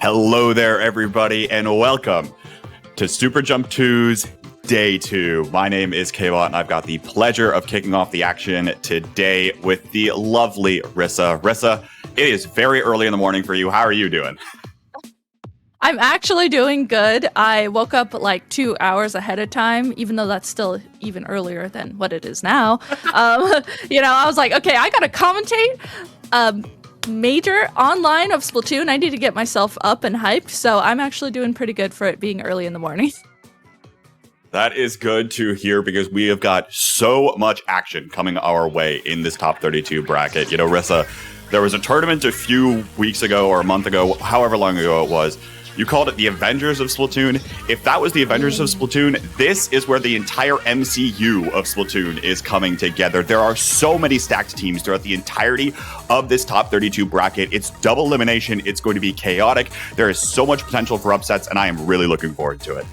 Hello there, everybody, and welcome to SuperJump 2's Day 2. My name is K-Bot, and I've got the pleasure of kicking off the action today with the lovely Rissa. Rissa, it is very early in the morning for you. How are you doing? I'm actually doing good. I woke up like 2 hours ahead of time, even though that's still even earlier than what it is now. I was like, okay, I gotta commentate major online of Splatoon. I need to get myself up and hyped, so I'm actually doing pretty good for it being early in the morning. That is good to hear because we have got so much action coming our way in this top 32 bracket. You know, Rissa, there was a tournament a few weeks ago or a month ago, however long ago it was. You called it the Avengers of Splatoon. If that was the Avengers of Splatoon, this is where the entire MCU of Splatoon is coming together. There are so many stacked teams throughout the entirety of this top 32 bracket. It's double elimination. It's going to be chaotic. There is so much potential for upsets, and I am really looking forward to it.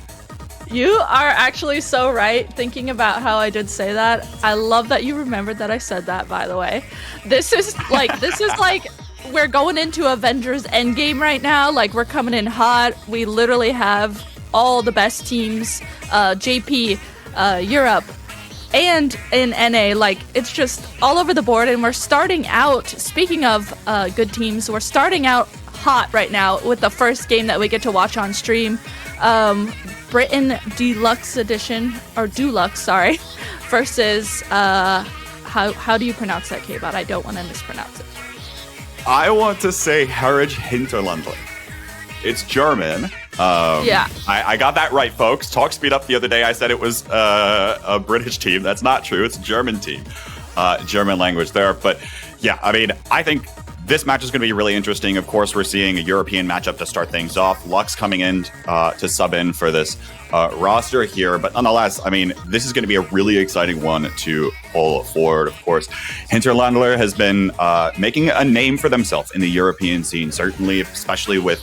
You are actually so right, thinking about how I did say that. I love that you remembered that I said that, by the way. This is like we're going into Avengers Endgame right now. Like, we're coming in hot. We literally have all the best teams, JP, Europe, and in NA. Like, it's just all over the board. And we're starting out, speaking of good teams, we're starting out hot right now with the first game that we get to watch on stream. Britain Deluxe Edition, or Dulux, sorry, versus, how do you pronounce that, K-Bot? I don't want to mispronounce it. I want to say HaarigeHinterländler. It's German. Yeah. I got that right, folks. Talk speed up the other day. I said it was a British team. That's not true. It's a German team. German language there. But yeah, I mean, I think this match is going to be really interesting. Of course, we're seeing a European matchup to start things off. Lux coming in to sub in for this roster here. But nonetheless, I mean, this is going to be a really exciting one to pull forward. Of course, Hinterländler has been making a name for themselves in the European scene, certainly, especially with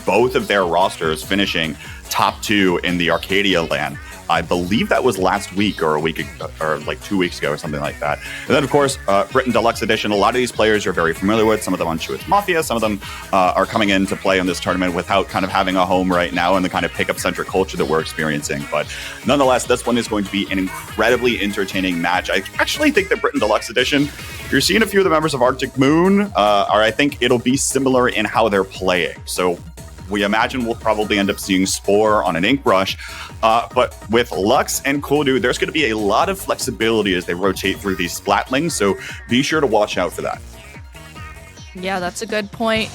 both of their rosters finishing top 2 in the Arcadia LAN. I believe that was last week or a week or like 2 weeks ago or something like that. And then, of course, Britain Deluxe Edition. A lot of these players you're very familiar with. Some of them on Chewits Mafia. Some of them are coming in to play in this tournament without kind of having a home right now in the kind of pickup-centric culture that we're experiencing. But nonetheless, this one is going to be an incredibly entertaining match. I actually think that Britain Deluxe Edition, you're seeing a few of the members of Arctic Moon, or I think it'll be similar in how they're playing. So we imagine we'll probably end up seeing Spore on an Ink Brush. But with Lux and Cooldude, there's going to be a lot of flexibility as they rotate through these Splatlings, so be sure to watch out for that. Yeah, that's a good point.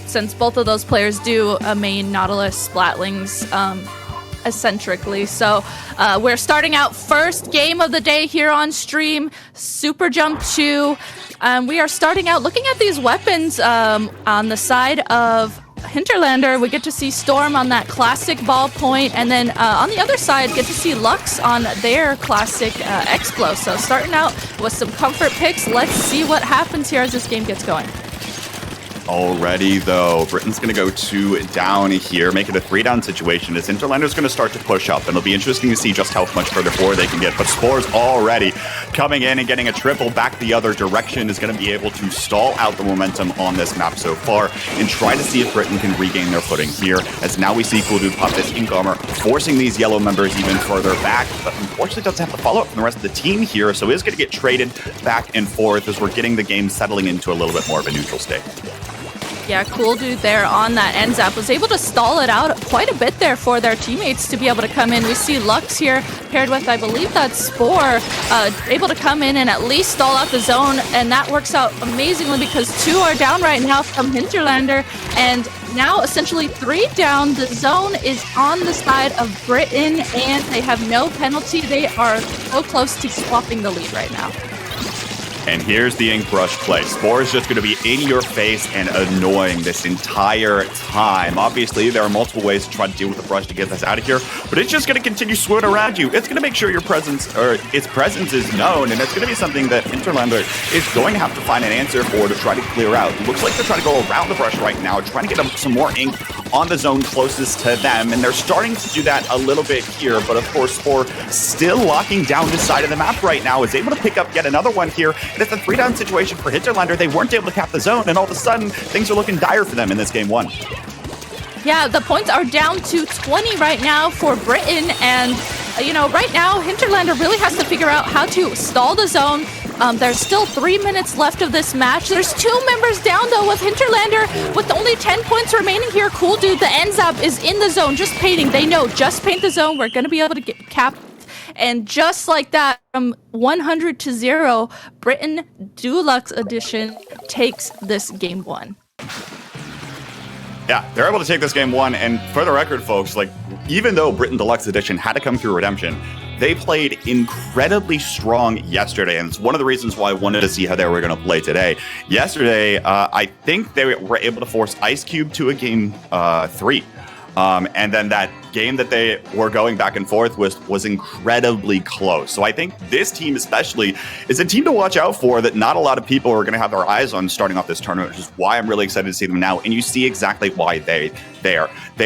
Since both of those players do main Nautilus Splatlings eccentrically. So we're starting out first game of the day here on stream, SuperJump 2. We are starting out looking at these weapons on the side of Hinterländler. We get to see Storm on that classic ballpoint, and then on the other side get to see Lux on their classic Explo. So starting out with some comfort picks. Let's see what happens here as this game gets going. Already, though, Britain's going to go 2 down here, make it a 3-down situation as Hinterländler's going to start to push up, and it'll be interesting to see just how much further forward they can get. But Spore's already coming in and getting a triple back the other direction, is going to be able to stall out the momentum on this map so far and try to see if Britain can regain their footing here, as now we see Cooldude pop this ink armor, forcing these yellow members even further back, but unfortunately doesn't have the follow-up from the rest of the team here, so is going to get traded back and forth as we're getting the game settling into a little bit more of a neutral state. Yeah, Cooldude there on that end zap was able to stall it out quite a bit there for their teammates to be able to come in. We see Lux here paired with, I believe that's Spore, able to come in and at least stall out the zone, and that works out amazingly because 2 are down right now from Hinterländler, and now essentially 3 down. The zone is on the side of Britain, and they have no penalty. They are so close to swapping the lead right now. And here's the Ink Brush play. Spore is just going to be in your face and annoying this entire time. Obviously, there are multiple ways to try to deal with the brush to get this out of here, but it's just going to continue swimming around you. It's going to make sure your presence, or its presence, is known, and it's going to be something that Hinterländler is going to have to find an answer for to try to clear out. It looks like they're trying to go around the brush right now, trying to get some more ink on the zone closest to them, and they're starting to do that a little bit here, but of course Spore still locking down this side of the map right now, is able to pick up yet another one here, and it's a 3-down situation for Hinterländler. They weren't able to cap the zone, and all of a sudden, things are looking dire for them in this game 1. Yeah, the points are down to 20 right now for Britain, and right now Hinterländler really has to figure out how to stall the zone. There's still 3 minutes left of this match. There's 2 members down though with Hinterländler with only 10 points remaining here. Cool Dude, the Enzap is in the zone, just painting. They know, just paint the zone. We're gonna be able to get capped. And just like that, from 100 to 0, Britain Dulux Edition takes this game 1. Yeah, they're able to take this game 1, and for the record, folks, like, even though Britain Deluxe Edition had to come through redemption, they played incredibly strong yesterday, and it's one of the reasons why I wanted to see how they were going to play today. Yesterday, I think they were able to force Ice Cube to a game 3. And then that game that they were going back and forth was incredibly close. So I think this team especially is a team to watch out for that not a lot of people are going to have their eyes on starting off this tournament, which is why I'm really excited to see them now. And you see exactly why they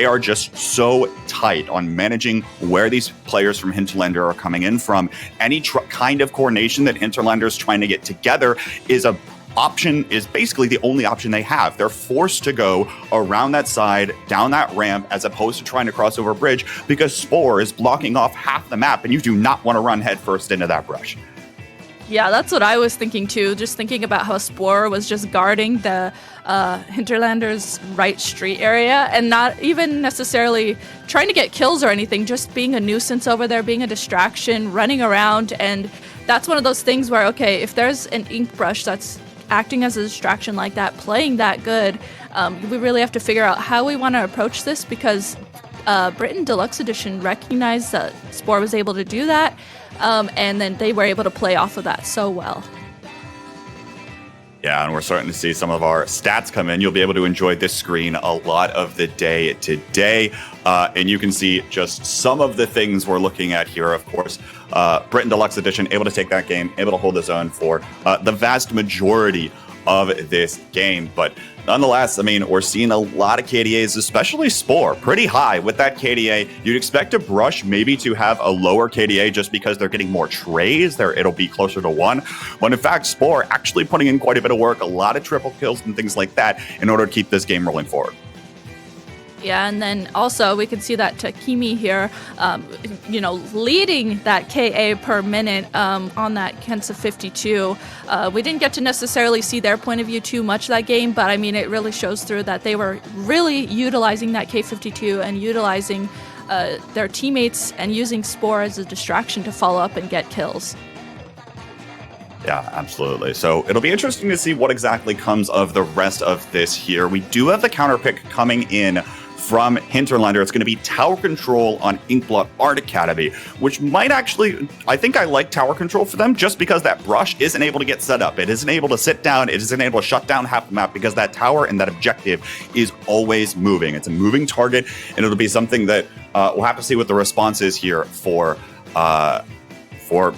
are just so tight on managing where these players from Hinterländler are coming in from. Any kind of coordination that Hinterländler is trying to get together is basically the only option they have. They're forced to go around that side, down that ramp, as opposed to trying to cross over a bridge, because Spore is blocking off half the map, and you do not want to run headfirst into that brush. Yeah, that's what I was thinking too. Just thinking about how Spore was just guarding the Hinterländer's right street area and not even necessarily trying to get kills or anything, just being a nuisance over there, being a distraction, running around. And that's one of those things where, okay, if there's an ink brush that's acting as a distraction like that, playing that good, we really have to figure out how we want to approach this, because Britain Deluxe Edition recognized that Spore was able to do that, and then they were able to play off of that so well. Yeah, and we're starting to see some of our stats come in. You'll be able to enjoy this screen a lot of the day today. And you can see just some of the things we're looking at here. Of course, Britain Deluxe Edition able to take that game, able to hold his own for the vast majority of this game. But nonetheless, I mean, we're seeing a lot of KDAs, especially Spore, pretty high with that KDA. You'd expect a brush maybe to have a lower KDA just because they're getting more trays. It'll be closer to 1. When in fact, Spore actually putting in quite a bit of work, a lot of triple kills and things like that in order to keep this game rolling forward. Yeah, and then also we can see that Takimi here, leading that KA per minute on that Kensa 52. We didn't get to necessarily see their point of view too much that game, but I mean, it really shows through that they were really utilizing that K52 and utilizing their teammates and using Spore as a distraction to follow up and get kills. Yeah, absolutely. So it'll be interesting to see what exactly comes of the rest of this here. We do have the counter pick coming in from Hinterländler. It's going to be tower control on Inkblot Art Academy, which might actually, I think I like tower control for them just because that brush isn't able to get set up. It isn't able to sit down. It isn't able to shut down half the map because that tower and that objective is always moving. It's a moving target, and it'll be something that we'll have to see what the response is here for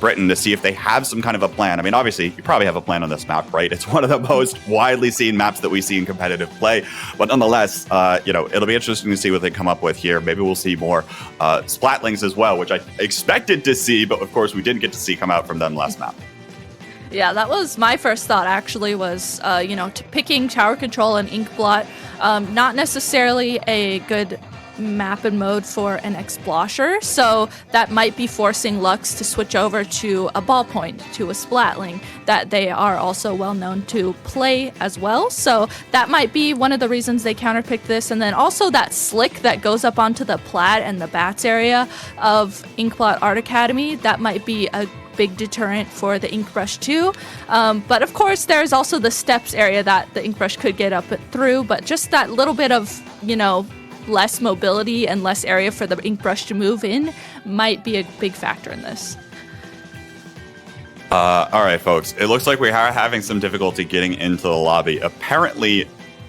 Britain to see if they have some kind of a plan. I mean, obviously, you probably have a plan on this map, right? It's one of the most widely seen maps that we see in competitive play. But nonetheless, it'll be interesting to see what they come up with here. Maybe we'll see more Splatlings as well, which I expected to see, but of course, we didn't get to see come out from them last map. Yeah, that was my first thought, actually, was, picking tower control and Inkblot. Not necessarily a good map and mode for an Explosher, so that might be forcing Lux to switch over to a ballpoint, to a Splatling, that they are also well known to play as well. So that might be one of the reasons they counterpick this. And then also that slick that goes up onto the Plaid and the Bats area of Inkblot Art Academy, that might be a big deterrent for the Inkbrush too. But of course, there's also the steps area that the Inkbrush could get up through, but just that little bit of, less mobility and less area for the Inkbrush to move in might be a big factor in this. All right, folks. It looks like we are having some difficulty getting into the lobby. Apparently,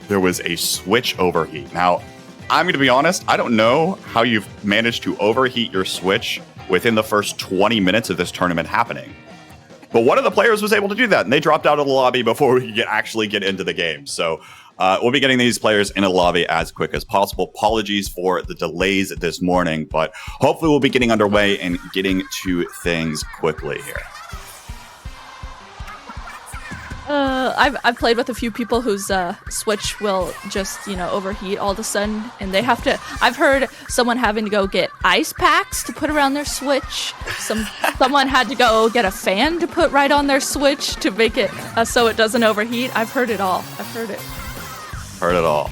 there was a switch overheat. Now, I'm going to be honest. I don't know how you've managed to overheat your Switch within the first 20 minutes of this tournament happening. But one of the players was able to do that, and they dropped out of the lobby before we could actually get into the game. So We'll be getting these players in a lobby as quick as possible. Apologies for the delays this morning, but hopefully we'll be getting underway and getting to things quickly here. I've played with a few people whose Switch will just, overheat all of a sudden, and they have to. I've heard someone having to go get ice packs to put around their Switch. Someone had to go get a fan to put right on their Switch to make it so it doesn't overheat. I've heard it all. I've heard it. Heard it all.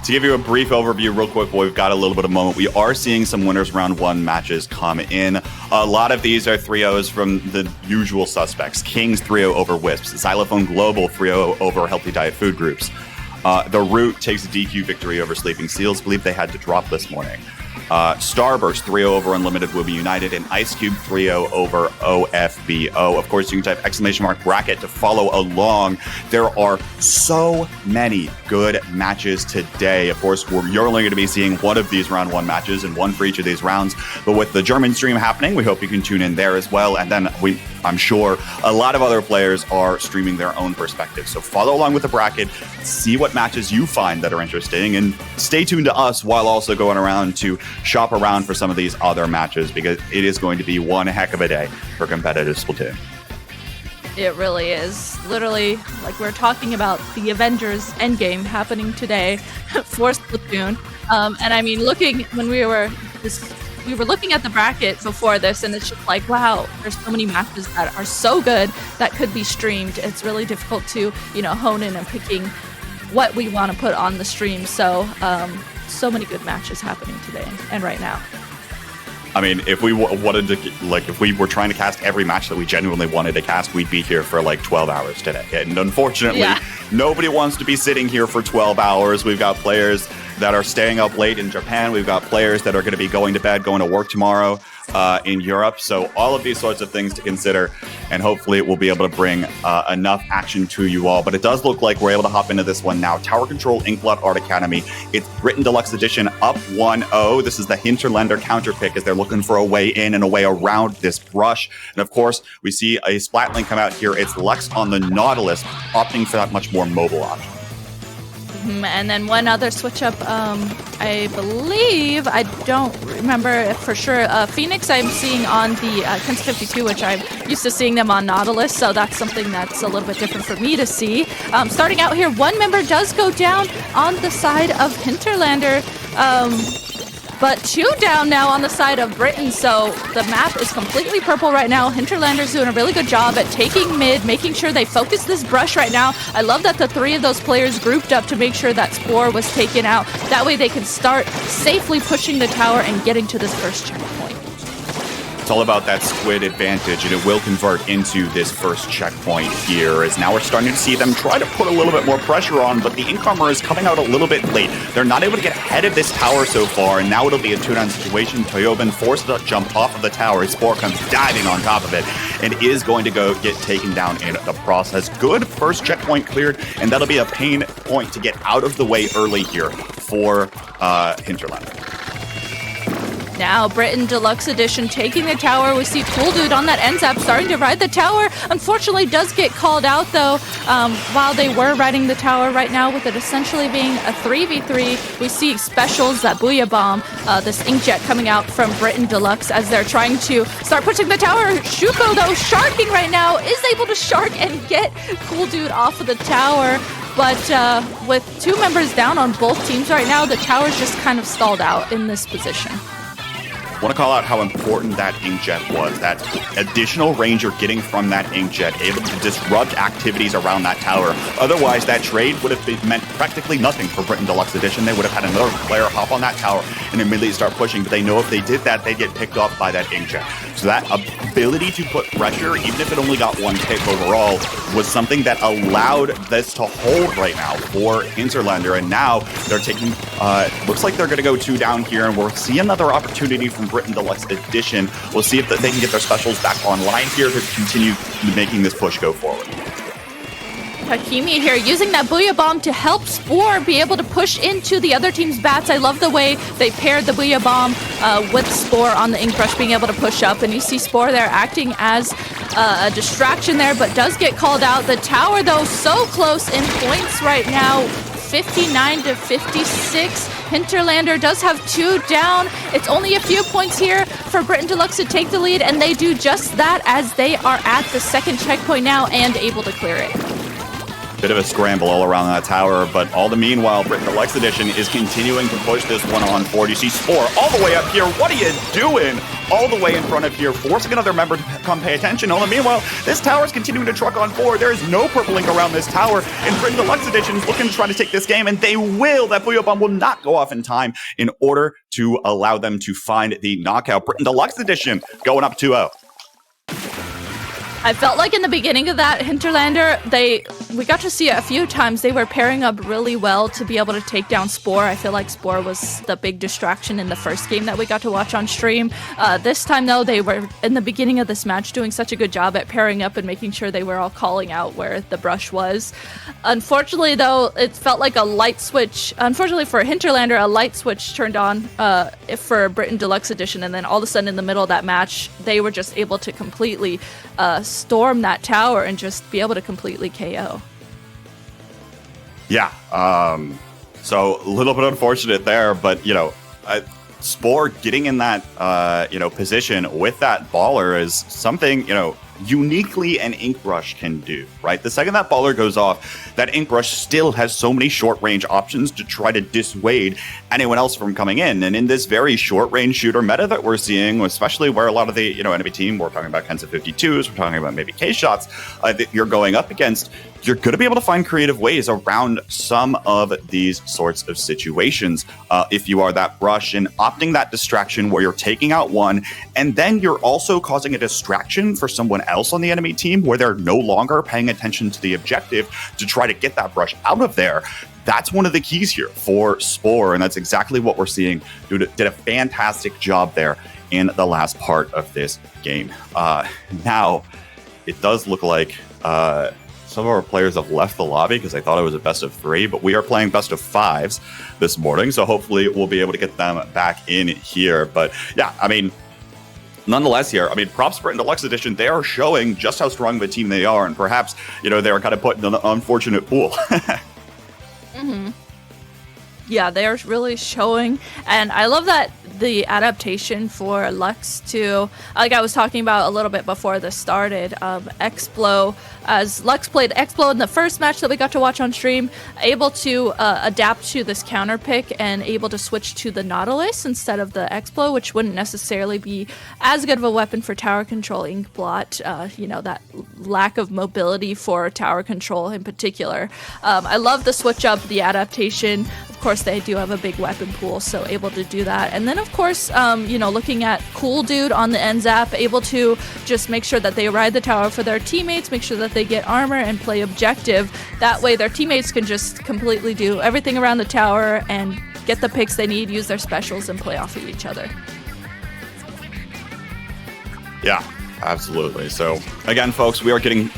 To give you a brief overview real quick, while we've got a little bit of moment, we are seeing some winners round 1 matches come in. A lot of these are 3-0s from the usual suspects. Kings 3-0 over Wisps. Xylophone Global 3-0 over Healthy Diet Food Groups. The Root takes a DQ victory over Sleeping Seals. Believe they had to drop this morning. Starburst 3-0 over Unlimited Will Be United, and Ice Cube 3-0 over OFBO. Of course, you can type ! bracket to follow along. There are so many good matches today. Of course, you're only going to be seeing one of these round 1 matches and one for each of these rounds. But with the German stream happening, we hope you can tune in there as well. And then I'm sure a lot of other players are streaming their own perspective. So follow along with the bracket, see what matches you find that are interesting, and stay tuned to us while also going around to shop around for some of these other matches, because it is going to be one heck of a day for competitive Splatoon. It really is. Literally, like we're talking about the Avengers Endgame happening today for Splatoon. And I mean, we were looking at the bracket before this, and it's just like, wow, there's so many matches that are so good that could be streamed. It's really difficult to, hone in and picking what we want to put on the stream. So, so many good matches happening today and right now. I mean, if we wanted to, if we were trying to cast every match that we genuinely wanted to cast, we'd be here for 12 hours today. And unfortunately, nobody wants to be sitting here for 12 hours. We've got players that are staying up late in Japan. We've got players that are going to be going to bed, going to work tomorrow in Europe. So all of these sorts of things to consider, and hopefully we'll be able to bring enough action to you all. But it does look like we're able to hop into this one now. Tower Control Inkblot Art Academy. It's Britain Deluxe Edition up 1-0. This is the Hinterländler counter pick as they're looking for a way in and a way around this brush. And of course, we see a splat link come out here. It's Lex on the Nautilus, opting for that much more mobile option. And then one other switch up, I believe, I don't remember for sure, Phoenix I'm seeing on the Kens 52, which I'm used to seeing them on Nautilus, so that's something that's a little bit different for me to see. Starting out here, one member does go down on the side of Hinterländler, but 2 down now on the side of Britain, so the map is completely purple right now. Hinterländler's doing a really good job at taking mid, making sure they focus this brush right now. I love that the 3 of those players grouped up to make sure that Spore was taken out. That way they can start safely pushing the tower and getting to this first checkpoint. It's all about that squid advantage, and it will convert into this first checkpoint here, as now we're starting to see them try to put a little bit more pressure on, but the incomer is coming out a little bit late. They're not able to get ahead of this tower so far, and now it'll be a 2-down situation. Toyobin forced to jump off of the tower. Spore comes diving on top of it and is going to go get taken down in the process. Good first checkpoint cleared, and that'll be a pain point to get out of the way early here for Hinterländler. Now, Britain Deluxe Edition taking the tower. We see Cool Dude on that NZAP starting to ride the tower. Unfortunately, does get called out, though, while they were riding the tower right now, with it essentially being a 3v3. We see specials, that Booyah Bomb, this Inkjet coming out from Britain Deluxe as they're trying to start pushing the tower. Shuko, though, sharking right now, is able to shark and get Cool Dude off of the tower. But with 2 members down on both teams right now, the tower's just kind of stalled out in this position. I want to call out how important that Inkjet was. That additional range you're getting from that Inkjet, able to disrupt activities around that tower. Otherwise, that trade would have meant practically nothing for Britain Deluxe Edition. They would have had another player hop on that tower and immediately start pushing, but they know if they did that, they'd get picked off by that Inkjet. So that ability to put pressure, even if it only got 1 pick overall, was something that allowed this to hold right now for Hinterländler. And now they're taking, looks like they're going to go 2 down here, and we'll see another opportunity from Britain Deluxe Edition. We'll see if they can get their specials back online here to continue making this push go forward. Hakimi here using that Booyah Bomb to help Spore be able to push into the other team's bats. I love the way they paired the Booyah Bomb with Spore on the Ink Rush being able to push up. And you see Spore there acting as a distraction there, but does get called out. The tower, though, so close in points right now. 59 to 56. Hinterländler does have 2 down. It's only a few points here for Britain Dulux to take the lead, and they do just that as they are at the second checkpoint now and able to clear it. Bit of a scramble all around that tower, but all the meanwhile, Britain Dulux Edition is continuing to push this one on forward. You see Spore all the way up here. What are you doing? All the way in front of here, forcing another member to come pay attention. All the meanwhile, this tower is continuing to truck on forward. There is no purple ink around this tower, and Britain Dulux Edition is looking to try to take this game, and they will. That Booyah Bomb will not go off in time in order to allow them to find the knockout. Britain Dulux Edition going up 2-0. I felt like in the beginning of that Hinterländler, we got to see it a few times. They were pairing up really well to be able to take down Spore. I feel like Spore was the big distraction in the first game that we got to watch on stream. This time, though, they were in the beginning of this match doing such a good job at pairing up and making sure they were all calling out where the brush was. Unfortunately, though, it felt like a light switch. Unfortunately for Hinterländler, a light switch turned on for Britain Dulux Edition, and then all of a sudden in the middle of that match, they were just able to completely storm that tower and just be able to completely KO. Yeah, so a little bit unfortunate there, but, Spore getting in that, position with that baller is something, uniquely an Ink Rush can do, right? The second that baller goes off, that Ink Rush still has so many short-range options to try to dissuade anyone else from coming in. And in this very short-range shooter meta that we're seeing, especially where a lot of the, enemy team, we're talking about Kensa 52s, we're talking about maybe K-shots that you're going up against, you're going to be able to find creative ways around some of these sorts of situations. If you are that brush and opting that distraction where you're taking out one, and then you're also causing a distraction for someone else on the enemy team where they're no longer paying attention to the objective to try to get that brush out of there. That's one of the keys here for Spore, and that's exactly what we're seeing. Did a fantastic job there in the last part of this game. Now, it does look like some of our players have left the lobby because I thought it was a best of 3, but we are playing best of 5s this morning, so hopefully we'll be able to get them back in here. But yeah, nonetheless here, props for Britain Dulux Edition. They are showing just how strong of a team they are, and perhaps, they're kind of put in an unfortunate pool. Mm-hmm. Yeah, they're really showing, and I love that the adaptation for Lux to, like I was talking about a little bit before this started, Explo, as Lux played Explo in the first match that we got to watch on stream, able to adapt to this counter pick and able to switch to the Nautilus instead of the Explo, which wouldn't necessarily be as good of a weapon for tower control Inkblot, that lack of mobility for tower control in particular. I love the switch up, the adaptation. Of course, they do have a big weapon pool, so able to do that. And then, of course, looking at Cool Dude on the end zap, able to just make sure that they ride the tower for their teammates, make sure that they get armor and play objective. That way, their teammates can just completely do everything around the tower and get the picks they need, use their specials, and play off of each other. Yeah. Absolutely. So again, folks, we are getting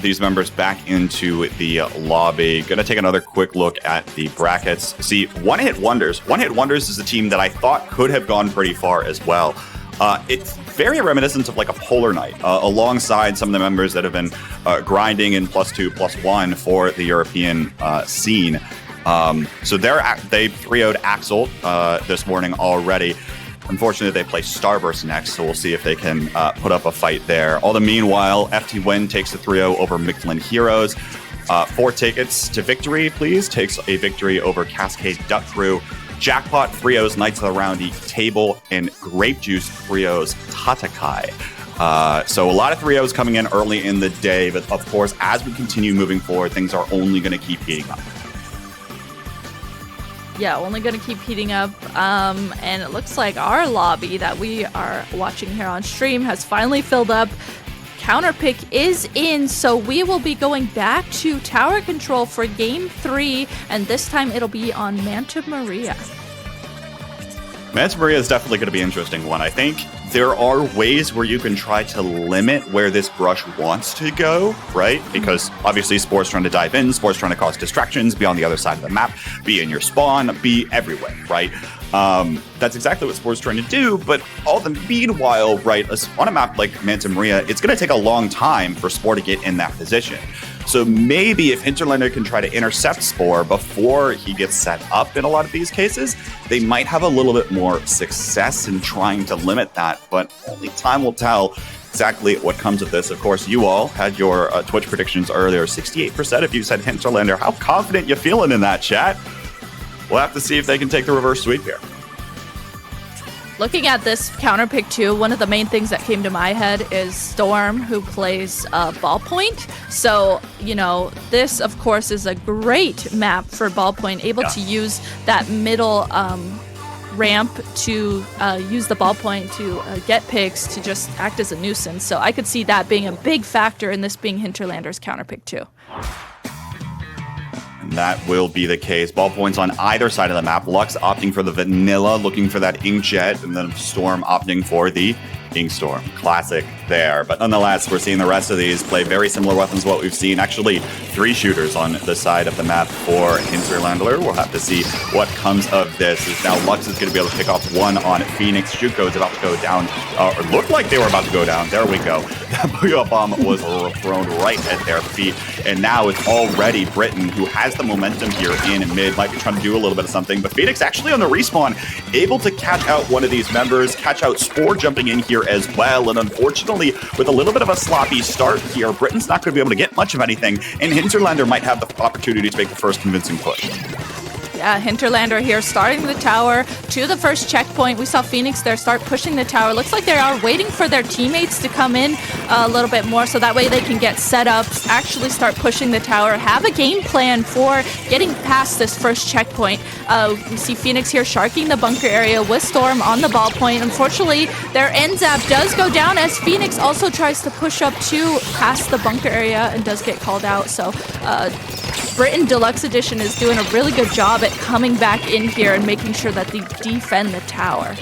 these members back into the lobby. Going to take another quick look at the brackets. See, One Hit Wonders. One Hit Wonders is a team that I thought could have gone pretty far as well. It's very reminiscent of like a Polar Knight, alongside some of the members that have been grinding in +2, +1 for the European scene. So they 3-0'd Axel this morning already. Unfortunately, they play Starburst next, so we'll see if they can put up a fight there. All the meanwhile, FTWin takes the 3-0 over Michelin Heroes. 4 tickets to victory, please. Takes a victory over Cascade Duck Crew. Jackpot 3-0's Knights of the Roundy Table, and Grape Juice 3-0's Tatakai. So a lot of 3-0s coming in early in the day, but of course, as we continue moving forward, things are only going to keep heating up. Yeah, only going to keep heating up, and it looks like our lobby that we are watching here on stream has finally filled up. Counterpick is in, so we will be going back to tower control for Game 3, and this time it'll be on Manta Maria. Manta Maria is definitely going to be an interesting one. I think there are ways where you can try to limit where this brush wants to go, right? Because obviously Spore's trying to dive in, Spore's trying to cause distractions, be on the other side of the map, be in your spawn, be everywhere, right? That's exactly what Spore's trying to do, but all the meanwhile, right, on a map like Manta Maria, it's going to take a long time for Spore to get in that position. So maybe if Hinterländler can try to intercept Spore before he gets set up in a lot of these cases, they might have a little bit more success in trying to limit that, but only time will tell exactly what comes of this. Of course, you all had your Twitch predictions earlier. 68% of you said Hinterländler. How confident you feeling in that, chat? We'll have to see if they can take the reverse sweep here. Looking at this counter pick too, one of the main things that came to my head is Storm, who plays Ballpoint. So, you know, this, of course, is a great map for Ballpoint, able to use that middle ramp to use the Ballpoint to get picks, to just act as a nuisance. So I could see that being a big factor in this being Hinterlander's counter pick too. That will be the case. Ballpoints on either side of the map. Lux opting for the vanilla, looking for that inkjet, and then Storm opting for the Inkstorm. Classic there. But nonetheless, we're seeing the rest of these play very similar weapons to what we've seen. Actually, 3 shooters on the side of the map for Hinterländler. We'll have to see what comes of this. As now Lux is going to be able to pick off one on Phoenix. Shuko is about to go down, or looked like they were about to go down. There we go. That Booyah Bomb was thrown right at their feet. And now it's already Britain, who has the momentum here in mid. Might be trying to do a little bit of something. But Phoenix actually on the respawn, able to catch out one of these members, catch out Spore jumping in here as well. And unfortunately, with a little bit of a sloppy start here, Britain's not going to be able to get much of anything. And Hinterländler might have the opportunity to make the first convincing push. Yeah, Hinterländler here starting the tower to the first checkpoint. We saw Phoenix there start pushing the tower. Looks like they are waiting for their teammates to come in a little bit more so that way they can get set up, actually start pushing the tower, have a game plan for getting past this first checkpoint. We see Phoenix here sharking the bunker area with Storm on the Ballpoint. Unfortunately, their end zap does go down as Phoenix also tries to push up to past the bunker area and does get called out. So Britain Deluxe Edition is doing a really good job at coming back in here and making sure that they defend the tower.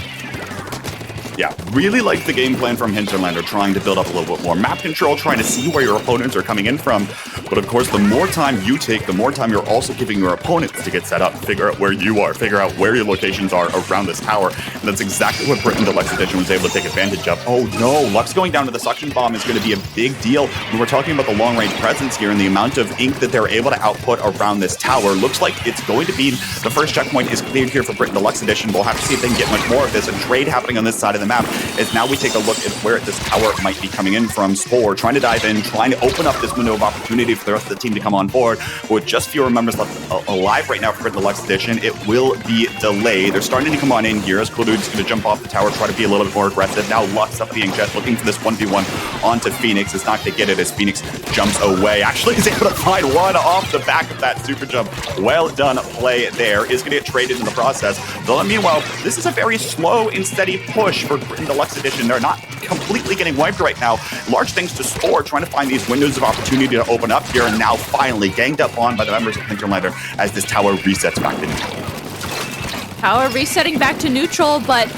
Yeah, really like the game plan from Hinterländler, trying to build up a little bit more map control, trying to see where your opponents are coming in from. But of course, the more time you take, the more time you're also giving your opponents to get set up, figure out where you are, figure out where your locations are around this tower. And that's exactly what Britain Deluxe Edition was able to take advantage of. Oh no, Lux going down to the suction bomb is going to be a big deal when we're talking about the long-range presence here and the amount of ink that they're able to output around this tower. Looks like it's going to be the first checkpoint is cleared here for Britain Deluxe Edition. We'll have to see if they can get much more of this. A trade happening on this side of the map as now we take a look at where this tower might be coming in from. Spore trying to dive in, trying to open up this window of opportunity for the rest of the team to come on board. But with just fewer members left alive right now for Britain Deluxe Edition, it will be delayed. They're starting to come on in here as Cooldude's going to jump off the tower, try to be a little bit more aggressive. Now Lux up the Inkjet, looking for this 1v1 onto Phoenix. It's not going to get it as Phoenix jumps away. Actually is able to find one off the back of that super jump. Well done play there. Is going to get traded in the process. Though meanwhile, this is a very slow and steady push for Britain Deluxe Edition. They're not completely getting wiped right now. Large thanks to Spore trying to find these windows of opportunity to open up here, and now finally ganged up on by the members of Hinterländler as this tower resets back to neutral. Tower resetting back to neutral, but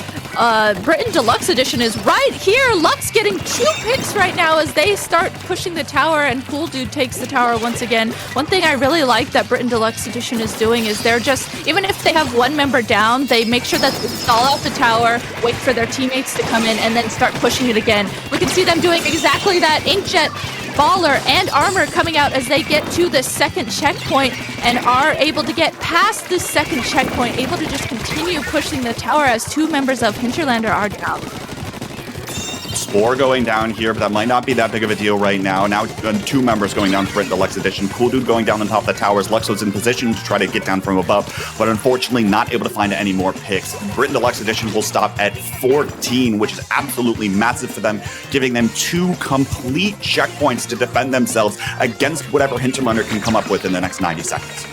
Britain Deluxe Edition is right here. Lux getting 2 picks right now as they start pushing the tower, and Cooldude takes the tower once again. One thing I really like that Britain Deluxe Edition is doing is they're just, even if they have one member down, they make sure that they stall out the tower, wait for their teammates to come in, and then start pushing it again. We can see them doing exactly that. Inkjet, Baller, and Armor coming out as they get to the second checkpoint and are able to get past this second checkpoint, able to just continue pushing the tower as 2 members of Hinterländler are down. Spore going down here, but that might not be that big of a deal right now. Now 2 members going down for Deluxe Edition. Cooldude going down on top of the towers. Lux was in position to try to get down from above, but unfortunately not able to find any more picks. Britain Deluxe Edition will stop at 14, which is absolutely massive for them, giving them 2 complete checkpoints to defend themselves against whatever Hinterländler can come up with in the next 90 seconds.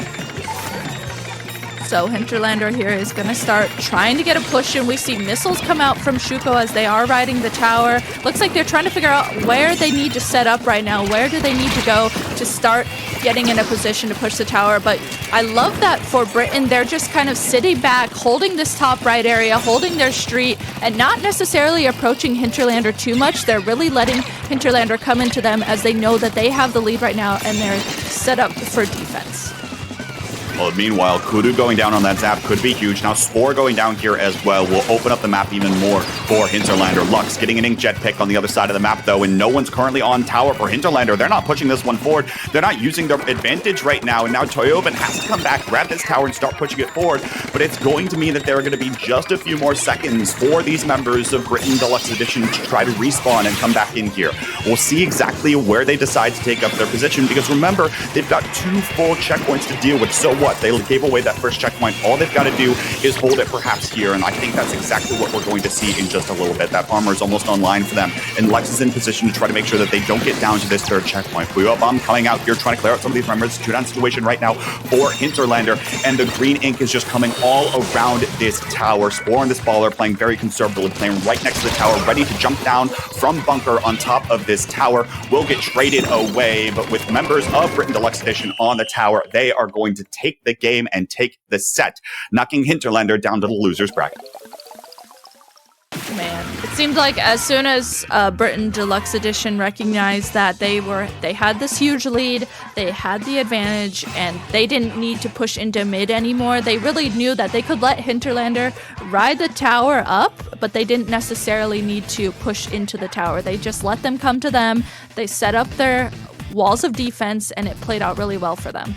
So Hinterländler here is going to start trying to get a push in. We see missiles come out from Shuko as they are riding the tower. Looks like they're trying to figure out where they need to set up right now. Where do they need to go to start getting in a position to push the tower. But I love that for Britain, they're just kind of sitting back, holding this top right area, holding their street, and not necessarily approaching Hinterländer too much. They're really letting Hinterländer come into them as they know that they have the lead right now and they're set up for defense. Well, meanwhile, Kudu going down on that zap could be huge. Now, Spore going down here as well will open up the map even more for Hinterländer. Lux getting an Inkjet pick on the other side of the map, though, and no one's currently on tower for Hinterländer. They're not pushing this one forward. They're not using their advantage right now, and now Toyoban has to come back, grab this tower, and start pushing it forward. But it's going to mean that there are going to be just a few more seconds for these members of Britain Deluxe Edition to try to respawn and come back in here. We'll see exactly where they decide to take up their position, because remember, they've got 2 full checkpoints to deal with. So what? They gave away that first checkpoint. All they've got to do is hold it perhaps here, and I think that's exactly what we're going to see in just a little bit. That armor is almost online for them, and Lex is in position to try to make sure that they don't get down to this 3rd checkpoint. Puyo Bomb coming out here, trying to clear out some of these members. 2-down situation right now for Hinterländer, and the green ink is just coming all around this tower. Spore and this baller playing very conservatively, playing right next to the tower, ready to jump down from bunker on top of this tower. Will get traded away, but with members of Britain Deluxe Edition on the tower, they are going to take the game and take the set, knocking Hinterländer down to the loser's bracket. Man, it seemed like as soon as Britain Deluxe Edition recognized that they had this huge lead, they had the advantage, and they didn't need to push into mid anymore. They really knew that they could let Hinterländer ride the tower up, but they didn't necessarily need to push into the tower. They just let them come to them. They set up their walls of defense, and it played out really well for them.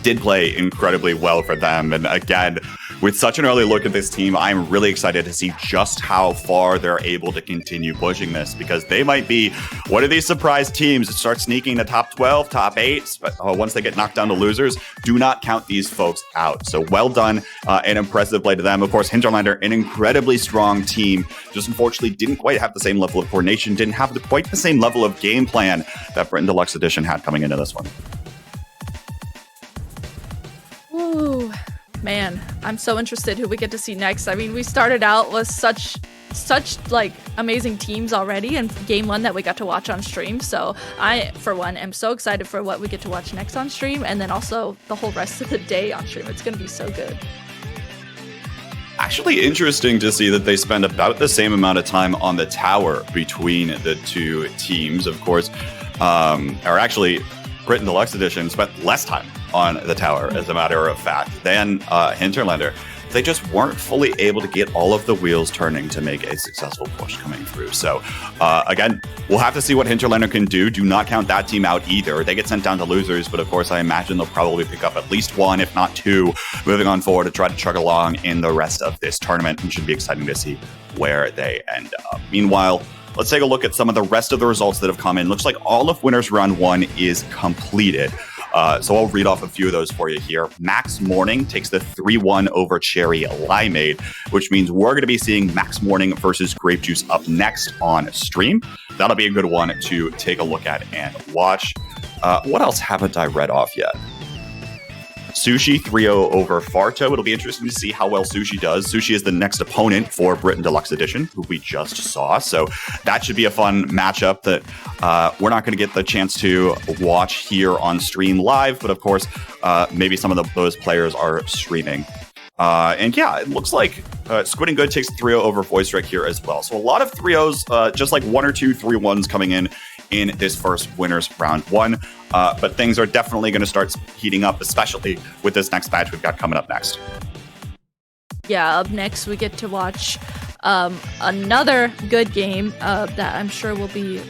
Did play incredibly well for them. And again, with such an early look at this team, I'm really excited to see just how far they're able to continue pushing this, because they might be one of these surprise teams that start sneaking the top 12, top 8. Once they get knocked down to losers, do not count these folks out. So well done and impressive play to them. Of course, Hinterländer, an incredibly strong team, just unfortunately didn't quite have the same level of coordination, didn't have quite the same level of game plan that Britain Deluxe Edition had coming into this one. Ooh, man, I'm so interested who we get to see next. I mean, we started out with such like amazing teams already in game 1 that we got to watch on stream. So I, for one, am so excited for what we get to watch next on stream, and then also the whole rest of the day on stream. It's going to be so good. Actually interesting to see that they spend about the same amount of time on the tower between the two teams, of course. Or actually, Britain Deluxe Edition spent less time on the tower, as a matter of fact, than Hinterländer. They just weren't fully able to get all of the wheels turning to make a successful push coming through. So again, we'll have to see what Hinterländer can do. Do not count that team out either. They get sent down to losers, but of course I imagine they'll probably pick up at least 1, if not 2, moving on forward to try to chug along in the rest of this tournament, and should be exciting to see where they end up. Meanwhile, let's take a look at some of the rest of the results that have come in. Looks like all of Winners Round 1 is completed. So I'll read off a few of those for you here. Max Morning takes the 3-1 over Cherry Limeade, which means we're going to be seeing Max Morning versus Grape Juice up next on stream. That'll be a good one to take a look at and watch. What else haven't I read off yet? Sushi 3-0 over Farto. It'll be interesting to see how well Sushi does. Sushi is the next opponent for Britain Deluxe Edition, who we just saw. So that should be a fun matchup that we're not going to get the chance to watch here on stream live. But of course, maybe some of those players are streaming. And yeah, it looks like Squid and Good takes 3-0 over Voice Strike here as well. So a lot of 3-0s, just like 1 or 2 3-1s coming in this first Winners Round 1. But things are definitely going to start heating up, especially with this next match we've got coming up next. Yeah, up next we get to watch another good game that I'm sure will be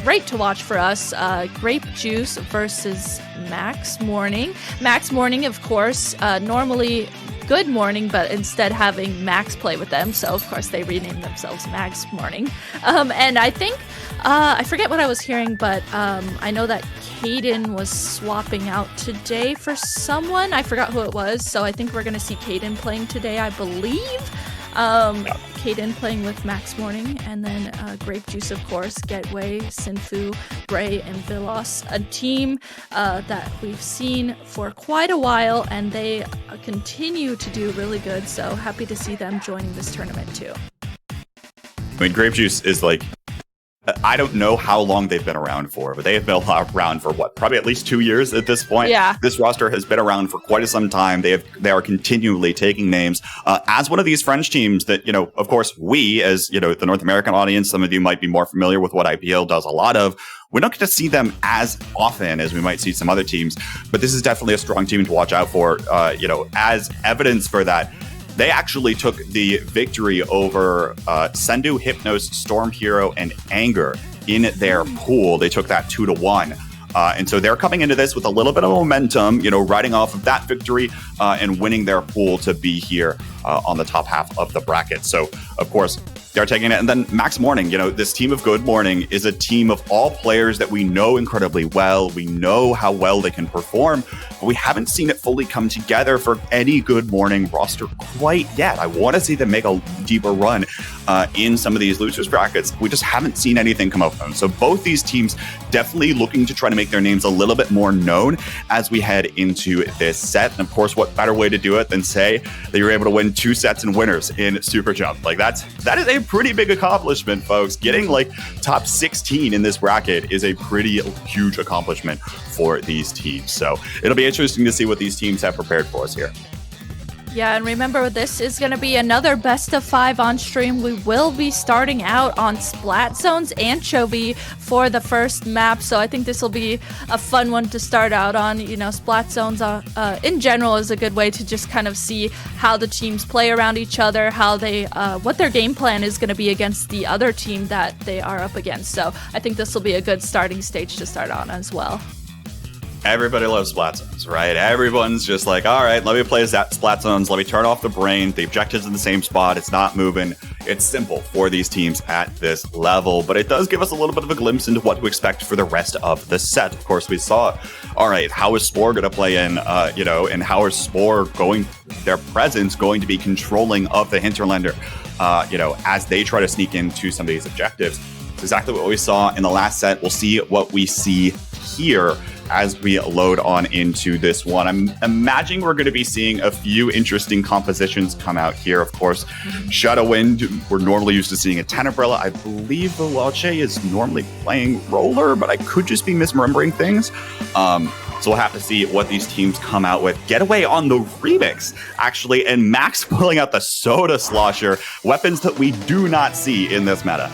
great to watch for us. Grape Juice versus Max Morning. Max Morning, of course, normally Good Morning, but instead having Max play with them. So, of course, they renamed themselves Max Morning. And I think, I forget what I was hearing, but I know that Caden was swapping out today for someone. I forgot who it was. So I think we're going to see Caden playing today, I believe. Caden playing with Max Morning, and then Grape Juice, of course, Getway, Sinfu, Bray, and Vilos, a team that we've seen for quite a while, and they continue to do really good, so happy to see them joining this tournament too. I mean, Grape Juice is like I don't know how long they've been around for, but they have been around for what, probably at least 2 years at this point. Yeah. This roster has been around for quite some time. They are continually taking names as one of these French teams that, of course, we as, the North American audience, some of you might be more familiar with what IPL does a lot of. We don't get to see them as often as we might see some other teams, but this is definitely a strong team to watch out for, as evidence for that. They actually took the victory over Sendu, Hypnos, Storm Hero, and Anger in their pool. They took that 2-1. And so they're coming into this with a little bit of momentum, riding off of that victory and winning their pool to be here on the top half of the bracket. So, of course, they're taking it. And then Max Morning, this team of Good Morning is a team of all players that we know incredibly well. We know how well they can perform, but we haven't seen it fully come together for any Good Morning roster quite yet. I want to see them make a deeper run in some of these losers brackets. We just haven't seen anything come out of them. So both these teams definitely looking to try to make their names a little bit more known as we head into this set. And of course, what better way to do it than say that you're able to win 2 sets and winners in SuperJump? Like that is a pretty big accomplishment, folks. Getting like top 16 in this bracket is a pretty huge accomplishment for these teams. So it'll be interesting to see what these teams have prepared for us here. Yeah, and remember, this is going to be another best of 5 on stream. We will be starting out on Splat Zone's Anchovy for the first map, so I think this will be a fun one to start out on. Splat Zones in general is a good way to just kind of see how the teams play around each other, how they, what their game plan is going to be against the other team that they are up against. So I think this will be a good starting stage to start on as well. Everybody loves Splat Zones, right? Everyone's just like, all right, let me play Splat Zones. Let me turn off the brain. The objective's in the same spot. It's not moving. It's simple for these teams at this level, but it does give us a little bit of a glimpse into what to expect for the rest of the set. Of course, we saw, all right, how is Spore going to play in, and how is Spore their presence going to be controlling of the Hinterländer, as they try to sneak into some of these objectives. It's exactly what we saw in the last set. We'll see what we see here as we load on into this one. I'm imagining we're going to be seeing a few interesting compositions come out here. Of course, ShadowWin, we're normally used to seeing a Tenebrella. I believe Velace is normally playing Roller, but I could just be misremembering things. So we'll have to see what these teams come out with. Getaway on the remix, actually, and Max pulling out the Soda Slosher, weapons that we do not see in this meta.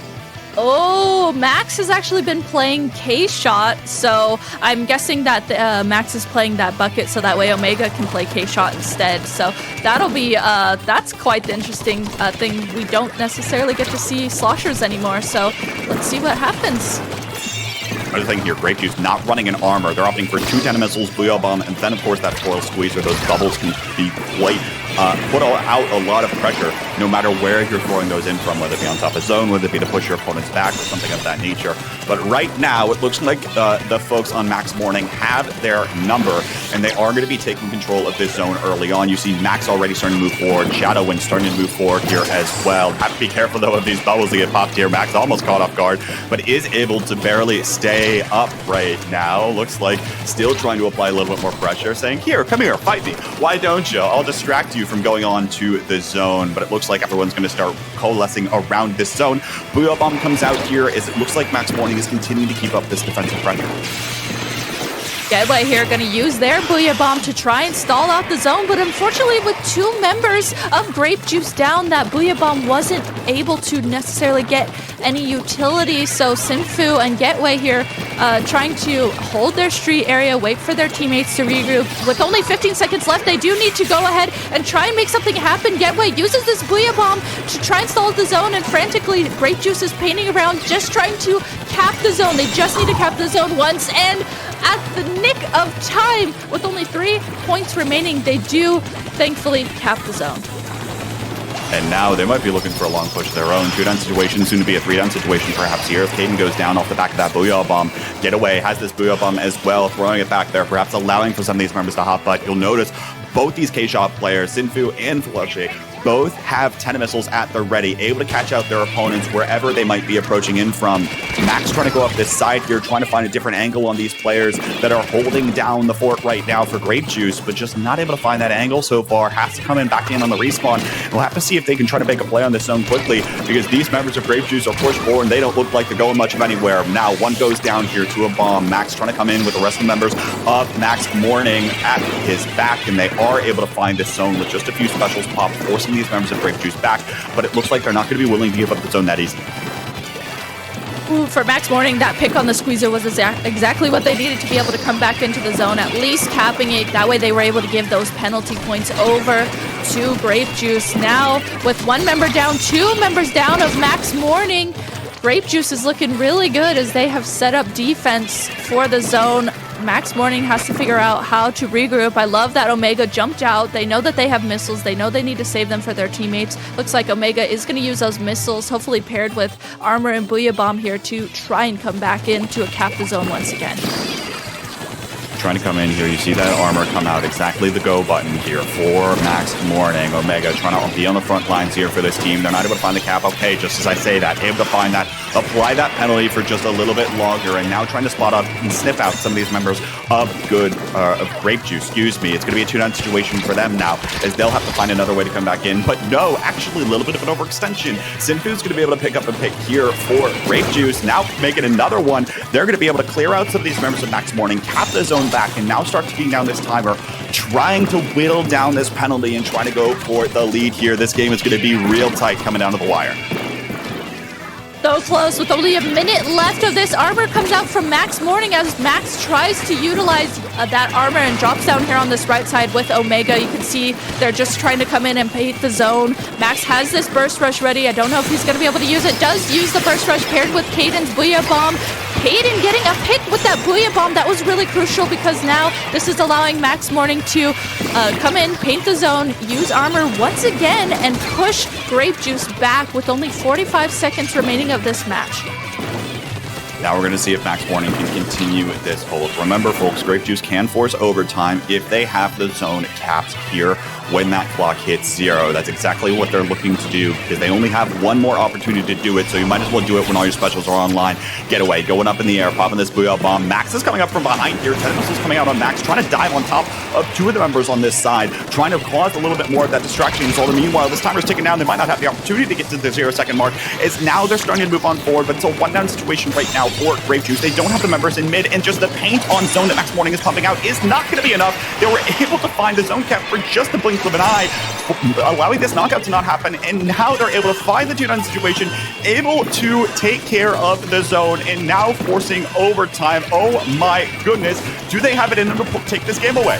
Oh, Max has actually been playing K-Shot, so I'm guessing that Max is playing that bucket so that way Omega can play K-Shot instead. So that'll be, that's quite the interesting thing. We don't necessarily get to see sloshers anymore, so let's see what happens. Another thing here, Grape Juice not running in armor. They're opting for 2 Tena missiles, Booyah Bomb, and then, of course, that Foil Squeezer. Those bubbles can be quite, put out a lot of pressure, no matter where you're throwing those in from, whether it be on top of zone, whether it be to push your opponent's back, or something of that nature. But right now, it looks like the folks on Max Morning have their number, and they are going to be taking control of this zone early on. You see Max already starting to move forward, ShadowWin starting to move forward here as well. Have to be careful, though, of these bubbles that get popped here. Max almost caught off guard, but is able to barely stay up right now. Looks like still trying to apply a little bit more pressure, saying, here, come here, fight me. Why don't you? I'll distract you from going on to the zone. But it looks like everyone's going to start coalescing around this zone. Booyah Bomb comes out here as it looks like Max Morning is continuing to keep up this defensive pressure. Getaway here going to use their Booyah Bomb to try and stall out the zone, but unfortunately with 2 members of Grape Juice down, that Booyah Bomb wasn't able to necessarily get any utility. So Sinfu and Getaway here trying to hold their street area, wait for their teammates to regroup. With only 15 seconds left, they do need to go ahead and try and make something happen. Getaway uses this Booyah Bomb to try and stall the zone, and frantically Grape Juice is painting around, just trying to cap the zone. They just need to cap the zone once, and at the nick of time, with only 3 points remaining, they do thankfully cap the zone. And now they might be looking for a long push of their own. 2-down situation, soon to be a 3-down situation perhaps here. If Caden goes down off the back of that Booyah Bomb, Getaway has this Booyah Bomb as well, throwing it back there, perhaps allowing for some of these members to hop. But you'll notice both these K-Shot players, Sinfu and Flushy, both have 10 missiles at the ready, able to catch out their opponents wherever they might be approaching in from. Max trying to go up this side here, trying to find a different angle on these players that are holding down the fort right now for Grape Juice, but just not able to find that angle so far. Has to come in back in on the respawn. We'll have to see if they can try to make a play on this zone quickly, because these members of Grape Juice are pushed forward and they don't look like they're going much of anywhere. Now one goes down here to a bomb. Max trying to come in with the rest of the members of Max Morning at his back, and they are able to find this zone with just a few specials pop, forcing these members of Grape Juice back, but it looks like they're not going to be willing to give up the zone that easy. Ooh, for Max Morning, that pick on the squeezer was exactly what they needed to be able to come back into the zone, at least capping it. That way they were able to give those penalty points over to Grape Juice. Now, with one member down, two members down of Max Morning, Grape Juice is looking really good as they have set up defense for the zone. Max Morning has to figure out how to regroup. I love that Omega jumped out. They know that they have missiles. They know they need to save them for their teammates. Looks like Omega is going to use those missiles, hopefully paired with Armor and Booyah Bomb here to try and come back in to cap the zone once again. Trying to come in here. You see that Armor come out. Exactly the go button here for Max Morning. Omega trying to be on the front lines here for this team. They're not able to find the cap. Okay, just as I say that, able to find that, apply that penalty for just a little bit longer, and now trying to spot up and sniff out some of these members of Grape Juice. Excuse me. It's going to be a 2-down situation for them now, as they'll have to find another way to come back in. But no, actually a little bit of an overextension. Sinfu's going to be able to pick up a pick here for Grape Juice. Now making another one. They're going to be able to clear out some of these members of Max Morning, cap the zone back, and now start ticking down this timer, trying to whittle down this penalty and trying to go for the lead here. This game is going to be real tight coming down to the wire. So close, with only a minute left of this. Armor comes out from Max Morning as Max tries to utilize that armor and drops down here on this right side with Omega. You can see they're just trying to come in and paint the zone. Max has this burst rush ready. I don't know if he's going to be able to use it. Does use the burst rush paired with Caden's Booyah Bomb. Caden getting a pick with that Booyah Bomb. That was really crucial, because now this is allowing Max Morning to come in, paint the zone, use armor once again, and push Grape Juice back with only 45 seconds remaining of this match. Now we're going to see if Max Morning can continue this hold. Remember, folks, Grape Juice can force overtime if they have the zone capped here when that clock hits 0. That's exactly what they're looking to do, because they only have one more opportunity to do it, so you might as well do it when all your specials are online. Get away, going up in the air, popping this Booyah Bomb. Max is coming up from behind here. 10 missiles coming out on Max, trying to dive on top of two of the members on this side, trying to cause a little bit more of that distraction. So meanwhile, this timer's ticking down. They might not have the opportunity to get to the 0-second mark, as now they're starting to move on forward, but it's a one-down situation right now for Grape Juice. They don't have the members in mid, and just the paint on zone that Max Morning is pumping out is not going to be enough. They were able to find the zone cap for just a blink of an eye, allowing this knockout to not happen, and now they're able to find the 2-down situation, able to take care of the zone, and now forcing overtime. Oh my goodness, do they have it in them to take this game away?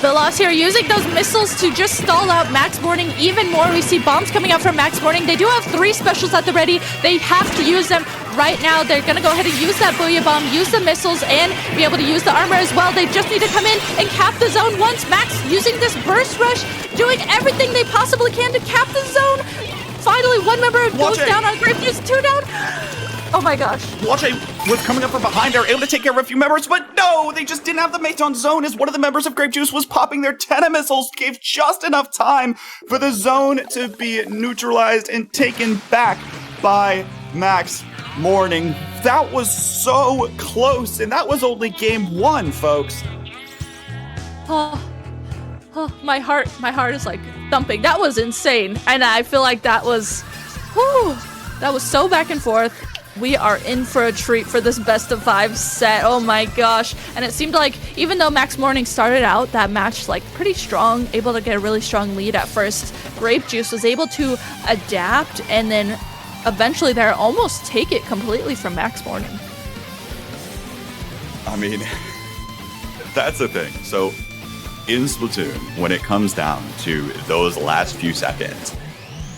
Veloz here using those missiles to just stall out Max Morning even more. We see bombs coming out from Max Morning. They do have 3 specials at the ready. They have to use them right now. They're going to go ahead and use that Booyah Bomb, use the missiles, and be able to use the armor as well. They just need to come in and cap the zone once. Max using this burst rush, doing everything they possibly can to cap the zone. Finally, one member goes down on Grape Juice, 2 down. Oh my gosh. Wache was coming up from behind. They were able to take care of a few members, but no, they just didn't have the mate on zone, as one of the members of Grape Juice was popping their 10 missiles, gave just enough time for the zone to be neutralized and taken back by Max Morning. That was so close, and that was only game 1, folks. Oh, my heart is like thumping. That was insane, and I feel like that was so back and forth. We are in for a treat for this best of 5 set. Oh my gosh. And it seemed like even though Max Morning started out that match like pretty strong, able to get a really strong lead at first, Grape Juice was able to adapt and then eventually they're almost take it completely from Max Morning. I mean, that's the thing. So in Splatoon, when it comes down to those last few seconds,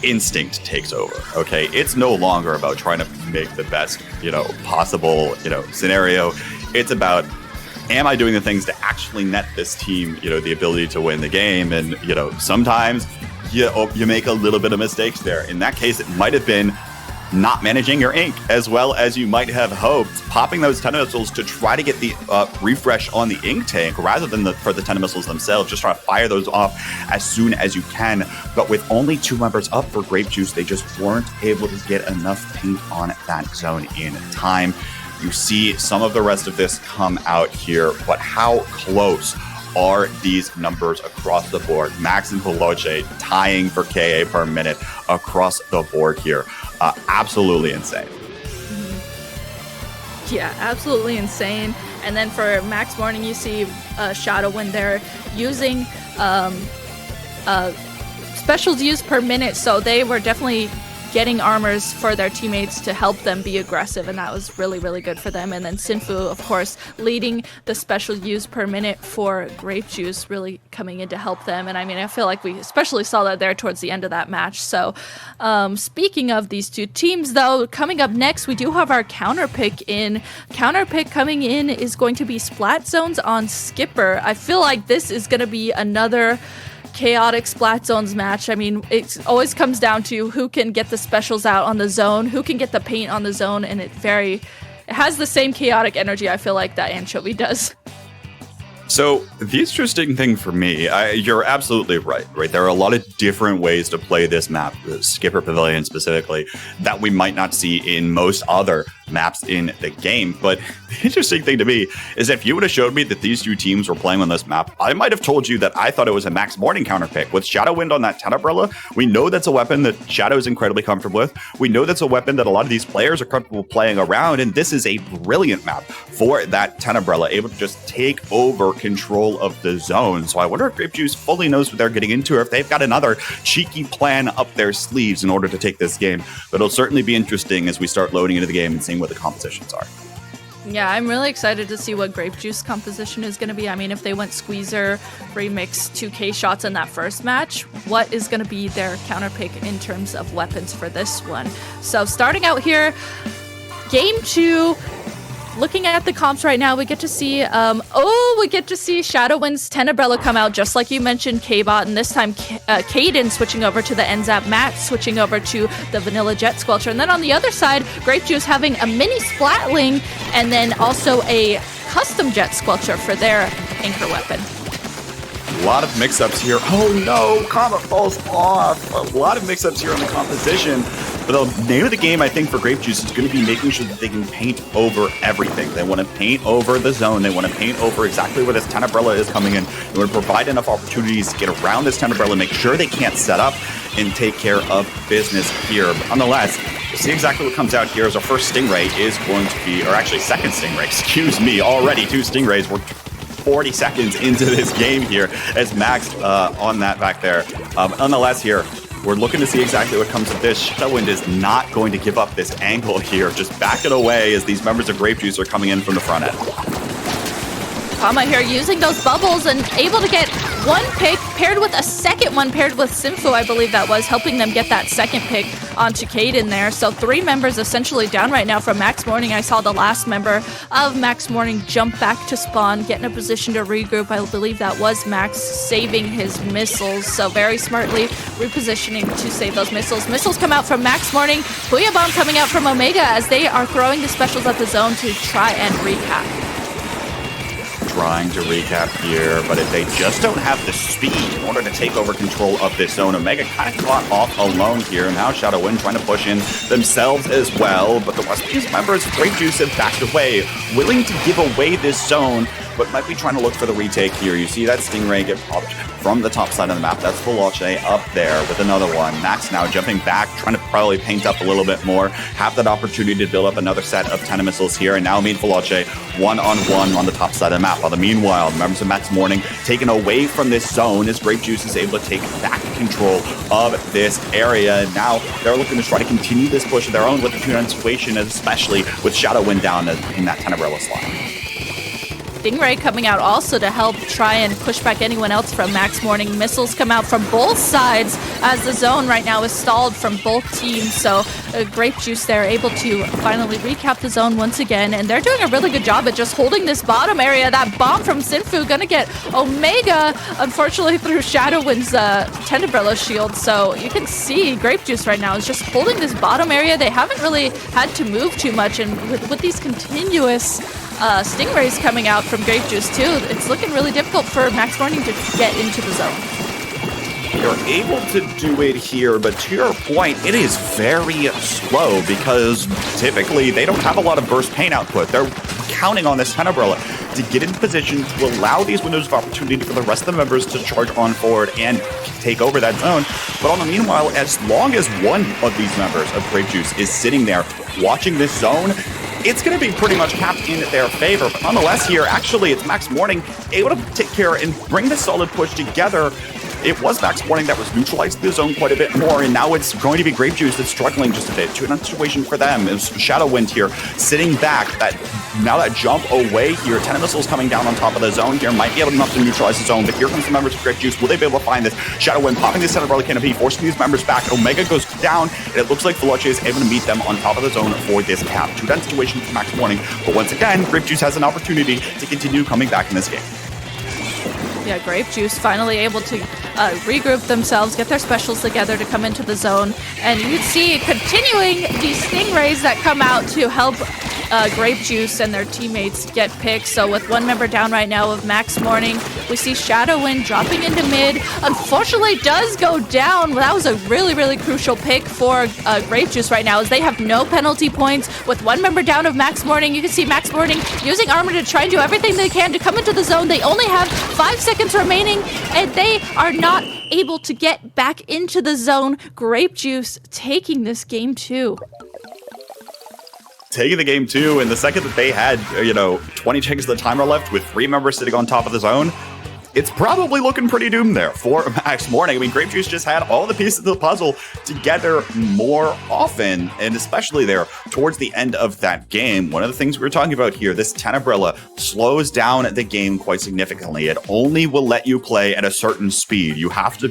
instinct takes over, okay? It's no longer about trying to make the best, possible, scenario. It's about, am I doing the things to actually net this team, the ability to win the game? And, sometimes you make a little bit of mistakes there. In that case, it might have been not managing your ink as well as you might have hoped, popping those 10 missiles to try to get the refresh on the ink tank rather than for the 10 missiles themselves, just trying to fire those off as soon as you can. But with only 2 members up for Grape Juice, they just weren't able to get enough paint on that zone in time. You see some of the rest of this come out here, but how close are these numbers across the board? Max and Veloce tying for KA per minute across the board here. Absolutely insane. Yeah, absolutely insane. And then for Max Morning, you see ShadowWin there using specials used per minute, so they were definitely getting armors for their teammates to help them be aggressive, and that was really, really good for them. And then Sinfu, of course, leading the special use per minute for Grape Juice, really coming in to help them. And I mean, I feel like we especially saw that there towards the end of that match. So speaking of these two teams, though, coming up next, we do have our counter pick in. Counter pick coming in is going to be Splat Zones on Skipper. I feel like this is going to be another chaotic Splat Zones match. I mean, it always comes down to who can get the specials out on the zone, who can get the paint on the zone, and it has the same chaotic energy, I feel like, that Anchovy does. So the interesting thing for me, you're absolutely right? There are a lot of different ways to play this map, the Skipper Pavilion specifically, that we might not see in most other maps in the game. But the interesting thing to me is if you would have showed me that these two teams were playing on this map, I might have told you that I thought it was a Max Morning counter pick. With ShadowWin on that 10 umbrella, we know that's a weapon that Shadow is incredibly comfortable with. We know that's a weapon that a lot of these players are comfortable playing around, and this is a brilliant map for that 10 umbrella, able to just take over control of the zone. So I wonder if Grape Juice fully knows what they're getting into, or if they've got another cheeky plan up their sleeves in order to take this game. But it'll certainly be interesting as we start loading into the game and seeing what the compositions are. Yeah, I'm really excited to see what Grape Juice composition is going to be. I mean, if they went Squeezer, Remix, 2K shots in that first match, what is going to be their counter pick in terms of weapons for this one? So starting out here, game 2, looking at the comps right now, we get to see ShadowWin's 10 umbrella come out, just like you mentioned, K-Bot, and this time Kaden switching over to the NZAP, Matt switching over to the Vanilla Jet Squelcher, and then on the other side, Grape Juice having a mini Splatling, and then also a custom Jet Squelcher for their anchor weapon. A lot of mix-ups here. Oh no, Comet falls off. A lot of mix-ups here on the composition. But the name of the game, I think, for Grape Juice is going to be making sure that they can paint over everything. They want to paint over the zone. They want to paint over exactly where this 10 umbrella is coming in. They want to provide enough opportunities to get around this 10 umbrella, make sure they can't set up and take care of business here. But nonetheless, we'll see exactly what comes out here as our first Stingray is going to be, or actually second Stingray, excuse me, already 2 Stingrays. We're 40 seconds into this game here as Max on that back there. Nonetheless here, we're looking to see exactly what comes of this. ShadowWin is not going to give up this angle here, just back it away as these members of Grape Juice are coming in from the front end. Kama here using those bubbles and able to get one pick paired with a second one paired with Sinfu, I believe that was, helping them get that second pick onto Kaden there. So 3 members essentially down right now from Max Morning. I saw the last member of Max Morning jump back to spawn, get in a position to regroup. I believe that was Max saving his missiles. So very smartly repositioning to save those missiles. Missiles come out from Max Morning. Booyah Bomb coming out from Omega as they are throwing the specials at the zone to try and recap. Trying to recap here, but if they just don't have the speed in order to take over control of this zone, Omega kind of caught off alone here. Now ShadowWin trying to push in themselves as well, but the rest of these members, Grape Juice, have backed away, willing to give away this zone, but might be trying to look for the retake here. You see that Stingray get popped from the top side of the map. That's Veloce up there with another one. Max now jumping back, trying to probably paint up a little bit more, have that opportunity to build up another set of 10 missiles here, and now meet Veloce one-on-one on the top side of the map. While the meanwhile, members of Max Morning taken away from this zone as Grape Juice is able to take back control of this area. And now they're looking to try to continue this push of their own with the 2-9 situation, especially with ShadowWin down in that 10 umbrella slot. Stingray coming out also to help try and push back anyone else from Max Morning. Missiles come out from both sides as the zone right now is stalled from both teams. So Grape Juice there able to finally recap the zone once again. And they're doing a really good job at just holding this bottom area. That bomb from Sinfu gonna get Omega, unfortunately, through Shadowwind's Tenebrillo shield. So you can see Grape Juice right now is just holding this bottom area. They haven't really had to move too much. And with these continuous Stingrays coming out from Grape Juice too, it's looking really difficult for Max Morning to get into the zone. You're able to do it here, but to your point, it is very slow because typically they don't have a lot of burst pain output. They're counting on this Tenebrillo to get into position to allow these windows of opportunity for the rest of the members to charge on forward and take over that zone. But on the meanwhile, as long as one of these members of Grape Juice is sitting there watching this zone, it's going to be pretty much capped in their favor. But nonetheless here, actually, it's Max Morning able to take care and bring this solid push together. It was Max Morning that was neutralizing the zone quite a bit more, and now it's going to be Grape Juice that's struggling just a bit. To another situation for them is Shadowwind here, sitting back. Now that jump away here, 10 missiles coming down on top of the zone here, might be able enough to neutralize the zone, but here comes the members of Grape Juice. Will they be able to find this? Shadowwind popping this center of canopy, forcing these members back. Omega goes down, and it looks like Veloce is able to meet them on top of the zone for this cap. 2-10 situation for Max Morning, but once again, Grape Juice has an opportunity to continue coming back in this game. Yeah, Grape Juice finally able to regroup themselves, get their specials together to come into the zone. And you see continuing these Stingrays that come out to help Grape Juice and their teammates get picked. So with one member down right now of Max Morning, we see Shadowwind dropping into mid. Unfortunately, does go down. That was a really, really crucial pick for Grape Juice right now, as they have no penalty points. With one member down of Max Morning, you can see Max Morning using armor to try and do everything they can to come into the zone. They only have 5 seconds remaining, and they are not able to get back into the zone. Grape Juice taking this game 2. Taking the game 2, and the second that they had, 20 seconds of the timer left with 3 members sitting on top of the zone, it's probably looking pretty doomed there for Max Morning. I mean, Grape Juice just had all the pieces of the puzzle together more often, and especially there towards the end of that game. One of the things we were talking about here, this Tenebrilla slows down the game quite significantly. It only will let you play at a certain speed. You have to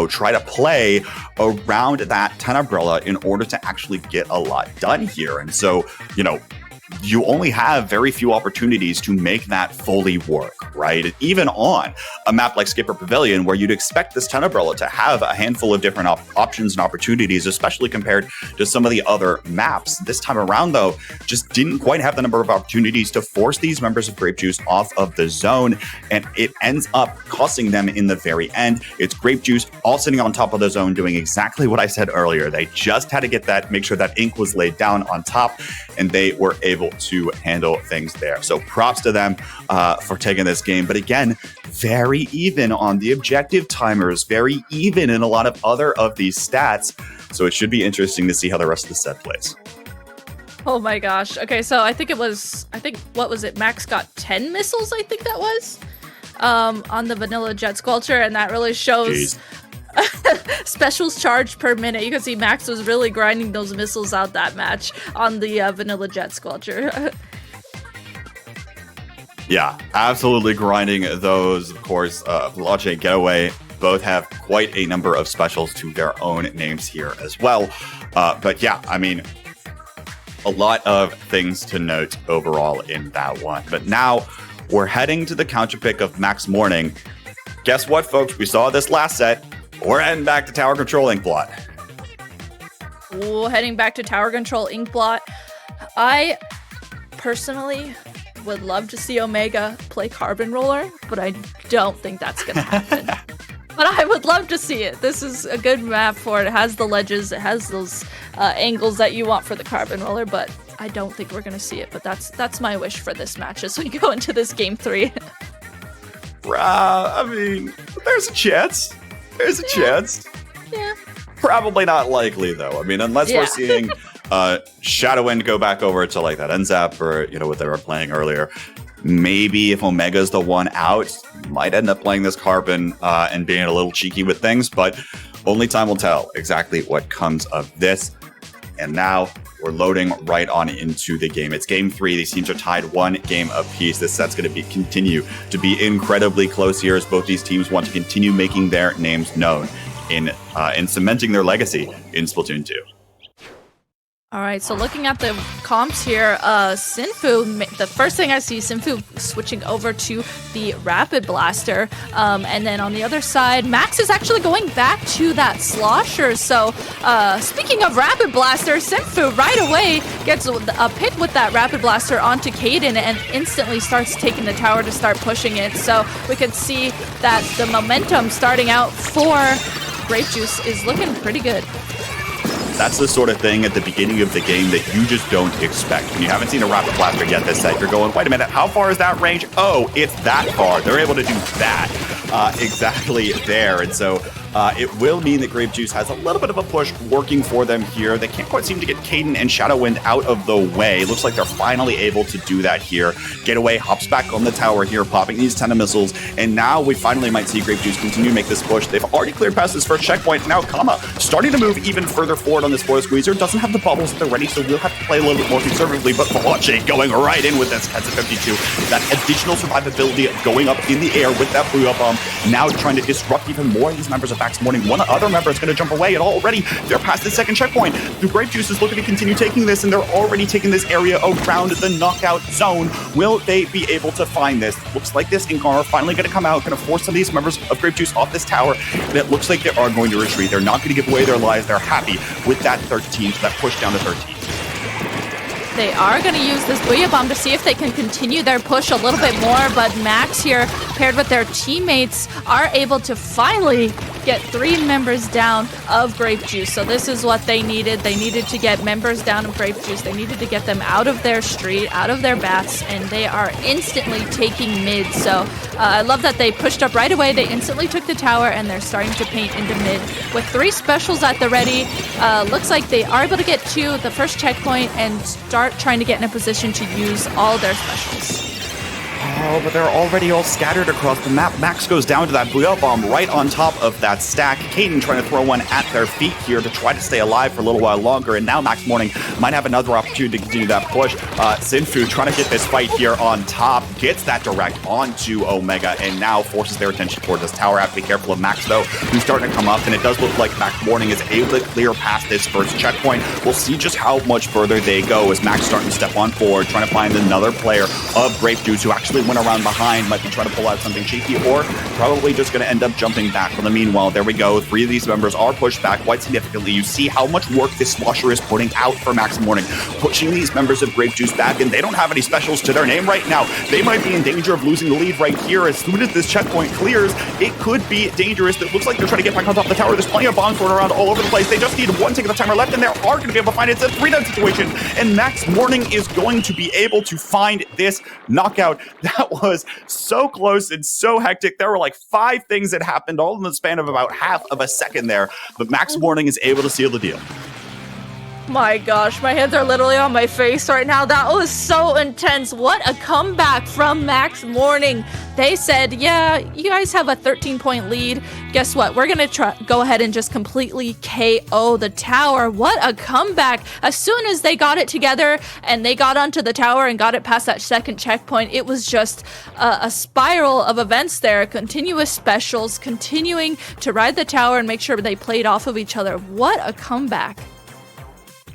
try to play around that Tenebrilla in order to actually get a lot done here. And so, you only have very few opportunities to make that fully work, right? Even on a map like Skipper Pavilion, where you'd expect this Tenebrilla to have a handful of different options and opportunities, especially compared to some of the other maps. This time around, though, just didn't quite have the number of opportunities to force these members of Grape Juice off of the zone, and it ends up costing them in the very end. It's Grape Juice all sitting on top of the zone doing exactly what I said earlier. They just had to make sure that ink was laid down on top, and they were able to handle things there. So props to them for taking this game. But again, very even on the objective timers, very even in a lot of other of these stats. So it should be interesting to see how the rest of the set plays. Oh my gosh. Okay, so what was it? Max got 10 missiles, I think that was, on the Vanilla Jet Sculpture, and that really shows specials charged per minute. You can see Max was really grinding those missiles out that match on the Vanilla Jet Sculpture. Yeah, absolutely grinding those. Of course, Veloce and Getaway both have quite a number of specials to their own names here as well. But yeah, I mean, a lot of things to note overall in that one. But now we're heading to the counter pick of Max Morning. Guess what, folks? We saw this last set. We're heading back to Tower Control Inkblot. Ooh, heading back to Tower Control Inkblot. I personally would love to see Omega play Carbon Roller, but I don't think that's going to happen. But I would love to see it. This is a good map for it. It has the ledges. It has those angles that you want for the Carbon Roller, but I don't think we're going to see it. But that's my wish for this match as we go into this game 3. I mean, there's a chance. There's a chance. Yeah. Probably not likely, though. I mean, unless we're seeing Shadowwind go back over to like that NZAP or, what they were playing earlier. Maybe if Omega's the one out, might end up playing this Carbon and being a little cheeky with things, but only time will tell exactly what comes of this. And now we're loading right on into the game. It's game 3. These teams are tied 1 game apiece. This set's going to continue to be incredibly close here as both these teams want to continue making their names known in cementing their legacy in Splatoon 2. All right, so looking at the comps here, Sinfu, the first thing I see, Sinfu switching over to the Rapid Blaster. And then on the other side, Max is actually going back to that Slosher. So speaking of Rapid Blaster, Sinfu right away gets a pick with that Rapid Blaster onto Caden and instantly starts taking the tower to start pushing it. So we could see that the momentum starting out for Grape Juice is looking pretty good. That's the sort of thing at the beginning of the game that you just don't expect. When you haven't seen a Rapid Blaster yet this set, you're going, wait a minute, how far is that range? Oh, it's that far. They're able to do that exactly there. And so it will mean that Grape Juice has a little bit of a push working for them here. They can't quite seem to get Caden and Shadow Wind out of the way. Looks like they're finally able to do that here. Getaway hops back on the tower here, popping these 10 missiles. And now we finally might see Grape Juice continue to make this push. They've already cleared past this first checkpoint. Now Kama starting to move even further forward on this Boil Squeezer. Doesn't have the bubbles at the ready, so we'll have to play a little bit more conservatively. But Valache going right in with this heads of 52. That additional survivability going up in the air with that blue up bomb. Now trying to disrupt even more of these members of Max Morning. One other member is going to jump away, and already they're past the second checkpoint. The Grape Juice is looking to continue taking this, and they're already taking this area around the knockout zone. Will they be able to find this? Looks like this Inkling are finally going to come out, going to force some of these members of Grape Juice off this tower, and it looks like they are going to retreat. They're not going to give away their lives. They're happy with that 13, so that push down to 13. They are going to use this Booyah Bomb to see if they can continue their push a little bit more, but Max here, paired with their teammates, are able to finally get 3 members down of Grape Juice. So this is what they needed. They needed to get members down of Grape Juice. They needed to get them out of their street, out of their bats, and they are instantly taking mid. So I love that they pushed up right away. They instantly took the tower, and they're starting to paint into mid. With 3 specials at the ready, looks like they are able to get to the first checkpoint and start trying to get in a position to use all their specials. Oh, but they're already all scattered across the map. Max goes down to that Booyah Bomb right on top of that stack. Caden trying to throw one at their feet here to try to stay alive for a little while longer. And now Max Morning might have another opportunity to continue that push. Sinfu trying to get this fight here on top. Gets that direct onto Omega and now forces their attention towards this tower. Have to be careful of Max, though, who's starting to come up. And it does look like Max Morning is able to clear past this first checkpoint. We'll see just how much further they go as Max starting to step on forward, trying to find another player of Grape Juice who actually went around behind, might be trying to pull out something cheeky, or probably just going to end up jumping back. But in the meanwhile, there we go. 3 of these members are pushed back quite significantly. You see how much work this Slosher is putting out for Max Morning, pushing these members of Grape Juice back, and they don't have any specials to their name right now. They might be in danger of losing the lead right here. As soon as this checkpoint clears, it could be dangerous. It looks like they're trying to get back on top of the tower. There's plenty of bombs going around all over the place. They just need 1 tick of the timer left, and they are going to be able to find it. It's a 3-down situation, and Max Morning is going to be able to find this knockout. That was so close and so hectic. There were like 5 things that happened all in the span of about half of a second there, but Max Morning is able to seal the deal. My gosh, my hands are literally on my face right now. That was so intense. What a comeback from Max Morning. They said, yeah, you guys have a 13-point lead. Guess what? We're going to go ahead and just completely KO the tower. What a comeback. As soon as they got it together and they got onto the tower and got it past that second checkpoint, it was just a spiral of events there. Continuous specials, continuing to ride the tower and make sure they played off of each other. What a comeback.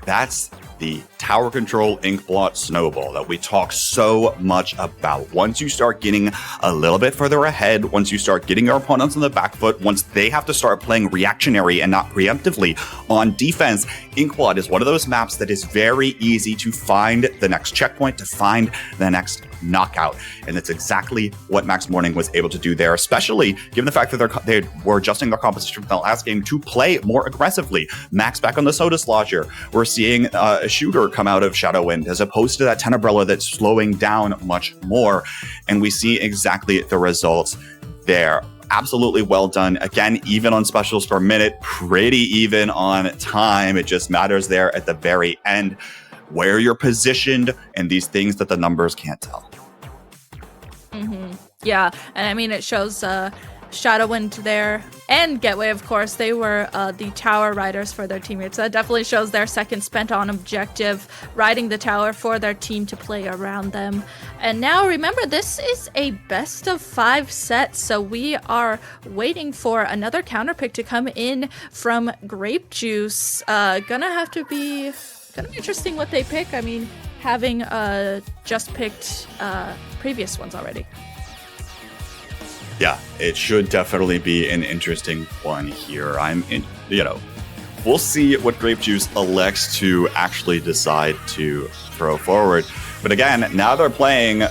That's the tower control ink blot snowball that we talk so much about. Once you start getting a little bit further ahead, once you start getting your opponents on the back foot, once they have to start playing reactionary and not preemptively on defense, ink blot is one of those maps that is very easy to find the next checkpoint, to find the next knockout. And that's exactly what Max Morning was able to do there, especially given the fact that they were adjusting their composition from the last game to play more aggressively. Max back on the Soda Slosher. We're seeing a shooter come out of Shadow Wind as opposed to that Tenebrella that's slowing down much more. And we see exactly the results there. Absolutely well done. Again, even on specials per minute, pretty even on time. It just matters there at the very end where you're positioned and these things that the numbers can't tell. Yeah, and I mean, it shows Shadowwind there, and Getway, of course. They were the tower riders for their teammates. That definitely shows their second spent on objective, riding the tower for their team to play around them. And now, remember, this is a best of 5 set, so we are waiting for another counter pick to come in from Grape Juice. Gonna be interesting what they pick. I mean, having just picked previous ones already. Yeah, it should definitely be an interesting one here. We'll see what Grape Juice elects to actually decide to throw forward. But again, now they're playing,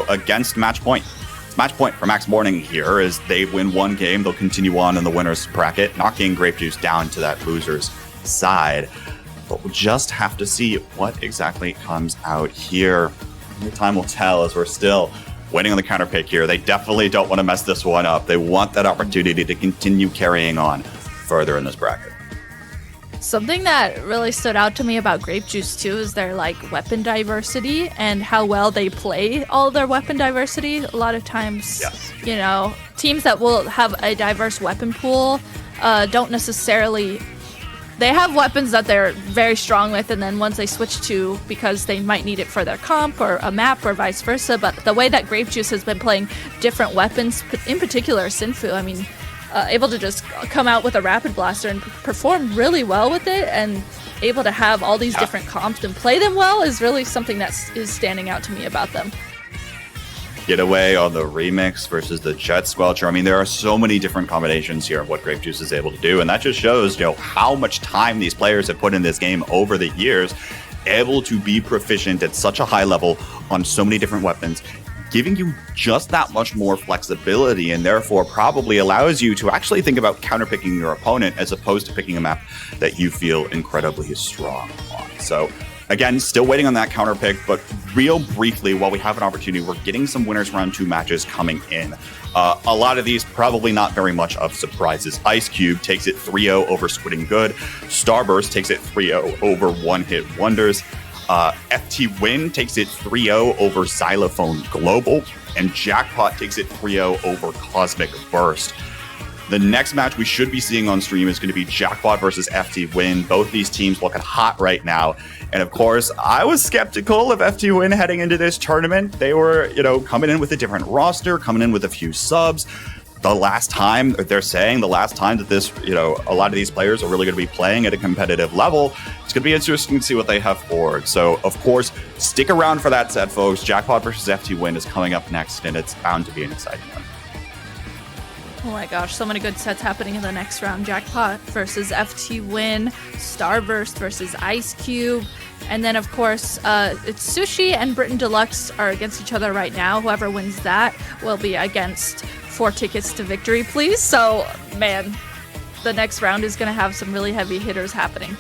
against match point. It's match point for Max Morning here. As they win one game, they'll continue on in the winner's bracket, knocking Grape Juice down to that loser's side. But we'll just have to see what exactly comes out here. Only time will tell, as we're still waiting on the counter pick here. They definitely don't want to mess this one up. They want that opportunity to continue carrying on further in this bracket. Something that really stood out to me about Grape Juice too is their weapon diversity and how well they play all their weapon diversity. A lot of times, yes, teams that will have a diverse weapon pool don't necessarily. They have weapons that they're very strong with, and then once they switch to, because they might need it for their comp or a map or vice versa. But the way that Grape Juice has been playing different weapons, in particular Sinfu, I mean, able to just come out with a Rapid Blaster and perform really well with it, and able to have all these different comps and play them well is really something that is standing out to me about them. Getaway on the remix versus the Jet Squelcher. I mean, there are so many different combinations here of what Grape Juice is able to do, and that just shows, how much time these players have put in this game over the years, able to be proficient at such a high level on so many different weapons, giving you just that much more flexibility, and therefore probably allows you to actually think about counterpicking your opponent as opposed to picking a map that you feel incredibly strong on. So again, still waiting on that counter pick, but real briefly, while we have an opportunity, we're getting some winners round 2 matches coming in. A lot of these probably not very much of surprises. Ice Cube takes it 3-0 over Squid & Good. Starburst takes it 3-0 over One Hit Wonders. FTWin takes it 3-0 over Xylophone Global. And Jackpot takes it 3-0 over Cosmic Burst. The next match we should be seeing on stream is going to be Jackpot versus FTWin. Both these teams looking hot right now. And of course, I was skeptical of FTWin heading into this tournament. They were, coming in with a different roster, coming in with a few subs. They're saying the last time that this, a lot of these players are really going to be playing at a competitive level, it's going to be interesting to see what they have forward. So, of course, stick around for that set, folks. Jackpot versus FTWin is coming up next, and it's bound to be an exciting one. Oh my gosh, so many good sets happening in the next round. Jackpot versus FTWin, Starburst versus Ice Cube, and then of course it's Sushi and Britain Deluxe are against each other right now. Whoever wins that will be against 4 tickets to victory, please. So, man, the next round is going to have some really heavy hitters happening.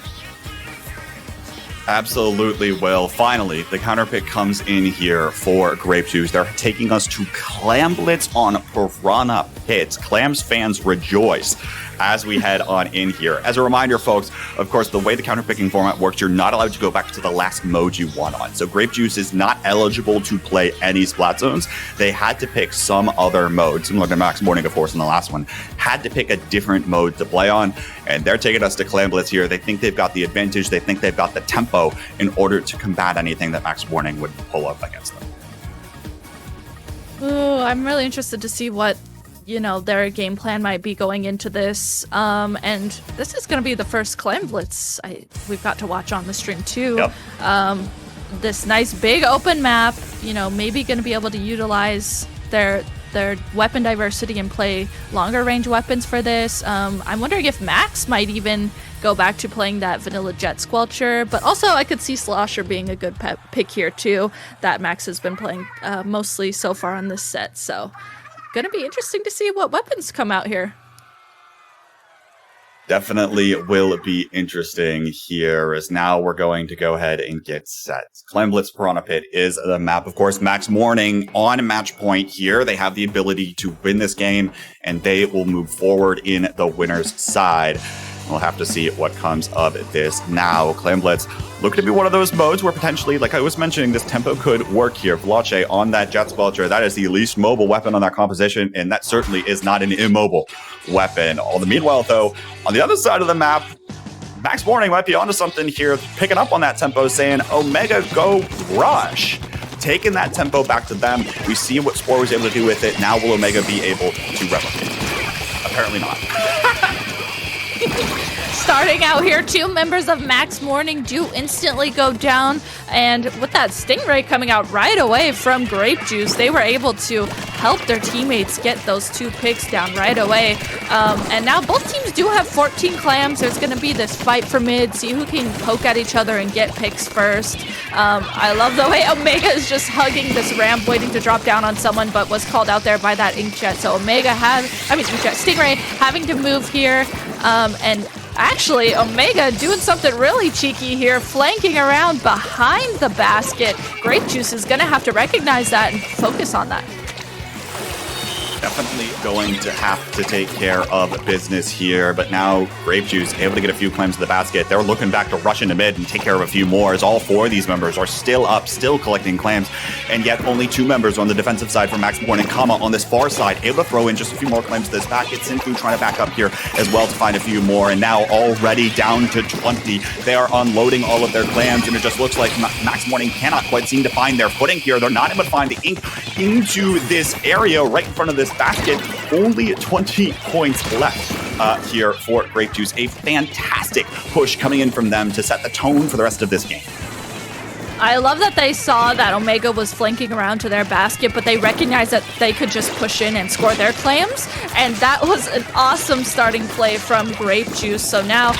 Absolutely will. Finally, the counter pick comes in here for Grape Juice. They're taking us to Clamblitz on Piranha Pits. Clams fans rejoice as we head on in here. As a reminder, folks, of course, the way the counter-picking format works, you're not allowed to go back to the last mode you won on. So Grape Juice is not eligible to play any Splat Zones. They had to pick some other mode, similar to Max Morning, of course, in the last one. Had to pick a different mode to play on, and they're taking us to Clamblitz here. They think they've got the advantage. They think they've got the tempo in order to combat anything that Max Morning would pull up against them. Ooh, I'm really interested to see what their game plan might be going into this. And this is going to be the first Clamblitz we've got to watch on the stream too. Yep. This nice big open map, maybe going to be able to utilize their weapon diversity and play longer range weapons for this. I'm wondering if Max might even go back to playing that vanilla Jet Squelcher, but also I could see Slosher being a good pick here too, that Max has been playing mostly so far on this set. So going to be interesting to see what weapons come out here. Definitely will be interesting here, as now we're going to go ahead and get set. Clamblitz Piranha Pit is the map. Of course, Max Morning on match point here. They have the ability to win this game, and they will move forward in the winner's side. We'll have to see what comes of this. Now, Clam Blitz looking to be one of those modes where potentially, like I was mentioning, this tempo could work here. Vlache on that Jet Squelcher, that is the least mobile weapon on that composition, and that certainly is not an immobile weapon. All the meanwhile, though, on the other side of the map, Max Morning might be onto something here, picking up on that tempo, saying, Omega, go rush. Taking that tempo back to them. We see what Spore was able to do with it. Now will Omega be able to replicate? Apparently not. Starting out here, 2 members of Max Morning do instantly go down, and with that Stingray coming out right away from Grape Juice, they were able to help their teammates get those 2 picks down right away. And now both teams do have 14 clams. There's going to be this fight for mid, see who can poke at each other and get picks first. I love the way Omega is just hugging this ramp, waiting to drop down on someone, but was called out there by that Inkjet. So Stingray having to move here, and actually, Omega doing something really cheeky here, flanking around behind the basket. Grape Juice is going to have to recognize that and focus on that. Definitely going to have to take care of business here, but now Grape Juice able to get a few claims to the basket. They're looking back to rush into mid and take care of a few more, as all 4 of these members are still up, still collecting claims, and yet only 2 members on the defensive side for Max Morning, on this far side, able to throw in just a few more claims to this basket. Sinfu trying to back up here as well to find a few more, and now already down to 20. They are unloading all of their clams, and it just looks like Max Morning cannot quite seem to find their footing here. They're not able to find the ink into this area right in front of this basket. Only 20 points left here for Grape Juice. A fantastic push coming in from them to set the tone for the rest of this game. I love that they saw that Omega was flanking around to their basket, but they recognized that they could just push in and score their clams, and that was an awesome starting play from Grape Juice. So now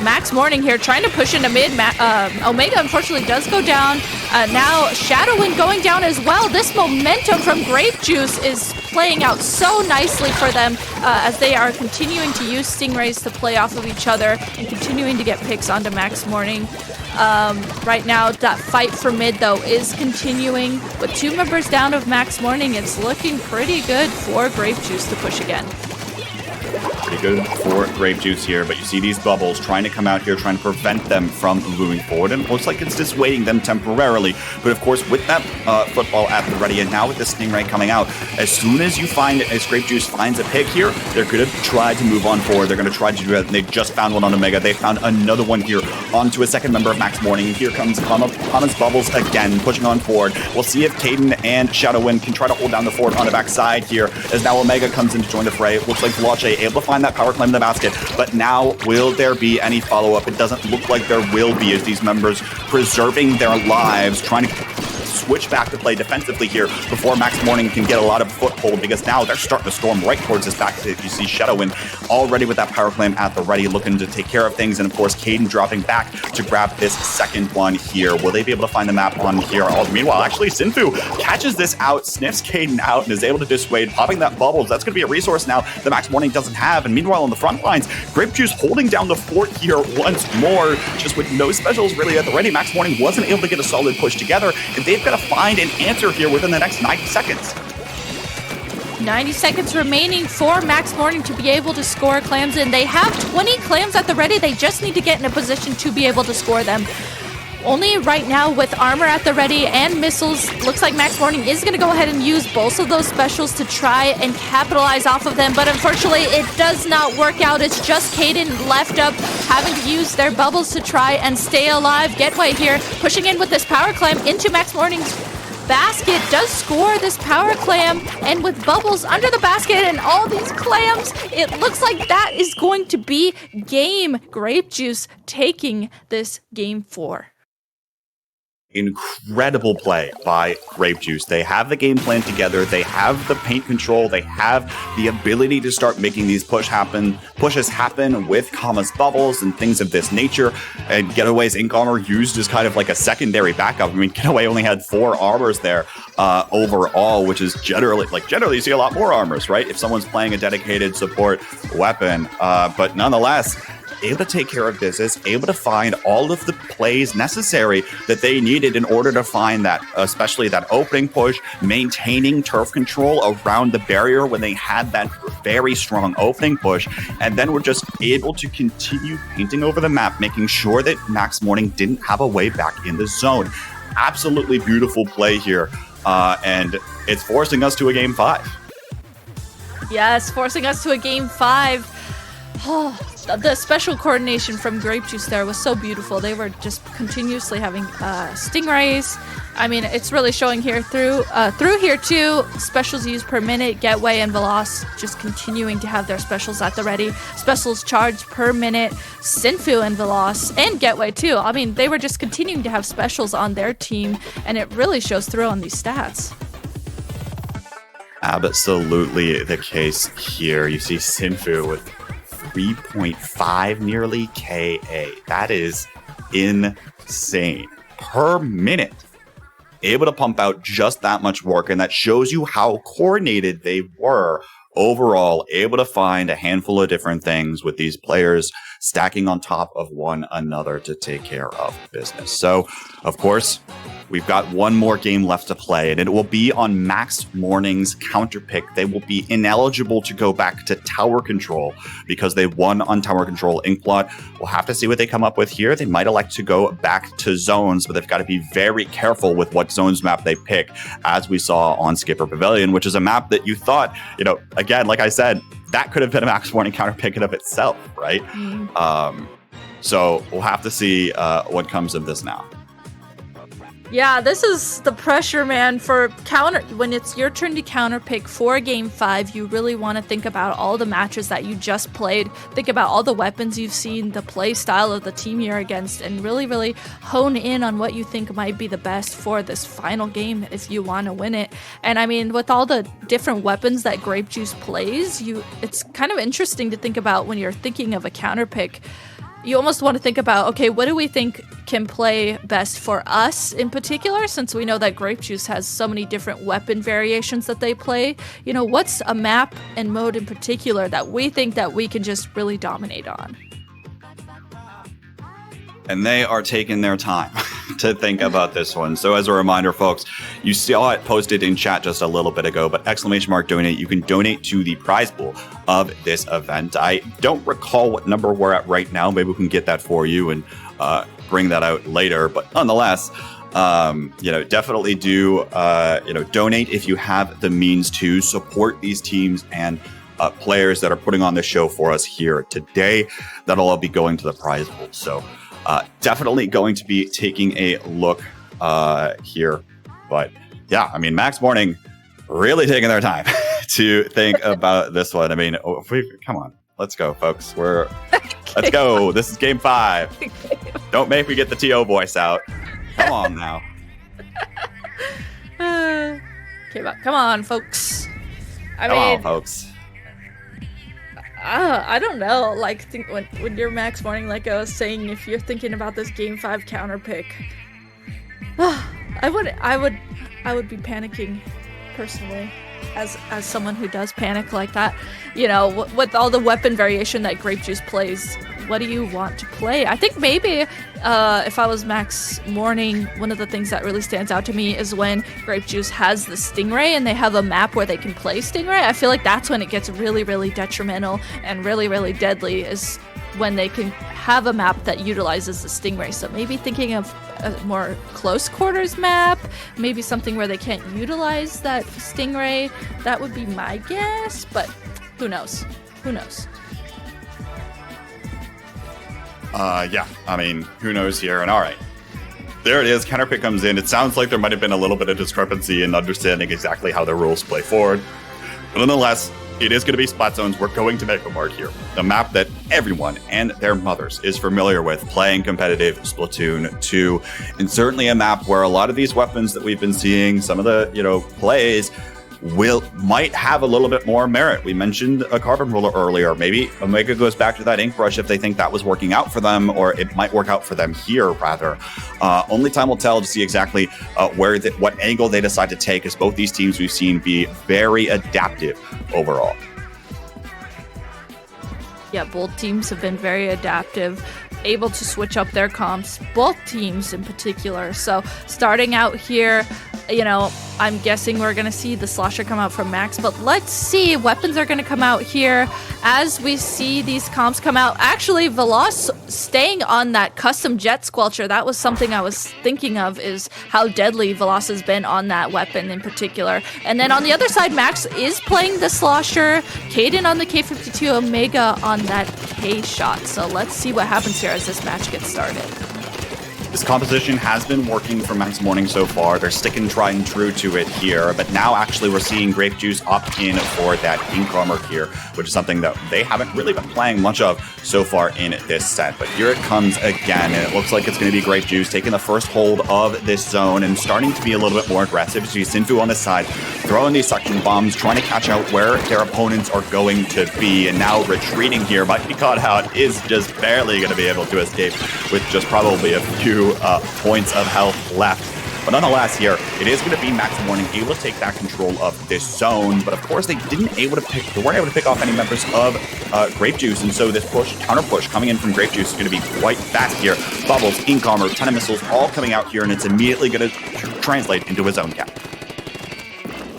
Max Morning here trying to push into mid. Omega unfortunately does go down. Now ShadowWin going down as well. This momentum from Grape Juice is playing out so nicely for them as they are continuing to use Stingrays to play off of each other and continuing to get picks onto Max Morning. Right now, that fight for mid, though, is continuing. With 2 members down of Max Morning, it's looking pretty good for Grape Juice to push again. Pretty good for Grape Juice here, but you see these bubbles trying to come out here, trying to prevent them from moving forward, and it looks like it's dissuading them temporarily. But of course, with that football at the ready, and now with the Stingray coming out, as soon as Grape Juice finds a pick here, they're going to try to move on forward. They're going to try to do that. They just found one on Omega. They found another one here onto a second member of Max Morning. Here comes Kama's bubbles again, pushing on forward. We'll see if Caden and ShadowWin can try to hold down the fort on the backside here, as now Omega comes in to join the fray. It looks like Vlache able to find that power claim in the basket, but now will there be any follow-up? It doesn't look like there will be, as these members preserving their lives, trying to switch back to play defensively here before Max Morning can get a lot of foothold, because now they're starting to storm right towards this back. You see ShadowWin already with that power claim at the ready, looking to take care of things, and of course Caden dropping back to grab this second one here. Will they be able to find the map on here? Meanwhile, actually Sinfu catches this out, sniffs Caden out, and is able to dissuade, popping that bubbles. That's going to be a resource now that Max Morning doesn't have. And meanwhile, on the front lines, Grape Juice holding down the fort here once more, just with no specials really at the ready. Max Morning wasn't able to get a solid push together, and they've got to find an answer here within the next 90 seconds. 90 seconds remaining for Max Morning to be able to score clams, and they have 20 clams at the ready. They just need to get in a position to be able to score them. Only right now with armor at the ready and missiles, looks like Max Morning is going to go ahead and use both of those specials to try and capitalize off of them, but unfortunately it does not work out. It's just Caden left up, having to use their bubbles to try and stay alive. Getway here, pushing in with this power clam into Max Morning's basket, does score this power clam, and with bubbles under the basket and all these clams, it looks like that is going to be game. Grape Juice taking this game 4. Incredible play by Grape Juice. They have the game plan together. They have the paint control. They have the ability to start making these pushes happen with Kama's bubbles and things of this nature. And Getaway's ink armor used as kind of like a secondary backup. I mean, Getaway only had 4 armors there overall, which is generally you see a lot more armors, right? If someone's playing a dedicated support weapon. But nonetheless, able to take care of business, able to find all of the plays necessary that they needed in order to find that, especially that opening push, maintaining turf control around the barrier when they had that very strong opening push, and then were just able to continue painting over the map, making sure that Max Morning didn't have a way back in the zone. Absolutely beautiful play here, and it's forcing us to a game 5. Yes, forcing us to a game 5. Oh, the special coordination from Grape Juice there was so beautiful. They were just continuously having stingrays. I mean, it's really showing here through here too. Specials used per minute, Getway and Veloz just continuing to have their specials at the ready. Specials charged per minute, Sinfu and Veloz and Getway too. I mean, they were just continuing to have specials on their team, and it really shows through on these stats. Absolutely the case here. You see Sinfu with 3.5 nearly KA. That is insane. Per minute. Able to pump out just that much work, and that shows you how coordinated they were overall, able to find a handful of different things with these players stacking on top of one another to take care of business. So, of course, we've got one more game left to play, and it will be on Max Morning's counter pick. They will be ineligible to go back to tower control because they won on tower control Inkblot. We'll have to see what they come up with here. They might elect to go back to zones, but they've got to be very careful with what zones map they pick, as we saw on Skipper Pavilion, which is a map that you thought, again, like I said, that could have been a Max Morning counter pick in of itself, right? So we'll have to see what comes of this now. Yeah, this is the pressure, man, for counter. When it's your turn to counter pick for game 5, you really want to think about all the matches that you just played. Think about all the weapons you've seen, the play style of the team you're against, and really, really hone in on what you think might be the best for this final game if you want to win it. And I mean, with all the different weapons that Grape Juice plays, it's kind of interesting to think about when you're thinking of a counter pick. You almost want to think about, okay, what do we think can play best for us in particular, since we know that Grape Juice has so many different weapon variations that they play. What's a map and mode in particular that we think that we can just really dominate on? And they are taking their time to think about this one. So as a reminder, folks, you saw it posted in chat just a little bit ago, but !donate, you can donate to the prize pool of this event. I don't recall what number we're at right now. Maybe we can get that for you and bring that out later. But nonetheless, definitely do, donate if you have the means to support these teams and players that are putting on this show for us here today. That'll all be going to the prize pool. So definitely going to be taking a look here. But yeah, I mean, Max Morning really taking their time to think about this one. I mean, come on, let's go, folks. Let's go. This is game 5. Don't make me get the TO voice out. Come on now. Come on, folks. Come on, folks. I don't know. Like, when you're Max Morning, like I was saying, if you're thinking about this game 5 counter pick, I would be panicking personally, as someone who does panic like that. With all the weapon variation that Grape Juice plays, what do you want to play? I think maybe if I was Max Morning, one of the things that really stands out to me is when Grape Juice has the Stingray and they have a map where they can play Stingray. I feel like that's when it gets really, really detrimental and really, really deadly, is when they can have a map that utilizes the Stingray. So maybe thinking of a more close quarters map, maybe something where they can't utilize that Stingray. That would be my guess, but who knows? Yeah, I mean, who knows here? And all right, there it is. Counterpick comes in. It sounds like there might have been a little bit of discrepancy in understanding exactly how the rules play forward. But nonetheless, it is going to be Splat Zones. We're going to make a mark here. A map that everyone and their mothers is familiar with playing competitive Splatoon 2. And certainly a map where a lot of these weapons that we've been seeing, some of the, plays, might have a little bit more merit. We mentioned a carbon roller earlier. Maybe Omega goes back to that ink brush if they think that was working out for them, or it might work out for them here, rather. Only time will tell to see exactly what angle they decide to take, as both these teams we've seen be very adaptive overall. Yeah, both teams have been very adaptive, able to switch up their comps, both teams in particular. So starting out here, you know, I'm guessing we're going to see the Slosher come out from Max, but let's see. Weapons are going to come out here as we see these comps come out. Actually, Veloz staying on that custom Jet Squelcher, that was something I was thinking of, is how deadly Veloz has been on that weapon in particular. And then on the other side, Max is playing the Slosher, Caden on the K52, Omega on that K-Shot. So let's see what happens here as this match gets started. This composition has been working for Max Morning so far. They're sticking tried and true to it here, but now actually we're seeing Grape Juice opt in for that Ink Armor here, which is something that they haven't really been playing much of so far in this set. But here it comes again, and it looks like it's going to be Grape Juice taking the first hold of this zone and starting to be a little bit more aggressive. So you see Sinfu on this side, throwing these suction bombs, trying to catch out where their opponents are going to be, and now retreating here. Might be caught out, is just barely going to be able to escape with just probably a few points of health left. But nonetheless here, it is going to be Max Morning able to take that control of this zone. But of course, they weren't able to pick off any members of Grape Juice. And so this push, counter push coming in from Grape Juice is going to be quite fast here. Bubbles, Ink Armor, ton of missiles all coming out here, and it's immediately going to translate into a zone cap.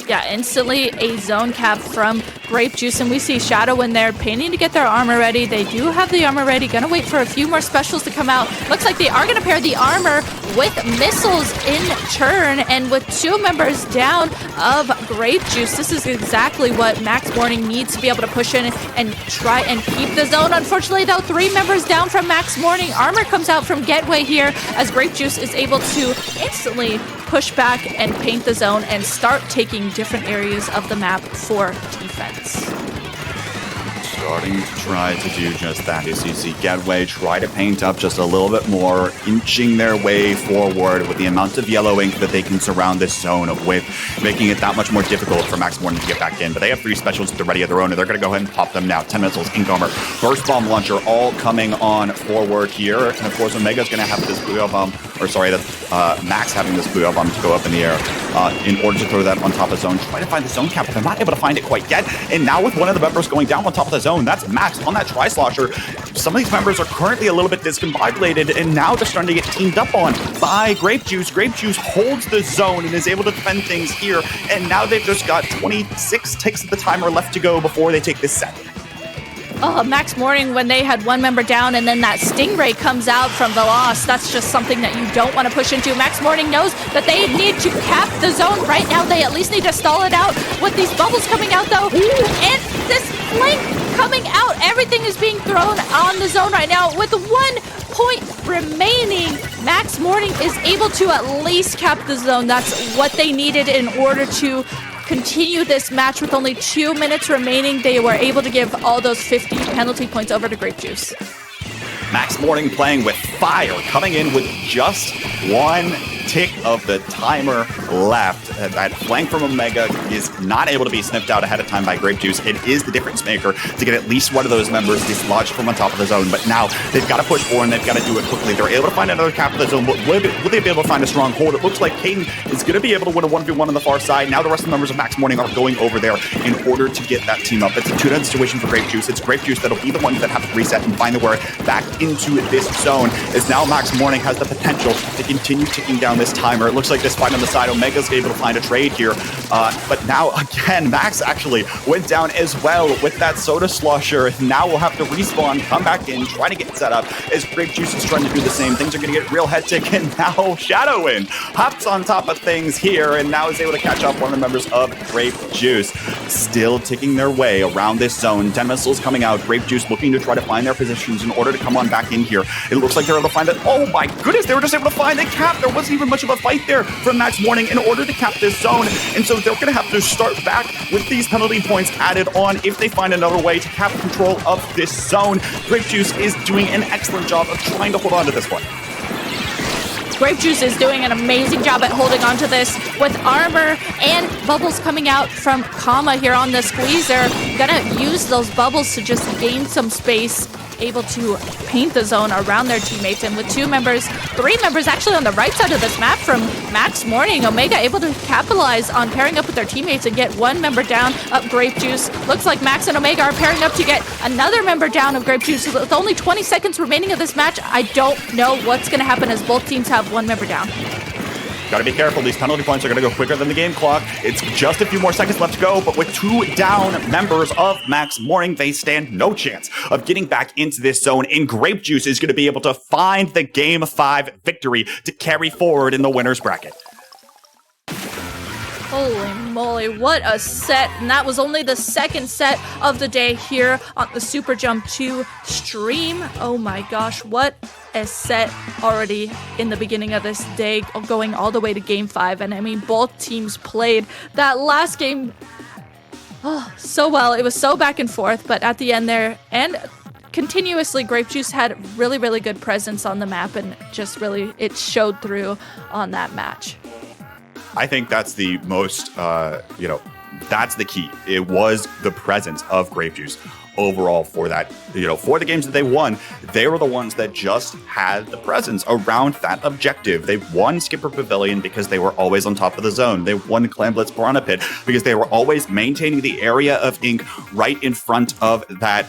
Yeah, instantly a zone cap from Grape Juice, and we see Shadow in there painting to get their armor ready. They do have the armor ready. Gonna wait for a few more specials to come out. Looks like they are gonna pair the armor with missiles in turn, and with 2 members down of Grape Juice, this is exactly what Max Morning needs to be able to push in and try and keep the zone. Unfortunately, though, 3 members down from Max Morning. Armor comes out from Getway here as Grape Juice is able to instantly push back and paint the zone and start taking different areas of the map for defense. Starting to try to do just that. As you see Getway try to paint up just a little bit more, inching their way forward with the amount of yellow ink that they can surround this zone with, making it that much more difficult for Max Morning to get back in. But they have 3 specials at the ready of their own, and they're going to go ahead and pop them now. 10 missiles, Ink Armor, Burst Bomb Launcher, all coming on forward here. And of course, Omega's going to have this Booyah Bomb, or sorry, Max having this Booyah Bomb to go up in the air in order to throw that on top of zone. Try to find the zone cap, but they're not able to find it quite yet. And now with one of the members going down on top of the zone, that's Max on that Tri-Slosher. Some of these members are currently a little bit discombobulated, and now they're starting to get teamed up on by Grape Juice. Grape Juice holds the zone and is able to defend things here, and now they've just got 26 ticks of the timer left to go before they take this set. Max Morning, when they had 1 member down and then that Stingray comes out from Veloz, that's just something that you don't want to push into. Max Morning knows that they need to cap the zone right now. They at least need to stall it out with these bubbles coming out, though. And this flank coming out. Everything is being thrown on the zone right now. With 1 point remaining, Max Morning is able to at least cap the zone. That's what they needed in order to continue this match. With only 2 minutes remaining, they were able to give all those 50 penalty points over to Grape Juice. Max Morning playing with fire, coming in with just 1 tick of the timer left. That flank from Omega is not able to be sniffed out ahead of time by Grape Juice. It is the difference maker to get at least one of those members dislodged from on top of the zone. But now they've got to push forward and they've got to do it quickly. They're able to find another cap of the zone, but will they be able to find a strong hold? It looks like Caden is going to be able to win a 1v1 on the far side. Now the rest of the members of Max Morning are going over there in order to get that team up. It's a 2-down situation for Grape Juice. It's Grape Juice that'll be the ones that have to reset and find their way back into this zone, as now Max Morning has the potential to continue ticking down this timer. It looks like this fight on the side, Omega's able to find a trade here, but now again Max actually went down as well with that Soda Slosher. Now we'll have to respawn, come back in, try to get set up as Grape Juice is trying to do the same. Things are going to get real hectic, and now ShadowWin hops on top of things here and now is able to catch up one of the members of Grape Juice. Still ticking their way around this zone. 10 missiles coming out. Grape Juice looking to try to find their positions in order to come on back in here. It looks like they're able to find it. Oh my goodness, they were just able to find the cap. There wasn't even much of a fight there from Max Morning in order to cap this zone, and so they're going to have to start back with these penalty points added on if they find another way to cap control of this zone. Grape Juice is doing an excellent job of trying to hold on to this one. Grape Juice is doing an amazing job at holding on to this with armor and bubbles coming out from Kama here on the squeezer. Gonna use those bubbles to just gain some space able to paint the zone around their teammates. And with 3 members actually on the right side of this map from Max Morning, Omega able to capitalize on pairing up with their teammates and get 1 member down of Grape Juice. Looks like Max and Omega are pairing up to get another member down of Grape Juice. With only 20 seconds remaining of this match, I don't know what's going to happen as both teams have 1 member down. Got to be careful. These penalty points are going to go quicker than the game clock. It's just a few more seconds left to go, but with 2 down members of Max Morning, they stand no chance of getting back into this zone, and Grape Juice is going to be able to find the Game 5 victory to carry forward in the winner's bracket. Holy moly, what a set. And that was only the second set of the day here on the SuperJump 2 stream. Oh my gosh, what a set already in the beginning of this day, going all the way to Game 5. And I mean, both teams played that last game so well. It was so back and forth, but at the end there, and continuously, Grape Juice had really, really good presence on the map, and just really, it showed through on that match. I think that's the most, that's the key. It was the presence of Grape Juice overall for that, for the games that they won. They were the ones that just had the presence around that objective. They won Skipper Pavilion because they were always on top of the zone. They won Clan Blitz Piranha Pit because they were always maintaining the area of ink right in front of that,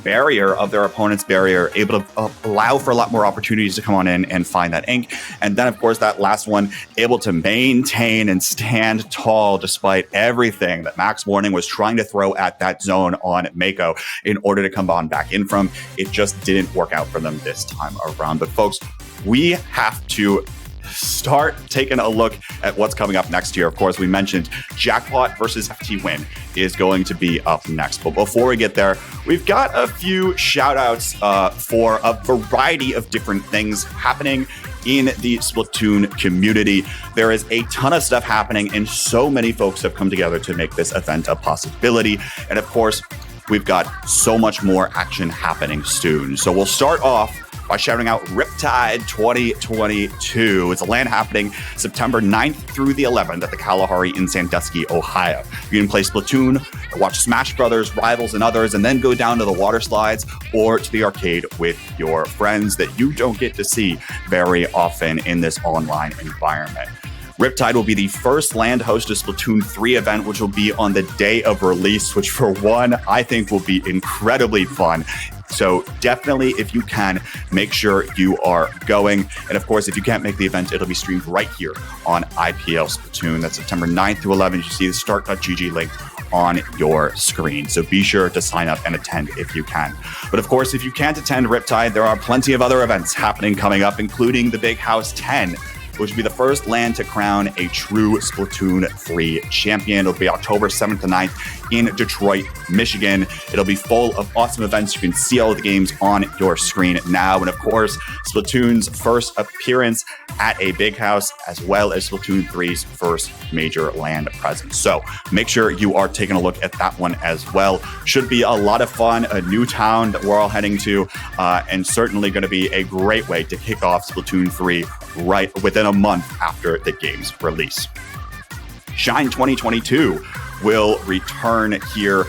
barrier of their opponent's barrier, able to allow for a lot more opportunities to come on in and find that ink. And then, of course, that last one, able to maintain and stand tall despite everything that Max Morning was trying to throw at that zone on Mako in order to come on back in from. It just didn't work out for them this time around. But folks, we have to start taking a look at what's coming up next year. Of course, we mentioned Jackpot versus FTWin is going to be up next. But before we get there, we've got a few shout outs for a variety of different things happening in the Splatoon community. There is a ton of stuff happening, and so many folks have come together to make this event a possibility. And of course, we've got so much more action happening soon. So we'll start off by shouting out Riptide 2022. It's a LAN happening September 9th through the 11th at the Kalahari in Sandusky, Ohio. You can play Splatoon, watch Smash Brothers, Rivals, and others, and then go down to the water slides or to the arcade with your friends that you don't get to see very often in this online environment. Riptide will be the first land host of Splatoon 3 event, which will be on the day of release, which for one, I think will be incredibly fun. So definitely, if you can, make sure you are going. And of course, if you can't make the event, it'll be streamed right here on IPL Splatoon. That's September 9th through 11th. You see the start.gg link on your screen. So be sure to sign up and attend if you can. But of course, if you can't attend Riptide, there are plenty of other events happening coming up, including the Big House 10, which will be the first LAN to crown a true Splatoon 3 champion. It'll be October 7th to 9th in Detroit, Michigan. It'll be full of awesome events. You can see all of the games on your screen now. And of course, Splatoon's first appearance at a big house, as well as Splatoon 3's first major LAN presence. So make sure you are taking a look at that one as well. Should be a lot of fun, a new town that we're all heading to, and certainly going to be a great way to kick off Splatoon 3 right within a month after the game's release. Shine 2022 will return here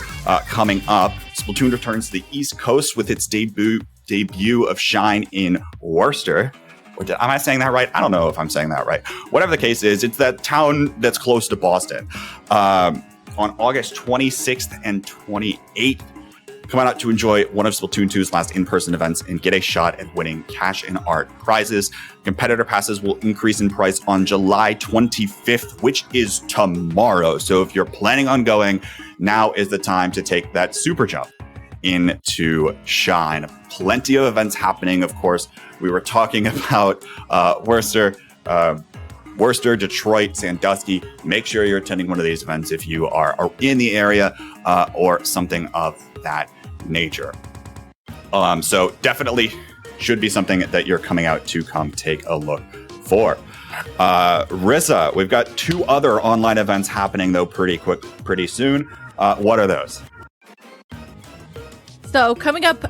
coming up. Splatoon returns to the East Coast with its debut of Shine in Worcester. Am I saying that right? I don't know if I'm saying that right. Whatever the case is, it's that town that's close to Boston. On August 26th and 28th, come on out to enjoy one of Splatoon 2's last in-person events and get a shot at winning cash and art prizes. Competitor passes will increase in price on July 25th, which is tomorrow. So if you're planning on going, now is the time to take that super jump into Shine. Plenty of events happening. Of course, we were talking about Worcester, Detroit, Sandusky. Make sure you're attending one of these events if you are in the area or something of that nature. So definitely should be something that you're coming out to come take a look for. Rissa, we've got 2 other online events happening though pretty soon. What are those? So coming up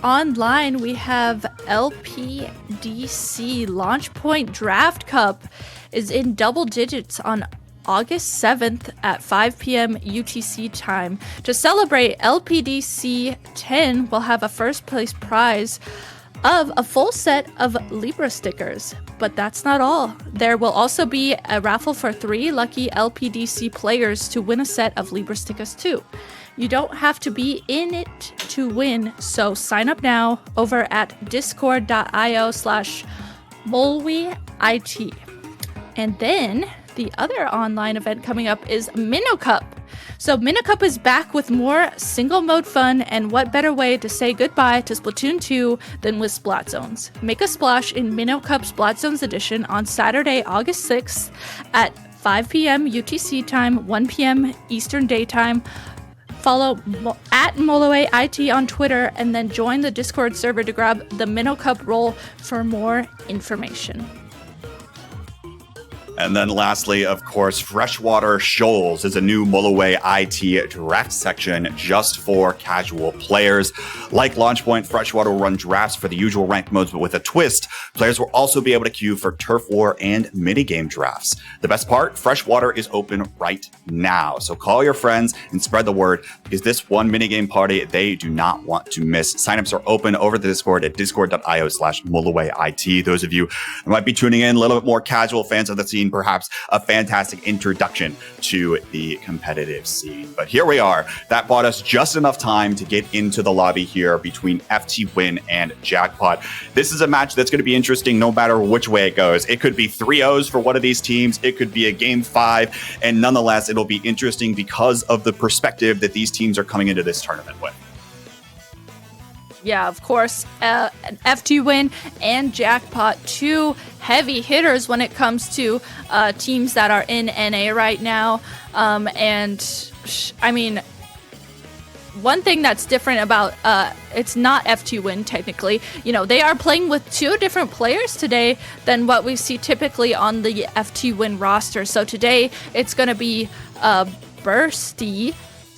online, we have LPDC Launch Point Draft Cup is in double digits on August 7th at 5 p.m. UTC time. To celebrate, LPDC 10 will have a first place prize of a full set of Libra stickers. But that's not all. There will also be a raffle for 3 lucky LPDC players to win a set of Libra stickers too. You don't have to be in it to win, so sign up now over at discord.io/MolweIT. And then the other online event coming up is Minnow Cup. So Minnow Cup is back with more single mode fun, and what better way to say goodbye to Splatoon 2 than with Splat Zones. Make a splash in Minnow Cup Splat Zones edition on Saturday, August 6th at 5 p.m. UTC time, 1 p.m. Eastern Daytime. Follow at MolweIT on Twitter, and then join the Discord server to grab the Minnow Cup role for more information. And then lastly, of course, Freshwater Shoals is a new MolweIT draft section just for casual players. Like Launchpoint, Freshwater will run drafts for the usual ranked modes, but with a twist. Players will also be able to queue for turf war and minigame drafts. The best part, Freshwater is open right now. So call your friends and spread the word, because this one minigame party they do not want to miss. Signups are open over the Discord at discord.io/MolweIT. Those of you who might be tuning in, a little bit more casual fans of the scene, perhaps a fantastic introduction to the competitive scene. But here we are. That bought us just enough time to get into the lobby here between FTWin and Jackpot. This is a match that's going to be interesting no matter which way it goes. It could be 3-0s for one of these teams. It could be a game 5. And nonetheless, it'll be interesting because of the perspective that these teams are coming into this tournament with. Yeah, of course, FTWin and Jackpot, 2 heavy hitters when it comes to teams that are in NA right now. I mean, one thing that's different about it's not FTWin technically. You know, they are playing with 2 different players today than what we see typically on the FTWin roster. So today it's going to be Bursty,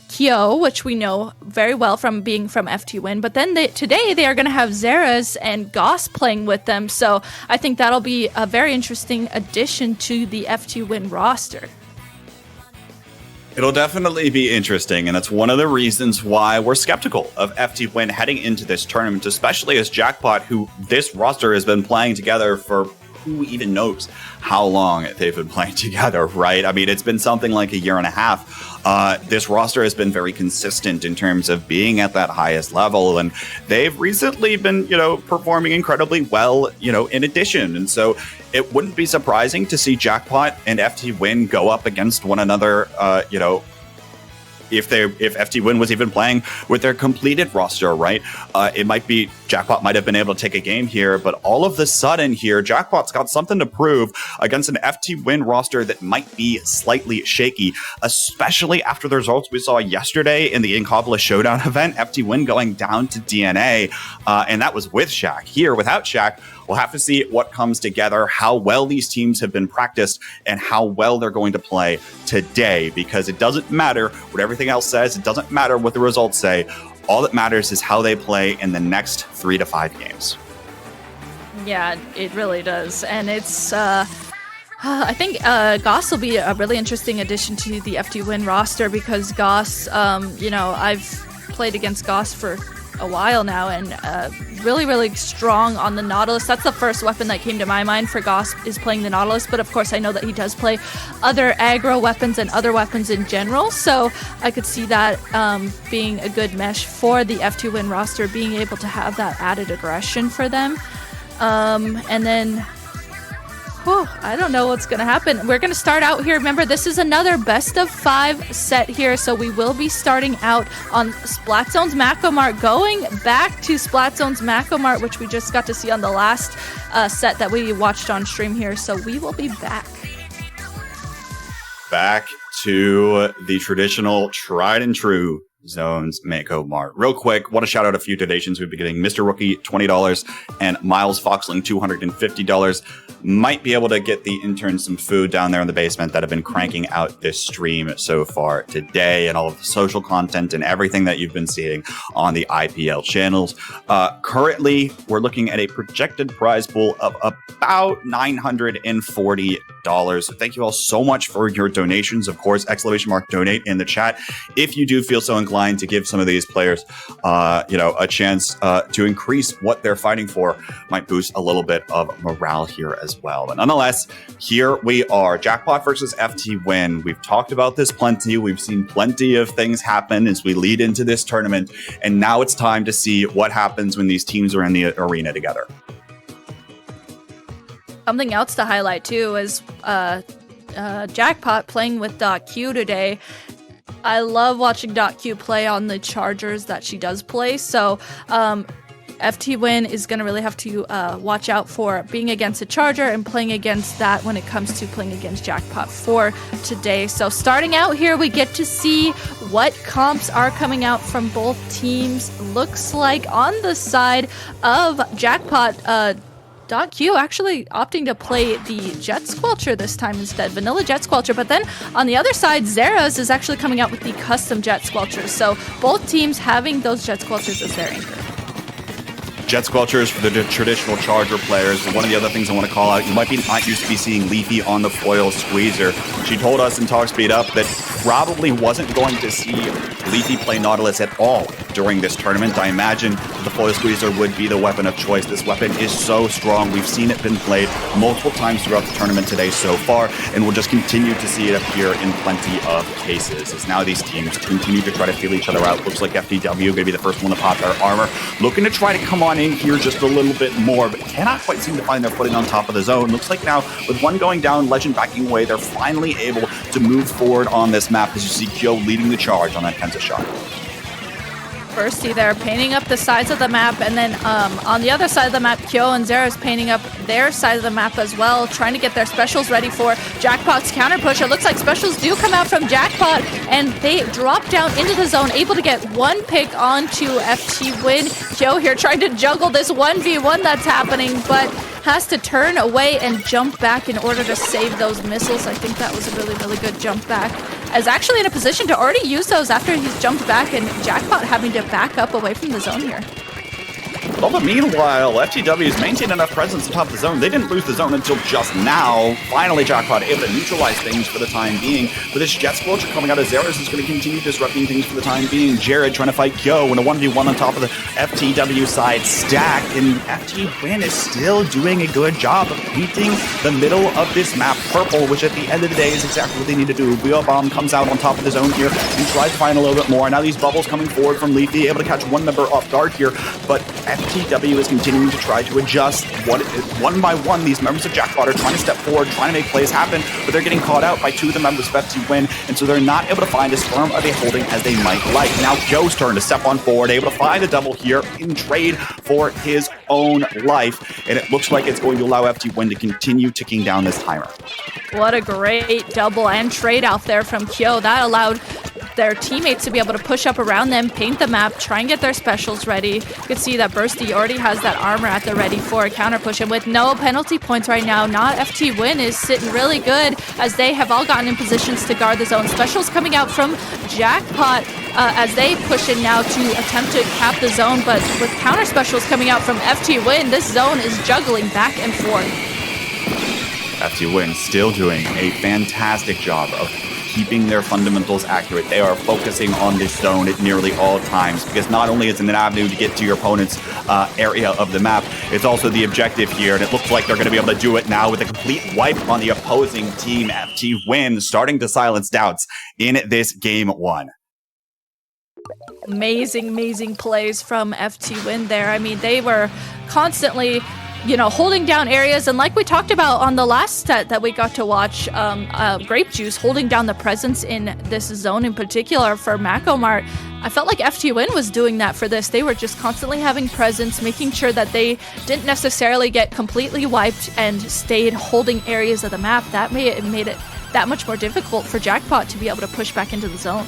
Kyo, which we know very well from being from FTWin, but then today they are going to have Zeras and Goss playing with them, so I think that'll be a very interesting addition to the FTWin roster. It'll definitely be interesting, and that's one of the reasons why we're skeptical of FTWin heading into this tournament, especially as Jackpot, who this roster has been playing together for who even knows how long they've been playing together, right? I mean, it's been something like a year and a half. This roster has been very consistent in terms of being at that highest level, and they've recently been, performing incredibly well, in addition. And so it wouldn't be surprising to see Jackpot and FTWin go up against one another, if FTWin was even playing with their completed roster, right? It might be Jackpot might have been able to take a game here, but all of the sudden here, Jackpot's got something to prove against an FTWin roster that might be slightly shaky, especially after the results we saw yesterday in the Inkabla Showdown event, FTWin going down to DNA, and that was with Shaq. Here, without Shaq, we'll have to see what comes together, how well these teams have been practiced, and how well they're going to play today, because it doesn't matter what everything else says. It doesn't matter what the results say. All that matters is how they play in the next 3 to 5 games. Yeah, it really does. And it's, I think Goss will be a really interesting addition to the FTWin roster, because Goss, I've played against Goss for a while now, and really, really strong on the Nautilus. That's the first weapon that came to my mind for Goss, is playing the Nautilus, but of course I know that he does play other aggro weapons and other weapons in general, so I could see that being a good mesh for the FTWin roster, being able to have that added aggression for them. And then I don't know what's going to happen. We're going to start out here. Remember, this is another best of 5 set here, so we will be starting out on Splat Zone's Macomart, going back to Splat Zone's Macomart, which we just got to see on the last set that we watched on stream here. So we will be back. Back to the traditional, tried and true zones, Mako Mart. Real quick, want to shout out a few donations we've been getting. Mr. Rookie, $20, and Miles Foxling, $250. Might be able to get the interns some food down there in the basement that have been cranking out this stream so far today, and all of the social content and everything that you've been seeing on the IPL channels. Currently, we're looking at a projected prize pool of about $940. So thank you all so much for your donations. Of course, !donate in the chat if you do feel so inclined to give some of these players, a chance to increase what they're fighting for. Might boost a little bit of morale here as well. But nonetheless, here we are, Jackpot versus FTWin. We've talked about this plenty. We've seen plenty of things happen as we lead into this tournament, and now it's time to see what happens when these teams are in the arena together. Something else to highlight too is Jackpot playing with .Q today. I love watching .Q play on the chargers that she does play. So FTWin is going to really have to watch out for being against a charger and playing against that when it comes to playing against Jackpot for today. So starting out here, we get to see what comps are coming out from both teams. Looks like on the side of Jackpot, .Q actually opting to play the Jet Squelcher this time instead, vanilla Jet Squelcher. But then on the other side, Zeras is actually coming out with the custom Jet Squelchers. So both teams having those Jet Squelchers as their anchor. Jet Squelchers for the traditional charger players. But one of the other things I want to call out, you might not used to be seeing Leafy on the foil squeezer. She told us in Talk Speed Up that probably wasn't going to see Leafy play Nautilus at all during this tournament. I imagine the foil squeezer would be the weapon of choice. This weapon is so strong. We've seen it been played multiple times throughout the tournament today so far, and we'll just continue to see it appear in plenty of cases as now these teams continue to try to feel each other out. Looks like FTW going to be the first one to pop their armor, looking to try to come on in here just a little bit more, but cannot quite seem to find their footing on top of the zone. Looks like now with one going down, Legend backing away, they're finally able to move forward on this map as you see Kyo leading the charge on that Penta shot. Firsty there painting up the sides of the map, and then on the other side of the map, Kyo and Zera is painting up their side of the map as well, trying to get their specials ready for Jackpot's counter push. It looks like specials do come out from Jackpot, and they drop down into the zone, able to get one pick onto FTWin. Kyo here trying to juggle this 1v1 that's happening, but has to turn away and jump back in order to save those missiles. I think that was a really, really good jump back. Is actually in a position to already use those after he's jumped back, and Jackpot having to back up away from the zone here. Well, but meanwhile, FTW's maintained enough presence on top of the zone. They didn't lose the zone until just now. Finally, Jackpot able to neutralize things for the time being. But this Jet Squelcher coming out of Zeros is going to continue disrupting things for the time being. Jared trying to fight Kyo in a 1v1 on top of the FTW side stack. And FTWin is still doing a good job of painting the middle of this map purple, which at the end of the day is exactly what they need to do. Wheel Bomb comes out on top of the zone here and tries to find a little bit more. Now these bubbles coming forward from Leafy, able to catch one member off guard here. But FTW is continuing to try to adjust one by one. These members of Jackpot are trying to step forward, trying to make plays happen, but they're getting caught out by two of the members of FTWin, and so they're not able to find as firm of a holding as they might like. Now Joe's turn to step on forward, able to find a double here in trade for his own life, and it looks like it's going to allow FTWin to continue ticking down this timer. What a great double and trade out there from Kyo. That allowed their teammates to be able to push up around them, paint the map, try and get their specials ready. You can see that Bursty already has that armor at the ready for a counter push, and with no penalty points right now, not FTWin is sitting really good as they have all gotten in positions to guard the zone. Specials coming out from Jackpot as they push in now to attempt to cap the zone, but with counter specials coming out from FTWin, this zone is juggling back and forth. FTWin still doing a fantastic job of keeping their fundamentals accurate. They are focusing on this zone at nearly all times, because not only is it an avenue to get to your opponent's area of the map, it's also the objective here, and it looks like they're going to be able to do it now with a complete wipe on the opposing team. FTWin starting to silence doubts in this game one. Amazing plays from FTWin there. I mean, they were constantly holding down areas, and like we talked about on the last set that we got to watch, Grape Juice holding down the presence in this zone in particular for Mako Mart. I felt like FTWin was doing that for this. They were just constantly having presence, making sure that they didn't necessarily get completely wiped and stayed holding areas of the map. That made it that much more difficult for Jackpot to be able to push back into the zone.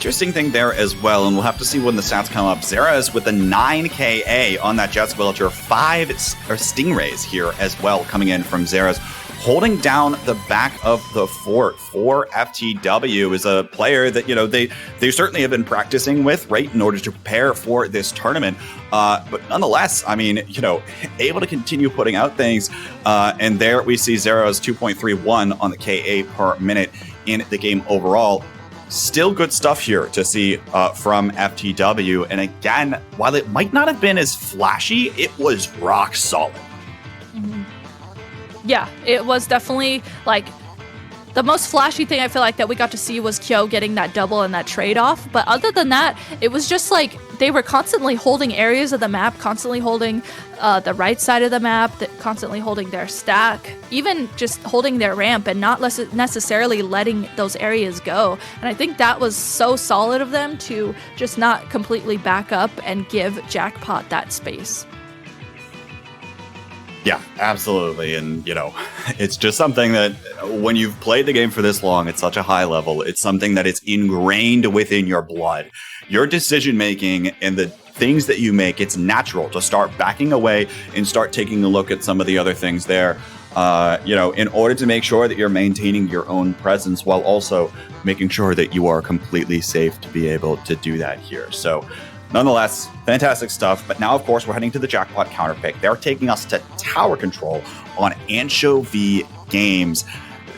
interesting thing there as well, and we'll have to see when the stats come up. Xera's with a 9 KA on that Jet Squelcher, 5 Stingrays here as well coming in from Xera's. Holding down the back of the fort for FTW is a player that, they certainly have been practicing with, right, in order to prepare for this tournament. But nonetheless, I mean, able to continue putting out things. And there we see Xera's 2.31 on the KA per minute in the game overall. Still good stuff here to see from FTW. And again, while it might not have been as flashy, it was rock solid. Mm-hmm. Yeah, it was definitely like the most flashy thing I feel like that we got to see was Kyo getting that double and that trade-off. But other than that, it was just like they were constantly holding areas of the map, constantly holding the right side of the map, constantly holding their stack, even just holding their ramp and not necessarily letting those areas go. And I think that was so solid of them to just not completely back up and give Jackpot that space. Yeah, absolutely. And, it's just something that when you've played the game for this long at such a high level, it's something that is ingrained within your blood. Your decision making and the things that you make, it's natural to start backing away and start taking a look at some of the other things there, in order to make sure that you're maintaining your own presence while also making sure that you are completely safe to be able to do that here. So, nonetheless, fantastic stuff. But now, of course, we're heading to the Jackpot counterpick. They're taking us to tower control on Anchovy Games.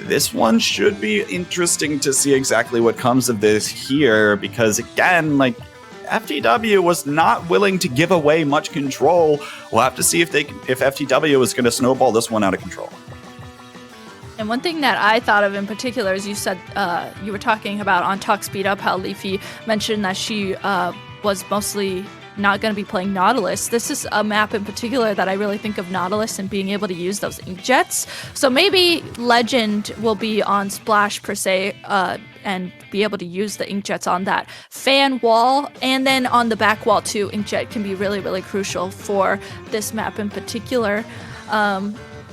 This one should be interesting to see exactly what comes of this here, because again, FTW was not willing to give away much control. We'll have to see if FTW is going to snowball this one out of control. And one thing that I thought of in particular is you said you were talking about on Talk Speed Up how Leafy mentioned that she was mostly not going to be playing Nautilus. This is a map in particular that I really think of Nautilus and being able to use those inkjets. So maybe Legend will be on Splash per se and be able to use the inkjets on that fan wall. And then on the back wall too, inkjet can be really, really crucial for this map in particular.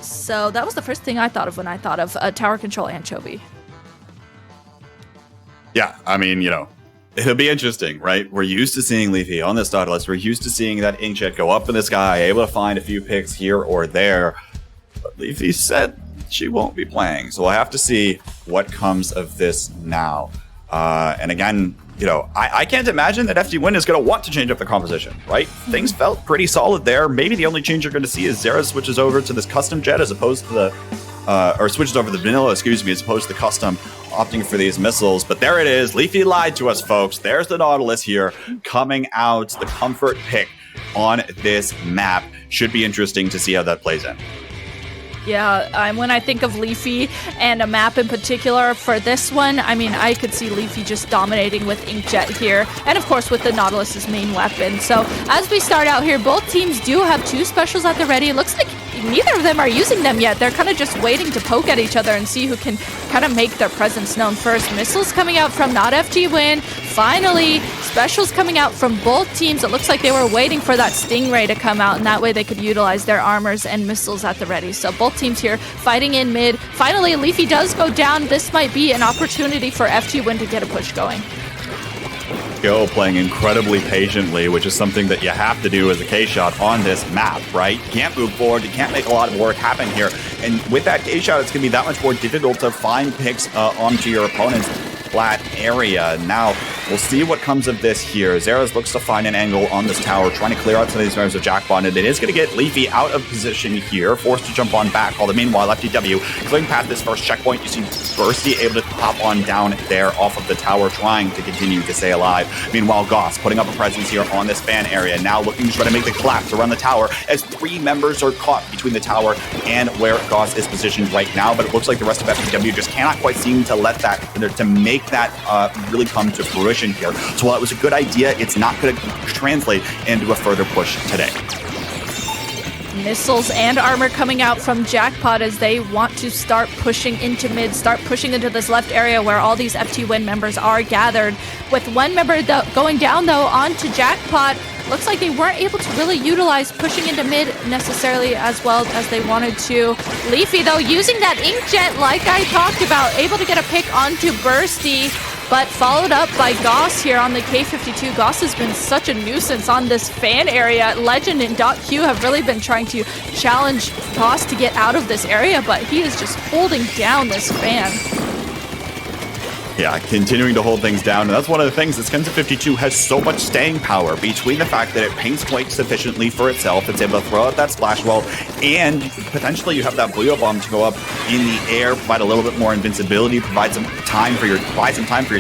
So that was the first thing I thought of when I thought of tower control Anchovy. Yeah, I mean, it'll be interesting, right? We're used to seeing Leafy on this Nautilus. We're used to seeing that inkjet go up in the sky, able to find a few picks here or there. But Leafy said she won't be playing. So we'll have to see what comes of this now. And again, I can't imagine that FTWin is going to want to change up the composition, right? Things felt pretty solid there. Maybe the only change you're going to see is Xera switches over to this custom jet as opposed to the switches over the vanilla, as opposed to the custom, opting for these missiles. But there it is. Leafy lied to us, folks. There's the Nautilus here coming out, the comfort pick on this map. Should be interesting to see how that plays in. Yeah, when I think of Leafy and a map in particular for this one, I mean, I could see Leafy just dominating with Inkjet here, and of course with the Nautilus's main weapon. So as we start out here, both teams do have two specials at the ready. It looks like neither of them are using them yet. They're kind of just waiting to poke at each other and see who can kind of make their presence known first. Missiles coming out from not FTWin. Finally, specials coming out from both teams. It looks like they were waiting for that Stingray to come out, and that way they could utilize their armors and missiles at the ready. So both teams here fighting in mid. Finally, Leafy does go down. This might be an opportunity for FTWin to get a push going. Go playing incredibly patiently, which is something that you have to do as a K-shot on this map, right? You can't move forward, you can't make a lot of work happen here. And with that K-shot, it's going to be that much more difficult to find picks onto your opponent's flat area. Now, we'll see what comes of this here. Xera's looks to find an angle on this tower, trying to clear out some of these members of Jackpot, and it is going to get Leafy out of position here, forced to jump on back. Although meanwhile, FTW clearing past this first checkpoint. You see Bursty able to pop on down there off of the tower, trying to continue to stay alive. Meanwhile, Goss putting up a presence here on this fan area, now looking to try to make the collapse around the tower as three members are caught between the tower and where Goss is positioned right now. But it looks like the rest of FTW just cannot quite seem to let that, to make that really come to fruition here. So while it was a good idea, it's not going to translate into a further push today. Missiles and armor coming out from Jackpot as they want to start pushing into mid, start pushing into this left area where all these FTWin members are gathered. With one member going down, though, onto Jackpot, looks like they weren't able to really utilize pushing into mid necessarily as well as they wanted to. Leafy, though, using that inkjet like I talked about, able to get a pick onto Bursty. but followed up by Goss here on the K52. Goss has been such a nuisance on this fan area. Legend and .Q have really been trying to challenge Goss to get out of this area, but he is just holding down this fan. Yeah, continuing to hold things down. And that's one of the things. This Kenza52 has so much staying power between the fact that it paints quite sufficiently for itself. It's able to throw out that splash wall, and potentially you have that Booyah Bomb to go up in the air, provide a little bit more invincibility, provide some time for your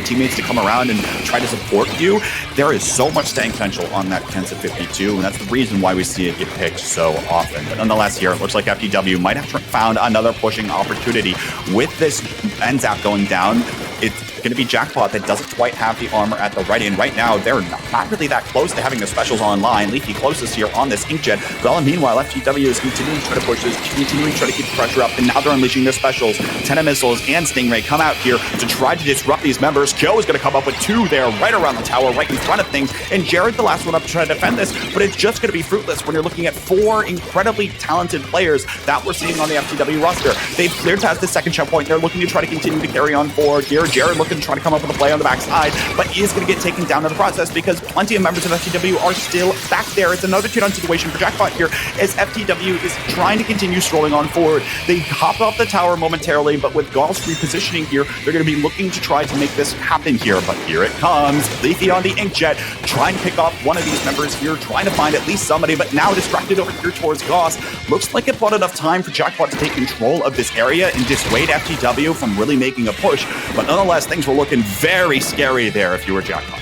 teammates to come around and try to support you. There is so much staying potential on that Kenza52, and that's the reason why we see it get picked so often. But nonetheless, here it looks like FTW might have found another pushing opportunity with this NZAP going down. It's going to be Jackpot that doesn't quite have the armor at the right end. Right now, they're not really that close to having their specials online. Leafy closest here on this Inkjet. Well, meanwhile, FTW is continuing to try to push this, continuing to try to keep the pressure up, and now they're unleashing their specials. Tenna Missiles and Stingray come out here to try to disrupt these members. Kyo is going to come up with two there right around the tower, right in front of things, and Jared the last one up to try to defend this, but it's just going to be fruitless when you're looking at four incredibly talented players that we're seeing on the FTW roster. They've cleared past the second checkpoint. They're looking to try to continue to carry on forward here. Jared looking to try to come up with a play on the backside, but he is going to get taken down in the process because plenty of members of FTW are still back there. It's another 2-down situation for Jackpot here as FTW is trying to continue strolling on forward. They hop off the tower momentarily, but with Gauls repositioning here, they're going to be looking to try to make this happen here, but here it comes. Leafy on the Inkjet, trying to pick off one of these members here, trying to find at least somebody, but now distracted over here towards Gauss. Looks like it bought enough time for Jackpot to take control of this area and dissuade FTW from really making a push, but nonetheless, things were looking very scary there if you were Jackpot.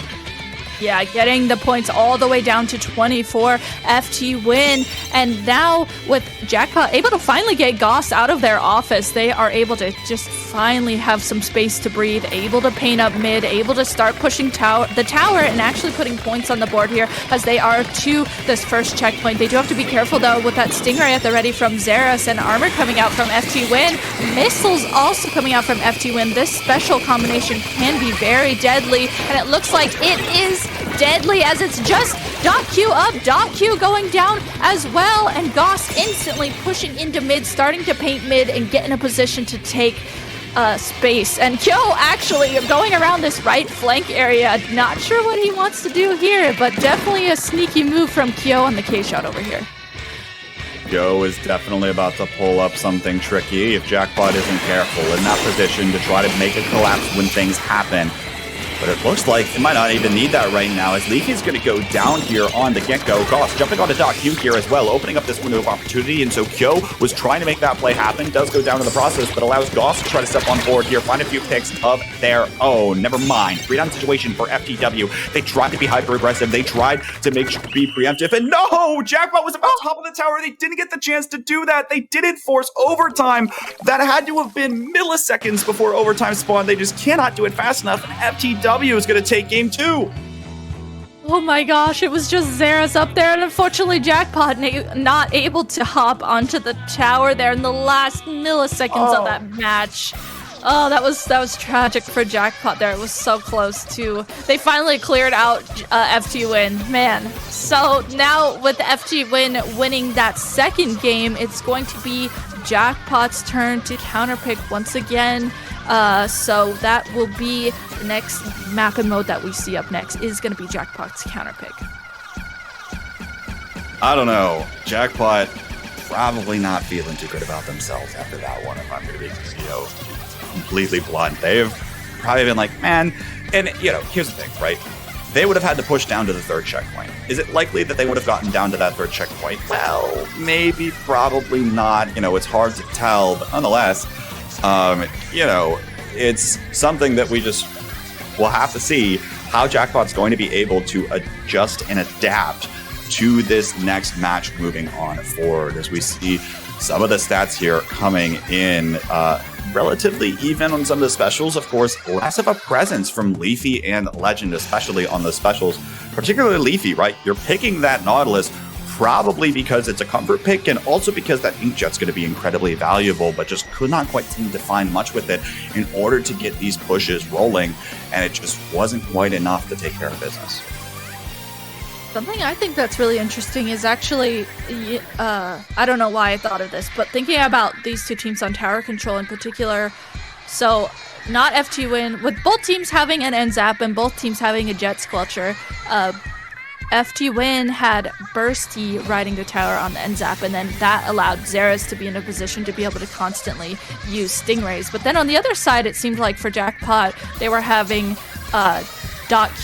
Yeah, getting the points all the way down to 24 FTWin. And now with Jackpot able to finally get Goss out of their office, they are able to just finally have some space to breathe, able to paint up mid, able to start pushing the tower and actually putting points on the board here as they are to this first checkpoint. They do have to be careful though with that Stingray at the ready from Xeris and armor coming out from FTWin. Missiles also coming out from FTWin. This special combination can be very deadly, and it looks like it is deadly as it's just .Q up, .Q going down as well, and Goss instantly pushing into mid, starting to paint mid and get in a position to take space. And Kyo actually going around this right flank area. Not sure what he wants to do here, but definitely a sneaky move from Kyo on the K-shot over here. Kyo is definitely about to pull up something tricky if Jackpot isn't careful in that position to try to make a collapse when things happen. But it looks like it might not even need that right now, as Leafy's going to go down here on the get-go. Goss jumping onto .Q here as well, opening up this window of opportunity, and so Kyo was trying to make that play happen, does go down in the process, but allows Goss to try to step on board here, find a few picks of their own. Never mind. 3-down situation for FTW. They tried to be hyper-aggressive, they tried to be preemptive, and no! Jackpot was about to hop on the tower, they didn't get the chance to do that, they didn't force overtime. That had to have been milliseconds before overtime spawned, they just cannot do it fast enough, and FTW is going to take game 2. Oh my gosh, it was just Xeris up there, and unfortunately Jackpot not able to hop onto the tower there in the last milliseconds of that match. Oh, that was tragic for Jackpot there. It was so close too. They finally cleared out FTWin, man. So now with FTWin winning that second game, it's going to be Jackpot's turn to counterpick once again. So that will be the next map and mode that we see up next is going to be Jackpot's counterpick. I don't know. Jackpot probably not feeling too good about themselves after that one, if I'm going to be, completely blunt. They've probably been like, man, and, here's the thing, right? They would have had to push down to the third checkpoint. Is it likely that they would have gotten down to that third checkpoint? Well, maybe, probably not. It's hard to tell, but nonetheless, it's something that we'll have to see how Jackpot's going to be able to adjust and adapt to this next match moving on forward, as we see some of the stats here coming in relatively even on some of the specials. Of course, less of a presence from Leafy and Legend, especially on the specials, particularly Leafy, right? You're picking that Nautilus probably because it's a comfort pick, and also because that Inkjet's going to be incredibly valuable, but just could not quite seem to find much with it in order to get these pushes rolling, and it just wasn't quite enough to take care of business. Something I think that's really interesting is actually, I don't know why I thought of this, but thinking about these two teams on tower control in particular, So not FTWin, with both teams having an N-Zap and both teams having a Jet Squelcher, FTWin had Bursty riding the tower on the N-Zap, and then that allowed Xera's to be in a position to be able to constantly use Stingrays. But then on the other side, it seemed like for Jackpot, they were having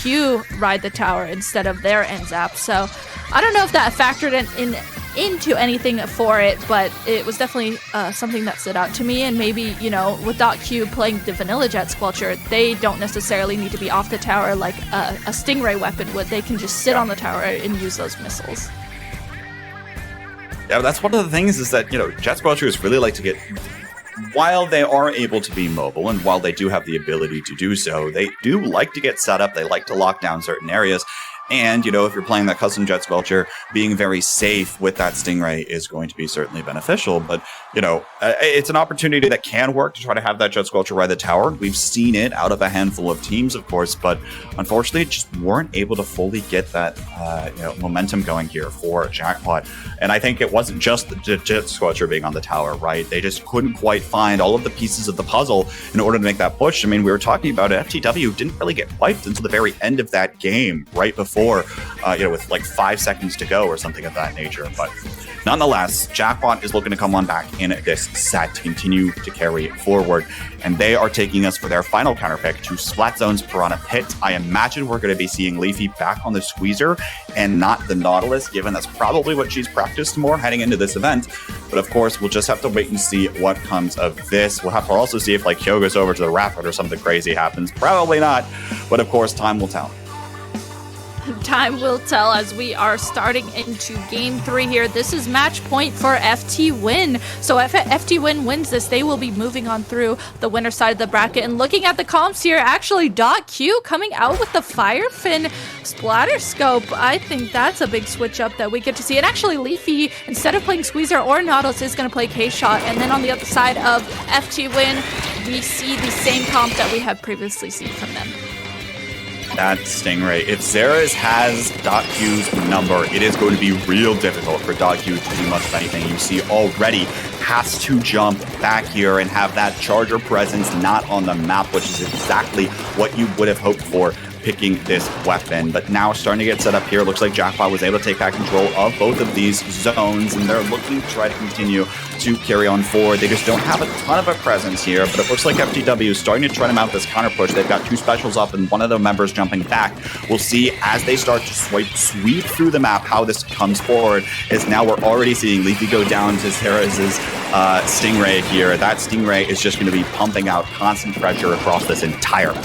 .Q ride the tower instead of their N-Zap. So I don't know if that factored into anything for it, but it was definitely something that stood out to me. And maybe, you know, with .Q playing the vanilla Jet Squelcher, they don't necessarily need to be off the tower like a Stingray weapon would. They can just sit on the tower and use those missiles. Yeah, that's one of the things is that, you know, Jet Squelchers really like to get, while they are able to be mobile and while they do have the ability to do so, they do like to get set up. They like to lock down certain areas. And, you know, if you're playing that custom Jet Squelcher, being very safe with that Stingray is going to be certainly beneficial. But, you know, it's an opportunity that can work to try to have that Jet Squelcher ride the tower. We've seen it out of a handful of teams, of course, but unfortunately just weren't able to fully get that, momentum going here for Jackpot. And I think it wasn't just the Jet Squelcher being on the tower, right? They just couldn't quite find all of the pieces of the puzzle in order to make that push. I mean, we were talking about it. FTW didn't really get wiped until the very end of that game, right before, with like 5 seconds to go or something of that nature. But nonetheless, Jackpot is looking to come on back in this set to continue to carry it forward. And they are taking us for their final counter pick to Splat Zone's Piranha Pit. I imagine we're going to be seeing Leafy back on the Squeezer and not the Nautilus, given that's probably what she's practiced more heading into this event. But of course, we'll just have to wait and see what comes of this. We'll have to also see if like Kyo goes over to the Rapid or something crazy happens. Probably not. But of course, time will tell. Time will tell as we are starting into game 3 here. This is match point for FTWin. So if FTWin wins this, they will be moving on through the winner side of the bracket. And looking at the comps here, actually .Q coming out with the Firefin Splatter Scope. I think that's a big switch up that we get to see. And actually Leafy, instead of playing Squeezer or Nautilus, is going to play K-Shot. And then on the other side of FTWin, we see the same comp that we have previously seen from them. That Stingray. If Xera's has .Q's number, it is going to be real difficult for .Q to do much of anything. You see already has to jump back here and have that charger presence not on the map, which is exactly what you would have hoped for picking this weapon. But now starting to get set up here. Looks like Jackpot was able to take back control of both of these zones, and they're looking to try to continue to carry on forward. They just don't have a ton of a presence here, but it looks like FTW is starting to try to mount this counter push. They've got 2 specials up and one of the members jumping back. We'll see as they start to sweep through the map how this comes forward, as now we're already seeing Leafy go down to Xera's Stingray here. That Stingray is just going to be pumping out constant pressure across this entire map.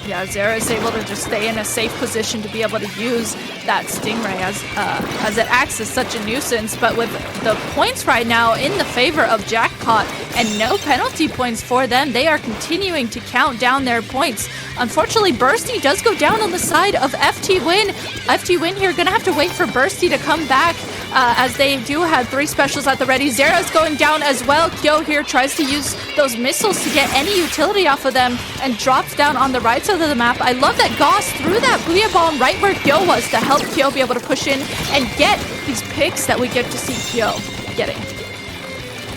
Yeah, Xera is able to just stay in a safe position to be able to use that Stingray as it acts as such a nuisance. But with the points right now in the favor of Jackpot and no penalty points for them, they are continuing to count down their points. Unfortunately, Bursty does go down on the side of FTWin. FTWin here going to have to wait for Bursty to come back as they do have 3 specials at the ready. Xera's going down as well. Kyo here tries to use those missiles to get any utility off of them and drops down on the right side of the map. I love that Goss threw that Booyah Bomb right where Kyo was to help Kyo be able to push in and get these picks that we get to see Kyo getting.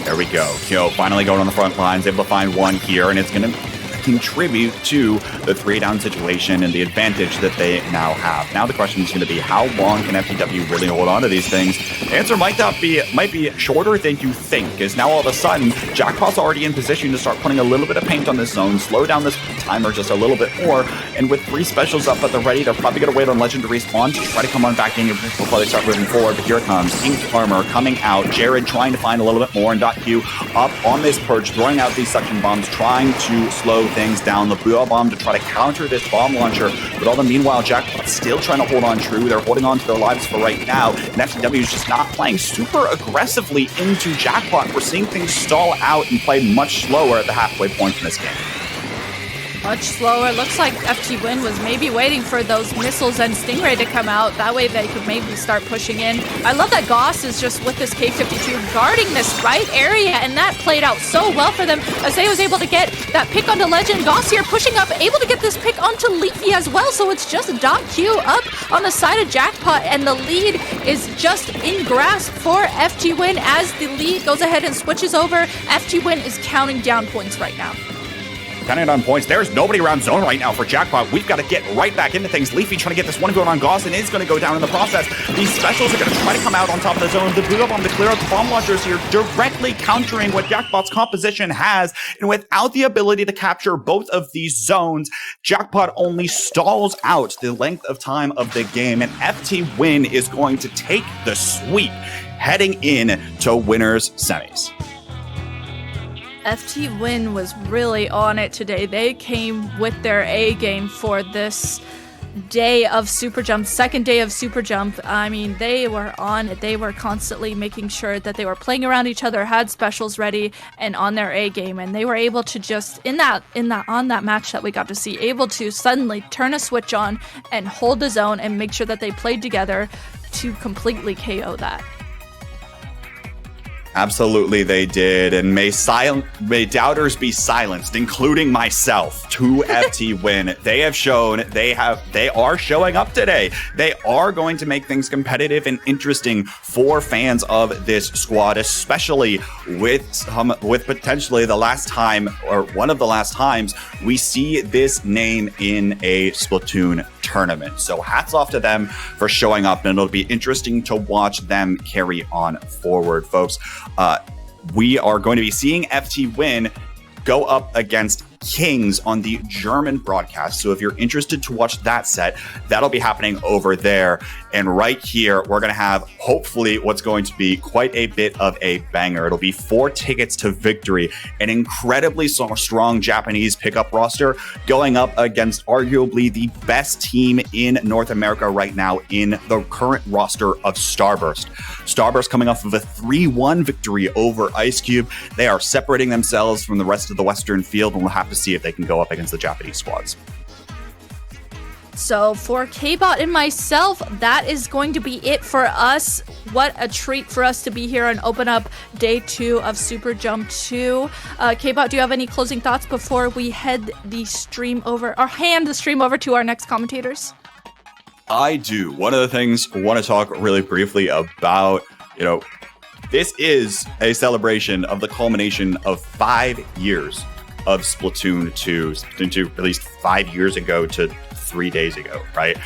There we go. Kyo finally going on the front lines, able to find one here, and it's going to contribute to the 3-down situation and the advantage that they now have. Now the question is going to be, how long can FTW really hold on to these things? The answer might be shorter than you think, as now all of a sudden Jackpot's already in position to start putting a little bit of paint on this zone, slow down this timer just a little bit more, and with 3 specials up at the ready, they're probably going to wait on Legend to respawn to try to come on back in before they start moving forward. But here it comes, Ink Armor coming out, Jared trying to find a little bit more, and .Q up on this perch, throwing out these suction bombs, trying to slow things down. The Booyah Bomb to try to counter this bomb launcher, but all the meanwhile, Jackpot's still trying to hold on true. They're holding on to their lives for right now, and FTW is just not playing super aggressively into Jackpot. We're seeing things stall out and play much slower at the halfway point in this game. Much slower. Looks like FTWin was maybe waiting for those missiles and Stingray to come out. That way they could maybe start pushing in. I love that Goss is just with this K-52 guarding this right area, and that played out so well for them as they was able to get that pick onto Legend. Goss here pushing up, able to get this pick onto Leafy as well, so it's just .Q up on the side of Jackpot, and the lead is just in grasp for FTWin as the lead goes ahead and switches over. FTWin is counting down points right now. depending on points. There's nobody around zone right now for Jackpot. We've got to get right back into things. Leafy trying to get this one going on Gauss and is going to go down in the process. These specials are going to try to come out on top of the zone. The blue bomb to clear out the bomb launchers here, directly countering what Jackpot's composition has. And without the ability to capture both of these zones, Jackpot only stalls out the length of time of the game. And FTWin is going to take the sweep heading in to winners semis. FTWin was really on it today. They came with their A game for this day of SuperJump, second day of SuperJump. I mean, they were on it. They were constantly making sure that they were playing around each other, had specials ready, and on their A game. And they were able to just on that match that we got to see, able to suddenly turn a switch on and hold the zone and make sure that they played together to completely KO that. Absolutely, they did, and may doubters be silenced, including myself. To FTWin, they have shown they are showing up today. They are going to make things competitive and interesting for fans of this squad, especially with potentially the last time or one of the last times we see this name in a Splatoon tournament. So hats off to them for showing up, and it'll be interesting to watch them carry on forward, folks. We are going to be seeing FTWin go up against Kings on the German broadcast. So if you're interested to watch that set, that'll be happening over there. And right here, we're going to have hopefully what's going to be quite a bit of a banger. It'll be 4 tickets to victory, an incredibly strong Japanese pickup roster going up against arguably the best team in North America right now in the current roster of Starburst. Starburst coming off of a 3-1 victory over Ice Cube. They are separating themselves from the rest of the Western field, and we'll have to see if they can go up against the Japanese squads. So for K-Bot and myself, that is going to be it for us. What a treat for us to be here and open up day 2 of SuperJump 2. K-Bot, do you have any closing thoughts before we hand the stream over to our next commentators? I do. One of the things I want to talk really briefly about, this is a celebration of the culmination of 5 years of Splatoon 2, at least 5 years ago to 3 days ago, right?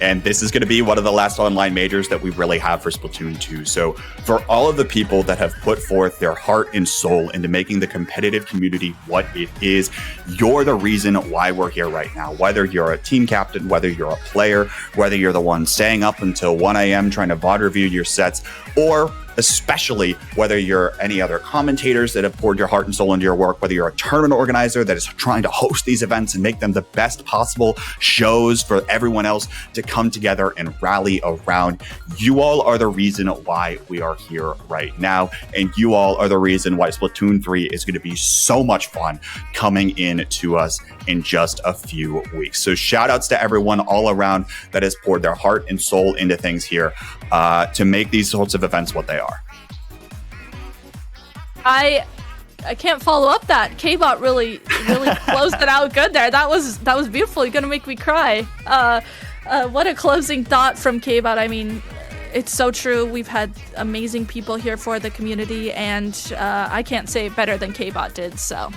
And this is going to be one of the last online majors that we really have for Splatoon 2. So for all of the people that have put forth their heart and soul into making the competitive community what it is, you're the reason why we're here right now. Whether you're a team captain, whether you're a player, whether you're the one staying up until 1 a.m. trying to VOD review your sets, or especially whether you're any other commentators that have poured your heart and soul into your work, whether you're a tournament organizer that is trying to host these events and make them the best possible shows for everyone else to come together and rally around. You all are the reason why we are here right now, and you all are the reason why Splatoon 3 is going to be so much fun coming in to us in just a few weeks. So shout outs to everyone all around that has poured their heart and soul into things here to make these sorts of events what they are. I can't follow up that. K-Bot really closed it out good there. That was beautiful. You're gonna make me cry. What a closing thought from K-Bot. I mean, it's so true. We've had amazing people here for the community, and I can't say it better than K-Bot did. So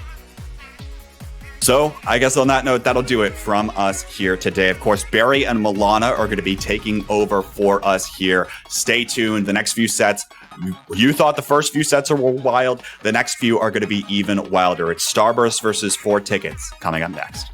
I guess on that note, that'll do it from us here today. Of course, Barry and Milana are going to be taking over for us here. Stay tuned. The next few sets, you thought the first few sets were wild. The next few are going to be even wilder. It's Starburst versus 4 tickets coming up next.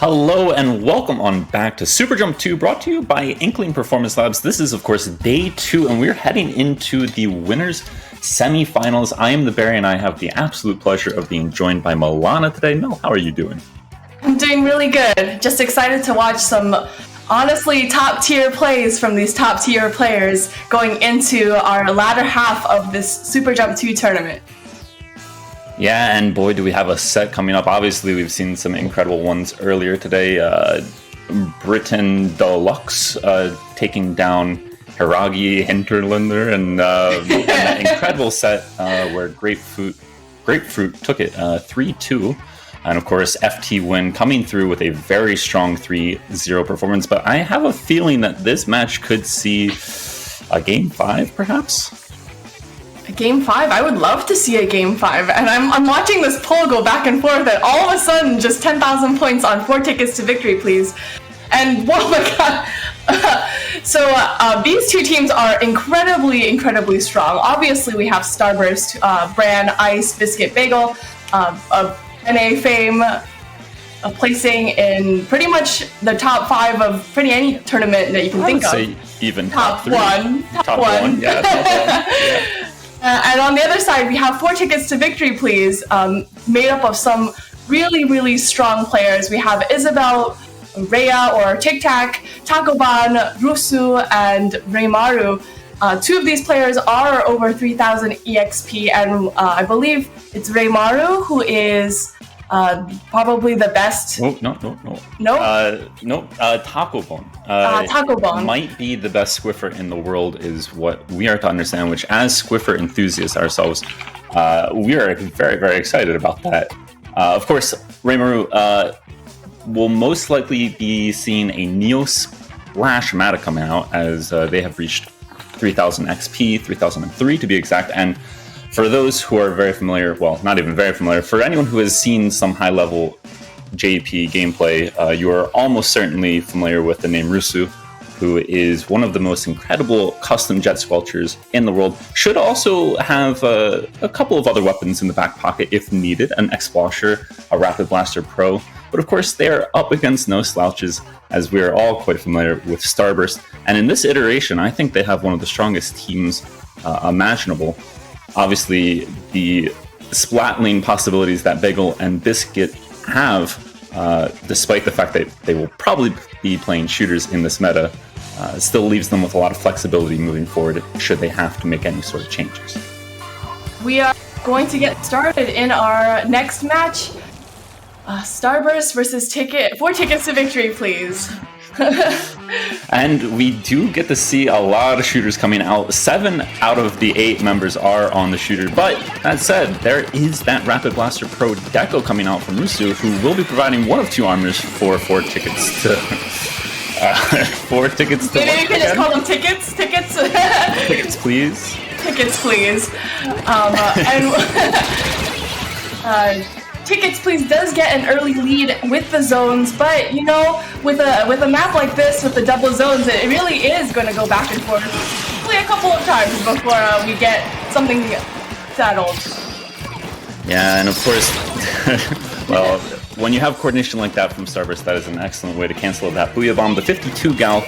Hello and welcome on back to SuperJump 2, brought to you by Inkling Performance Labs. This is, of course, day 2, and we're heading into the winners semifinals. I am the Barry, and I have the absolute pleasure of being joined by Milana today. Mel, how are you doing? I'm doing really good. Just excited to watch some honestly top-tier plays from these top-tier players going into our latter half of this SuperJump 2 tournament. Yeah, and boy, do we have a set coming up. Obviously, we've seen some incredible ones earlier today. Britain Dulux taking down HaarigeHinterländler, and an incredible set where Grapefruit took it 3-2. And of course, FTWin coming through with a very strong 3-0 performance. But I have a feeling that this match could see a Game 5, perhaps? Game 5? I would love to see a Game 5. And I'm watching this poll go back and forth, and all of a sudden, just 10,000 points on 4 tickets to victory, please. And, oh my god. So these two teams are incredibly strong. Obviously, we have Starburst, Bran, Ice, Biscuit, Bagel, of NA fame, placing in pretty much the top 5 of pretty any tournament that you can think of. I would say even top 3. one. Top one. Yeah, top 1. Yeah. And on the other side, we have 4 tickets to victory, please, made up of some really strong players. We have Isabel, Rhea or Tic Tac, Tacoban, Rusu, and Reimaru. 2 of these players are over 3,000 EXP, and I believe it's Reimaru who is probably the best. Oh, no. Tacoban. Tacoban might be the best Squiffer in the world, is what we are to understand, which as Squiffer enthusiasts ourselves, we are very excited about that. Of course, Reimaru will most likely be seeing a Neo/Splash meta coming out, as they have reached 3,000 XP, 3,003 to be exact, and for those who are very familiar, well, not even very familiar, for anyone who has seen some high-level JP gameplay, you are almost certainly familiar with the name Rusu, who is one of the most incredible custom jet squelchers in the world. Should also have a couple of other weapons in the back pocket if needed, an X-Splasher, a Rapid Blaster Pro, but of course they are up against no slouches, as we are all quite familiar with Starburst, and in this iteration, I think they have one of the strongest teams imaginable. Obviously, the splatling possibilities that Bagel and Biscuit have, despite the fact that they will probably be playing shooters in this meta, still leaves them with a lot of flexibility moving forward should they have to make any sort of changes. We are going to get started in our next match. Starburst versus 4 tickets to victory, please. And we do get to see a lot of shooters coming out. 7 out of the 8 members are on the shooter. But that said, there is that Rapid Blaster Pro Deco coming out from Rusu, who will be providing one of 2 armors for 4 tickets to... 4 tickets to... Maybe you can just call them tickets? Tickets? Tickets, please. Tickets, please. Tickets, please does get an early lead with the zones, but you know, with a map like this with the double zones, it really is going to go back and forth, probably a couple of times before we get something settled. Yeah, and of course, well, when you have coordination like that from Starburst, that is an excellent way to cancel that Booyah Bomb. The 52 Gal,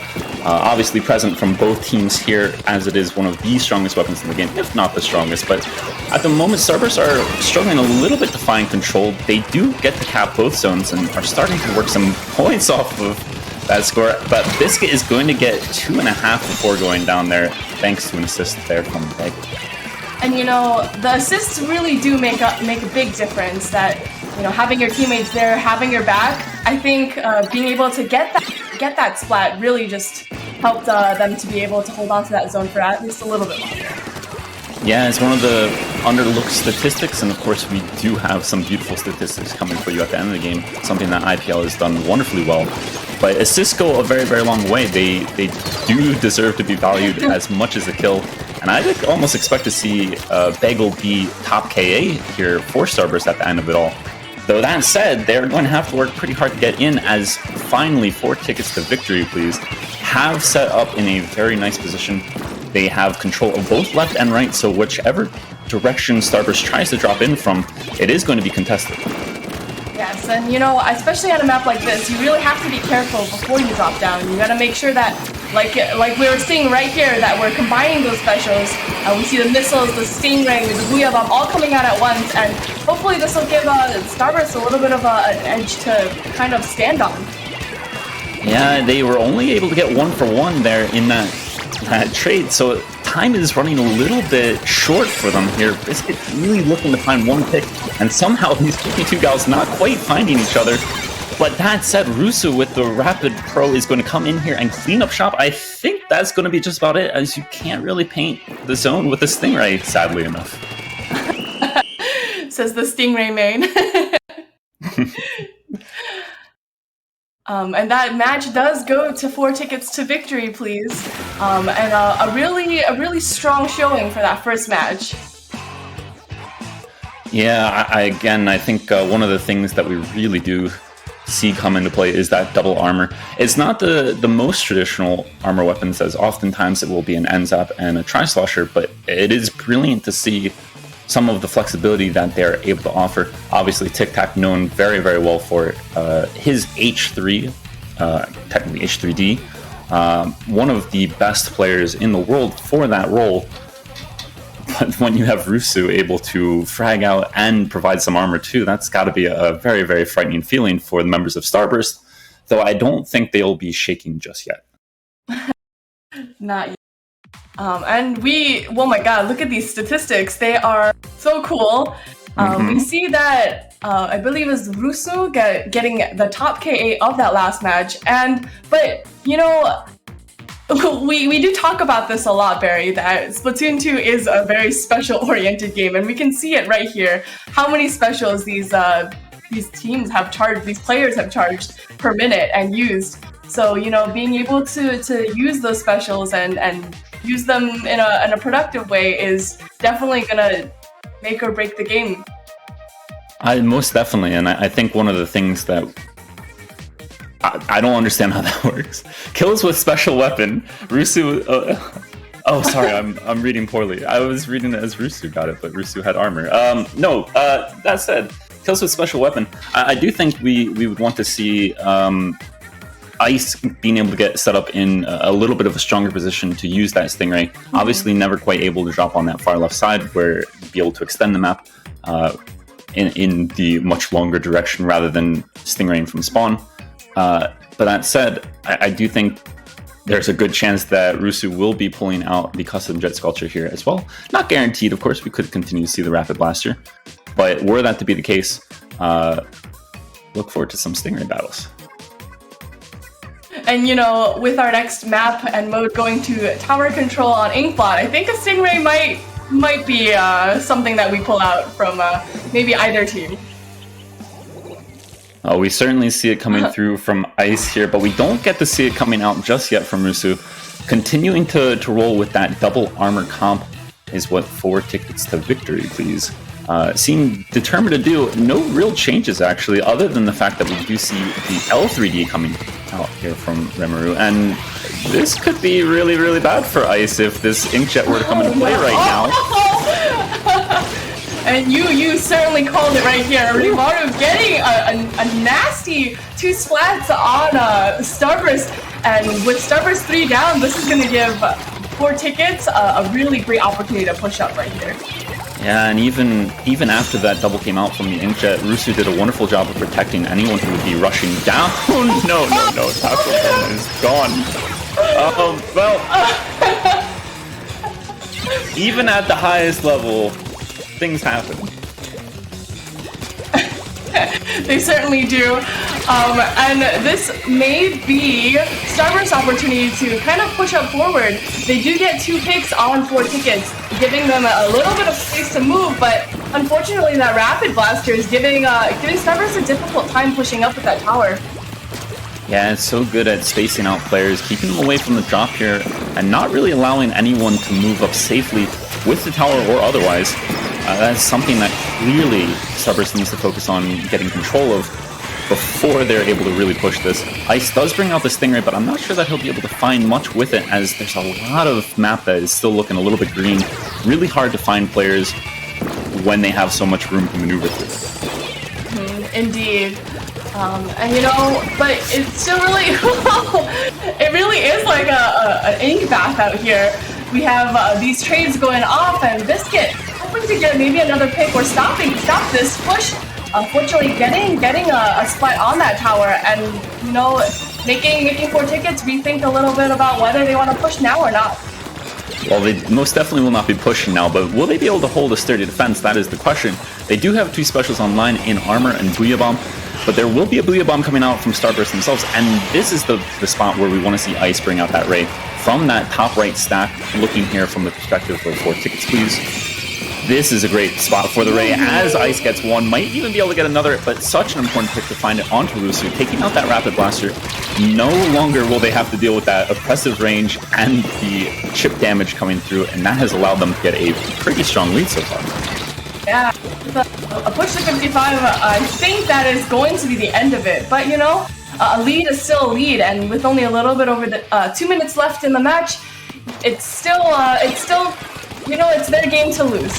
obviously present from both teams here, as it is one of the strongest weapons in the game, if not the strongest. But at the moment, Starburst are struggling a little bit to find control. They do get to cap both zones and are starting to work some points off of that score. But Biscuit is going to get 2.5 before going down there, thanks to an assist there from Bagel. And you know, the assists really do make a big difference. That, you know, having your teammates there, having your back, I think being able to get that splat really just helped them to be able to hold on to that zone for at least a little bit longer. Yeah, it's one of the underlooked statistics, and of course we do have some beautiful statistics coming for you at the end of the game, something that IPL has done wonderfully well. But assists go a very long way. They do deserve to be valued as much as a kill, and I'd almost expect to see Bagel be top KA here for Starburst at the end of it all. Though that said, they're going to have to work pretty hard to get in, as finally 4 tickets to victory, please, have set up in a very nice position. They have control of both left and right, so whichever direction Starburst tries to drop in from, it is going to be contested. Yeah, Yes, and you know, especially on a map like this, you really have to be careful before you drop down. You gotta make sure that, like we were seeing right here, that we're combining those specials. We see the missiles, the Stingray, the Booyah Bomb all coming out at once, and hopefully this will give Starburst a little bit of an edge to kind of stand on. Yeah, they were only able to get 1 for 1 there in that trade, so time is running a little bit short for them here. Biscuit really looking to find one pick, and somehow these 52 gals not quite finding each other. But that said, Rusu with the Rapid Pro is going to come in here and clean up shop. I think that's going to be just about it, as you can't really paint the zone with the Stingray, sadly enough. Says the Stingray main. And that match does go to 4 tickets to victory, please. And a really strong showing for that first match. Yeah, I think one of the things that we really do see come into play is that double armor. It's not the most traditional armor weapons, as oftentimes it will be an NZAP and a Tri-Slosher, but it is brilliant to see some of the flexibility that they're able to offer. Obviously, Tic Tac known very, very well for it. His H3, technically H3D, one of the best players in the world for that role. But when you have Rusu able to frag out and provide some armor too, that's got to be a very, very frightening feeling for the members of Starburst, though I don't think they'll be shaking just yet. Not yet. And oh my god, look at these statistics. They are so cool. We see that, I believe it's Rusu getting the top KA of that last match. But, you know, we do talk about this a lot, Barry, that Splatoon 2 is a very special-oriented game, and we can see it right here. How many specials these teams have charged, these players have charged per minute and used. So, you know, being able to use those specials and use them in a productive way is definitely gonna make or break the game. Most definitely, and I think one of the things that I don't understand how that works. Kills with special weapon. Rusu. Oh, sorry, I'm reading poorly. I was reading it as Rusu got it, but Rusu had armor. That said, kills with special weapon. I do think we would want to see Ice being able to get set up in a little bit of a stronger position to use that Stingray. Obviously, never quite able to drop on that far left side where be able to extend the map in the much longer direction rather than Stingraying from spawn. But that said, I do think there's a good chance that Rusu will be pulling out the custom Jet Sculpture here as well. Not guaranteed, of course. We could continue to see the Rapid Blaster. But were that to be the case, look forward to some Stingray battles. And, you know, with our next map and mode going to tower control on Inkbot, I think a Stingray might be something that we pull out from maybe either team. We certainly see it coming through from Ice here, but we don't get to see it coming out just yet from Rusu. Continuing to roll with that double armor comp is what 4 tickets to victory, please. Seem determined to do. No real changes, actually, other than the fact that we do see the L3D coming out here from Rimuru. And this could be really, really bad for Ice if this Inkjet were to come into play right now. And you certainly called it right here. Rimaru getting a nasty 2 splats on Starburst. And with Starburst 3 down, this is going to give 4 tickets a really great opportunity to push up right here. Yeah, and even after that double came out from the Inkjet, Rusu did a wonderful job of protecting anyone who would be rushing down. No, Taco is gone. Even at the highest level, things happen. They certainly do. And this may be Starburst's opportunity to kind of push up forward. They do get 2 picks on 4 tickets, giving them a little bit of space to move, but unfortunately that Rapid Blaster is giving Starburst a difficult time pushing up with that tower. Yeah, it's so good at spacing out players, keeping them away from the drop here, and not really allowing anyone to move up safely with the tower or otherwise. That's something that clearly Starburst needs to focus on getting control of before they're able to really push this. Ice does bring out the Stingray, but I'm not sure that he'll be able to find much with it, as there's a lot of map that is still looking a little bit green. Really hard to find players when they have so much room to maneuver through. Indeed. And you know, but it's still really, it really is like an ink bath out here. We have these trades going off, and Biscuit hoping to get maybe another pick or stop this push. Unfortunately, getting a split on that tower, and you know, making 4 tickets rethink a little bit about whether they want to push now or not. Well, they most definitely will not be pushing now, but will they be able to hold a sturdy defense? That is the question. They do have 2 specials online in Armor and Booyah Bomb, but there will be a Booyah Bomb coming out from Starburst themselves, and this is the spot where we want to see Ice bring out that Ray. From that top right stack, looking here from the perspective of 4 tickets, please. This is a great spot for the Ray, as Ice gets one, might even be able to get another, but such an important pick to find it onto Rusu, taking out that Rapid Blaster. No longer will they have to deal with that oppressive range and the chip damage coming through, and that has allowed them to get a pretty strong lead so far. Yeah, a push to 55, I think that is going to be the end of it, but you know, a lead is still a lead, and with only a little bit over the 2 minutes left in the match, it's still, you know, it's their game to lose.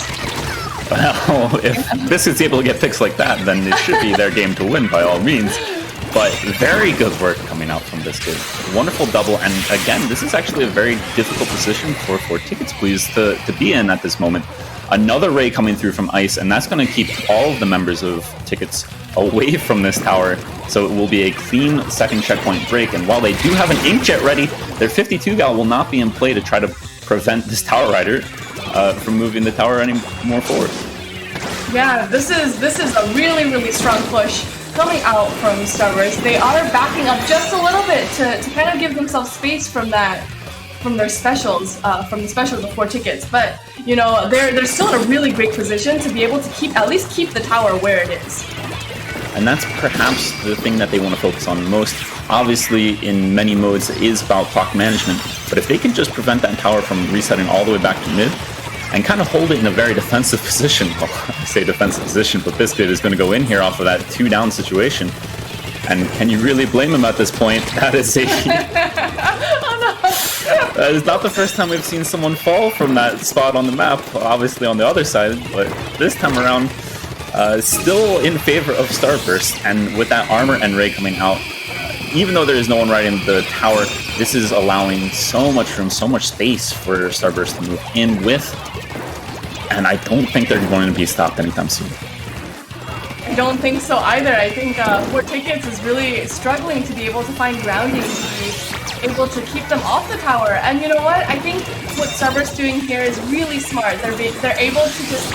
Well, if Biscuit's able to get picks like that, then it should be their game to win by all means. But very good work coming out from Biscuit. Wonderful double, and again, this is actually a very difficult position for 4 tickets, please, to be in at this moment. Another Ray coming through from Ice, and that's going to keep all of the members of Tickets away from this tower, so it will be a clean second checkpoint break. And while they do have an Inkjet ready, their 52 gal will not be in play to try to prevent this Tower Rider from moving the tower any more forward. Yeah, this is a really, really strong push coming out from Starburst. They are backing up just a little bit to kind of give themselves space from their specials, from the specials of 4 tickets. But you know, they're still in a really great position to be able to at least keep the tower where it is. And that's perhaps the thing that they want to focus on most. Obviously, in many modes, it is about clock management. But if they can just prevent that tower from resetting all the way back to mid, and kind of hold it in a very defensive position. Well, I say defensive position, but Biscuit is going to go in here off of that 2-down situation. And can you really blame him at this point? That is a... That is not the first time we've seen someone fall from that spot on the map, obviously on the other side, but this time around, still in favor of Starburst. And with that Armor and Ray coming out, even though there is no one riding the tower, this is allowing so much room, so much space for Starburst to move in with. And I don't think they're going to be stopped anytime soon. I don't think so either. I think 4 tickets is really struggling to be able to find grounding, to be able to keep them off the tower. And you know what? I think what Starburst doing here is really smart. They're able to just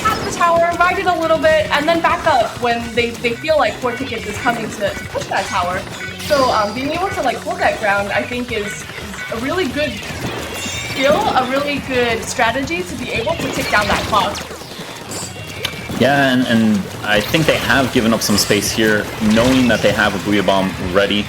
tap the tower, ride it a little bit, and then back up when they feel like 4 tickets is coming to push that tower. So being able to like hold that ground, I think is a really good skill, a really good strategy to be able to tick down that clock. Yeah, and I think they have given up some space here, knowing that they have a Booyah Bomb ready,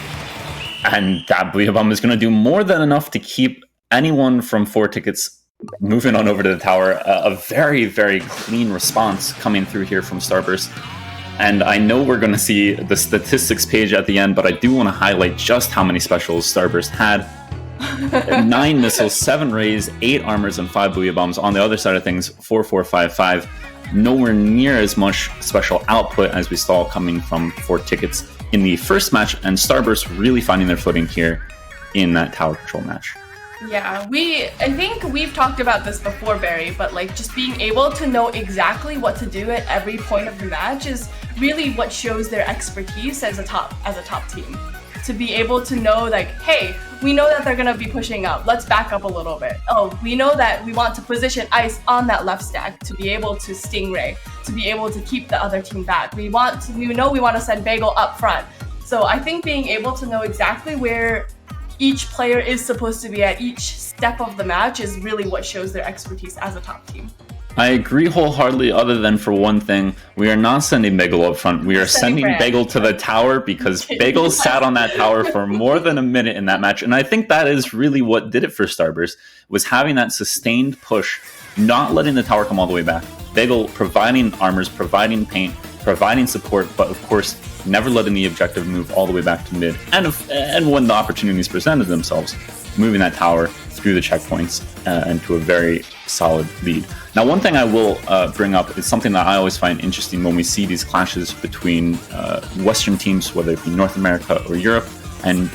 and that Booyah Bomb is going to do more than enough to keep anyone from 4 tickets moving on over to the tower. A very, very clean response coming through here from Starburst. And I know we're going to see the statistics page at the end, but I do want to highlight just how many specials Starburst had. 9 missiles, 7 rays, 8 armors, and 5 Booyah Bombs. On the other side of things, 4, 4, 5, 5. Nowhere near as much special output as we saw coming from 4 tickets in the first match, and Starburst really finding their footing here in that tower control match. Yeah, I think we've talked about this before, Barry, but like just being able to know exactly what to do at every point of the match is really what shows their expertise as a top team. To be able to know like, hey, we know that they're gonna be pushing up. Let's back up a little bit. Oh, we know that we want to position Ice on that left stack to be able to Stingray, to be able to keep the other team back. We know we want to send Bagel up front. So I think being able to know exactly where each player is supposed to be at each step of the match is really what shows their expertise as a top team. I agree wholeheartedly, other than for one thing, we are not sending Bagel up front. We are sending Bagel to the tower because Bagel sat on that tower for more than a minute in that match. And I think that is really what did it for Starburst, was having that sustained push, not letting the tower come all the way back. Bagel providing armors, providing paint, providing support, but of course, never letting the objective move all the way back to mid. And when the opportunities presented themselves, moving that tower through the checkpoints and to a very solid lead. Now, one thing I will bring up is something that I always find interesting when we see these clashes between Western teams, whether it be North America or Europe, and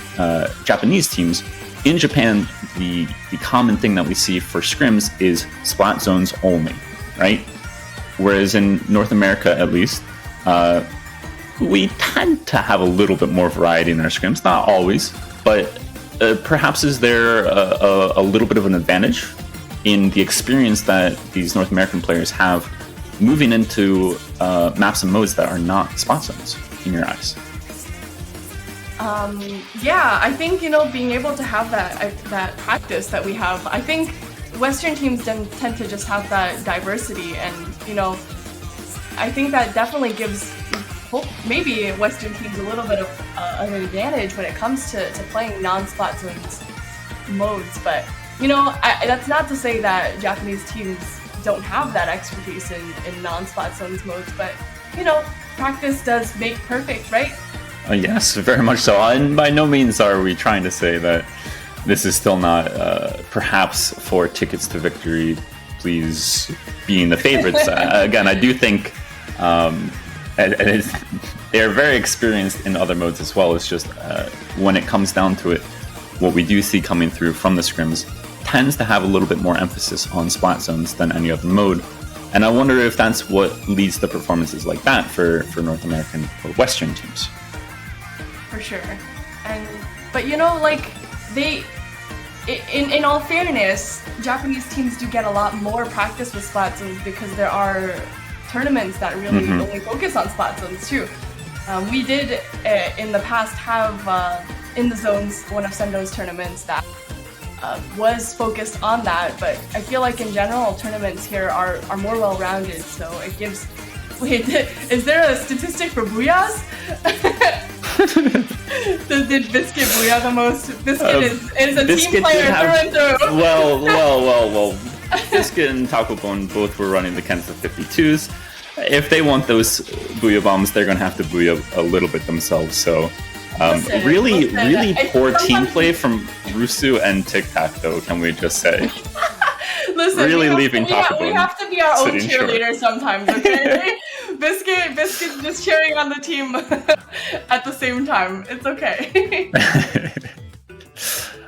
Japanese teams. In Japan, the common thing that we see for scrims is splat zones only, right? Whereas in North America, at least, we tend to have a little bit more variety in our scrims. Not always, but perhaps is there a little bit of an advantage in the experience that these North American players have moving into maps and modes that are not splat zones, in your eyes? Yeah, I think, being able to have that practice that we have, I think Western teams tend to just have that diversity, and, I think that definitely gives maybe Western teams a little bit of an advantage when it comes to playing non-splat zones modes, but, that's not to say that Japanese teams don't have that expertise in non-splat zones modes, but, practice does make perfect, right? Yes, very much so. And by no means are we trying to say that this is still not perhaps for tickets to victory, please being the favorites. Again, I do think they're very experienced in other modes as well. It's just when it comes down to it, what we do see coming through from the scrims tends to have a little bit more emphasis on splat zones than any other mode. And I wonder if that's what leads to performances like that for North American or Western teams. For sure. But in all fairness, Japanese teams do get a lot more practice with splat zones because there are tournaments that really only focus on splat zones too. We did in the past have in the zones one of Sendo's tournaments that was focused on that, but I feel like in general tournaments here are more well-rounded, so it gives. Wait, is there a statistic for booyahs? Did Biscuit booyah the most? Biscuit is a team player through and through. Well. Biscuit and Taco Bone both were running the Kenza 52s. If they want those booyah bombs, they're going to have to booyah a little bit themselves. So, really poor team play from Rusu and Tic Tac, though, can we just say? Listen, really leaving Taco Bone. We have to be our own cheerleader short. Sometimes, okay? Biscuit's just cheering on the team at the same time. It's okay.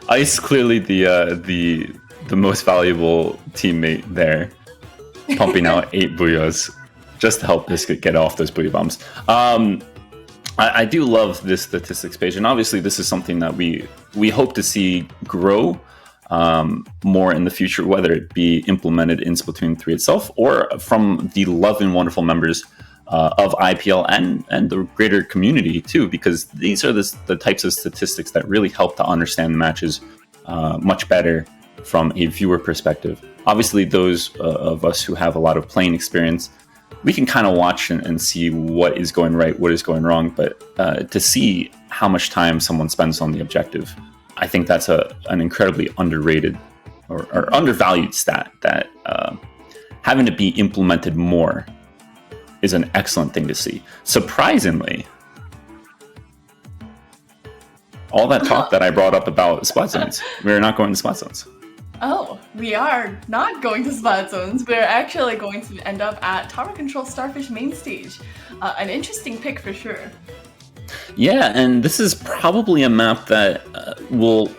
Ice clearly the most valuable teammate there, pumping out 8 booyahs just to help Biscuit get off those booyah bombs. I do love this statistics page, and obviously this is something that we hope to see grow more in the future, whether it be implemented in Splatoon 3 itself or from the love and wonderful members of IPL and the greater community too, because these are the types of statistics that really help to understand the matches much better from a viewer perspective. Obviously, those of us who have a lot of playing experience, we can kind of watch and see what is going right, what is going wrong, but to see how much time someone spends on the objective, I think that's an incredibly underrated or undervalued stat that having to be implemented more is an excellent thing to see. Surprisingly, all that talk that I brought up about splat zones, we're not going to splat zones. Oh, we are not going to splat zones. We're actually going to end up at Tower Control Starfish main stage. An interesting pick for sure. Yeah, and this is probably a map that will,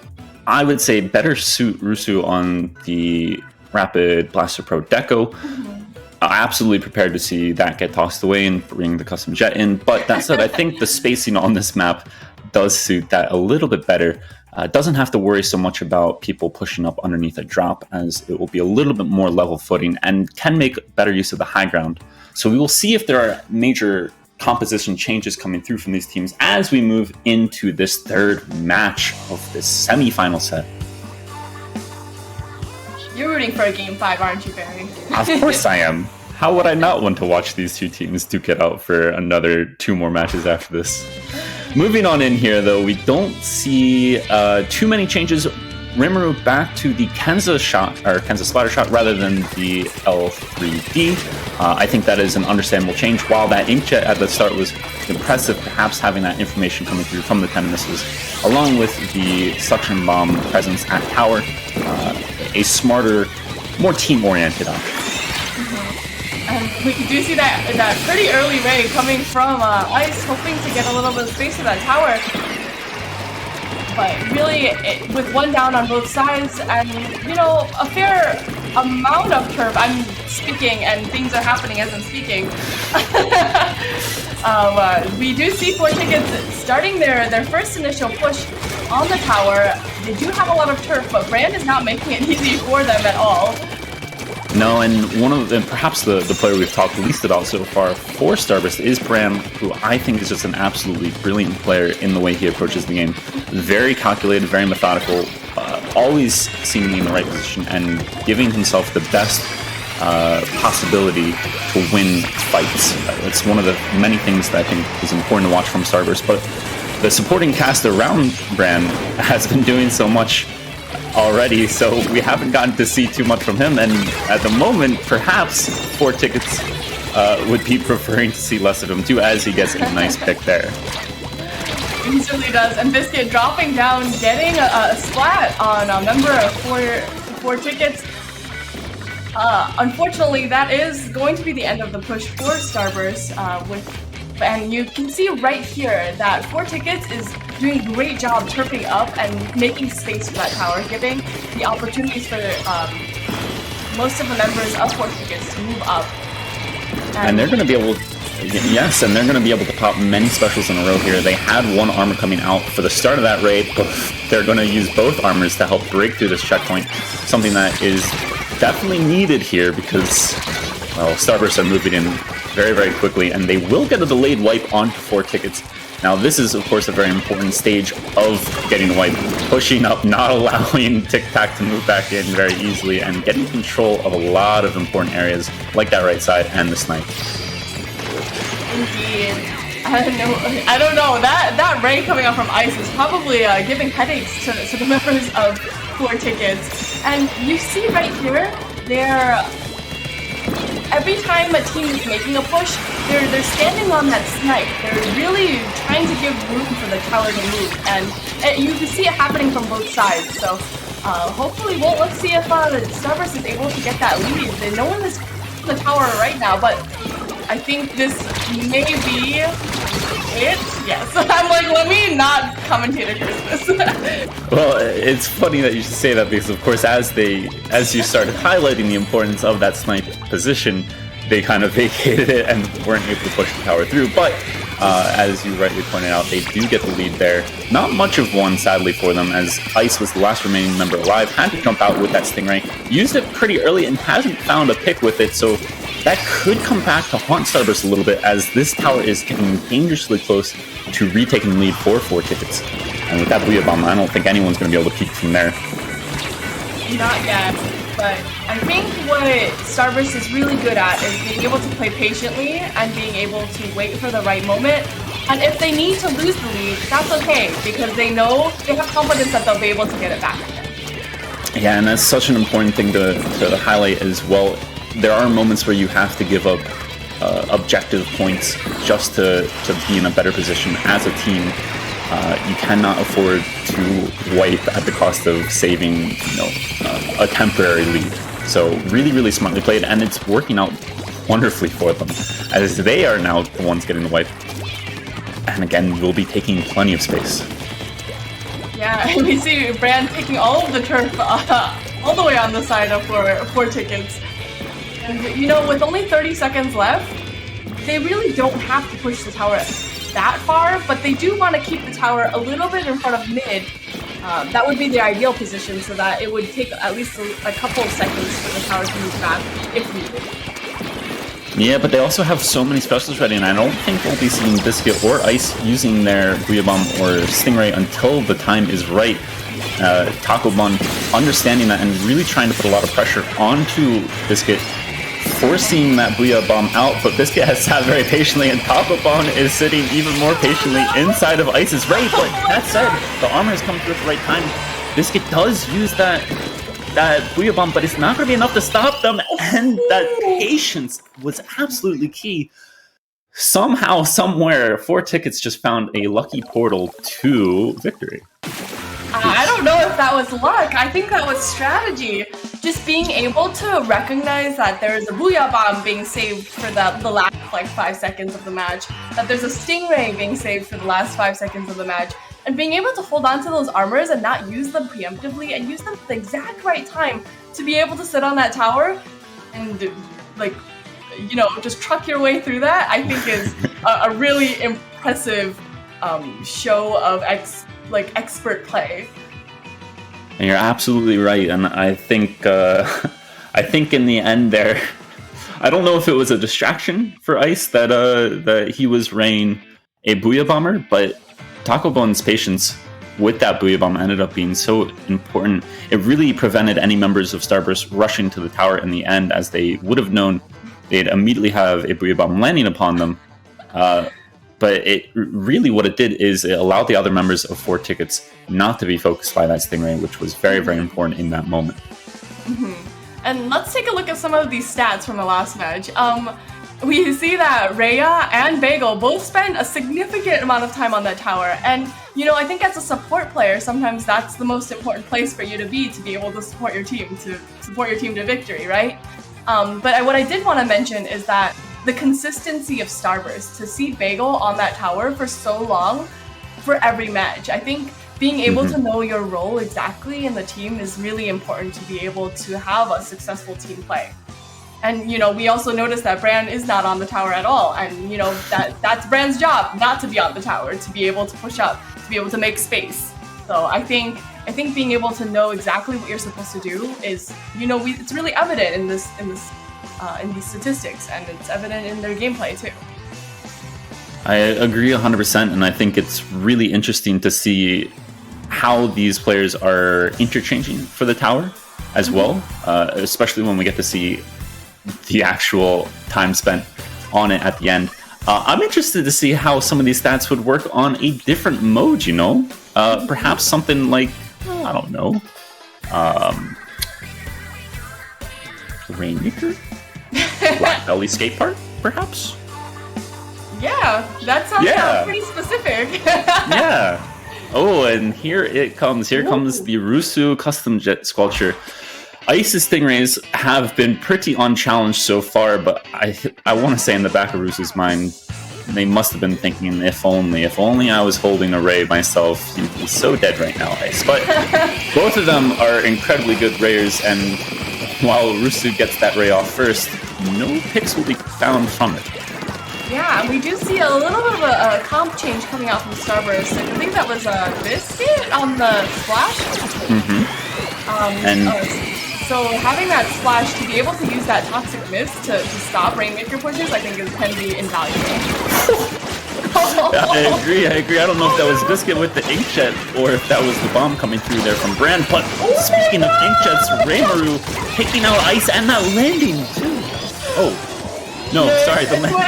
I would say, better suit Rusu on the Rapid Blaster Pro Deco. Absolutely prepared to see that get tossed away and bring the custom jet in. But that said, I think the spacing on this map does suit that a little bit better. Doesn't have to worry so much about people pushing up underneath a drop, as it will be a little bit more level footing and can make better use of the high ground. So we will see if there are major composition changes coming through from these teams as we move into this third match of this semi-final set. You're rooting for a Game 5, aren't you, Barry? Of course I am. How would I not want to watch these two teams duke it out for another 2 more matches after this? Moving on in here, though, we don't see too many changes. Rimuru back to the Kenza shot, or Kenza splatter shot, rather than the L3D. I think that is an understandable change. While that inkjet at the start was impressive, perhaps having that information coming through from the 10 missiles, along with the suction bomb presence at tower, a smarter more team-oriented on. And we do see that pretty early raid coming from Ice, hoping to get a little bit of space for that tower. But really, with one down on both sides, and you know, a fair amount of turf. I'm speaking, and things are happening as I'm speaking. We do see 4Tickets starting their first initial push on the tower. They do have a lot of turf, but Brand is not making it easy for them at all. No, and perhaps the player we've talked least about so far for Starburst is Bram, who I think is just an absolutely brilliant player in the way he approaches the game. Very calculated, very methodical, always seemingly in the right position, and giving himself the best possibility to win fights. It's one of the many things that I think is important to watch from Starburst, but the supporting cast around Bram has been doing so much already, so we haven't gotten to see too much from him, and at the moment, perhaps 4Tickets would be preferring to see less of him too, as he gets a nice pick there. He certainly does, and Biscuit dropping down, getting a splat on a member of 4Tickets. Unfortunately, that is going to be the end of the push for Starburst, and you can see right here that 4Tickets is doing a great job turfing up and making space for that tower, giving the opportunities for most of the members of 4Tickets to move up. And they're going to be able to, yes, and they're going to be able to pop many specials in a row here. They had one armor coming out for the start of that raid, but they're going to use both armors to help break through this checkpoint, something that is definitely needed here because, well, Starburst are moving in very, very quickly, and they will get a delayed wipe onto 4Tickets. Now, this is, of course, a very important stage of getting a wipe, pushing up, not allowing Tic Tac to move back in very easily, and getting control of a lot of important areas, like that right side and the snipe. Indeed. I don't know. That raid coming out from Ice is probably giving headaches to the members of 4Tickets. And you see right here, every time a team is making a push, they're standing on that snipe. They're really trying to give room for the tower to move, and you can see it happening from both sides. So hopefully, let's see if Starburst is able to get that lead. No one is in the tower right now, but I think this may be it. Yes, I'm like, let me not commentator curse this. Well, it's funny that you should say that because, of course, as you started highlighting the importance of that snipe position, they kind of vacated it and weren't able to push the tower through. But as you rightly pointed out, they do get the lead there. Not much of one, sadly, for them, as Ice was the last remaining member alive, had to jump out with that Stingray, used it pretty early and hasn't found a pick with it, so that could come back to haunt Starburst a little bit, as this tower is getting dangerously close to retaking the lead for 4Tickets. And with that Booyah Bomb, I don't think anyone's going to be able to peek from there. Not yet, but I think what Starburst is really good at is being able to play patiently and being able to wait for the right moment. And if they need to lose the lead, that's okay, because they know they have confidence that they'll be able to get it back again. Yeah, and that's such an important thing to highlight as well. There are moments where you have to give up objective points just to be in a better position as a team. You cannot afford to wipe at the cost of saving, a temporary lead. So really, really smartly played, and it's working out wonderfully for them, as they are now the ones getting the wipe. And again, we'll be taking plenty of space. Yeah, and we see Brand picking all of the turf all the way on the side of 4Tickets. And, with only 30 seconds left, they really don't have to push the tower that far, but they do want to keep the tower a little bit in front of mid. That would be the ideal position, so that it would take at least a couple of seconds for the tower to move back, if needed. Yeah, but they also have so many specials ready, and I don't think we'll be seeing Biscuit or Ice using their Booyah Bomb or Stingray until the time is right. Taco Bun understanding that and really trying to put a lot of pressure onto Biscuit, forcing that Booyah Bomb out, but Biscuit has sat very patiently, and Taco Bun is sitting even more patiently inside of Ice's raid. But that said, the armor has come through at the right time. Biscuit does use that Booyah Bomb, but it's not going to be enough to stop them, and that patience was absolutely key. Somehow, somewhere, 4Tickets just found a lucky portal to victory. I don't don't know if that was luck. I think that was strategy. Just being able to recognize that there is a Booyah Bomb being saved for the last like 5 seconds of the match, that there's a Stingray being saved for the last 5 seconds of the match, and being able to hold on to those armors and not use them preemptively and use them at the exact right time to be able to sit on that tower and like, you know, just truck your way through that, I think is a really impressive show of expert play. And you're absolutely right, and I think in the end there, I don't know if it was a distraction for Ice that he was raying a Booyah Bomber, but Taco Bone's patience with that Booyah Bomb ended up being so important. It really prevented any members of Starburst rushing to the tower in the end, as they would have known they'd immediately have a Booyah Bomb landing upon them. But it really, what it did is it allowed the other members of 4 tickets not to be focused by that Stingray, which was very, very important in that moment. Mm-hmm. And let's take a look at some of these stats from the last match. We see that Rhea and Bagel both spend a significant amount of time on that tower. And, you know, I think as a support player, sometimes that's the most important place for you to be able to support your team, to victory, right? But what I did want to mention is that the consistency of Starburst, to see Bagel on that tower for so long, for every match. I think being able to know your role exactly in the team is really important to be able to have a successful team play. And, you know, we also noticed that Bran is not on the tower at all. And, you know, that's Bran's job, not to be on the tower, to be able to push up, to be able to make space. So I think being able to know exactly what you're supposed to do is, you know, it's really evident in these statistics, and it's evident in their gameplay too. I agree 100%, and I think it's really interesting to see how these players are interchanging for the tower as well, especially when we get to see the actual time spent on it at the end. I'm interested to see how some of these stats would work on a different mode, you know? Perhaps something like, I don't know, Rainmaker? Black Belly Skate Park, perhaps? Yeah, that sounds pretty specific. Yeah. Oh, and here it comes. Here comes the Rusu Custom Jet Sculpture. Ice's Stingrays have been pretty unchallenged so far, but I want to say in the back of Rusu's mind, they must have been thinking, if only I was holding a Ray myself, you'd be so dead right now, Ice. But both of them are incredibly good Rayers, and while Rusu gets that Ray off first, no picks will be found from it. Yeah, and we do see a little bit of a comp change coming out from Starburst. I think that was a Biscuit on the splash. So having that splash, to be able to use that Toxic Mist to stop Rainmaker pushes, I think can be invaluable. I agree. I don't know if that was Biscuit with the Inkjet or if that was the bomb coming through there from Bran. But speaking of Inkjets, Raymaru taking out Ice and that landing too. Oh. No, sorry, the landing.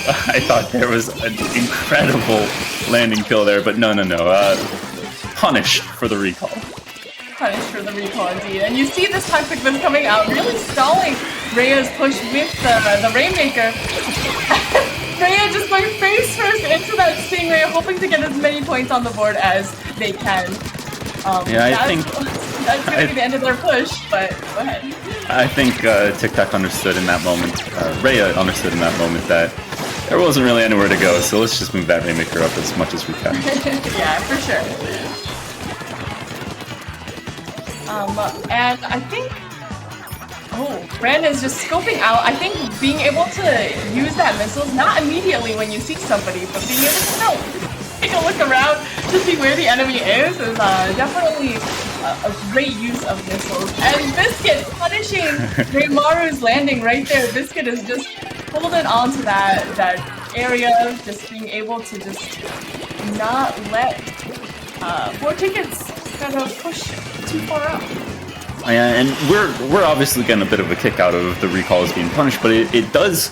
I thought there was an incredible landing kill there, but no. Punished for the recall. Punished for the recall, indeed. And you see this Toxic Mist coming out, really stalling Rhea's push with the Rainmaker. Rhea just going face first into that Stingray, hoping to get as many points on the board as they can. I think that's going to be the end of their push, but go ahead. I think TikTok understood in that moment, Rhea understood in that moment that there wasn't really anywhere to go, so let's just move that Rainmaker up as much as we can. Yeah, for sure. And I think, Bran is just scoping out. I think being able to use that missiles, not immediately when you see somebody, but being able to take a look around to see where the enemy is definitely a great use of missiles. And Biscuit punishing Raymaru's landing right there. Biscuit is just holding on to that area, just being able to just not let 4 tickets kind of push too far out. Yeah, and we're obviously getting a bit of a kick out of the recalls being punished, but it does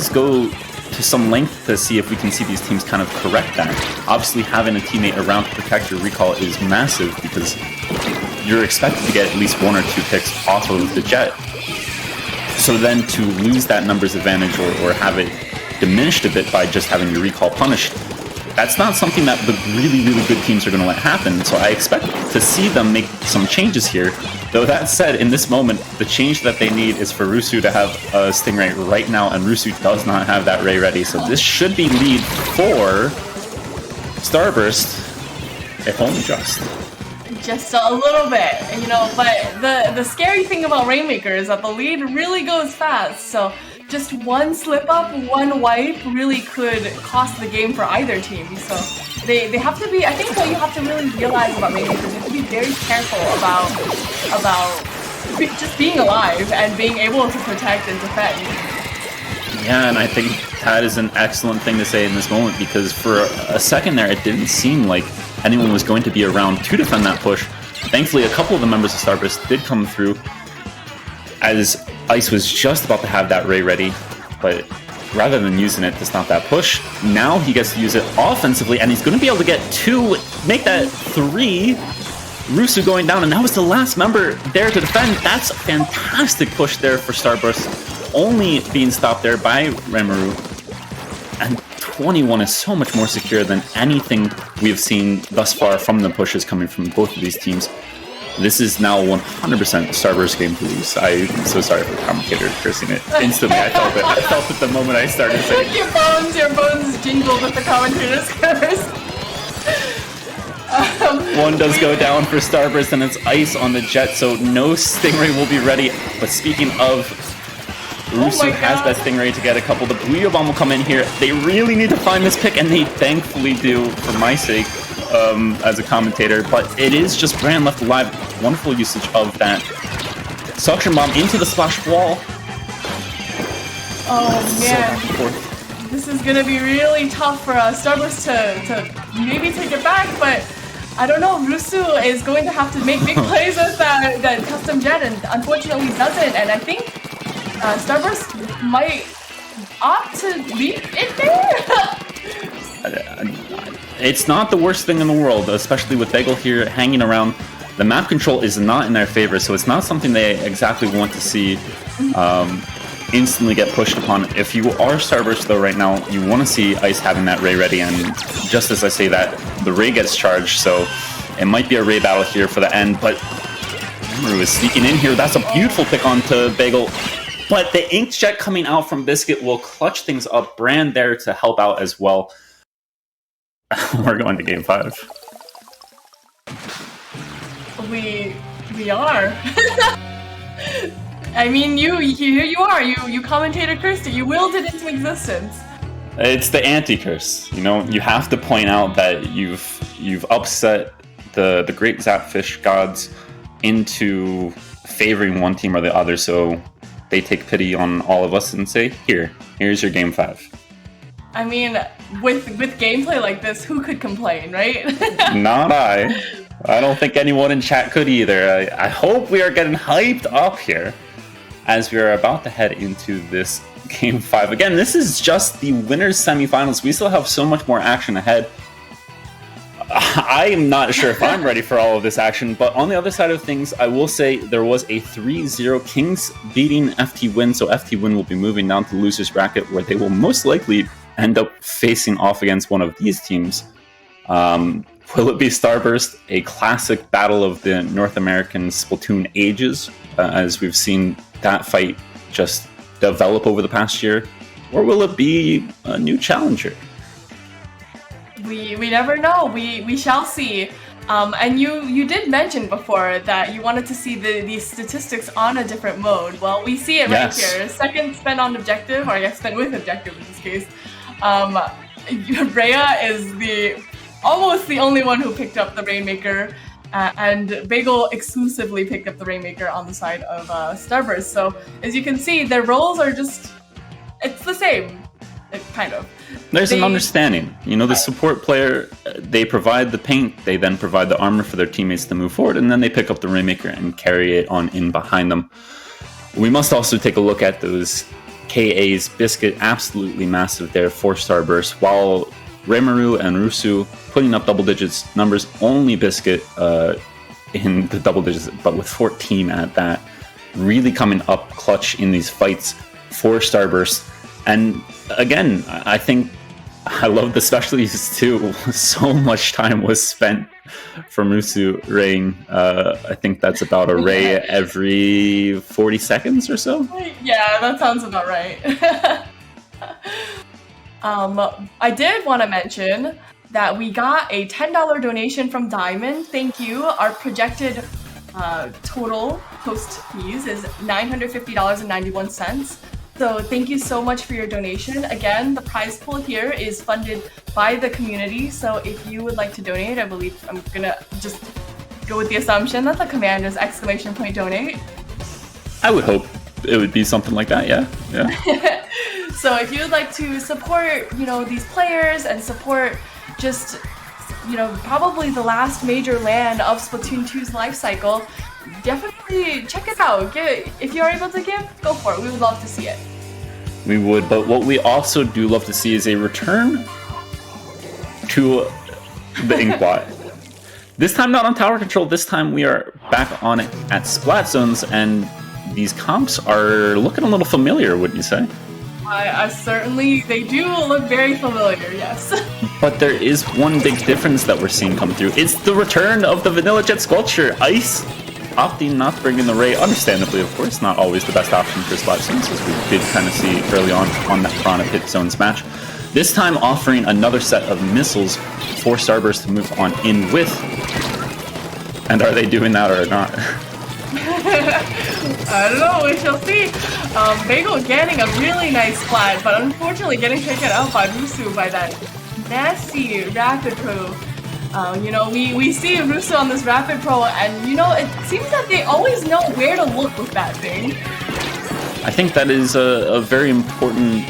go to some length to see if we can see these teams kind of correct that. Obviously, having a teammate around to protect your recall is massive because you're expected to get at least 1 or 2 picks off of the jet. So then to lose that numbers advantage or have it diminished a bit by just having your recall punished, that's not something that the really, really good teams are going to let happen. So I expect to see them make some changes here. Though that said, in this moment, the change that they need is for Rusu to have a Stingray right now, and Rusu does not have that Ray ready. So this should be lead for Starburst, if only just. Just a little bit, you know, but the scary thing about Rainmaker is that the lead really goes fast, so just one slip up, one wipe really could cost the game for either team. So they have to be, I think what you have to really realize about Rainmaker is you have to be very careful about just being alive and being able to protect and defend. Yeah, and I think that is an excellent thing to say in this moment, because for a second there, it didn't seem like anyone was going to be around to defend that push. Thankfully, a couple of the members of Starburst did come through as Ice was just about to have that Ray ready, but rather than using it to stop that push, now he gets to use it offensively, and he's going to be able to get 2, make that 3. Rusu going down, and that was the last member there to defend. That's a fantastic push there for Starburst, only being stopped there by Rimuru. And 21 is so much more secure than anything we've seen thus far from the pushes coming from both of these teams. This is now 100% Starburst game to lose. I'm so sorry for the commentator cursing it. Instantly, I felt it. I felt it the moment I started saying it. Your bones jingled with the commentator's curse. One does go down for Starburst, and it's Ice on the Jet, so no Stingray will be ready. But speaking of, Rusu has that Stingray to get a couple. The Booyah Bomb will come in here. They really need to find this pick, and they thankfully do, for my sake, as a commentator. But it is just Brand left alive. Wonderful usage of that Suction Bomb into the splash wall. Oh man, this is gonna be really tough for Starburst to maybe take it back, but I don't know. Rusu is going to have to make big plays with that custom jet, and unfortunately doesn't. And I think Starburst might opt to leave it there. It's not the worst thing in the world, especially with Bagel here hanging around. The map control is not in their favor, so it's not something they exactly want to see instantly get pushed upon. If you are Starburst though right now, you want to see Ice having that Ray ready, and just as I say that, the Ray gets charged, so it might be a Ray battle here for the end, but Rimuru is sneaking in here. That's a beautiful pick onto Bagel, but the Inkjet coming out from Biscuit will clutch things up. Brand there to help out as well. We're going to game 5. We are. I mean, here you are. You commentator cursed it. You willed it into existence. It's the anti-curse. You know, you have to point out that you've upset the great Zapfish gods into favoring one team or the other, so they take pity on all of us and say, here's your game 5. I mean, with gameplay like this, who could complain, right? Not I. I don't think anyone in chat could either. I hope we are getting hyped up here as we are about to head into this game 5. Again, this is just the winners semifinals. We still have so much more action ahead. I am not sure if I'm ready for all of this action, but on the other side of things, I will say there was a 3-0 Kings beating FTWin, so FTWin will be moving down to losers bracket, where they will most likely end up facing off against one of these teams. Will it be Starburst, a classic battle of the North American Splatoon ages, as we've seen that fight just develop over the past year? Or will it be a new challenger? We never know. We shall see. And you did mention before that you wanted to see these statistics on a different mode. Well, we see it right here. Second spent on objective, or I guess spent with objective in this case. Rhea is almost the only one who picked up the Rainmaker, and Bagel exclusively picked up the Rainmaker on the side of Starburst. So as you can see, their roles are it's the same, kind of. There's an understanding. You know, the support player, they provide the paint, they then provide the armor for their teammates to move forward, and then they pick up the Rainmaker and carry it on in behind them. We must also take a look at those KAs. Biscuit, absolutely massive there for Starburst, while Rimuru and Rusu putting up double digits numbers. Only Biscuit in the double digits, but with 14 at that. Really coming up clutch in these fights for Starburst. And again, I think I love the specialties too. So much time was spent from Rusu raying. I think that's about a ray every 40 seconds or so. Yeah, that sounds about right. I did want to mention that we got a $10 donation from Diamond. Thank you. Our projected total post fees is $950.91. So thank you so much for your donation. Again, the prize pool here is funded by the community. So if you would like to donate, I believe I'm gonna just go with the assumption that the command is !donate. I would hope it would be something like that. Yeah. So if you would like to support, these players and support just, probably the last major LAN of Splatoon 2's life cycle, definitely check it out. If you are able to give, go for it. We would love to see it. We would, but what we also do love to see is a return to the Inkbot. This time not on tower control, this time we are back on it at Splat Zones, and these comps are looking a little familiar, wouldn't you say? I certainly, they do look very familiar, yes. But there is one big difference that we're seeing come through. It's the return of the Vanilla Jet Sculpture. Ice opting not to bring in the Ray, understandably, of course, not always the best option for Splat Zones, as we did kind of see early on that Piranha Pit Zones match. This time offering another set of missiles for Starburst to move on in with. And are they doing that or not? I don't know, we shall see. Bagel getting a really nice splat, but unfortunately getting taken out by Rusu by that nasty Rapid Pro. We see Rusu on this Rapid Pro, and it seems that they always know where to look with that thing. I think that is a very important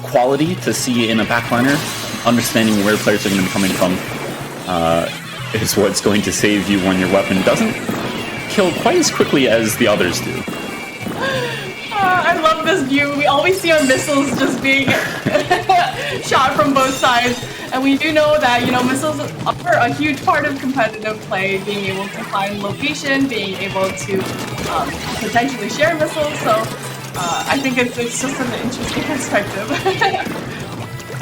quality to see in a backliner. Understanding where players are going to be coming from is what's going to save you when your weapon doesn't kill quite as quickly as the others do. I love this view. We always see our missiles just being shot from both sides. And we do know that, missiles are a huge part of competitive play, being able to find location, being able to potentially share missiles. So I think it's just an interesting perspective.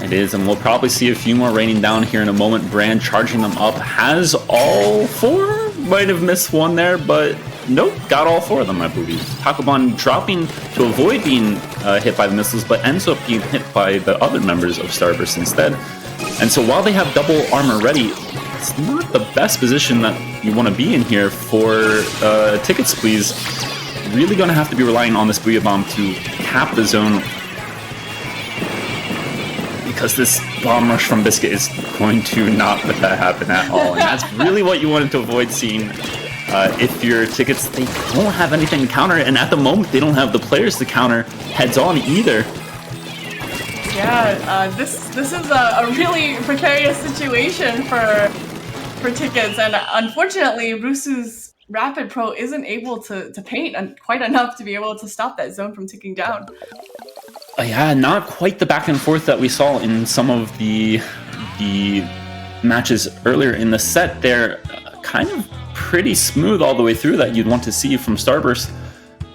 It is, and we'll probably see a few more raining down here in a moment. Brand charging them up, has all four. Might have missed one there, but nope, got all four of them, I believe. Takobon dropping to avoid being hit by the missiles, but ends up being hit by the other members of Starburst instead. And so while they have double armor ready, it's not the best position that you want to be in here for tickets, please. Really going to have to be relying on this Booyah Bomb to cap the zone, because this bomb rush from Biscuit is going to not let that happen at all. And that's really what you wanted to avoid seeing. If your tickets, they don't have anything to counter, and at the moment they don't have the players to counter heads on either. Yeah, this is a really precarious situation for tickets, and unfortunately Rusu's Rapid Pro isn't able to paint quite enough to be able to stop that zone from ticking down. Yeah, not quite the back and forth that we saw in some of the matches earlier in the set. They're kind of pretty smooth all the way through that you'd want to see from Starburst.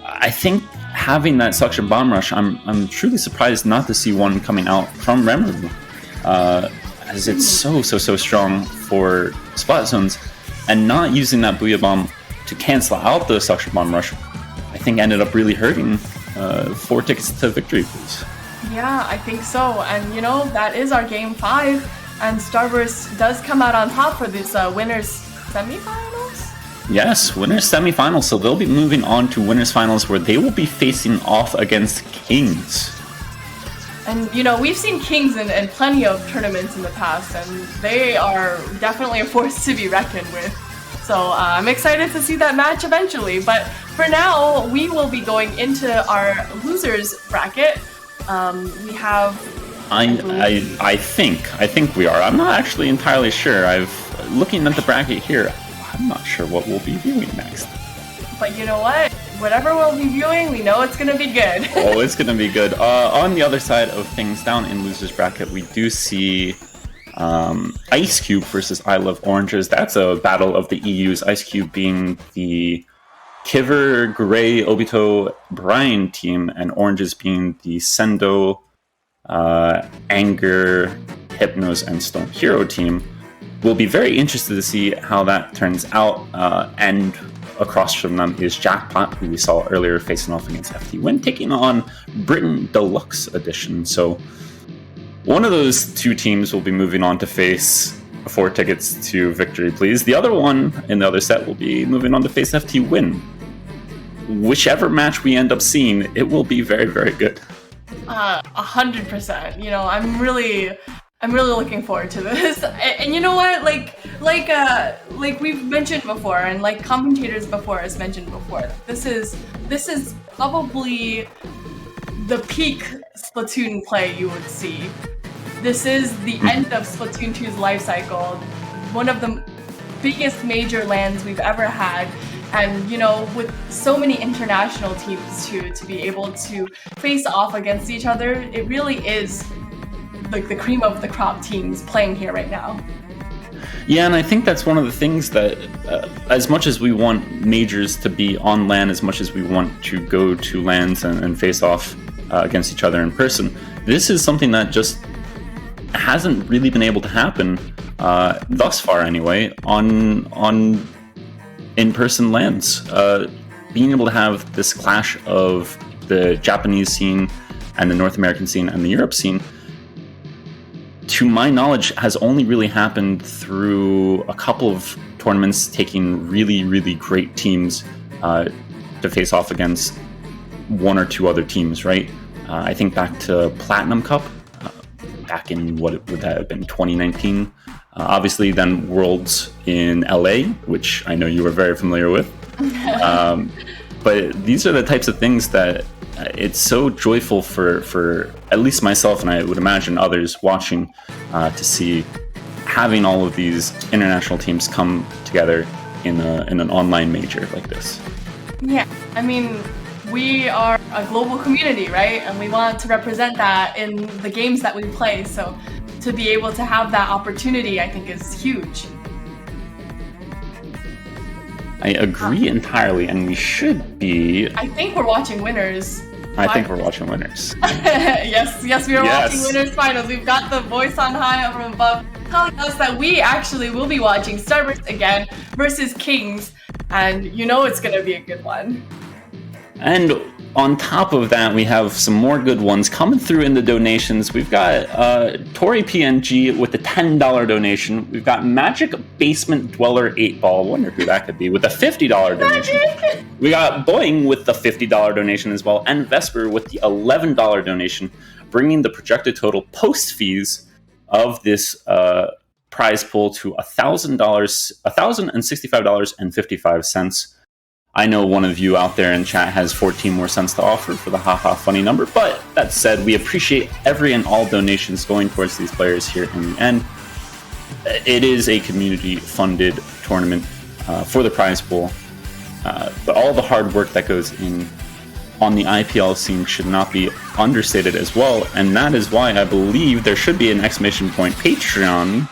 I think having that suction bomb rush, I'm truly surprised not to see one coming out from Remoru, as it's so strong for Splat Zones, and not using that Booyah Bomb to cancel out the suction bomb rush, I think ended up really hurting 4 tickets to victory, please. Yeah, I think so. And that is our game 5, and Starburst does come out on top for this winners semifinals. Yes, winners semifinals. So they'll be moving on to winners finals, where they will be facing off against Kings. And we've seen Kings in plenty of tournaments in the past, and they are definitely a force to be reckoned with. So I'm excited to see that match eventually. But for now, we will be going into our losers bracket. We have. I think we are. I'm not actually entirely sure. Looking at the bracket here, I'm not sure what we'll be viewing next. But you know what? Whatever we'll be viewing, we know it's gonna be good. Oh, it's gonna be good. On the other side of things, down in losers bracket, we do see Ice Cube versus I Love Oranges. That's a battle of the EUs. Ice Cube being the Kiver, Gray, Obito, Brian team, and Oranges being the Sendo, Anger, Hypnos, and Stone Hero team. We'll be very interested to see how that turns out. And across from them is Jackpot, who we saw earlier facing off against FTWin, taking on Britain Deluxe Edition. So one of those two teams will be moving on to face 4 tickets to Victory Please. The other one in the other set will be moving on to face FTWin. Whichever match we end up seeing, it will be very, very good. 100%. You know, I'm really looking forward to this. And you know what? Like we've mentioned before, and like commentators before has mentioned before, this is probably the peak Splatoon play you would see. This is the end of Splatoon 2's life cycle. One of the biggest major lands we've ever had. And, you know, with so many international teams to be able to face off against each other, it really is like the cream of the crop teams playing here right now. Yeah, and I think that's one of the things that, as much as we want majors to be on LAN, as much as we want to go to LANs and face off against each other in person, this is something that just hasn't really been able to happen, thus far anyway, on in-person LANs. Being able to have this clash of the Japanese scene and the North American scene and the Europe scene, to my knowledge, has only really happened through a couple of tournaments taking really, really great teams to face off against one or two other teams, right? I think back to Platinum Cup, back in what would that have been, 2019. Obviously, then Worlds in LA, which I know you were very familiar with. But these are the types of things that it's so joyful for at least myself, and I would imagine others watching, to see having all of these international teams come together in an online major like this. Yeah, I mean, we are a global community, right? And we want to represent that in the games that we play. So to be able to have that opportunity, I think, is huge. I agree entirely, and we should be... I think we're watching winners. I think we're watching winners. yes, we are watching winners finals. We've got the voice on high from above telling us that we actually will be watching Starburst again versus Kings, and you know it's going to be a good one. And on top of that, we have some more good ones coming through in the donations. We've got Tori PNG with a $10 donation. We've got Magic Basement Dweller 8-Ball. I wonder who that could be, with a $50 donation. We got Boeing with the $50 donation as well, and Vesper with the $11 donation, bringing the projected total post fees of this prize pool to $1,065.55. I know one of you out there in chat has 14 more cents to offer for the haha funny number, but that said, we appreciate every and all donations going towards these players here in the end. It is a community-funded tournament for the prize pool, but all the hard work that goes in on the IPL scene should not be understated as well, and that is why I believe there should be an exclamation point Patreon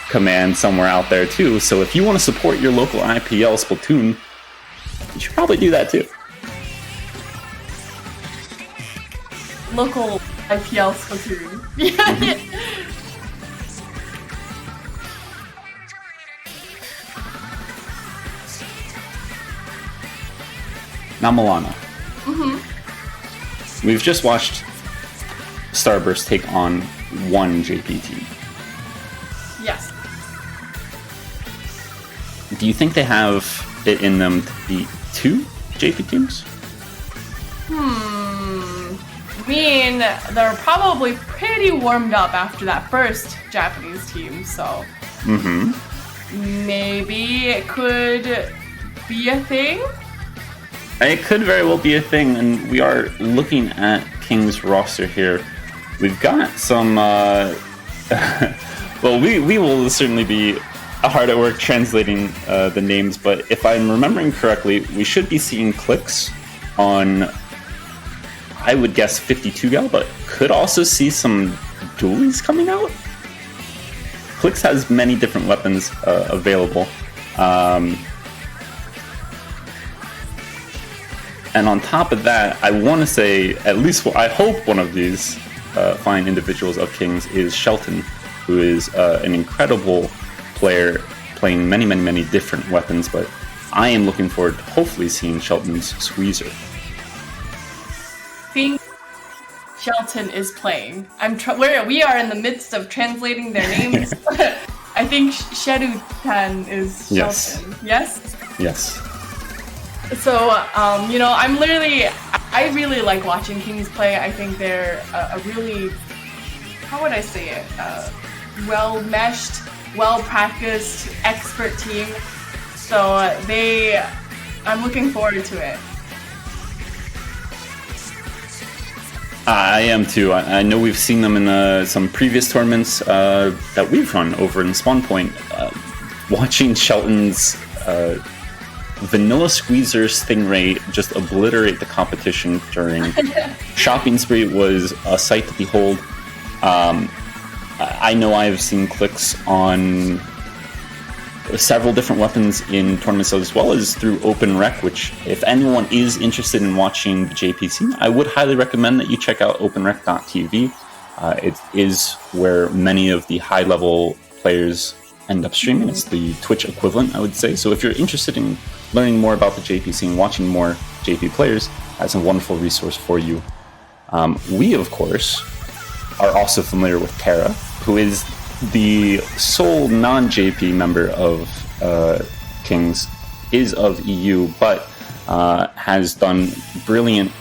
command somewhere out there too. So if you want to support your local IPL Splatoon, you should probably do that too. Local IPL Splatoon. Now Milana. We've just watched Starburst take on one JP team. Yes. Do you think they have it in them to beat two JP teams? I mean, they're probably pretty warmed up after that first Japanese team, so maybe it could be a thing. It could very well be a thing, and we are looking at King's roster here. We've got some... well, we will certainly be hard at work translating the names, but if I'm remembering correctly, we should be seeing clicks on, I would guess, 52 gal, but could also see some dualies coming out. Clicks has many different weapons And on top of that, I want to say, at least I hope one of these fine individuals of Kings is Shelton, who is an incredible player playing many, many, many different weapons, but I am looking forward to hopefully seeing Shelton's Squeezer. Think Shelton is playing. We are in the midst of translating their names. I think Sheru-tan is Shelton. Yes? Yes. So, I really like watching Kings play. I think they're a really, how would I say it? Well-meshed, well-practiced, expert team. So I'm looking forward to it. I am too. I know we've seen them in some previous tournaments that we've run over in Spawn Point. Watching Shelton's Vanilla Squeezer Stingray just obliterate the competition during Shopping Spree was a sight to behold. I know I've seen clicks on several different weapons in tournaments as well as through Open Rec, which if anyone is interested in watching the JPC, I would highly recommend that you check out openrec.tv. It is where many of the high-level players end up streaming. It's the Twitch equivalent, I would say. So if you're interested in learning more about the JPC and watching more JP players, that's a wonderful resource for you. We, of course, are also familiar with Tara, who is the sole non-JP member of Kings, is of EU, but has done brilliantly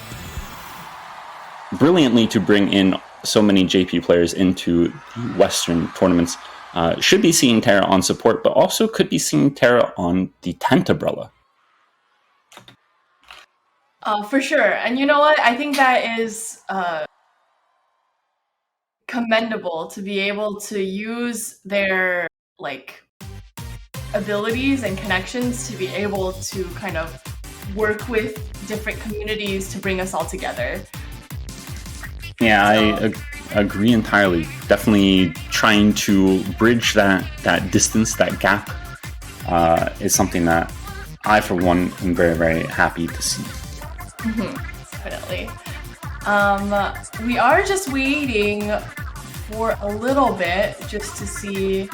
to bring in so many JP players into the Western tournaments. Should be seeing Tara on support, but also could be seeing Tara on the tent umbrella. For sure. And you know what? I think that is commendable to be able to use their abilities and connections to be able to kind of work with different communities to bring us all together. Yeah, I agree entirely. Definitely trying to bridge that distance, that gap, is something that I, for one, am very, very happy to see. Definitely. We are just waiting for a little bit just to see,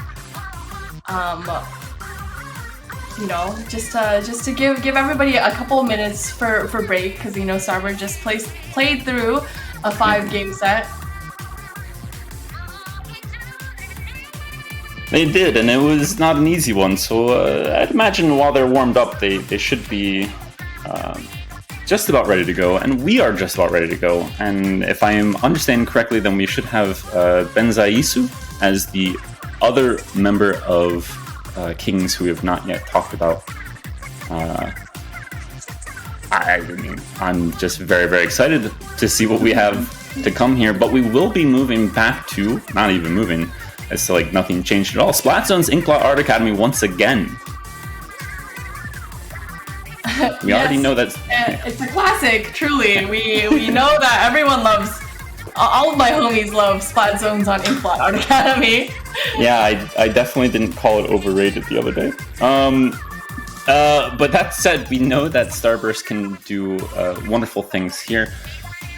just to give everybody a couple of minutes for break, because Starburst just played through a 5-game set. They did, and it was not an easy one. So I'd imagine while they're warmed up, they should be just about ready to go, and we are just about ready to go. And if I am understanding correctly, then we should have Benzaisu as the other member of Kings who we have not yet talked about. I'm just very, very excited to see what we have to come here, but we will be moving back to, not even moving, it's like nothing changed at all, Splatzone's Inkling Art Academy once again. We already know that it's a classic, truly. We know that everyone loves, all of my homies love Splatzones on Inkling Art Academy. Yeah, I definitely didn't call it overrated the other day. But that said, we know that Starburst can do wonderful things here.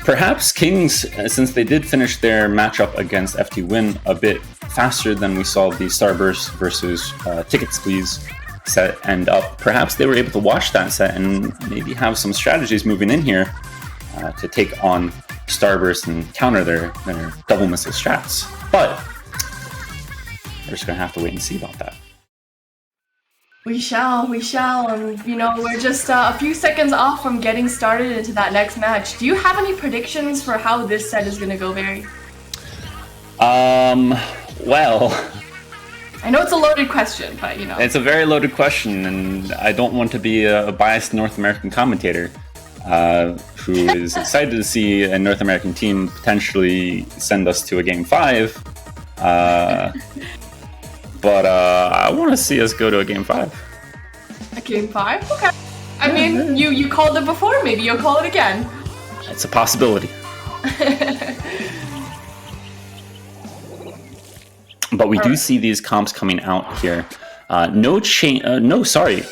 Perhaps Kings, since they did finish their matchup against FTWin a bit faster than we saw the Starburst versus Ticket Squeeze set end up, perhaps they were able to watch that set and maybe have some strategies moving in here to take on Starburst and counter their double missile strats. But we're just going to have to wait and see about that. We shall, and we're just a few seconds off from getting started into that next match. Do you have any predictions for how this set is going to go, Barry? Well, I know it's a loaded question, but it's a very loaded question, and I don't want to be a biased North American commentator who is excited to see a North American team potentially send us to a Game 5. But I want to see us go to a Game 5. A Game 5? Okay. I mean, you called it before. Maybe you'll call it again. It's a possibility. But we do see these comps coming out here. Sorry.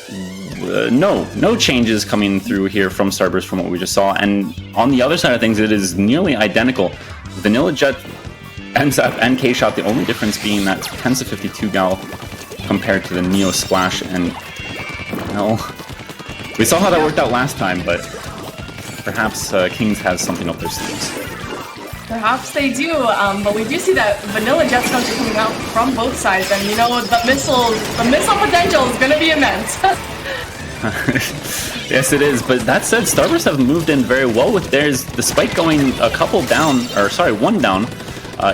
no changes coming through here from Starburst from what we just saw. And on the other side of things, it is nearly identical. Vanilla Jet, NZAP, and K-Shot, the only difference being that Tensa 52 Gal compared to the Neo Splash. And, well, we saw how that worked out last time, but perhaps Kings has something up their sleeves. Perhaps they do, but we do see that Vanilla Jet Scouts are coming out from both sides, and you know, the missile potential is going to be immense. Yes, it is, but that said, Starburst have moved in very well with theirs, despite going a couple down, or sorry, one down.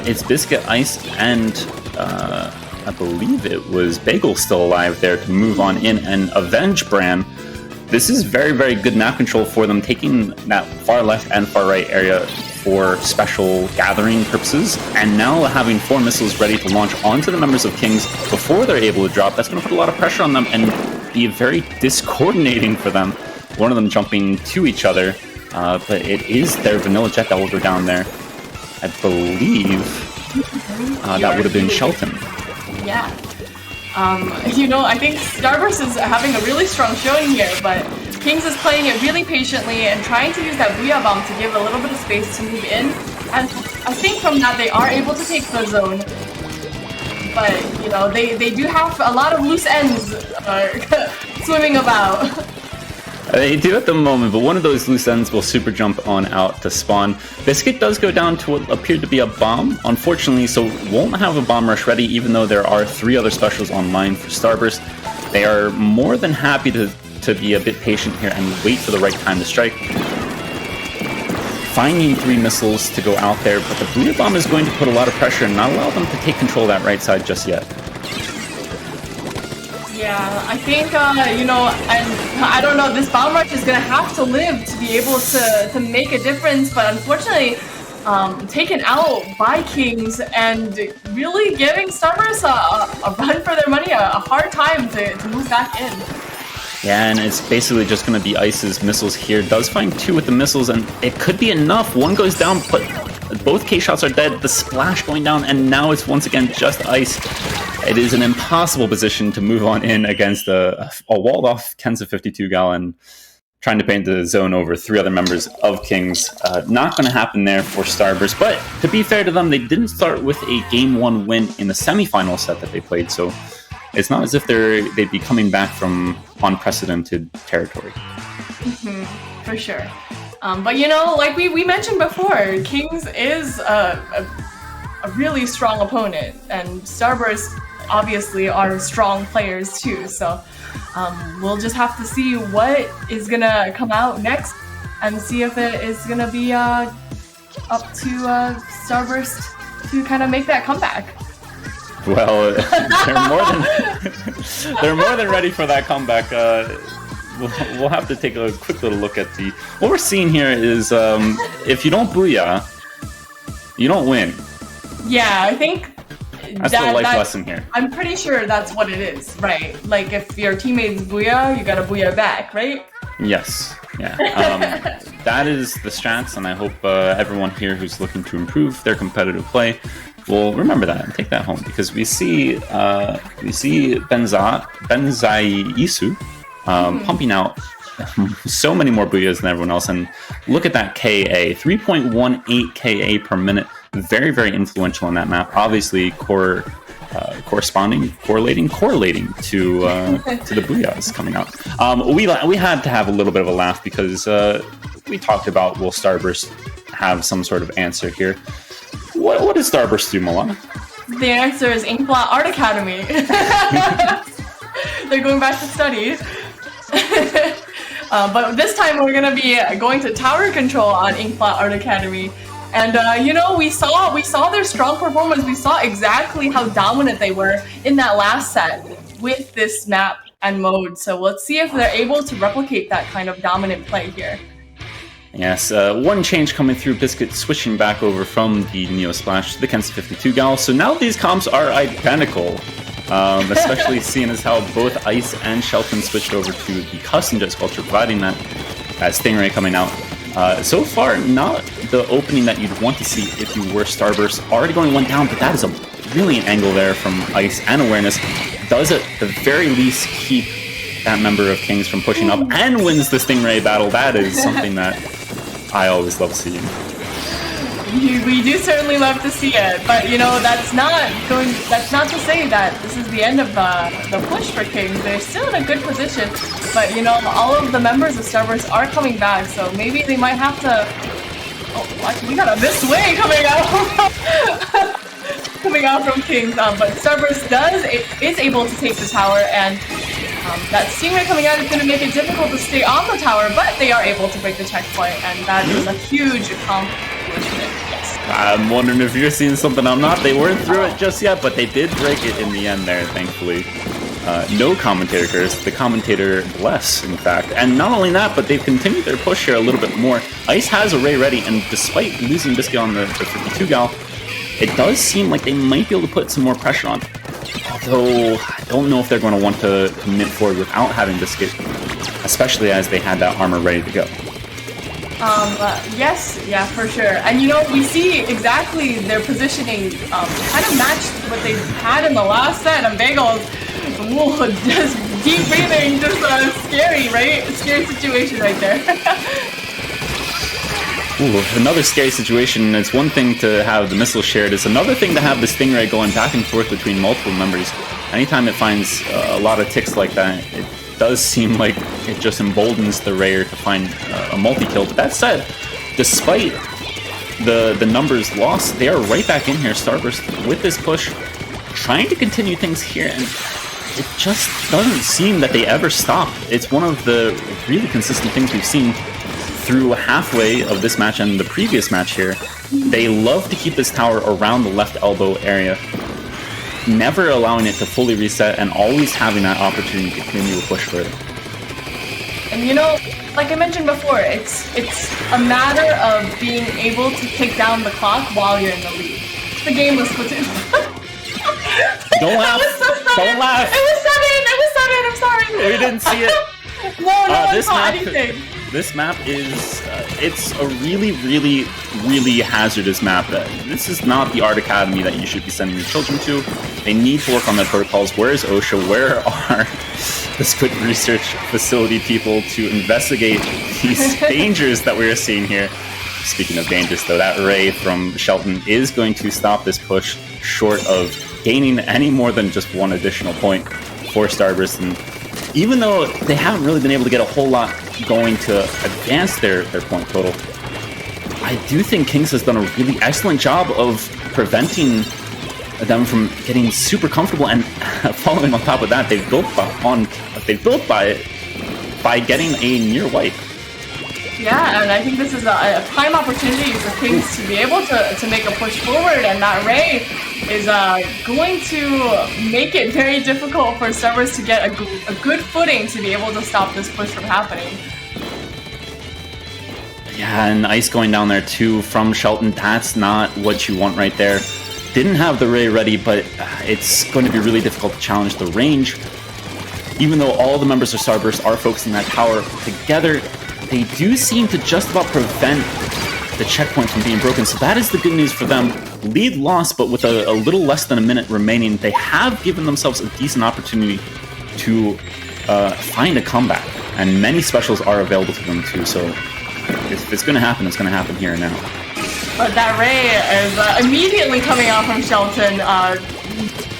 It's Biscuit, Ice, and I believe it was Bagel still alive there to move on in and avenge Bran. This is very, very good map control for them, taking that far left and far right area for special gathering purposes, and now having 4 missiles ready to launch onto the members of Kings before they're able to drop. That's going to put a lot of pressure on them and be very discoordinating for them. One of them jumping to each other, but it is their Vanilla Jet that will go down there. I believe that would have been Shelton. Yeah. You know, I think Starburst is having a really strong showing here, but Kings is playing it really patiently and trying to use that Booyah Bomb to give a little bit of space to move in. And I think from that they are able to take the zone. But, you know, they do have a lot of loose ends swimming about. They do at the moment, but one of those loose ends will super jump on out to spawn. Biscuit does go down to what appeared to be a bomb, unfortunately, so won't have a bomb rush ready, even though there are 3 other specials online for Starburst. They are more than happy to be a bit patient here and wait for the right time to strike. Finding 3 missiles to go out there, but the Booyah Bomb is going to put a lot of pressure and not allow them to take control of that right side just yet. Yeah, I think, you know, and I don't know, this bomb rush is going to have to live to be able to make a difference, but unfortunately, taken out by Kings and really giving Starburst a run for their money, a hard time to move back in. Yeah, and it's basically just going to be Ice's missiles here. Does find 2 with the missiles, and it could be enough. One goes down, but both K-Shots are dead. The splash going down, and now it's once again just Ice. It is an impossible position to move on in against a walled-off Tensa 52 Gal and trying to paint the zone over 3 other members of Kings. Not going to happen there for Starburst, but to be fair to them, they didn't start with a Game 1 win in the semifinal set that they played, so it's not as if they'd be coming back from unprecedented territory. Mm-hmm, for sure. But you know, like we mentioned before, Kings is a really strong opponent, and Starburst obviously are strong players too. So we'll just have to see what is gonna come out next, and see if it is gonna be up to Starburst to kind of make that comeback. Well, they're more than ready for that comeback. We'll have to take a quick little look at what we're seeing here is if you don't Booyah, you don't win. Yeah, I think that's the life lesson here. I'm pretty sure that's what it is, right? Like if your teammates Booyah, you gotta Booyah back, right? Yes, yeah. That is the strats, and I hope everyone here who's looking to improve their competitive play will remember that and take that home, because we see Benzaiisu pumping out so many more Booyahs than everyone else, and look at that KA, 3.18 KA per minute, very, very influential on that map. Obviously, correlating to the Booyahs coming out. We had to have a little bit of a laugh because we talked about, will Starburst have some sort of answer here? What does Starburst do, Milana? The answer is Inkling Art Academy. They're going back to study. But this time we're going to be going to tower control on Inkling Art Academy. And, you know, we saw their strong performance. We saw exactly how dominant they were in that last set with this map and mode. So let's see if they're able to replicate that kind of dominant play here. Yes, one change coming through, Biscuit switching back over from the Neo Splash to the Tensa 52 Gal. So now these comps are identical, especially seeing as how both Ice and Shelton switched over to the custom Jet Sculpture, providing that Stingray coming out. So far, not the opening that you'd want to see if you were Starburst. Already going 1 down, but that is a brilliant angle there from Ice, and awareness does at the very least keep that member of Kings from pushing up and wins the Stingray battle. That is something that I always love seeing. We do certainly love to see it, but you know that's not to say that this is the end of the push for Kings. They're still in a good position, but you know all of the members of Starburst are coming back, so maybe they might have to. Oh, actually, we got a missed way coming out. Coming out from Kings, but Starburst is able to take the tower, and that Stingray coming out is going to make it difficult to stay on the tower, but they are able to break the checkpoint, and that is a huge accomplishment. Yes. I'm wondering if you're seeing something I'm not. They weren't through it just yet, but they did break it in the end there, thankfully. No commentator curse, the commentator bless, in fact. And not only that, but they've continued their push here a little bit more. Ice has a Ray ready, and despite losing Biscuit on the 52 gal, it does seem like they might be able to put some more pressure on. Although, I don't know if they're going to want to commit forward without having Biscuit, especially as they had that armor ready to go. Yes, yeah, for sure. And you know, we see exactly their positioning kind of matched what they had in the last set, and Bagels, whoa, just deep breathing, just scary, right? Scary situation right there. Ooh, another scary situation. It's one thing to have the missile shared. It's another thing to have the Stingray going back and forth between multiple members. Anytime it finds a lot of ticks like that, it does seem like it just emboldens the Rayer to find a multi-kill. But that said, despite the numbers lost, they are right back in here, Starburst, with this push, trying to continue things here, and it just doesn't seem that they ever stop. It's one of the really consistent things we've seen through halfway of this match and the previous match here. They love to keep this tower around the left elbow area, never allowing it to fully reset and always having that opportunity to continue to push further. And you know, like I mentioned before, it's a matter of being able to take down the clock while you're in the lead. It's the game of Splatoon. Don't laugh. Don't laugh. It was 7. I'm sorry. We didn't see it. No, I saw anything. This map is, it's a really, really, really hazardous map. This is not the Art Academy that you should be sending your children to. They need to work on their protocols. Where is OSHA? Where are the Squid Research Facility people to investigate these dangers that we are seeing here? Speaking of dangers, though, that Ray from Shelton is going to stop this push short of gaining any more than just one additional point for Starburst. And even though they haven't really been able to get a whole lot going to advance their point total, I do think Kings has done a really excellent job of preventing them from getting super comfortable, and following on top of that, they've built by getting a near wipe. Yeah, and I think this is a prime opportunity for Kings to be able to make a push forward, and that Ray is going to make it very difficult for Starburst to get a good footing to be able to stop this push from happening. Yeah, and Ice going down there too from Shelton. That's not what you want right there. Didn't have the Ray ready, but it's going to be really difficult to challenge the range. Even though all the members of Starburst are focusing that tower together, they do seem to just about prevent the checkpoint from being broken. So that is the good news for them. Lead lost, but with a little less than a minute remaining, they have given themselves a decent opportunity to find a comeback. And many specials are available to them too. So if it's going to happen, it's going to happen here and now. But that Ray is immediately coming out from Shelton,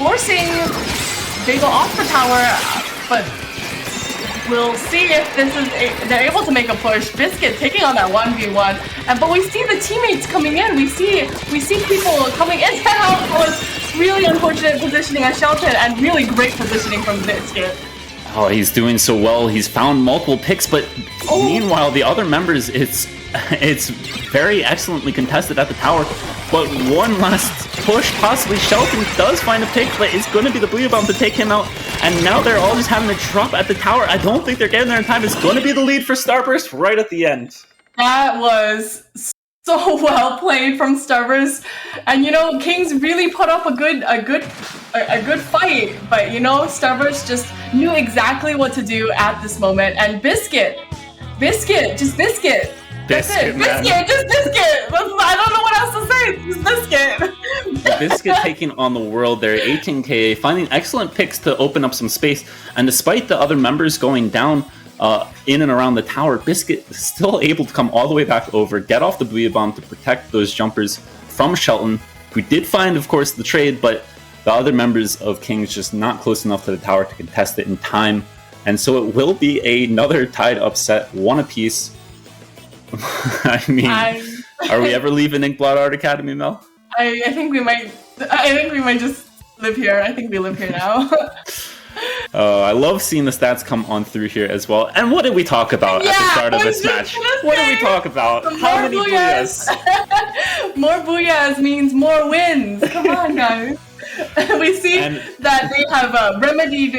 forcing Bagel off the tower, but we'll see if they're able to make a push. Biscuit taking on that 1v1, but we see the teammates coming in. We see people coming in. That was really unfortunate positioning at Shelton, and really great positioning from Biscuit. Oh, he's doing so well. He's found multiple picks, but meanwhile, the other members, it's very excellently contested at the tower. But one last push, possibly Shelton does find a pick, but it's going to be the Blue Bomb to take him out. And now they're all just having to drop at the tower. I don't think they're getting there in time. It's going to be the lead for Starburst right at the end. That was so well played from Starburst, and you know, Kings really put up a good fight. But you know, Starburst just knew exactly what to do at this moment. And Biscuit. Biscuit, man. Biscuit, just Biscuit. I don't know what else to say. Just Biscuit. Biscuit taking on the world there, 18K, finding excellent picks to open up some space. And despite the other members going down in and around the tower, Biscuit is still able to come all the way back over, get off the Booyah Bomb to protect those jumpers from Shelton, who did find, of course, the trade, but the other members of Kings just not close enough to the tower to contest it in time. And so it will be another tied upset, one apiece. I mean, are we ever leaving Inkblot Art Academy, Mel? I think we might just live here. I think we live here now. I love seeing the stats come on through here as well. And what did we talk about at the start of this match? What did we talk about? How many booyahs? More booyahs means more wins. Come on, guys. We see that they have remedied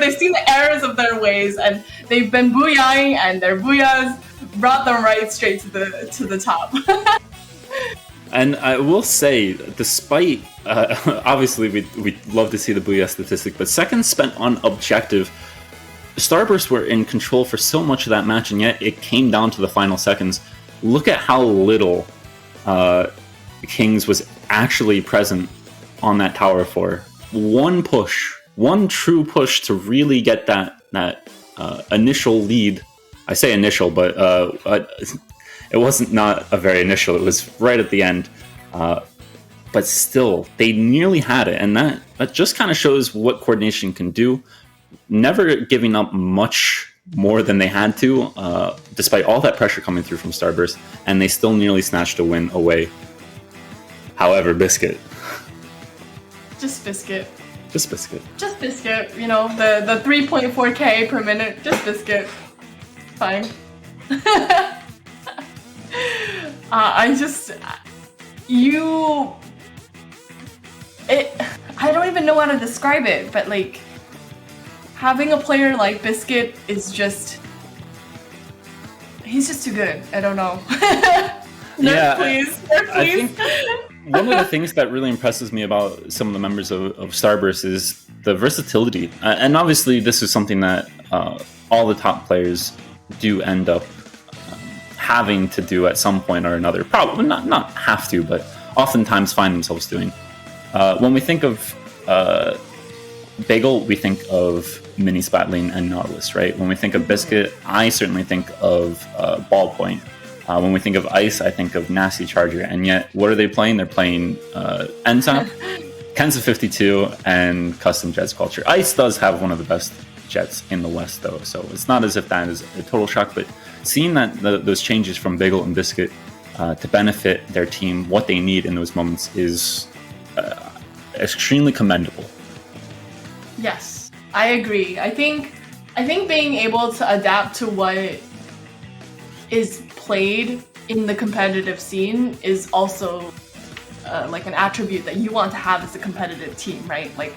they've seen the errors of their ways, and they've been booyahing, and their booyahs brought them right straight to the top. And I will say, despite obviously we'd love to see the booyah statistic, but seconds spent on objective, Starburst were in control for so much of that match, and yet it came down to the final seconds. Look at how little Kings was actually present on that tower for. One push, one true push to really get that initial lead. I say initial, but it wasn't not a very initial. It was right at the end. But still, they nearly had it. And that just kind of shows what coordination can do. Never giving up much more than they had to, despite all that pressure coming through from Starburst. And they still nearly snatched a win away. However, Biscuit. Just Biscuit. Just Biscuit. Just Biscuit. You know, the 3.4K per minute. Just Biscuit. Fine. I don't even know how to describe it, but like, having a player like Biscuit is he's just too good. I don't know. Nerf, please. Nerf, please. I think one of the things that really impresses me about some of the members of Starburst is the versatility. And obviously this is something that all the top players do end up having to do at some point or another. Probably not have to, but oftentimes find themselves doing. When we think of Bagel, we think of Mini Splatling and Nautilus, right? When we think of Biscuit, I certainly think of Ballpoint. When we think of Ice, I think of Nasty Charger. And yet, what are they playing? They're playing NSAP, Kenza 52, and Custom Jets Culture. Ice does have one of the best jets in the West, though, so it's not as if that is a total shock, but seeing that those changes from Bagel and Biscuit to benefit their team, what they need in those moments, is extremely commendable. Yes, I agree. I think being able to adapt to what is played in the competitive scene is also like an attribute that you want to have as a competitive team, right? Like,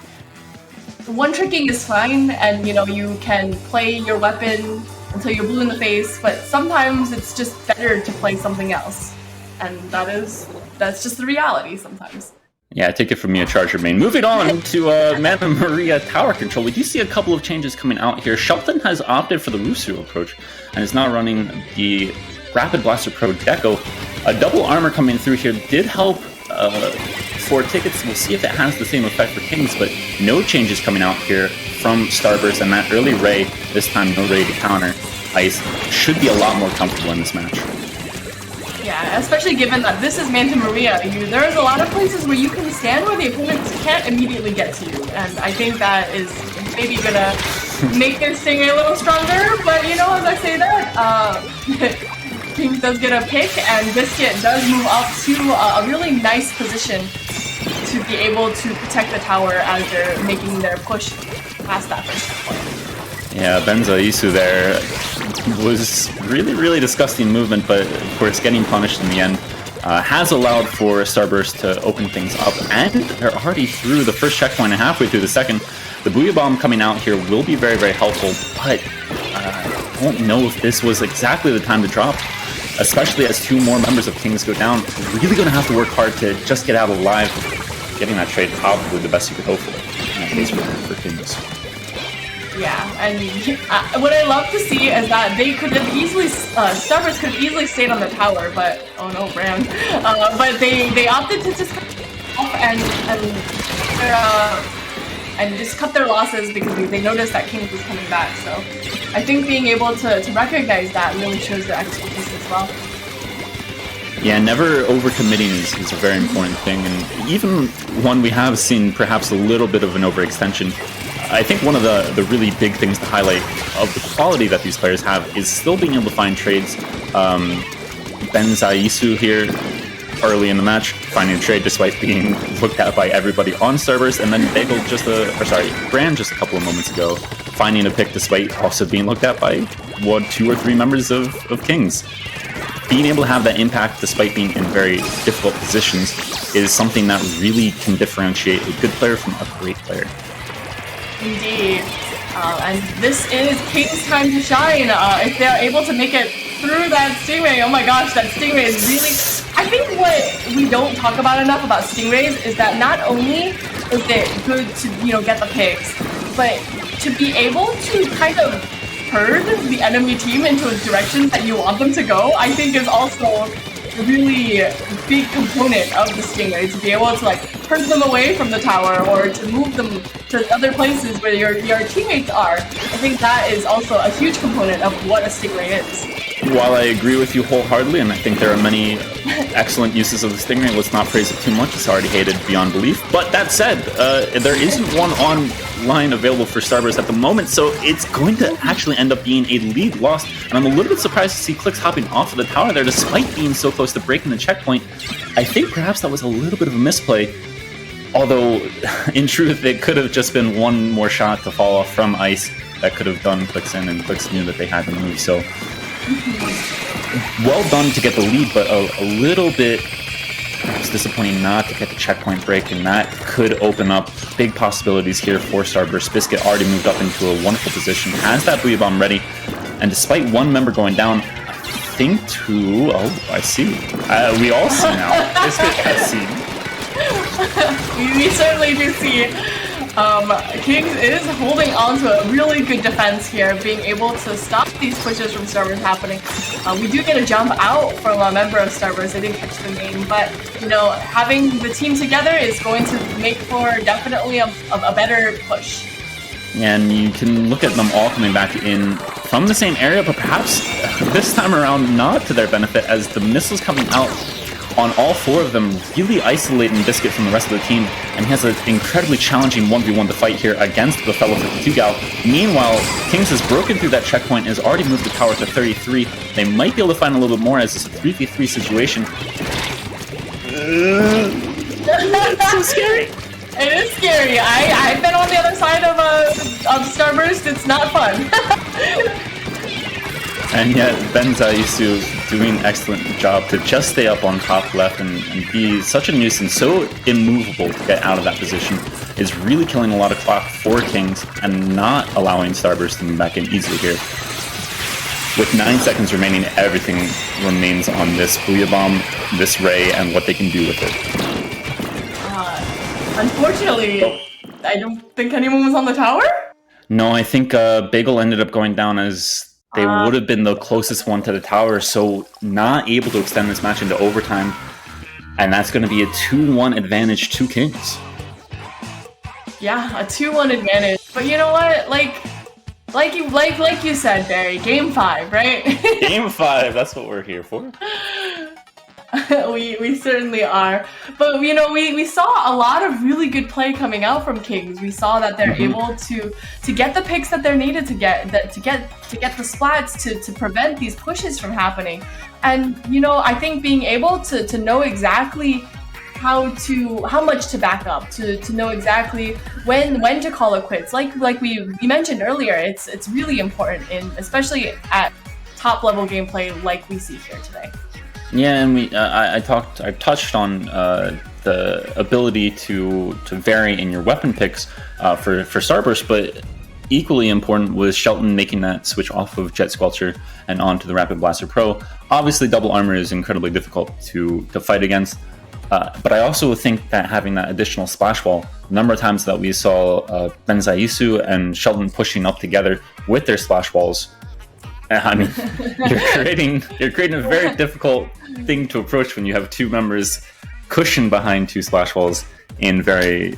one tricking is fine, and you know, you can play your weapon until you're blue in the face, but sometimes it's just better to play something else, and that's just the reality sometimes. Yeah, take it from me, a Charger main. Moving on to Manta Maria tower control, we do see a couple of changes coming out here. Shelton has opted for the Rusu approach and is now running the Rapid Blaster Pro Deco. A double armor coming through here did help for tickets. We'll see if it has the same effect for Kings, but no changes coming out here from Starburst, and that early Ray, this time no Ray to counter Ice, should be a lot more comfortable in this match. Yeah, especially given that this is Manta Maria. There's a lot of places where you can stand where the opponent can't immediately get to you, and I think that is maybe gonna make this thing a little stronger, but you know, as I say that, Kings does get a pick, and Biscuit does move up to a really nice position to be able to protect the tower as they're making their push past that first point. Yeah, Benza Isu there was really disgusting movement, but of course getting punished in the end has allowed for Starburst to open things up, and they're already through the first checkpoint and halfway through the second. The Booyah Bomb coming out here will be very helpful, but I don't know if this was exactly the time to drop, especially as two more members of Kings go down. Really going to have to work hard to just get out alive. Getting that trade probably the best you could hope for in that case for Kings. Yeah, and what I love to see is that they could have easily, Starburst could have easily stayed on the tower, but oh no, Bram. But they opted to just off and just cut their losses because they noticed that Kings was coming back. So I think being able to recognize that really shows their expertise as well. Yeah, never overcommitting is a very important thing, and even when we have seen perhaps a little bit of an overextension, I think one of the really big things to highlight of the quality that these players have is still being able to find trades. Ben Zaisu here, early in the match, finding a trade despite being looked at by everybody on Starburst, and then Bagel Bran just a couple of moments ago, finding a pick despite also being looked at by 1, 2, or 3 members of Kings. Being able to have that impact despite being in very difficult positions is something that really can differentiate a good player from a great player. Indeed. And this is King's time to shine. If they're able to make it through that Stingray, oh my gosh, that Stingray is really... I think what we don't talk about enough about Stingrays is that not only is it good to, get the picks, but to be able to kind of herd the enemy team into a direction that you want them to go, I think is also a really big component of the Stingray, to be able to herd them away from the tower or to move them to other places where your teammates are. I think that is also a huge component of what a Stingray is. While I agree with you wholeheartedly, and I think there are many excellent uses of the Stingray, let's not praise it too much, it's already hated beyond belief. But that said, there isn't one online available for Starburst at the moment, so it's going to actually end up being a lead lost. And I'm a little bit surprised to see Clix hopping off of the tower there despite being so close to breaking the checkpoint. I think perhaps that was a little bit of a misplay, although in truth it could have just been one more shot to fall off from ice that could have done Clix in, and Clix knew that they had to move. So well done to get the lead, but a little bit perhaps disappointing not to get the checkpoint break, and that could open up big possibilities here for Starburst. Biscuit already moved up into a wonderful position, has that Booyah Bomb ready, and despite one member going down, I think two... Oh, I see. We all see now. Biscuit has seen. We certainly do see. Kings is holding on to a really good defense here, being able to stop these pushes from Starburst happening. We do get a jump out from a member of Starburst. I didn't catch the name, but having the team together is going to make for definitely a better push. And you can look at them all coming back in from the same area, but perhaps this time around not to their benefit, as the missiles coming out on all 4 of them, really isolating Biscuit from the rest of the team, and he has an incredibly challenging 1v1 to fight here against the fellow 52 gal. Meanwhile, Kings has broken through that checkpoint and has already moved the tower to 33. They might be able to find a little bit more as it's a 3v3 situation. It's so scary. It is scary. I've been on the other side of Starburst. It's not fun. And yet, Ben Zaisu doing an excellent job to just stay up on top left and be such a nuisance, so immovable to get out of that position, is really killing a lot of clock for Kings and not allowing Starburst to move back in easily here. With 9 seconds remaining, everything remains on this Booyah Bomb, this Ray, and what they can do with it. Unfortunately, I don't think anyone was on the tower? No, I think Bagel ended up going down as... They would have been the closest one to the tower, so not able to extend this match into overtime. And that's going to be a 2-1 advantage to Kings. Yeah, a 2-1 advantage. But you know what? Like you said, Barry, Game 5, right? Game 5, that's what we're here for. we certainly are. But we saw a lot of really good play coming out from Kings. We saw that they're able to get the picks that they're needed to get, to get the splats to prevent these pushes from happening. And I think being able to know exactly how much to back up, to know exactly when to call it quits. Like we mentioned earlier, it's really important, especially at top level gameplay like we see here today. Yeah, and I touched on the ability to vary in your weapon picks for Starburst, but equally important was Shelton making that switch off of Jet Squelcher and onto the Rapid Blaster Pro. Obviously, double armor is incredibly difficult to fight against. But I also think that having that additional splash wall, a number of times that we saw Benzaisu and Shelton pushing up together with their splash walls, I mean, you're creating a very difficult thing to approach when you have two members cushioned behind two splash walls in very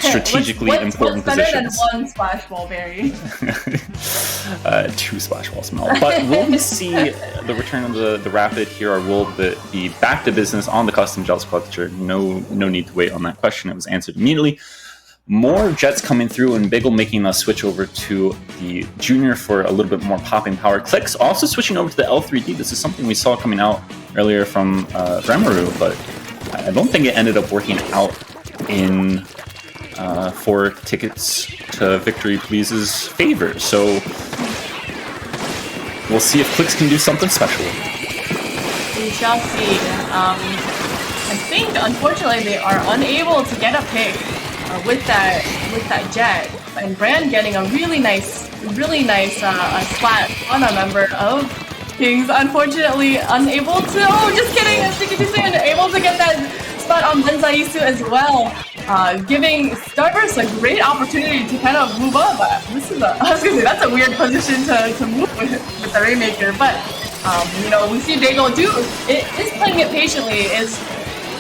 strategically important what's better positions. than one splash wall, Barry? Two splash walls, Mel. But will we see the return of the Rapid here, or will be back to business on the custom gel sculpture? No need to wait on that question. It was answered immediately. More Jets coming through, and Bagel making a switch over to the Junior for a little bit more popping power. Clicks also switching over to the L3D. This is something we saw coming out earlier from Remaru, but I don't think it ended up working out in 4 tickets to Victory Please's favor. So we'll see if Clicks can do something special. We shall see. I think, unfortunately, they are unable to get a pick with that jet, and Brand getting a really nice splat on a member of Kings. Unfortunately, unable to. Oh, just kidding! Able to get that spot on Benzaisu as well, giving Starburst a great opportunity to kind of move up. I was gonna say that's a weird position to move with the Rainmaker, but we see Bagel is playing it patiently, is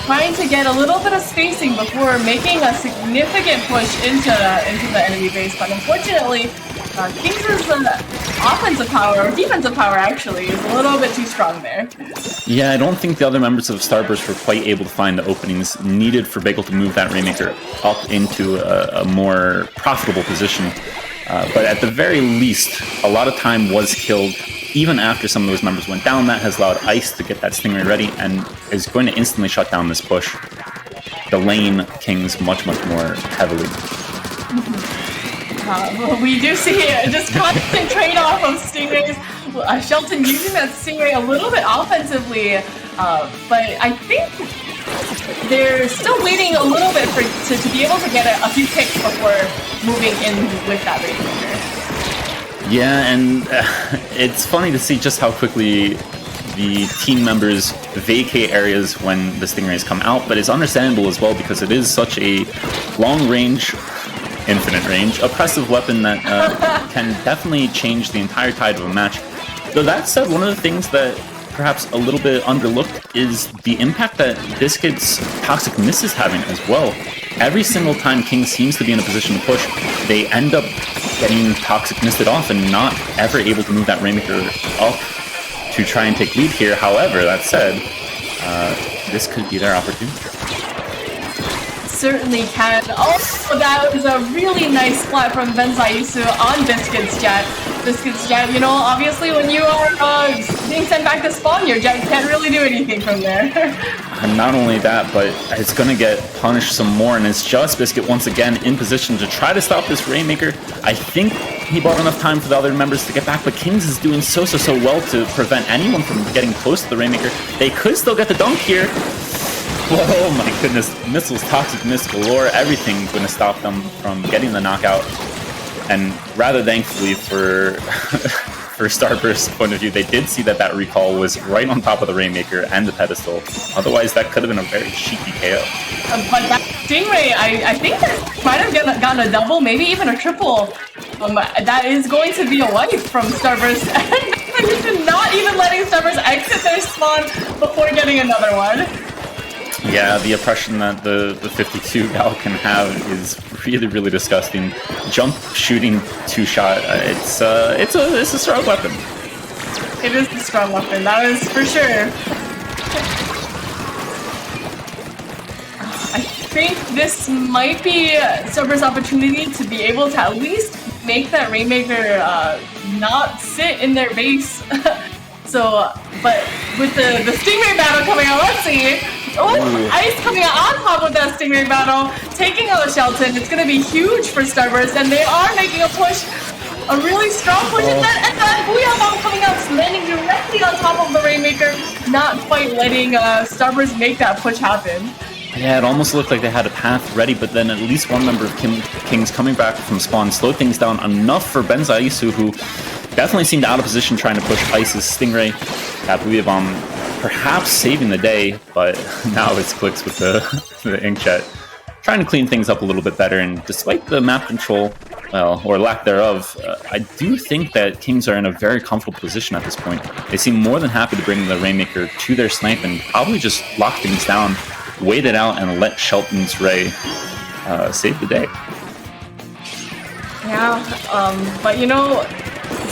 trying to get a little bit of spacing before making a significant push into the enemy base. But unfortunately, Kings' offensive power, or defensive power actually, is a little bit too strong there. Yeah, I don't think the other members of Starburst were quite able to find the openings needed for Bagel to move that Rainmaker up into a more profitable position. But at the very least, a lot of time was killed even after some of those members went down. That has allowed Ice to get that Stingray ready and is going to instantly shut down this push. The lane Kings much more heavily. We do see just constant trade-off of Stingrays. Shelton using that Stingray a little bit offensively, but I think they're still waiting a little bit to be able to get a few picks before moving in with that Rainmaker. Yeah, and it's funny to see just how quickly the team members vacate areas when the Stingrays come out, but it's understandable as well because it is such a long-range, infinite range, oppressive weapon that can definitely change the entire tide of a match. Though that said, one of the things that perhaps a little bit underlooked is the impact that Biscuit's Toxic Mist is having as well. Every single time King seems to be in a position to push, they end up getting Toxic Misted off and not ever able to move that Rainmaker up to try and take lead here. However, that said, this could be their opportunity. Certainly can. Also, that was a really nice splat from Benzaisu on Biscuit's jet. Biscuit's jet, obviously when you are being sent back to spawn, your jet can't really do anything from there. And not only that, but it's going to get punished some more, and it's just Biscuit once again in position to try to stop this Rainmaker. I think he bought enough time for the other members to get back, but Kings is doing so well to prevent anyone from getting close to the Rainmaker. They could still get the dunk here. Oh my goodness, missiles, Toxic Mist galore, everything's going to stop them from getting the knockout. And rather thankfully for Starburst's point of view, they did see that recall was right on top of the Rainmaker and the pedestal. Otherwise, that could have been a very cheeky KO. But that Stingray, I think that might have gotten a double, maybe even a triple. That is going to be a wipe from Starburst. And not even letting Starburst exit their spawn before getting another one. Yeah, the oppression that the 52 gal can have is really disgusting. Jump shooting 2-shot, it's a strong weapon. It is a strong weapon, that is for sure. I think this might be Starburst's opportunity to be able to at least make that Rainmaker not sit in their base. But with the Stingray battle coming out, let's see. Oh, Ice coming out on top of that Stingray battle, taking out Shelton. It's going to be huge for Starburst, and they are making a push, a really strong push, and then Booyah Bomb coming out, landing directly on top of the Rainmaker, not quite letting Starburst make that push happen. Yeah, it almost looked like they had a path ready, but then at least one member of Kings coming back from spawn slowed things down enough for Benzaisu, who definitely seemed out of position trying to push Ice's Stingray. That Booyah Bomb perhaps saving the day, but now it's Clicks with the inkjet, trying to clean things up a little bit better. And despite the map control, well, or lack thereof, I do think that Kings are in a very comfortable position at this point. They seem more than happy to bring the Rainmaker to their snipe and probably just lock things down, wait it out, and let Shelton's Ray save the day. Yeah, but you know,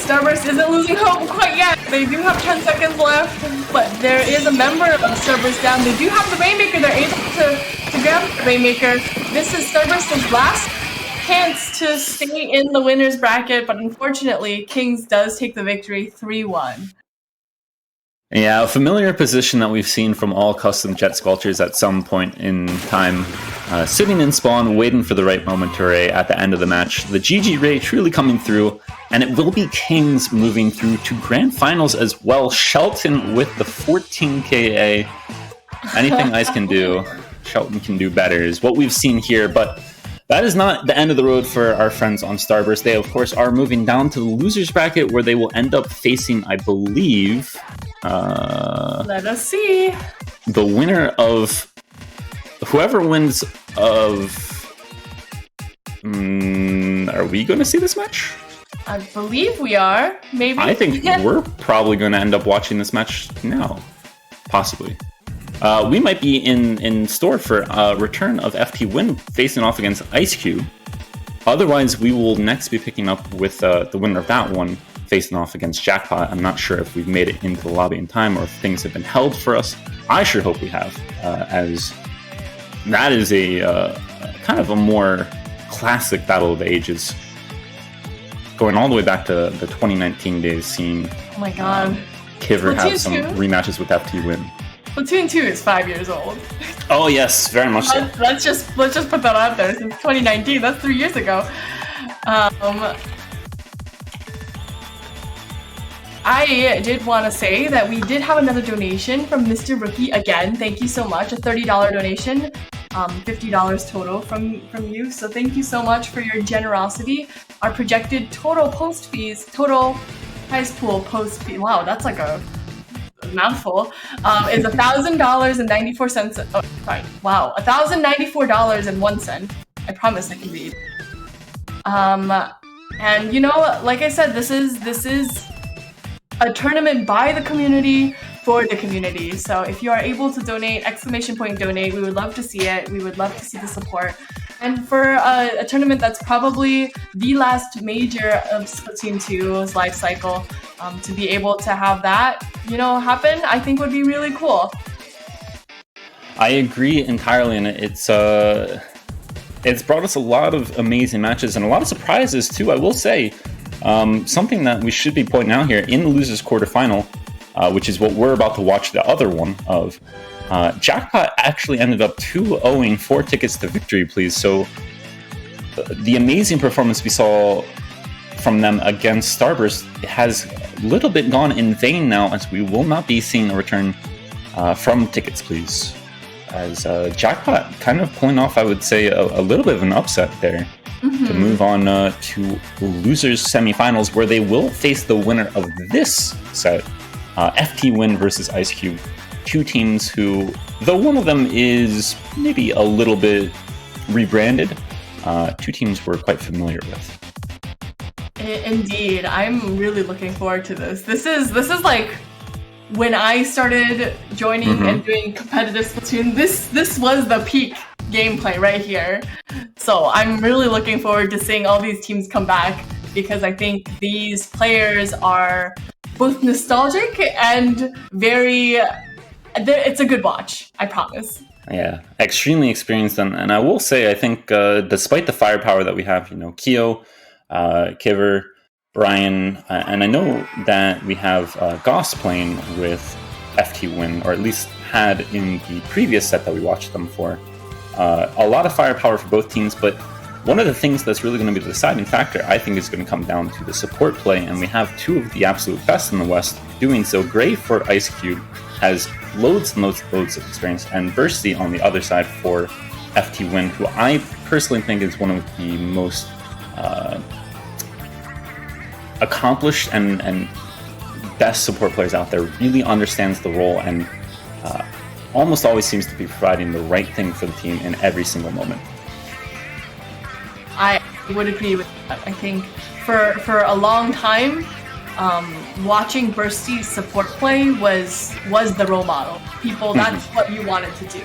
Starburst isn't losing hope quite yet. They do have 10 seconds left, but there is a member of Starburst down. They do have the Rainmaker. They're able to grab the Rainmaker. This is Starburst's last chance to stay in the winner's bracket, but unfortunately, Kings does take the victory 3-1. Yeah, a familiar position that we've seen from all custom jet sculptures at some point in time. Sitting in spawn, waiting for the right moment to Ray at the end of the match. The GG Ray truly coming through, and it will be Kings moving through to grand finals as well. Shelton with the 14 KA. Anything Ice can do, Shelton can do better, is what we've seen here. But that is not the end of the road for our friends on Starburst. They, of course, are moving down to the loser's bracket, where they will end up facing, I believe... let us see. The winner of... Whoever wins of... are we going to see this match? I believe we are. Maybe. I think we're probably going to end up watching this match now. Possibly. We might be in store for a return of FTWin facing off against Ice Cube. Otherwise, we will next be picking up with the winner of that one facing off against Jackpot. I'm not sure if we've made it into the lobby in time or if things have been held for us. I sure hope we have, as that is a kind of a more classic Battle of the Ages, going all the way back to the 2019 days, seeing Oh my god. Kiver have some 2? rematches with FTWin. Splatoon 2 is 5 years old. Oh yes, very much so. Let's just put that out there. Since 2019, that's 3 years ago. I did want to say that we did have another donation from Mr. Rookie again. Thank you so much. A $30 donation, $50 total from you. So thank you so much for your generosity. Our projected total prize pool post fee. Wow, that's like a mouthful. Is $1,000.94. Oh, sorry. Wow, $1,094.01. I promise I can read. And you know, like I said, this is a tournament by the community for the community. So if you are able to donate, _donate, we would love to see it. We would love to see the support. And for a tournament that's probably the last major of Splatoon 2's life cycle, to be able to have that, you know, happen, I think would be really cool. I agree entirely, and it's brought us a lot of amazing matches and a lot of surprises too, I will say. Something that we should be pointing out here in the losers quarterfinal, which is what we're about to watch the other one of, Jackpot actually ended up 2-0ing 4 tickets to victory, please. So the amazing performance we saw from them against Starburst has a little bit gone in vain now, as we will not be seeing a return from tickets, please. As Jackpot kind of pulling off, I would say, a little bit of an upset there. To move on to losers semifinals, where they will face the winner of this set, FTWin versus Ice Cube. Two teams who, though one of them is maybe a little bit rebranded, two teams we're quite familiar with. Indeed, I'm really looking forward to this. This is like when I started joining and doing competitive Splatoon. This was the peak gameplay right here. So I'm really looking forward to seeing all these teams come back, because I think these players are both nostalgic and it's a good watch, I promise. Yeah, extremely experienced, and I will say, I think despite the firepower that we have, you know, Keo, Kiver, Brian, and I know that we have Goss playing with FTWin, or at least had in the previous set that we watched them for. A lot of firepower for both teams, but one of the things that's really going to be the deciding factor, I think, is going to come down to the support play, and we have two of the absolute best in the West doing so. Grape for Ice Cube has loads and loads of experience, and Bursty on the other side for FTWin, who I personally think is one of the most accomplished and best support players out there. Really understands the role and almost always seems to be providing the right thing for the team in every single moment. I would agree with that. I think for a long time, watching Bursty support play was the role model. People, that's what you wanted to do.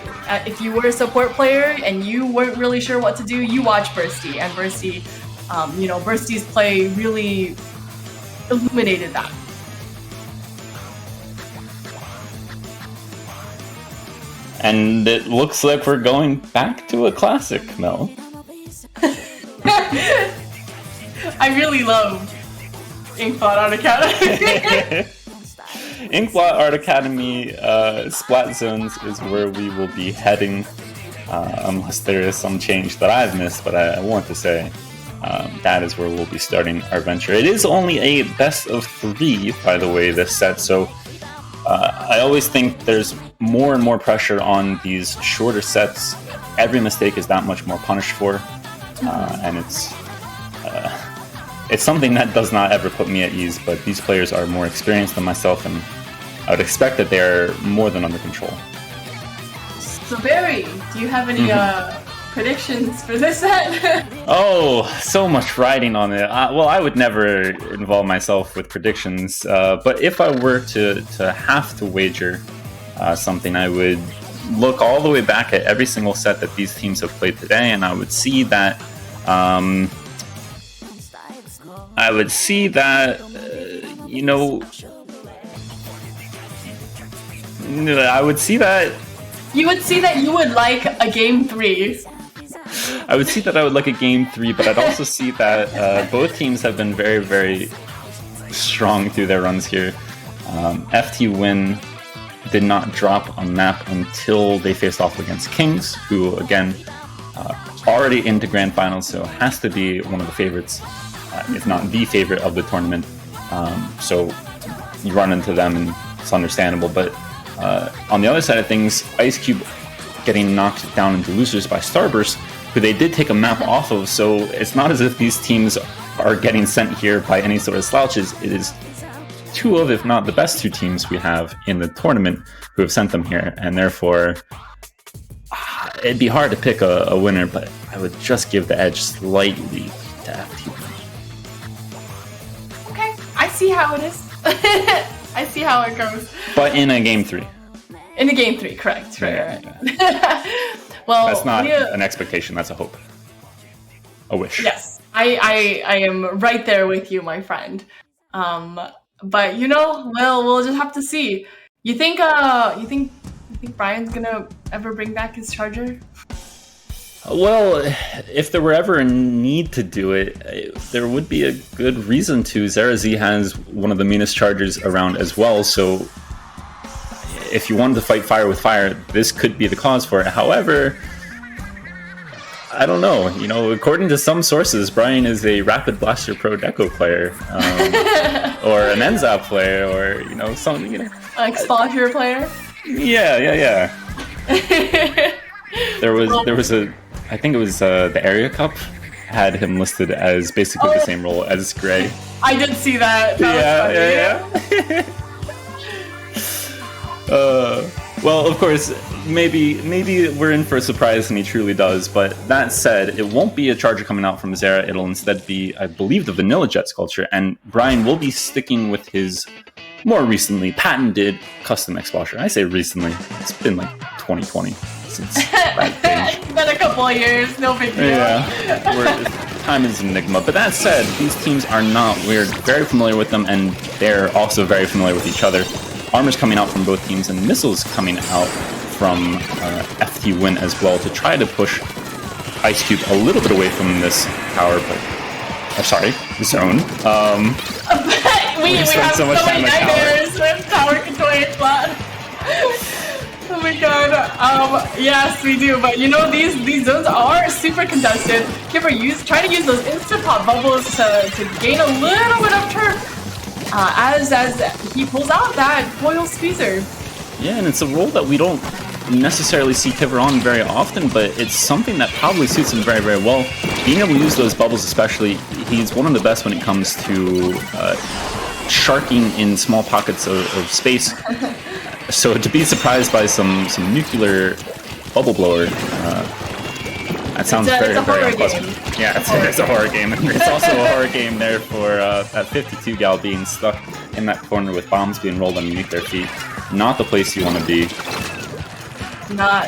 If you were a support player and you weren't really sure what to do, you watch Bursty, and Bursty, Bursty's play really illuminated that. And it looks like we're going back to a classic, Mel. I really love Inkblot Art Academy. Inkblot Art Academy Splat Zones is where we will be heading, unless there is some change that I've missed, but I want to say that is where we'll be starting our venture. It is only a best of 3, by the way, this set, so I always think there's more and more pressure on these shorter sets. Every mistake is that much more punished for, and it's something that does not ever put me at ease, but these players are more experienced than myself, and I would expect that they're more than under control. So Barry, do you have any predictions for this set? Oh, so much riding on it. Well, I would never involve myself with predictions, but if I were to have to wager something, I would look all the way back at every single set that these teams have played today, and I would see that You would see that you would like a game 3. I would see that I would like a game 3, but I'd also see that both teams have been very, very strong through their runs here. FTWin did not drop a map until they faced off against Kings, who, again, already into Grand Finals, so has to be one of the favorites, if not the favorite of the tournament. So you run into them, and it's understandable. But on the other side of things, Ice Cube getting knocked down into losers by Starburst, who they did take a map off of, so it's not as if these teams are getting sent here by any sort of slouches. It is 2 of, if not the best 2 teams we have in the tournament who have sent them here, and therefore it'd be hard to pick a winner, but I would just give the edge slightly to FTWin. Okay, I see how it is. I see how it goes. But in a game 3. In a game 3, correct. Yeah. Well, that's not an expectation, that's a hope. A wish. Yes, I am right there with you, my friend. But we'll just have to see. You think Brian's gonna ever bring back his charger? Well, if there were ever a need to do it, there would be a good reason to. Zerazi has one of the meanest chargers around as well, so if you wanted to fight fire with fire, this could be the cause for it. However, I don't know. According to some sources, Brian is a Rapid Blaster Pro Deco player, or an Enzap player, or something. Exposure player. Yeah. There was I think it was the Area Cup had him listed as basically the same role as Gray. I did see that. Yeah. Well, of course, maybe we're in for a surprise, and he truly does. But that said, it won't be a charger coming out from Zera. It'll instead be, I believe, the Vanilla Jet sculpture. And Brian will be sticking with his more recently patented custom exposure. I say recently. It's been like 2020 since that page. It's been a couple of years. No big deal. Yeah. Time is an enigma. But that said, these teams are not weird. Very familiar with them, and they're also very familiar with each other. Armor's coming out from both teams, and missiles coming out from FTWin as well to try to push Ice Cube a little bit away from this power play. Zone. we have so many nightmares with power control H-Bot. Oh my god. Yes, we do. But these zones are super contested. Kipper try to use those instant pop bubbles to gain a little bit of turf. As he pulls out that foil squeezer. Yeah, and it's a role that we don't necessarily see Kivor on very often, but it's something that probably suits him very, very well. Being able to use those bubbles especially, he's one of the best when it comes to sharking in small pockets of space. So to be surprised by some nuclear bubble blower, that sounds very unpleasant. Game. Yeah, it's a horror game. It's also a horror game there for that 52 gal being stuck in that corner with bombs being rolled underneath their feet. Not the place you want to be. Not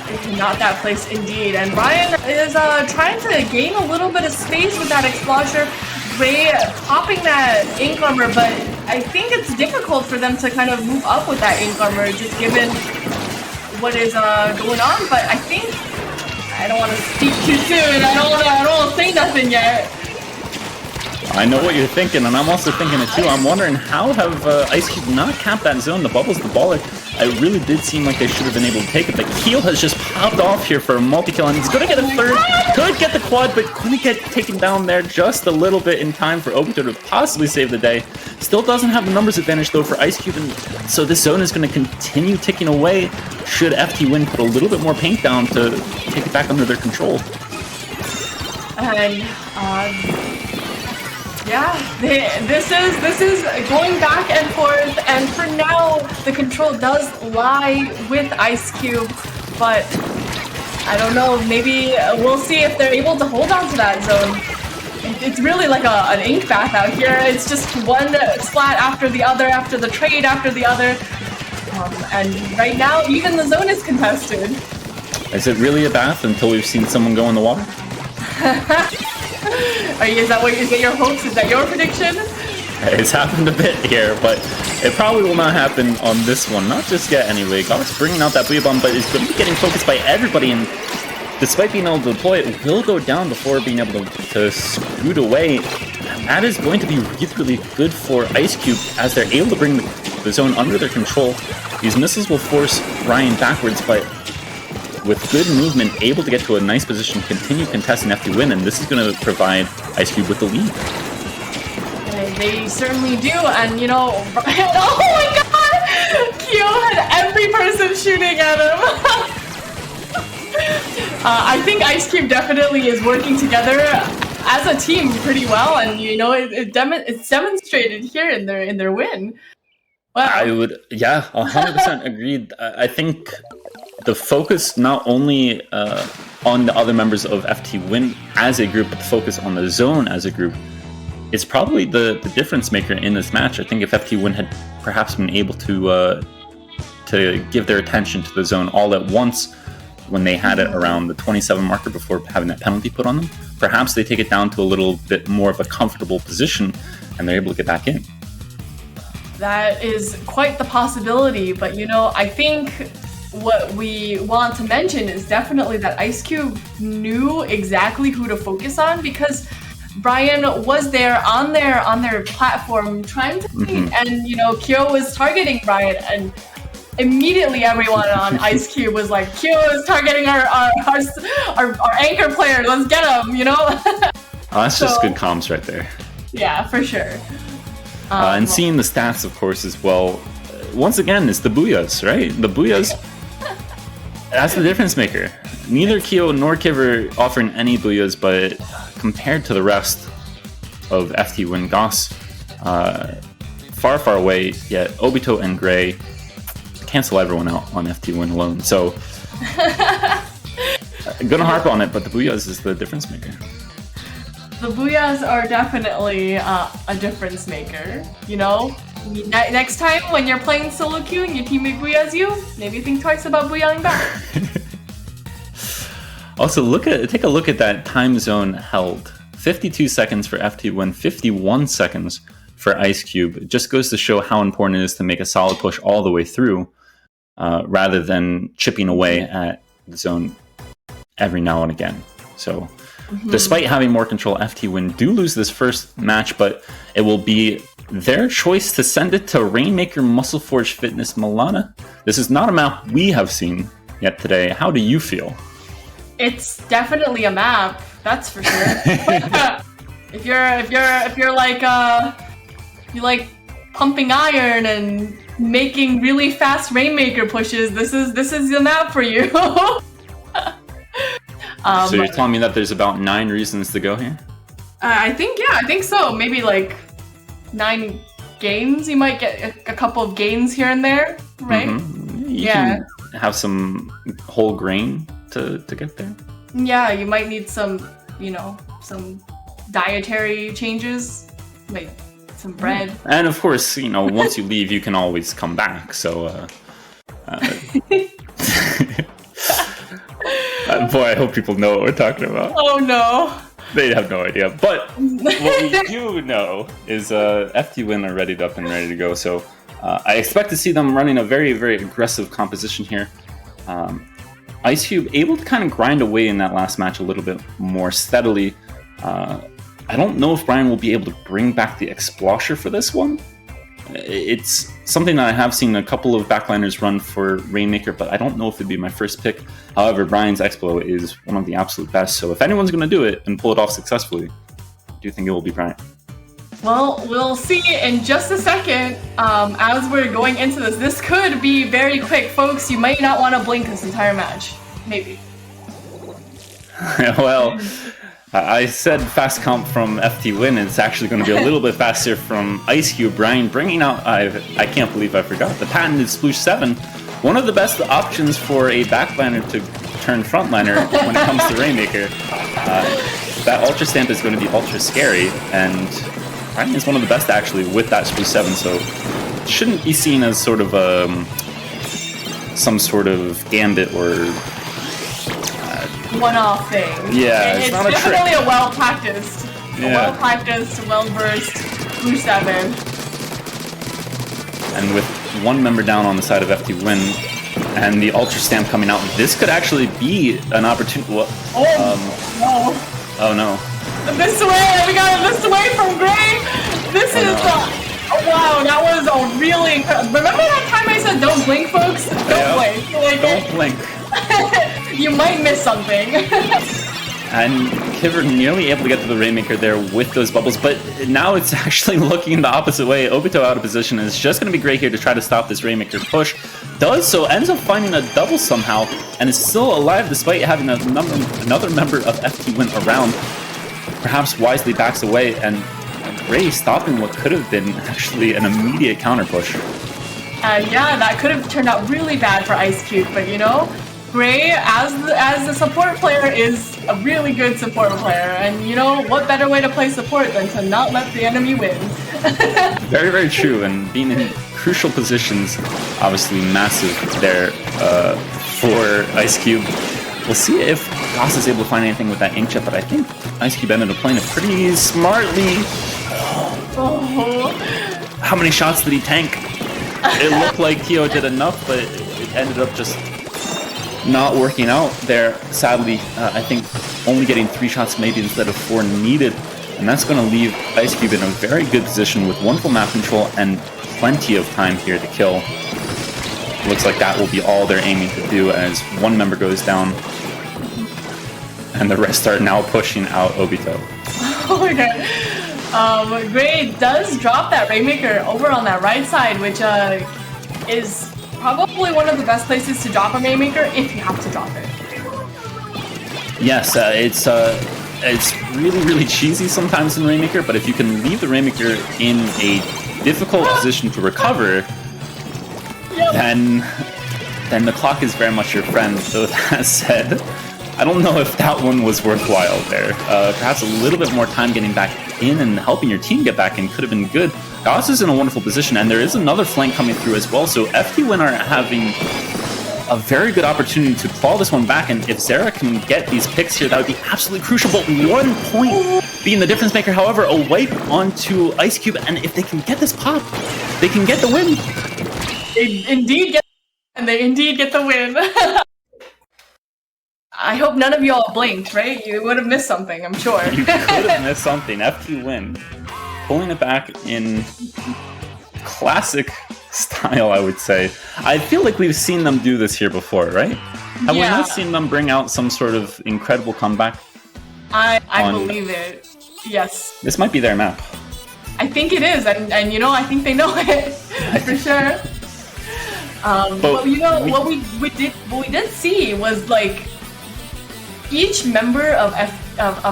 that place indeed. And Ryan is trying to gain a little bit of space with that Explosure. Ray popping that Ink Armor, but I think it's difficult for them to kind of move up with that Ink Armor, just given what is going on. But I think I don't want to speak too soon. I don't want to say nothing yet. I know what you're thinking, and I'm also thinking it too. I'm wondering how have Ice Cube not capped that zone? The bubbles, the baller. It really did seem like they should have been able to take it. The Keel has just popped off here for a multi-kill, and he's going to get a third. Could get the quad, but couldn't get taken down there just a little bit in time for Obito to possibly save the day. Still doesn't have the numbers advantage, though, for Ice Cube, and so this zone is going to continue ticking away should FTWin put a little bit more paint down to take it back under their control. And, yeah, this is going back and forth, and for now, the control does lie with Ice Cube, but I don't know, maybe we'll see if they're able to hold on to that zone. It's really like an ink bath out here. It's just one splat after the other, after the trade, after the other, and right now, even the zone is contested. Is it really a bath until we've seen someone go in the water? Is that your hopes? Is that your prediction? It's happened a bit here, but it probably will not happen on this one. Not just yet, anyway. God's bringing out that Booyah Bomb, but it's going to be getting focused by everybody, and despite being able to deploy it, it will go down before being able to scoot away. And that is going to be really, really good for Ice Cube, as they're able to bring the zone under their control. These missiles will force Ryan backwards, but with good movement, able to get to a nice position, continue contesting FTWin, and this is going to provide Ice Cube with the lead. They certainly do, and you know, oh my god! Kyo had every person shooting at him! I think Ice Cube definitely is working together as a team pretty well, and you know, it's demonstrated here in their win. Wow. I would, 100% agreed. I think the focus not only on the other members of FTWin as a group, but the focus on the zone as a group is probably the difference maker in this match. I think if FTWin had perhaps been able to give their attention to the zone all at once when they had it around the 27 marker before having that penalty put on them, perhaps they take it down to a little bit more of a comfortable position and they're able to get back in. That is quite the possibility, but you know, I think what we want to mention is definitely that Ice Cube knew exactly who to focus on, because Brian was there on their platform trying to compete, and you know, Kyo was targeting Brian, and immediately everyone on Ice Cube was like, Kyo is targeting our anchor player, let's get him, you know? That's just good comms right there. Yeah, for sure. And seeing the stats, of course, as well. Once again, it's the Booyahs, right? The Booyahs, that's the difference maker. Neither Kyo nor Kiver offering any Booyahs, but compared to the rest of FTWin, Goss, far, far away, yet Obito and Gray cancel everyone out on FTWin alone. So, gonna harp on it, but the Booyahs is the difference maker. The Booyahs are definitely a difference maker, you know? Next time when you're playing solo queue and your teammate Booyahs you, maybe think twice about Booyahing back. Also, take a look at that time zone held. 52 seconds for FTWin, 51 seconds for Ice Cube. It just goes to show how important it is to make a solid push all the way through, rather than chipping away at the zone every now and again. So, despite having more control, FTWin do lose this first match, but it will be their choice to send it to Rainmaker Muscle Forge Fitness Milana. This is not a map we have seen yet today. How do you feel? It's definitely a map, that's for sure. if you're like you like pumping iron and making really fast Rainmaker pushes, this is the map for you. So you're telling me that there's about 9 reasons to go here? I think so. Maybe like 9 gains. You might get a couple of gains here and there, right? you can have some whole grain to get there. Yeah, you might need some, some dietary changes, like some bread. And of course, once you leave, you can always come back. So, boy, I hope people know what we're talking about. Oh no. They have no idea. But what we do know is FTWin are readied up and ready to go. So I expect to see them running a very, very aggressive composition here. Ice Cube able to kind of grind away in that last match a little bit more steadily. I don't know if Brian will be able to bring back the Explosher for this one. It's something that I have seen a couple of backliners run for Rainmaker, but I don't know if it'd be my first pick. However, Brian's Explo is one of the absolute best, so if anyone's going to do it and pull it off successfully, do you think it will be Brian? Well, we'll see in just a second. As we're going into this, this could be very quick, folks. You might not want to blink this entire match. Maybe. Well, I said fast comp from FTWin. It's actually going to be a little bit faster from Ice Cube. Brian bringing out, I can't believe I forgot, the patented Sploosh 7. One of the best options for a backliner to turn frontliner when it comes to Rainmaker. That Ultra Stamp is going to be ultra scary, and Brian is one of the best actually with that Sploosh 7, so it shouldn't be seen as sort of some sort of gambit or one-off thing. Yeah, it's not a trick. definitely a well-practiced, well-burst Blue 7. And with one member down on the side of FTWin and the Ultra Stamp coming out, this could actually be an opportunity. No. Oh no. This way! We got it this way from Gray! This is wow, that was a really remember that time I said don't blink, folks? Don't blink. Don't blink. You might miss something. And Kiver nearly able to get to the Rainmaker there with those bubbles, but now it's actually looking the opposite way. Obito out of position is just going to be great here to try to stop this Rainmaker push. Does so, ends up finding a double somehow, and is still alive despite having another member of FTWin around. Perhaps wisely backs away, and Gray stopping what could have been actually an immediate counter push. Yeah, that could have turned out really bad for Ice Cube, but Gray, as a support player, is a really good support player, and what better way to play support than to not let the enemy win? Very, very true, and being in crucial positions, obviously massive there for Ice Cube. We'll see if Goss is able to find anything with that Inkjet, but I think Ice Cube ended up playing it pretty smartly. Oh. How many shots did he tank? It looked like Kyo did enough, but it ended up just not working out there, sadly. I think only getting 3 shots maybe instead of 4 needed, and that's going to leave Ice Cube in a very good position with wonderful map control and plenty of time here to kill. Looks like that will be all they're aiming to do as one member goes down, and the rest are now pushing out Obito. Oh my god. Gray does drop that Rainmaker over on that right side, which is probably one of the best places to drop a Rainmaker if you have to drop it. Yes, it's really, really cheesy sometimes in Rainmaker, but if you can leave the Rainmaker in a difficult position to recover, then the clock is very much your friend. So that said, I don't know if that one was worthwhile there. Perhaps a little bit more time getting back in and helping your team get back in could have been good. Goss is in a wonderful position, and there is another flank coming through as well, so FTWin are having a very good opportunity to claw this one back, and if Zera can get these picks here, that would be absolutely crucial, but 1 point being the difference maker. However, a wipe onto Ice Cube, and if they can get this pop, they can get the win. They indeed get the win. I hope none of y'all blinked, right? You would have missed something, I'm sure. You could have missed something. FTWin pulling it back in classic style, I would say. I feel like we've seen them do this here before, right? Have we not seen them bring out some sort of incredible comeback? I believe it. Yes. This might be their map. I think it is, and I think they know it for sure. But what we did see was like each member of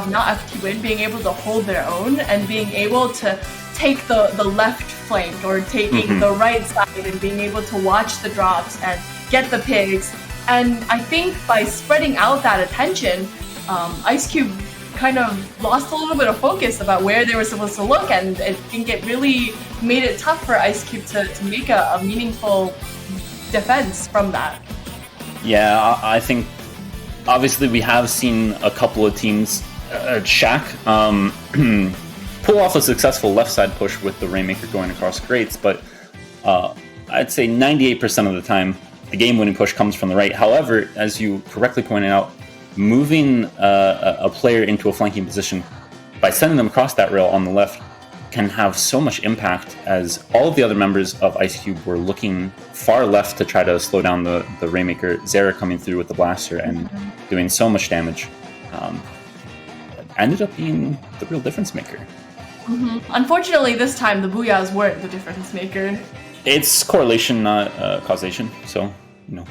not FTWin being able to hold their own and being able to take the left flank or taking the right side and being able to watch the drops and get the picks. And I think by spreading out that attention, Ice Cube kind of lost a little bit of focus about where they were supposed to look, and I think it really made it tough for Ice Cube to make a meaningful defense from that. Yeah, I think obviously we have seen a couple of teams, Shaq, pull off a successful left side push with the Rainmaker going across Grates, but I'd say 98% of the time the game-winning push comes from the right. However, as you correctly pointed out, moving a player into a flanking position by sending them across that rail on the left can have so much impact, as all of the other members of Ice Cube were looking far left to try to slow down the Rainmaker. Zera coming through with the blaster and doing so much damage. Ended up being the real difference maker. Unfortunately, this time the Booyahs weren't the difference maker. It's correlation, not causation, so, you know.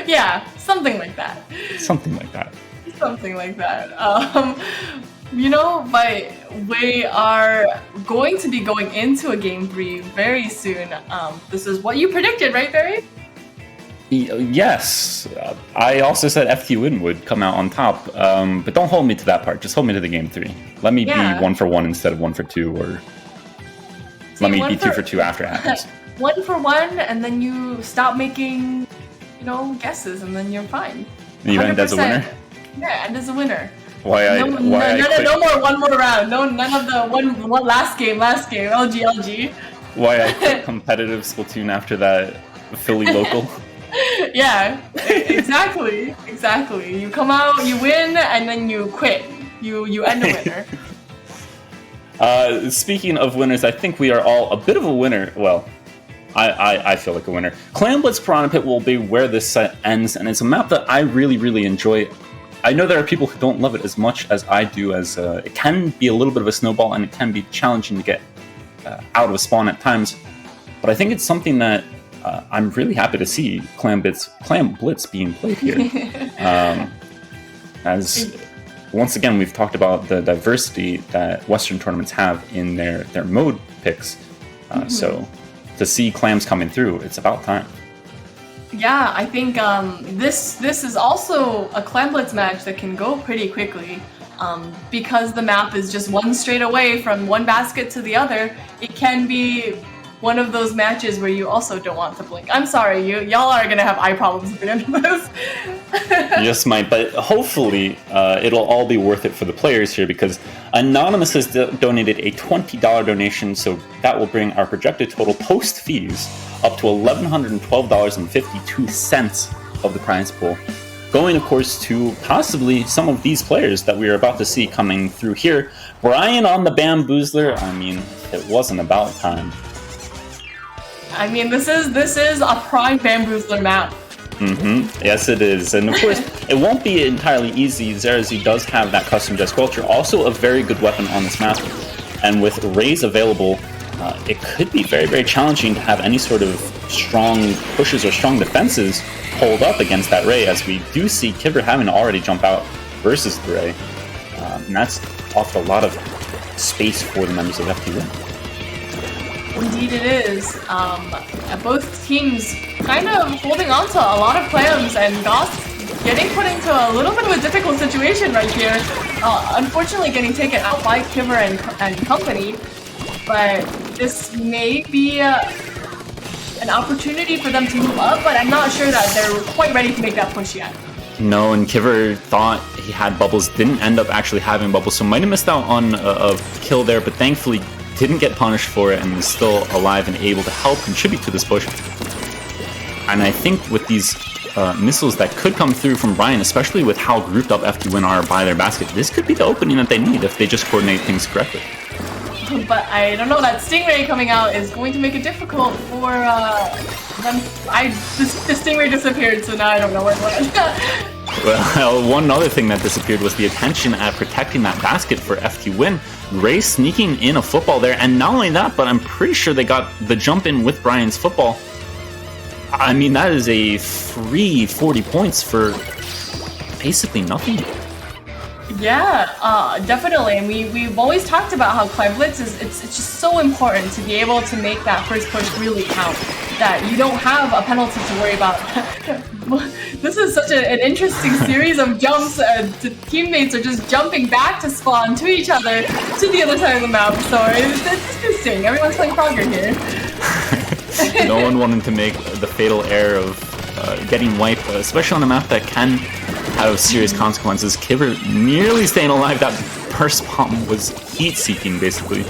Yeah, something like that. Something like that. Something like that. You know, we are going to be going into a Game 3 very soon. This is what you predicted, right, Barry? Yes. I also said FTWin would come out on top, but don't hold me to that part. Just hold me to the Game 3. Let me be 1 for 1 instead of 1 for 2, or let me be 2 for 2 after it happens. 1 for 1, and then you stop making, guesses, and then you're fine. You end as a winner? Yeah, end as a winner. No more one more round. No, none of the one last game. LG. Why I quit competitive Splatoon after that Philly local? Yeah, exactly. You come out, you win, and then you quit. You end a winner. Speaking of winners, I think we are all a bit of a winner. Well, I feel like a winner. Clan Blitz Piranha Pit will be where this set ends, and it's a map that I really, really enjoy. I know there are people who don't love it as much as I do, as it can be a little bit of a snowball, and it can be challenging to get out of a spawn at times. But I think it's something that I'm really happy to see Clan Blitz being played here. As once again, we've talked about the diversity that Western tournaments have in their mode picks. So to see clams coming through, it's about time. Yeah, I think this is also a Clan Blitz match that can go pretty quickly. Because the map is just one straight away from one basket to the other, it can be one of those matches where you also don't want to blink. I'm sorry, y'all are gonna have eye problems at the end of this. You just might, but hopefully it'll all be worth it for the players here, because Anonymous has donated a $20 donation, so that will bring our projected total post fees up to $1,112.52 of the prize pool. Going, of course, to possibly some of these players that we are about to see coming through here. Brian on the Bamboozler, I mean, it wasn't about time. I mean, this is a prime Bamboozler map. Yes, it is. And of course, it won't be entirely easy. Zerazi does have that custom Death Squelcher, also a very good weapon on this map. And with Rays available, it could be very, very challenging to have any sort of strong pushes or strong defenses hold up against that Ray, as we do see Kibber having to already jump out versus the Ray. And that's offered a lot of space for the members of FTWin. Indeed it is. Both teams kind of holding on to a lot of clams, and Goss getting put into a little bit of a difficult situation right here. Unfortunately getting taken out by Kibber and company, but this may be an opportunity for them to move up, but I'm not sure that they're quite ready to make that push yet. No, and Kibber thought he had bubbles, didn't end up actually having bubbles, so might have missed out on a kill there, but thankfully didn't get punished for it and is still alive and able to help contribute to this push. And I think with these missiles that could come through from Brian, especially with how grouped up FTWin are by their basket, this could be the opening that they need if they just coordinate things correctly. But I don't know, that Stingray coming out is going to make it difficult for them. The Stingray disappeared, so now I don't know where it went. Well, one other thing that disappeared was the attention at protecting that basket for FTWin. Ray sneaking in a football there, and not only that, but I'm pretty sure they got the jump in with Brian's football. I mean, that is a free 40 points for basically nothing. Yeah, definitely. And we've always talked about how Climb Blitz it's just so important to be able to make that first push really count. That you don't have a penalty to worry about. This is such an interesting series of jumps. Teammates are just jumping back to spawn to each other to the other side of the map. So it's interesting. Everyone's playing Frogger here. No one wanted to make the fatal error of getting wiped, especially on a map that can have serious consequences. Kibber nearly staying alive. That burst bomb was heat-seeking, basically.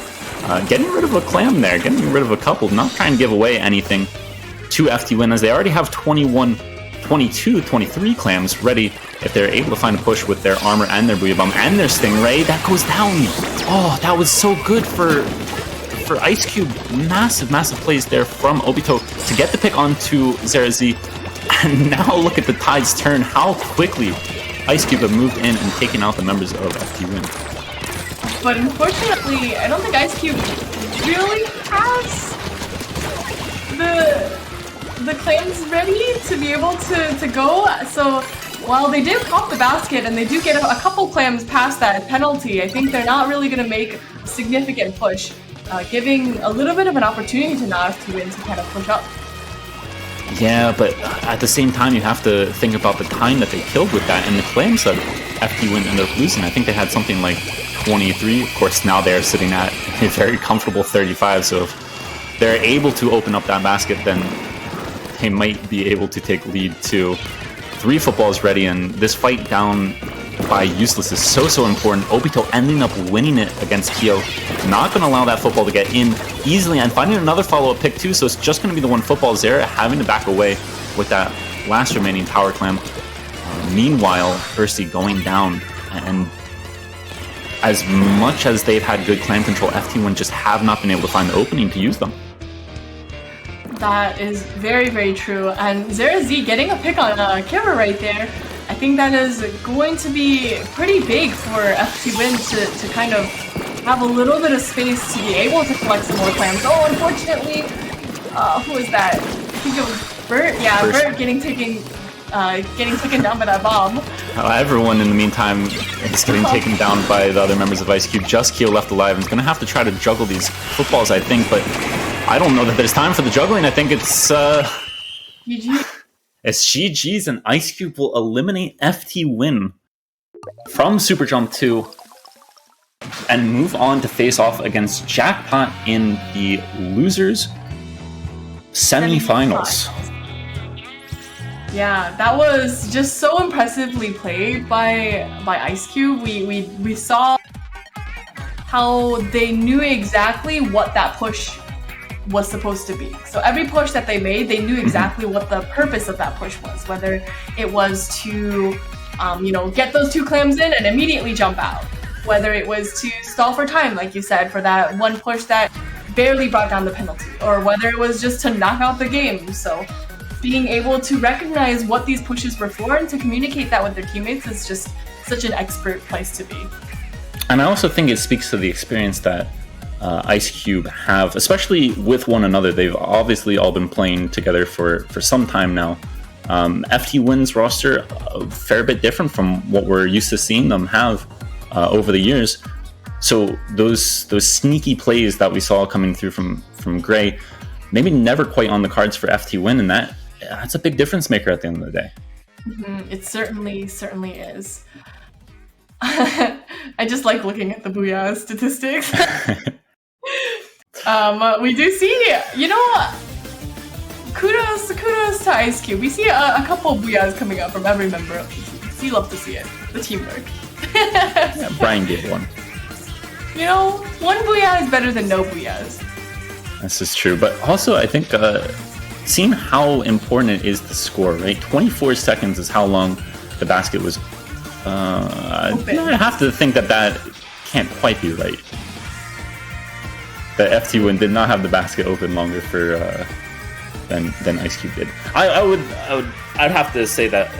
Getting rid of a clam there, getting rid of a couple, not trying to give away anything to FTWin, as they already have 21, 22, 23 clams ready if they're able to find a push with their armor and their Booyah Bomb and their Stingray. That goes down. Oh, that was so good for Ice Cube. Massive, massive plays there from Obito to get the pick onto Zera Z. And now look at the tides turn, how quickly Ice Cube have moved in and taken out the members of FTWin. But unfortunately, I don't think Ice Cube really has the claims ready to be able to go. So while they did pop the basket and they do get a couple clams past that penalty, I think they're not really going to make a significant push, giving a little bit of an opportunity to now FTWin to kind of push up. Yeah, but at the same time, you have to think about the time that they killed with that, and the claims that FTWin ended up losing. I think they had something like 23. Of course, now they're sitting at a very comfortable 35, so if they're able to open up that basket, then they might be able to take lead to 3 footballs ready, and this fight down by Useless is so important. Obito ending up winning it against Kyo. Not going to allow that football to get in easily, and finding another follow-up pick too, so it's just going to be the one football. Zera having to back away with that last remaining tower clam. Meanwhile, Bursty going down, and as much as they've had good clam control, FTWin just have not been able to find the opening to use them. That is very, very true. And Zera Z getting a pick on Kira right there, I think that is going to be pretty big for FTWin to kind of have a little bit of space to be able to collect some more clams. Oh, unfortunately, who is that? I think it was Bert. Yeah, Bert getting taken down by that bomb. Everyone in the meantime is getting taken down by the other members of Ice Cube. Just Kyo left alive and is going to have to try to juggle these footballs, I think, but I don't know that there's time for the juggling. I think it's GG. It's GG's, and Ice Cube will eliminate FTWin from SuperJump 2 and move on to face off against Jackpot in the losers semifinals. Yeah, that was just so impressively played by Ice Cube. We saw how they knew exactly what that push was supposed to be. So every push that they made, they knew exactly what the purpose of that push was. Whether it was to, get those 2 clams in and immediately jump out. Whether it was to stall for time, like you said, for that one push that barely brought down the penalty. Or whether it was just to knock out the game. So being able to recognize what these pushes were for and to communicate that with their teammates is just such an expert place to be. And I also think it speaks to the experience that Ice Cube have, especially with one another. They've obviously all been playing together for some time now. FTWin's roster a fair bit different from what we're used to seeing them have over the years. So those sneaky plays that we saw coming through from Gray, maybe never quite on the cards for FTWin, and that's a big difference maker at the end of the day. Mm-hmm. It certainly is. I just like looking at the Booyah statistics. We do see, kudos to Ice Cube. We see a couple of Booyahs coming up from every member of the team. So you love to see it, the teamwork. Yeah, Brian gave one. One Booyah is better than no Booyahs. This is true, but also I think seeing how important it is to score, right? 24 seconds is how long the basket was. I have to think that can't quite be right. The FTWin did not have the basket open longer for than Ice Cube did. I'd have to say that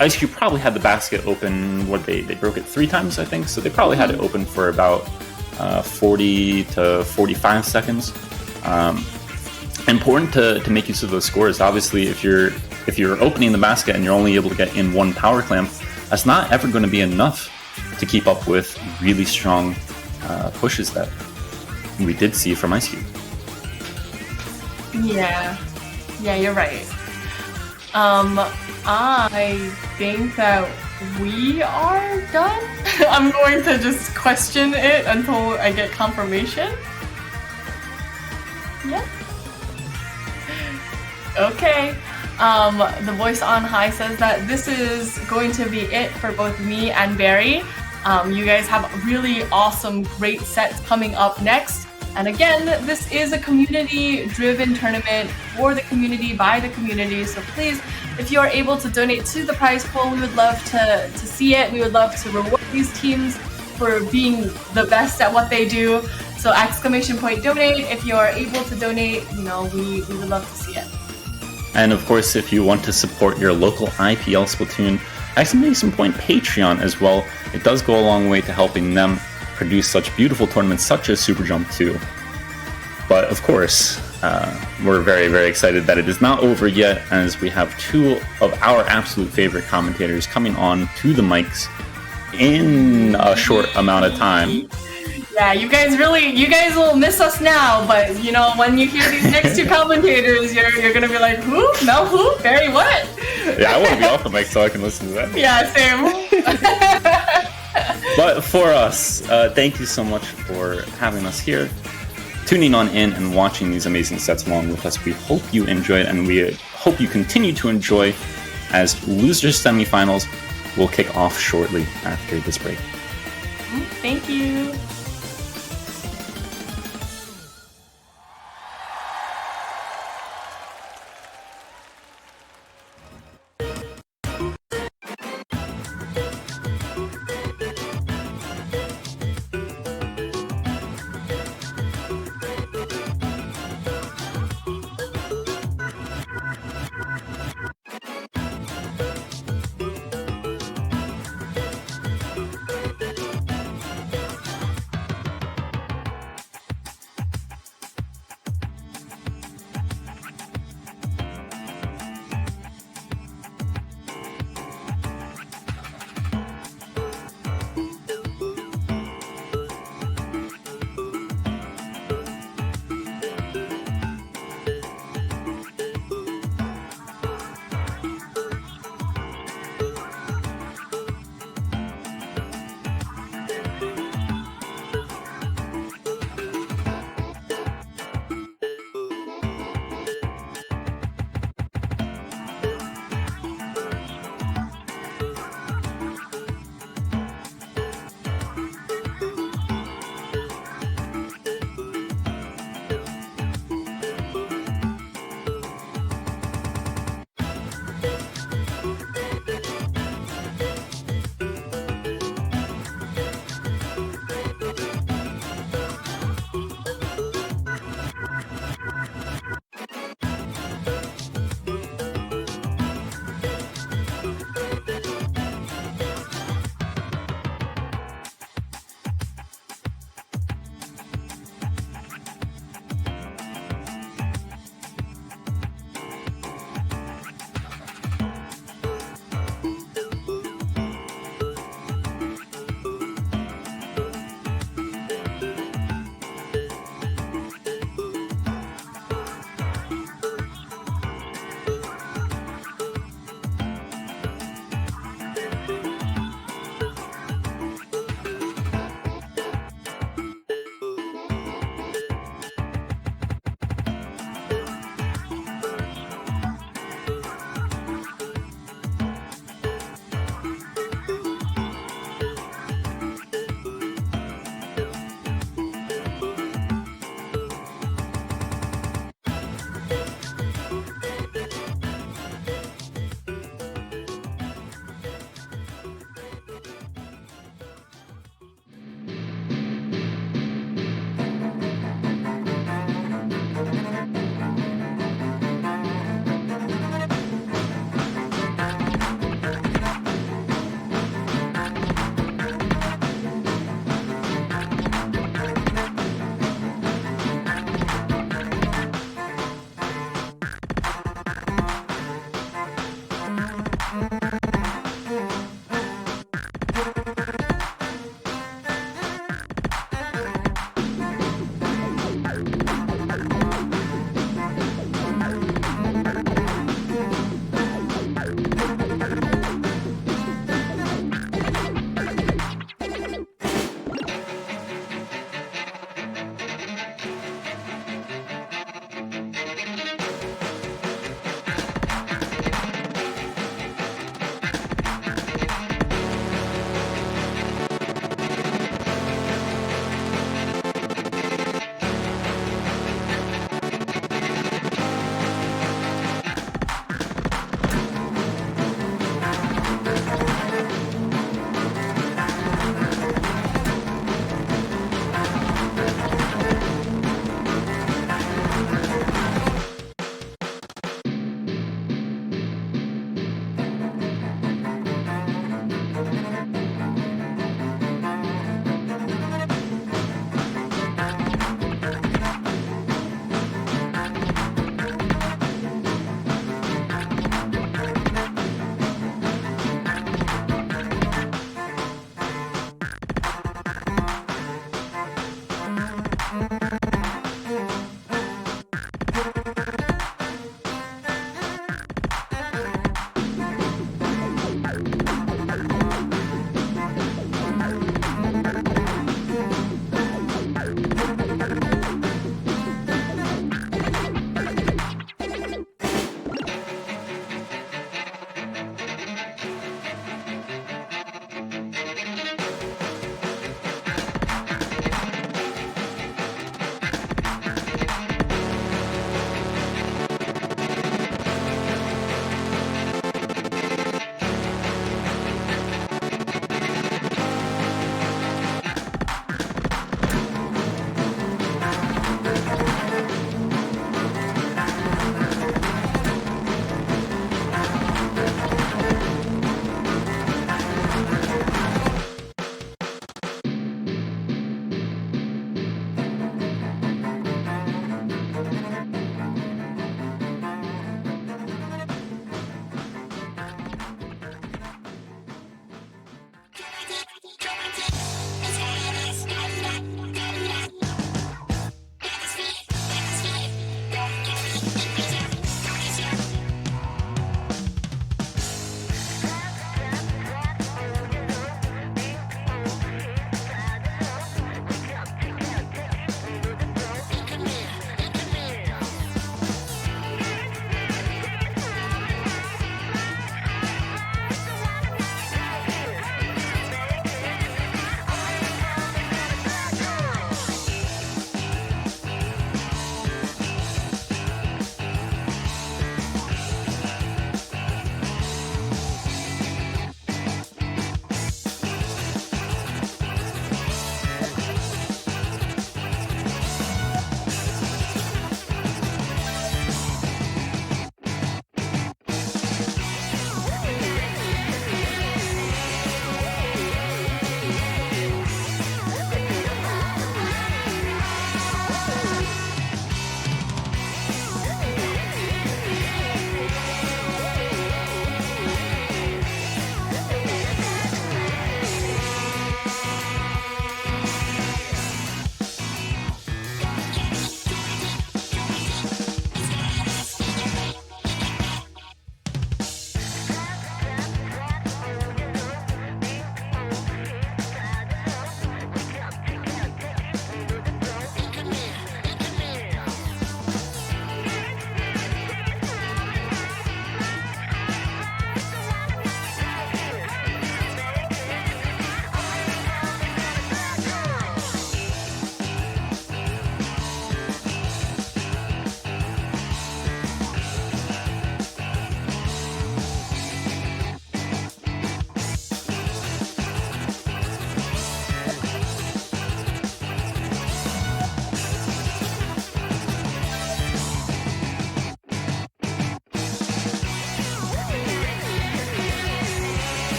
Ice Cube probably had the basket open. They broke it 3 times, I think. So they probably had it open for about 40 to 45 seconds. Important to make use of those scores. Obviously, if you're opening the basket and you're only able to get in 1 power clamp, that's not ever going to be enough to keep up with really strong pushes that we did see from Ice Cube. Yeah, you're right. I think that we are done. I'm going to just question it until I get confirmation. Yeah. Okay. The voice on high says that this is going to be it for both me and Barry. You guys have really awesome, great sets coming up next. And again, this is a community-driven tournament for the community, by the community. So please, if you are able to donate to the prize pool, we would love to see it. We would love to reward these teams for being the best at what they do. So ! Donate. If you are able to donate, we would love to see it. And of course, if you want to support your local IPL Splatoon! Patreon as well, it does go a long way to helping them produce such beautiful tournaments such as SuperJump 2. But of course, we're very, very excited that it is not over yet, as we have two of our absolute favorite commentators coming on to the mics in a short amount of time. Yeah, you guys will miss us now, but when you hear these next two commentators, you're gonna be like, who? No, who? Barry, what? Yeah, I want to be off the mic so I can listen to that. Yeah, same. But for us, thank you so much for having us here, tuning on in and watching these amazing sets along with us. We hope you enjoyed, and we hope you continue to enjoy, as losers semifinals will kick off shortly after this break. Thank you.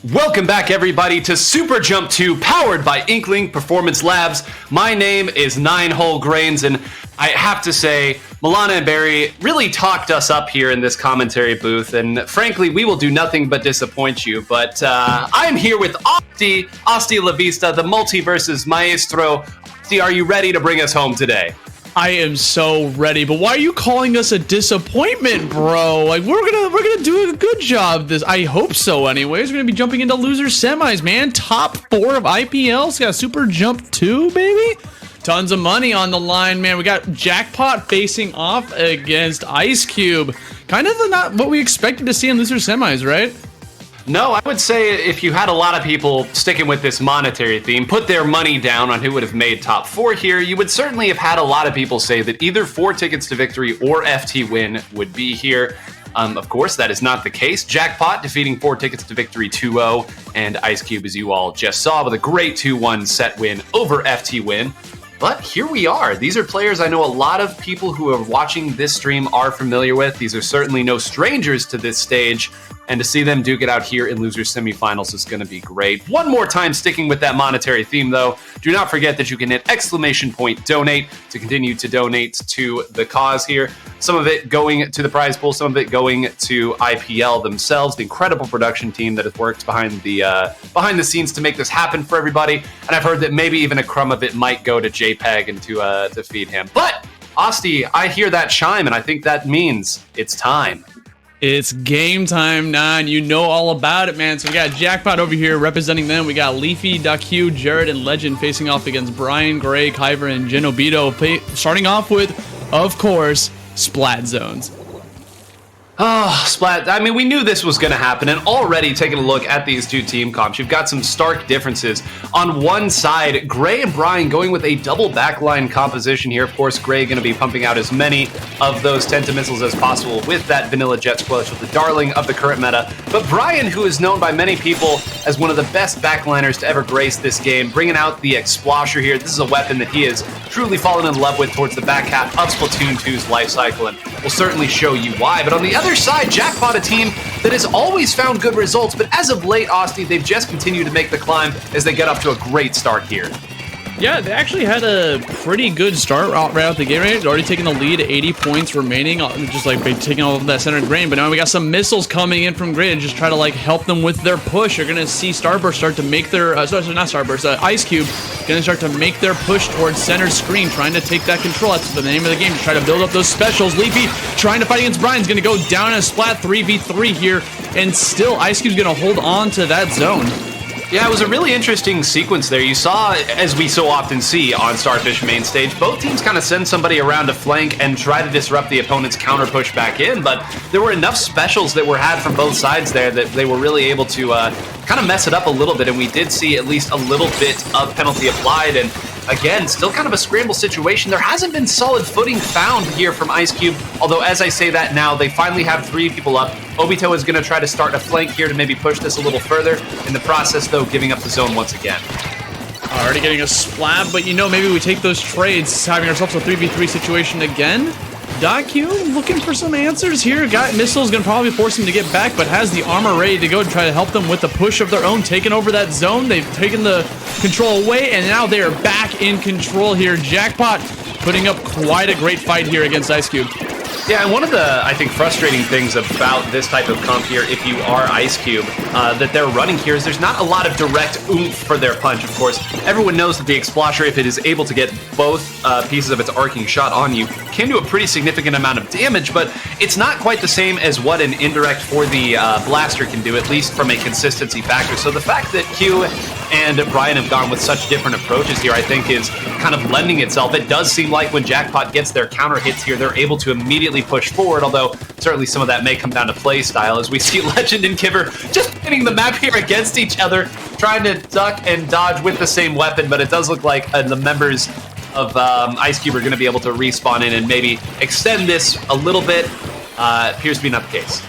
Welcome back, everybody, to SuperJump 2, powered by Inkling Performance Labs. My name is 9 Grains, and I have to say, Milana and Barry really talked us up here in this commentary booth, and frankly, we will do nothing but disappoint you. But I'm here with Asti La Vista, the Multiverse's maestro. Asti, are you ready to bring us home today? I am so ready, but why are you calling us a disappointment, bro? Like we're gonna do a good job. This I hope so. Anyways, we're gonna be jumping into loser semis, man. Top 4 of IPLs. Got SuperJump 2, baby. Tons of money on the line, man. We got Jackpot facing off against Ice Cube. Kind of not what we expected to see in loser semis, right? No, I would say if you had a lot of people sticking with this monetary theme, put their money down on who would have made top 4 here, you would certainly have had a lot of people say that either 4 tickets to victory or FTWin would be here. Of course, that is not the case. Jackpot defeating 4 tickets to victory 2-0, and Ice Cube, as you all just saw, with a great 2-1 set win over FTWin. But here we are. These are players I know a lot of people who are watching this stream are familiar with. These are certainly no strangers to this stage. And to see them duke it out here in losers semifinals is going to be great. One more time, sticking with that monetary theme, though, do not forget that you can hit !donate to continue to donate to the cause here. Some of it going to the prize pool, some of it going to IPL themselves, the incredible production team that has worked behind the scenes to make this happen for everybody. And I've heard that maybe even a crumb of it might go to JPEG and to feed him. But Asti, I hear that chime, and I think that means it's time. It's game time, 9. You know all about it, man. So we got Jackpot over here representing them. We got Leafy, Q, Jared, and Legend facing off against Brian, Gray, Kyver, and Genobito. Starting off with, of course, Splat Zones. Oh, Splat. I mean, we knew this was going to happen, and already taking a look at these 2 team comps, you've got some stark differences. On one side, Gray and Brian going with a double backline composition here. Of course, Gray going to be pumping out as many of those Tenta missiles as possible with that Vanilla Jet Squelch, with the darling of the current meta. But Brian, who is known by many people as one of the best backliners to ever grace this game, bringing out the Explosher here. This is a weapon that he has truly fallen in love with towards the back half of Splatoon 2's life cycle, and will certainly show you why. But on the other side, Jackpot, a team that has always found good results, but as of late, Asti, they've just continued to make the climb as they get up to a great start here. Yeah, they actually had a pretty good start right out the gate. Right? Already taking the lead, 80 points remaining, just like by taking all of that center grain. But now we got some missiles coming in from Gray to just try to like help them with their push. You're gonna see Starburst start to make their not Starburst, Ice Cube gonna start to make their push towards center screen, trying to take that control. That's the name of the game, to try to build up those specials. Leafy trying to fight against Brian's gonna go down in a splat 3v3 here, and still Ice Cube's gonna hold on to that zone. Yeah, it was a really interesting sequence there. You saw, as we so often see on Starfish main stage, both teams kind of send somebody around to flank and try to disrupt the opponent's counter push back in, but there were enough specials that were had from both sides there that they were really able to kind of mess it up a little bit, and we did see at least a little bit of penalty applied, and again, still kind of a scramble situation. There hasn't been solid footing found here from Ice Cube, although as I say that now, they finally have 3 people up. Obito is going to try to start a flank here to maybe push this a little further. In the process, though, giving up the zone once again. Already getting a splat, but you know, maybe we take those trades, having ourselves a 3v3 situation again. Q looking for some answers here. Got missiles, gonna probably force him to get back, but has the armor ready to go to try to help them with the push of their own, taking over that zone. They've taken the control away, and now they are back in control here. Jackpot putting up quite a great fight here against Ice Cube. Yeah, and one of the, I think, frustrating things about this type of comp here, if you are Ice Cube, that they're running here is there's not a lot of direct oomph for their punch, of course. Everyone knows that the Explosher, if it is able to get both pieces of its arcing shot on you, can do a pretty significant amount of damage, but it's not quite the same as what an indirect for the Blaster can do, at least from a consistency factor. So the fact that Q and Brian have gone with such different approaches here, I think, is kind of lending itself. It does seem like when Jackpot gets their counter hits here, they're able to immediately push forward, although certainly some of that may come down to play style, as we see Legend and Kiver just hitting the map here against each other, trying to duck and dodge with the same weapon, but it does look like the members of Ice Cube are going to be able to respawn in and maybe extend this a little bit. Appears to be not the case.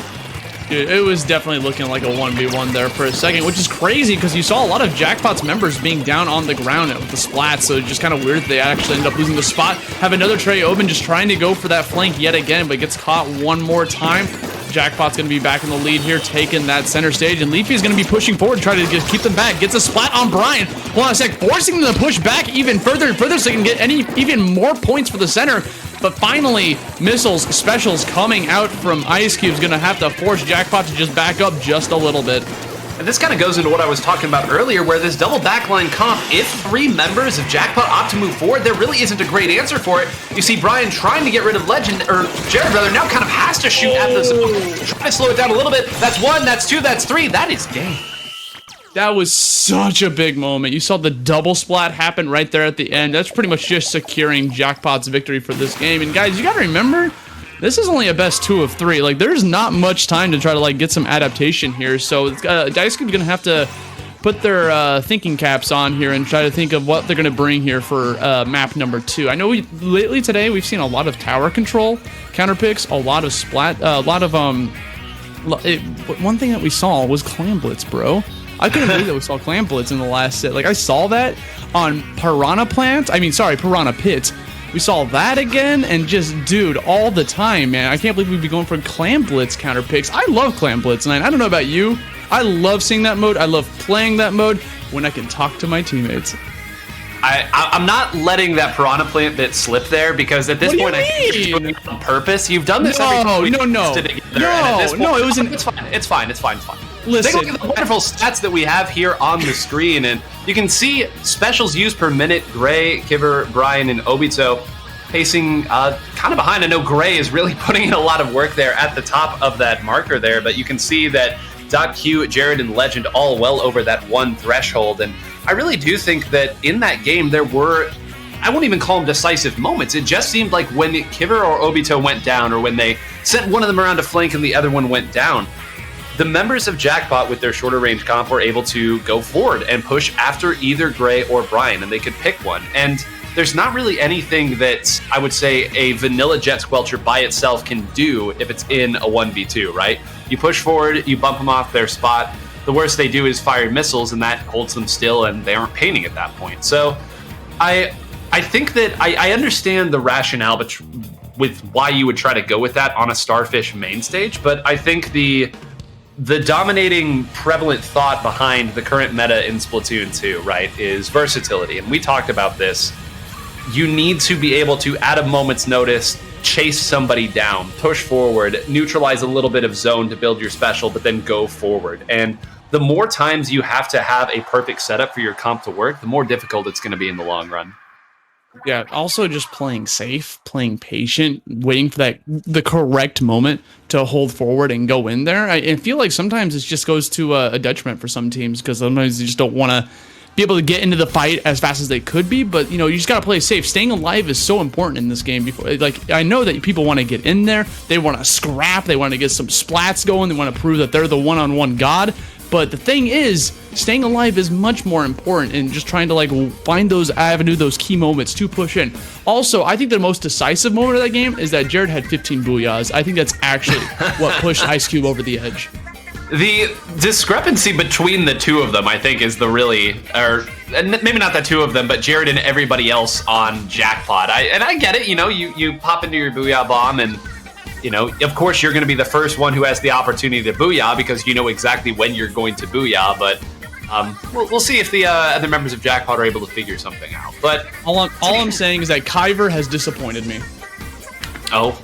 Dude, it was definitely looking like a 1v1 there for a second, which is crazy because you saw a lot of Jackpot's members being down on the ground with the splats, so it's just kind of weird that they actually end up losing the spot. Have another tray open, just trying to go for that flank yet again, but gets caught one more time. Jackpot's going to be back in the lead here, taking that center stage, and Leafy's going to be pushing forward, trying to just keep them back. Gets a splat on Brian. Hold on a sec, forcing them to push back even further and further so they can get even more points for the center. But finally, missiles, specials coming out from Ice Cube's going to have to force Jackpot to just back up just a little bit. And this kind of goes into what I was talking about earlier, where this double backline comp, if 3 members of Jackpot opt to move forward, there really isn't a great answer for it. You see Brian trying to get rid of Legend, or Jared rather, now kind of has to shoot at the zone. Try to slow it down a little bit. That's 1, that's 2, that's 3. That is game. That was such a big moment. You saw the double splat happen right there at the end. That's pretty much just securing Jackpot's victory for this game. And guys, you got to remember, this is only a best 2 of 3. Like, there's not much time to try to like get some adaptation here. So Dice Cube's gonna have to put their thinking caps on here and try to think of what they're gonna bring here for map number 2. I know lately today we've seen a lot of tower control counter picks, a lot of splat, a lot of one thing that we saw was Clam Blitz, bro. I couldn't believe that we saw Clam Blitz in the last set. Like, I saw that on Piranha Pits. We saw that again, and just, dude, all the time, man. I can't believe we'd be going for Clam Blitz counter picks. I love Clam Blitz, and I don't know about you. I love seeing that mode. I love playing that mode when I can talk to my teammates. I'm not letting that Piranha Plant bit slip there, because at this point I think you're doing it on purpose. You've done this every time we it was it's fine. Listen, take a look at the wonderful stats that we have here on the screen, and you can see specials used per minute. Gray, Kiver, Brian, and Obito pacing kind of behind. I know Gray is really putting in a lot of work there at the top of that marker there, but you can see that .Q, Jared, and Legend all well over that 1 threshold. And I really do think that in that game there were, I won't even call them decisive moments. It just seemed like when Kiver or Obito went down, or when they sent one of them around to flank and the other one went down, the members of Jackpot with their shorter range comp were able to go forward and push after either Gray or Brian, and they could pick one. And there's not really anything that I would say a vanilla Jet Squelcher by itself can do if it's in a 1v2, right? You push forward, you bump them off their spot. The worst they do is fire missiles, and that holds them still, and they aren't painting at that point. So I think that I understand the rationale with why you would try to go with that on a Starfish main stage, but I think the dominating prevalent thought behind the current meta in Splatoon 2, right, is versatility. And we talked about this. You need to be able to, at a moment's notice, chase somebody down, push forward, neutralize a little bit of zone to build your special, but then go forward. And the more times you have to have a perfect setup for your comp to work, the more difficult it's going to be in the long run. Yeah, also just playing safe, playing patient, waiting for the correct moment to hold forward and go in there. I feel like sometimes it just goes to a detriment for some teams, because sometimes you just don't want to be able to get into the fight as fast as they could be. But, you know, you just got to play safe. Staying alive is so important in this game. Like, I know that people want to get in there. They want to scrap. They want to get some splats going. They want to prove that they're the one-on-one god. But the thing is, staying alive is much more important, and just trying to like find those those key moments to push in. Also, I think the most decisive moment of that game is that Jared had 15 booyahs. I think that's actually what pushed Ice Cube over the edge. The discrepancy between the two of them, I think, is the really, or maybe not the two of them, but Jared and everybody else on Jackpot. I get it, you know, you pop into your booyah bomb, and you know, of course, you're going to be the first one who has the opportunity to booyah, because you know exactly when you're going to booyah. But we'll see if the other members of Jackpot are able to figure something out. But all I'm saying is that Kyver has disappointed me. Oh,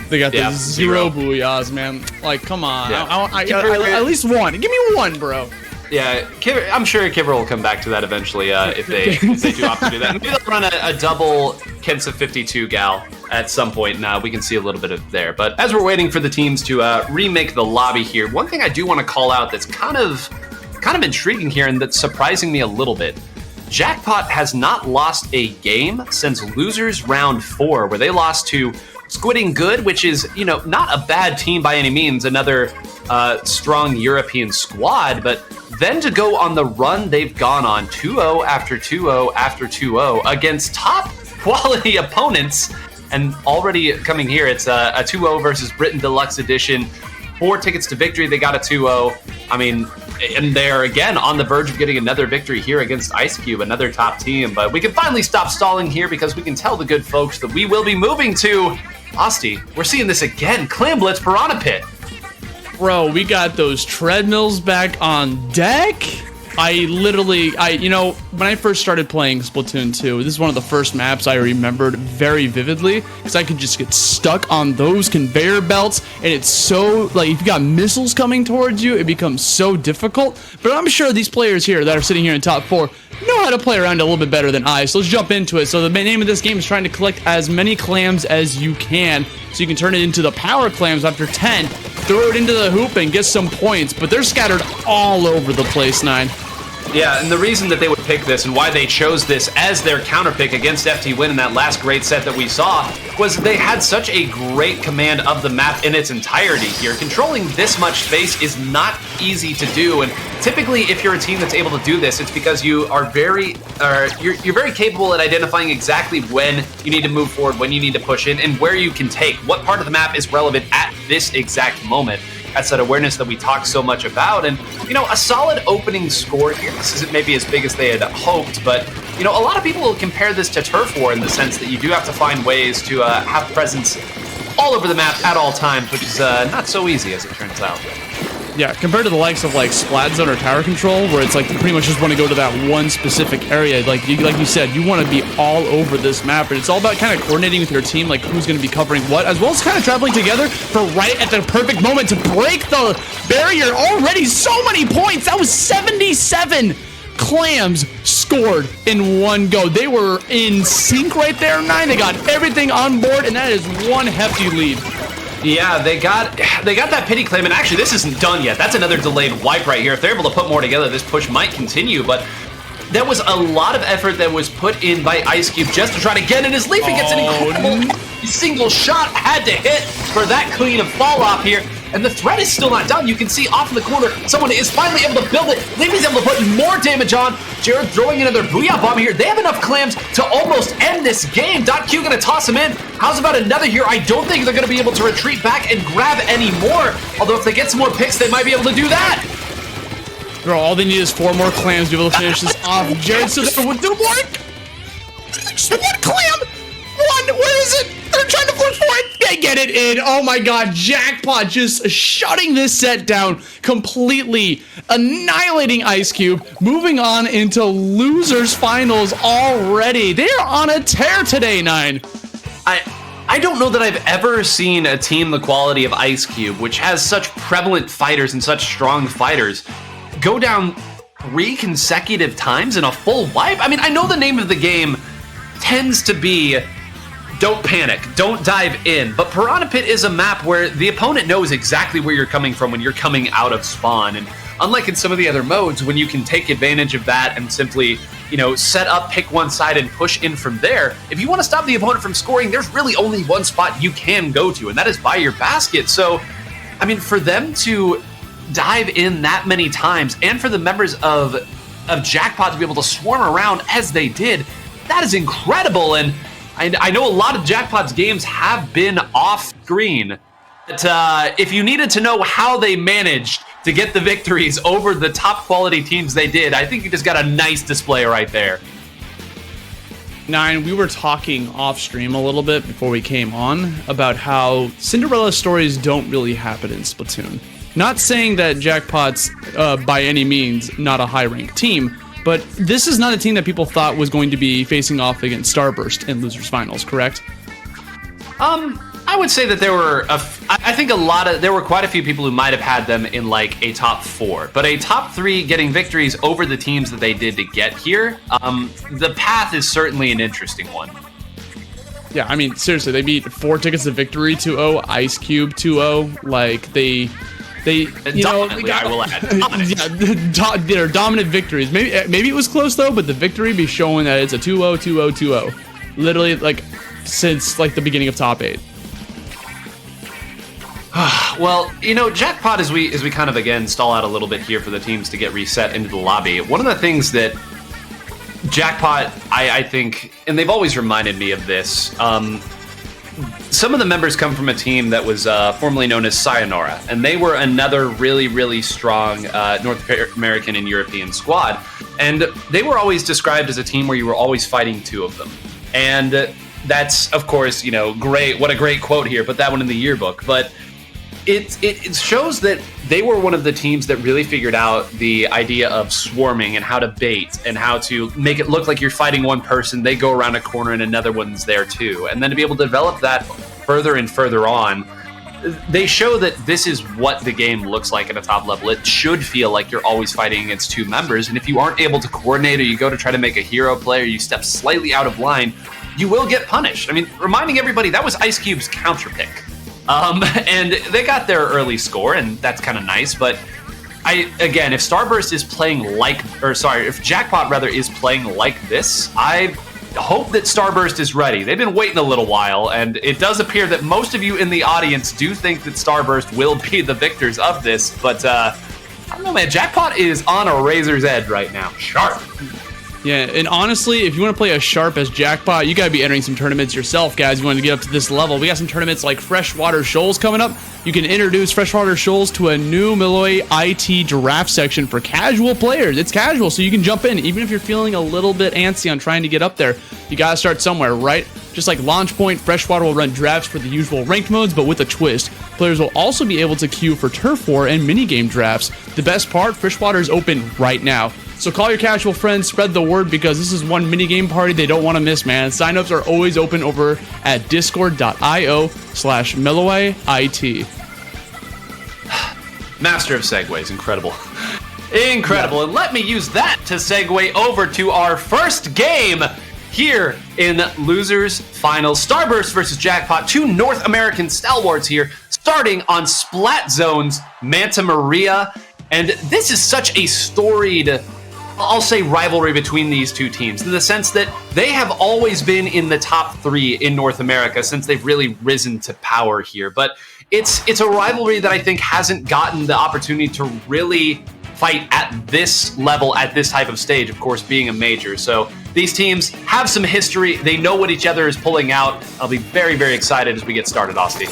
they got the zero booyahs, man. Like, come on, Yeah. I at least one. Give me one, bro. Yeah, I'm sure Kiver will come back to that eventually if they do opt to do that. Maybe they'll run a double Kensa 52 gal at some point. Now we can see a little bit of there. But as we're waiting for the teams to remake the lobby here, one thing I do want to call out that's kind of intriguing here, and that's surprising me a little bit. Jackpot has not lost a game since losers round 4, where they lost to Squidding Good, which is, you know, not a bad team by any means, another strong European squad, but then to go on the run they've gone on, 2-0 after 2-0 after 2-0 against top quality opponents, and already coming here, it's a 2-0 versus Britain Deluxe Edition, 4 tickets to victory, they got a 2-0. I mean, and they're again on the verge of getting another victory here against Ice Cube, another top team, but we can finally stop stalling here, because we can tell the good folks that we will be moving to Asti. We're seeing this again, Clam Blitz Piranha Pit. Bro, we got those treadmills back on deck. You know, when I first started playing Splatoon 2, this is one of the first maps I remembered very vividly because I could just get stuck on those conveyor belts, and it's so, like, if you got missiles coming towards you, it becomes so difficult. But I'm sure these players here that are sitting here in top 4 know how to play around a little bit better than I, so let's jump into it. So the name of this game is trying to collect as many clams as you can, so you can turn it into the power clams after 10, throw it into the hoop, and get some points, but they're scattered all over the place, 9. Yeah, and the reason that they would pick this and why they chose this as their counter pick against FTWin in that last great set that we saw was they had such a great command of the map in its entirety here. Controlling this much space is not easy to do, and typically if you're a team that's able to do this, it's because you are you're very capable at identifying exactly when you need to move forward, when you need to push in, and where you can take. What part of the map is relevant at this exact moment. That's that awareness that we talk so much about. And, you know, a solid opening score here. This isn't maybe as big as they had hoped, but, you know, a lot of people will compare this to Turf War in the sense that you do have to find ways to have presence all over the map at all times, which is not so easy as it turns out. Yeah, compared to the likes of like Splat Zone or Tower Control, where it's like you pretty much just want to go to that one specific area. Like you said, you want to be all over this map, and it's all about kind of coordinating with your team, like who's going to be covering what, as well as kind of traveling together for right at the perfect moment to break the barrier. Already so many points. That was 77 clams scored in one go. They were in sync right there, 9. They got everything on board, and that is one hefty lead. Yeah, they got that pity claim, and actually this isn't done yet. That's another delayed wipe right here. If they're able to put more together, this push might continue, but there was a lot of effort that was put in by Ice Cube just to try to get in his leaf. He gets an incredible single shot, had to hit for that clean of fall off here. And the threat is still not done. You can see off in the corner, someone is finally able to build it. Leafy's able to put more damage on. Jared throwing another Booyah Bomb here. They have enough clams to almost end this game. .Q gonna toss him in. How's about another here? I don't think they're gonna be able to retreat back and grab any more. Although if they get some more picks, they might be able to do that. Bro, all they need is 4 more clams to be able to finish this off. Jared says, "What do more? Just one clam! One! Where is it? They're trying to push for it! They get it in! Oh my god, Jackpot just shutting this set down, completely annihilating Ice Cube, moving on into losers finals already. They are on a tear today, 9. I don't know that I've ever seen a team the quality of Ice Cube, which has such prevalent fighters and such strong fighters, go down 3 consecutive times in a full wipe. I mean, I know the name of the game tends to be don't panic, don't dive in, but Piranha Pit is a map where the opponent knows exactly where you're coming from when you're coming out of spawn. And unlike in some of the other modes, when you can take advantage of that and simply, you know, set up, pick one side and push in from there, if you want to stop the opponent from scoring, there's really only one spot you can go to, and that is by your basket. So, I mean, for them to dive in that many times, and for the members of Jackpot to be able to swarm around as they did, that is incredible. And I know a lot of Jackpot's games have been off-screen, but if you needed to know how they managed to get the victories over the top-quality teams they did, I think you just got a nice display right there. 9, we were talking off-stream a little bit before we came on about how Cinderella stories don't really happen in Splatoon. Not saying that Jackpot's, by any means, not a high-ranked team, but this is not a team that people thought was going to be facing off against Starburst in losers finals, correct? I would say that there were there were quite a few people who might have had them in like a top 4, but a top 3 getting victories over the teams that they did to get here. The path is certainly an interesting one. Yeah, I mean, seriously, they beat 4 tickets to victory 2-0, Ice Cube 2-0, like they you know, I will add. they're dominant victories. Maybe it was close though, but the victory be showing that it's a 2-0, 2-0, 2-0. Literally, like, since like the beginning of top 8. Well, you know, Jackpot, as we kind of again stall out a little bit here for the teams to get reset into the lobby, one of the things that Jackpot, I think, and they've always reminded me of this, some of the members come from a team that was formerly known as Sayonara, and they were another really, really strong North American and European squad. And they were always described as a team where you were always fighting 2 of them. And that's, of course, you know, great. What a great quote here. Put that one in the yearbook. But it shows that they were one of the teams that really figured out the idea of swarming and how to bait and how to make it look like you're fighting one person. They go around a corner and another one's there too. And then to be able to develop that further and further on, they show that this is what the game looks like at a top level. It should feel like you're always fighting against two members. And if you aren't able to coordinate or you go to try to make a hero play or you step slightly out of line, you will get punished. I mean, reminding everybody, that was Ice Cube's counter pick. And they got their early score, and that's kind of nice. But again, if Starburst is playing if Jackpot rather is playing like this, I hope that Starburst is ready. They've been waiting a little while, and it does appear that most of you in the audience do think that Starburst will be the victors of this. But I don't know, man. Jackpot is on a razor's edge right now. Sharp. Yeah, and honestly, if you want to play as sharp as Jackpot, you got to be entering some tournaments yourself, guys. You want to get up to this level. We got some tournaments like Freshwater Shoals coming up. You can introduce Freshwater Shoals to a new Milloy IT draft section for casual players. It's casual, so you can jump in. Even if you're feeling a little bit antsy on trying to get up there, you got to start somewhere, right? Just like Launch Point, Freshwater will run drafts for the usual ranked modes, but with a twist. Players will also be able to queue for Turf War and minigame drafts. The best part, Freshwater is open right now. So call your casual friends, spread the word, because this is one minigame party they don't want to miss, man. Signups are always open over at discord.io/MillowayIT. Master of segues, incredible. Incredible. Yeah. And let me use that to segue over to our first game here in Losers Finals. Starburst versus Jackpot, two North American stalwarts here, starting on Splat Zone's Manta Maria. And this is such a storied, I'll say, rivalry between these two teams, in the sense that they have always been in the top 3 in North America since they've really risen to power here. But it's a rivalry that I think hasn't gotten the opportunity to really fight at this level, at this type of stage, of course, being a major. So these teams have some history. They know what each other is pulling out. I'll be very, very excited as we get started, Austin.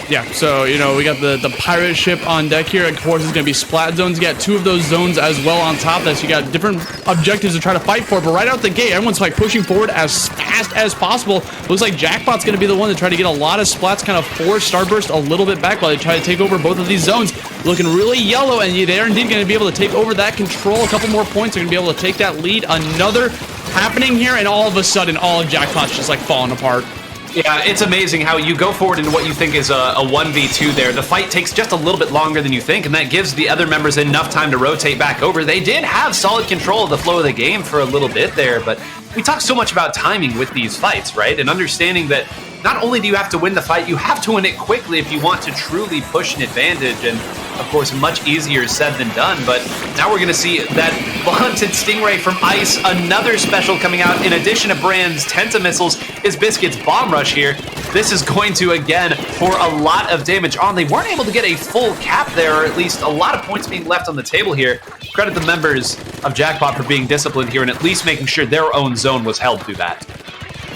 Yeah, so, you know, we got the pirate ship on deck here. Of course, it's going to be Splat Zones. You got 2 of those zones as well on top of this. You got different objectives to try to fight for, but right out the gate, everyone's like pushing forward as fast as possible. Looks like Jackpot's going to be the one to try to get a lot of splats, kind of force Starburst a little bit back while they try to take over both of these zones. Looking really yellow, and they're indeed going to be able to take over that control. A couple more points, they're going to be able to take that lead. Another happening here, and all of a sudden, all of Jackpot's just like falling apart. Yeah, it's amazing how you go forward into what you think is a 1v2 there. The fight takes just a little bit longer than you think, and that gives the other members enough time to rotate back over. They did have solid control of the flow of the game for a little bit there, but we talk so much about timing with these fights, right? And understanding that not only do you have to win the fight, you have to win it quickly if you want to truly push an advantage. And of course, much easier said than done. But now we're going to see that vaunted Stingray from Ice, another special coming out. In addition to Brand's Tenta missiles, is Biscuit's Bomb Rush here. This is going to, again, pour a lot of damage on. They weren't able to get a full cap there, or at least a lot of points being left on the table here. Credit the members of Jackpot for being disciplined here and at least making sure their own zone was held through that.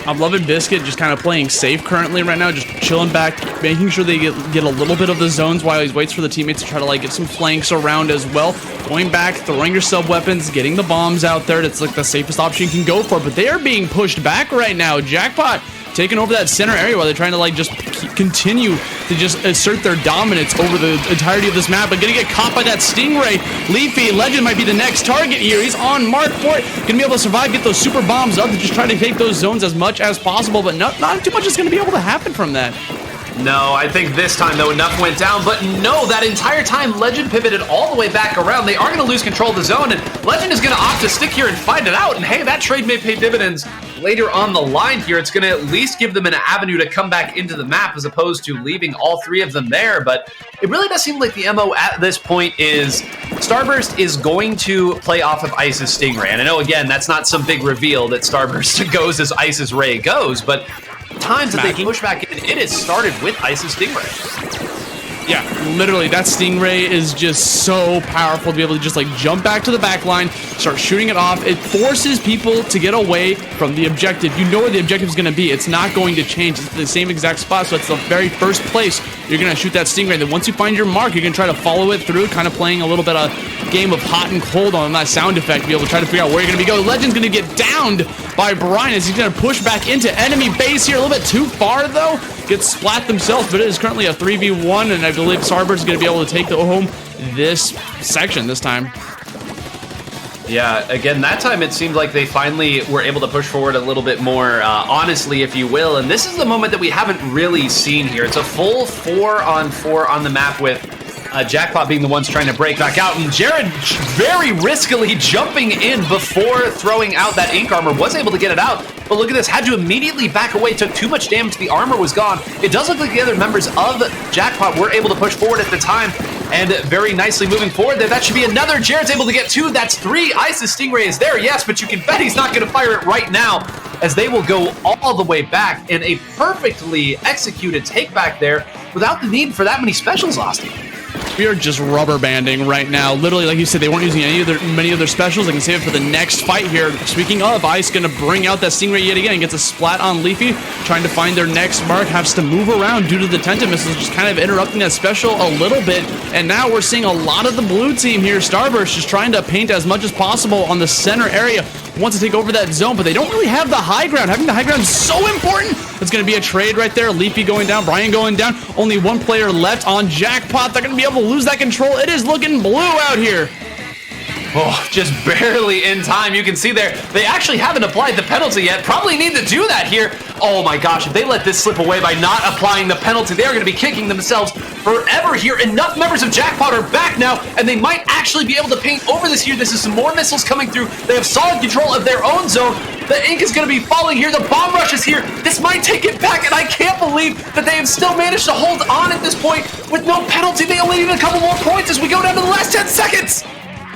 I'm loving Biscuit just kind of playing safe currently right now, just chilling back, making sure they get a little bit of the zones while he waits for the teammates to try to like get some flanks around as well. Going back, throwing your sub weapons, getting the bombs out there. That's like the safest option you can go for, but they are being pushed back right now. Jackpot taking over that center area while they're trying to like just continue to just assert their dominance over the entirety of this map, but gonna get caught by that Stingray. Leafy Legend might be the next target here. He's on mark for it. Gonna be able to survive, get those super bombs up to just try to take those zones as much as possible, but not too much is gonna be able to happen from that. No, I think this time, though, enough went down. But no, that entire time, Legend pivoted all the way back around. They are going to lose control of the zone, and Legend is going to opt to stick here and fight it out. And hey, that trade may pay dividends later on the line here. It's going to at least give them an avenue to come back into the map as opposed to leaving all 3 of them there. But it really does seem like the MO at this point is Starburst is going to play off of Ice's Stingray. And I know, again, that's not some big reveal that Starburst goes as Ice's Ray goes, but times that they push back in, it has started with Ice's Stingray. Yeah, literally, that Stingray is just so powerful to be able to just like jump back to the back line, start shooting it off. It forces people to get away from the objective. You know where the objective is going to be. It's not going to change. It's the same exact spot, so it's the very first place you're going to shoot that Stingray. Then once you find your mark, you're going to try to follow it through, kind of playing a little bit of game of hot and cold on that sound effect, be able to try to figure out where you're going to be going. Legend's going to get downed by Brian as he's going to push back into enemy base here. A little bit too far, though. get splat themselves, but it is currently a 3v1, and I believe Starburst is going to be able to take the home this section this time. Yeah, again, that time it seemed like they finally were able to push forward a little bit more honestly, if you will. And this is the moment that we haven't really seen here. It's a full 4-on-4 on the map with Jackpot being the ones trying to break back out. And Jared very riskily jumping in before throwing out that ink armor, was able to get it out. But look at this, had to immediately back away, took too much damage, the armor was gone. It does look like the other members of Jackpot were able to push forward at the time. And very nicely moving forward there. That should be another. Jared's able to get 2. That's 3. Ice's Stingray is there, yes, but you can bet he's not going to fire it right now, as they will go all the way back in a perfectly executed take back there without the need for that many specials, Austin. We are just rubber banding right now. Literally, like you said, they weren't using many of their specials. They can save it for the next fight here. Speaking of, Ice going to bring out that Stingray yet again. Gets a splat on Leafy, trying to find their next mark. Has to move around due to the Tenta missiles, just kind of interrupting that special a little bit. And now we're seeing a lot of the blue team here. Starburst just trying to paint as much as possible on the center area. Wants to take over that zone, but they don't really have the high ground. Having the high ground is so important. It's going to be a trade right there. Leafy going down, Brian going down. Only one player left on Jackpot. They're going to be able to lose that control. It is looking blue out here. Oh, just barely in time. You can see there, they actually haven't applied the penalty yet. Probably need to do that here. Oh my gosh, if they let this slip away by not applying the penalty, they are going to be kicking themselves forever here. Enough members of Jackpot are back now, and they might actually be able to paint over this here. This is some more missiles coming through. They have solid control of their own zone. The ink is going to be falling here. The bomb rush is here. This might take it back, and I can't believe that they have still managed to hold on at this point with no penalty. They only need a couple more points as we go down to the last 10 seconds.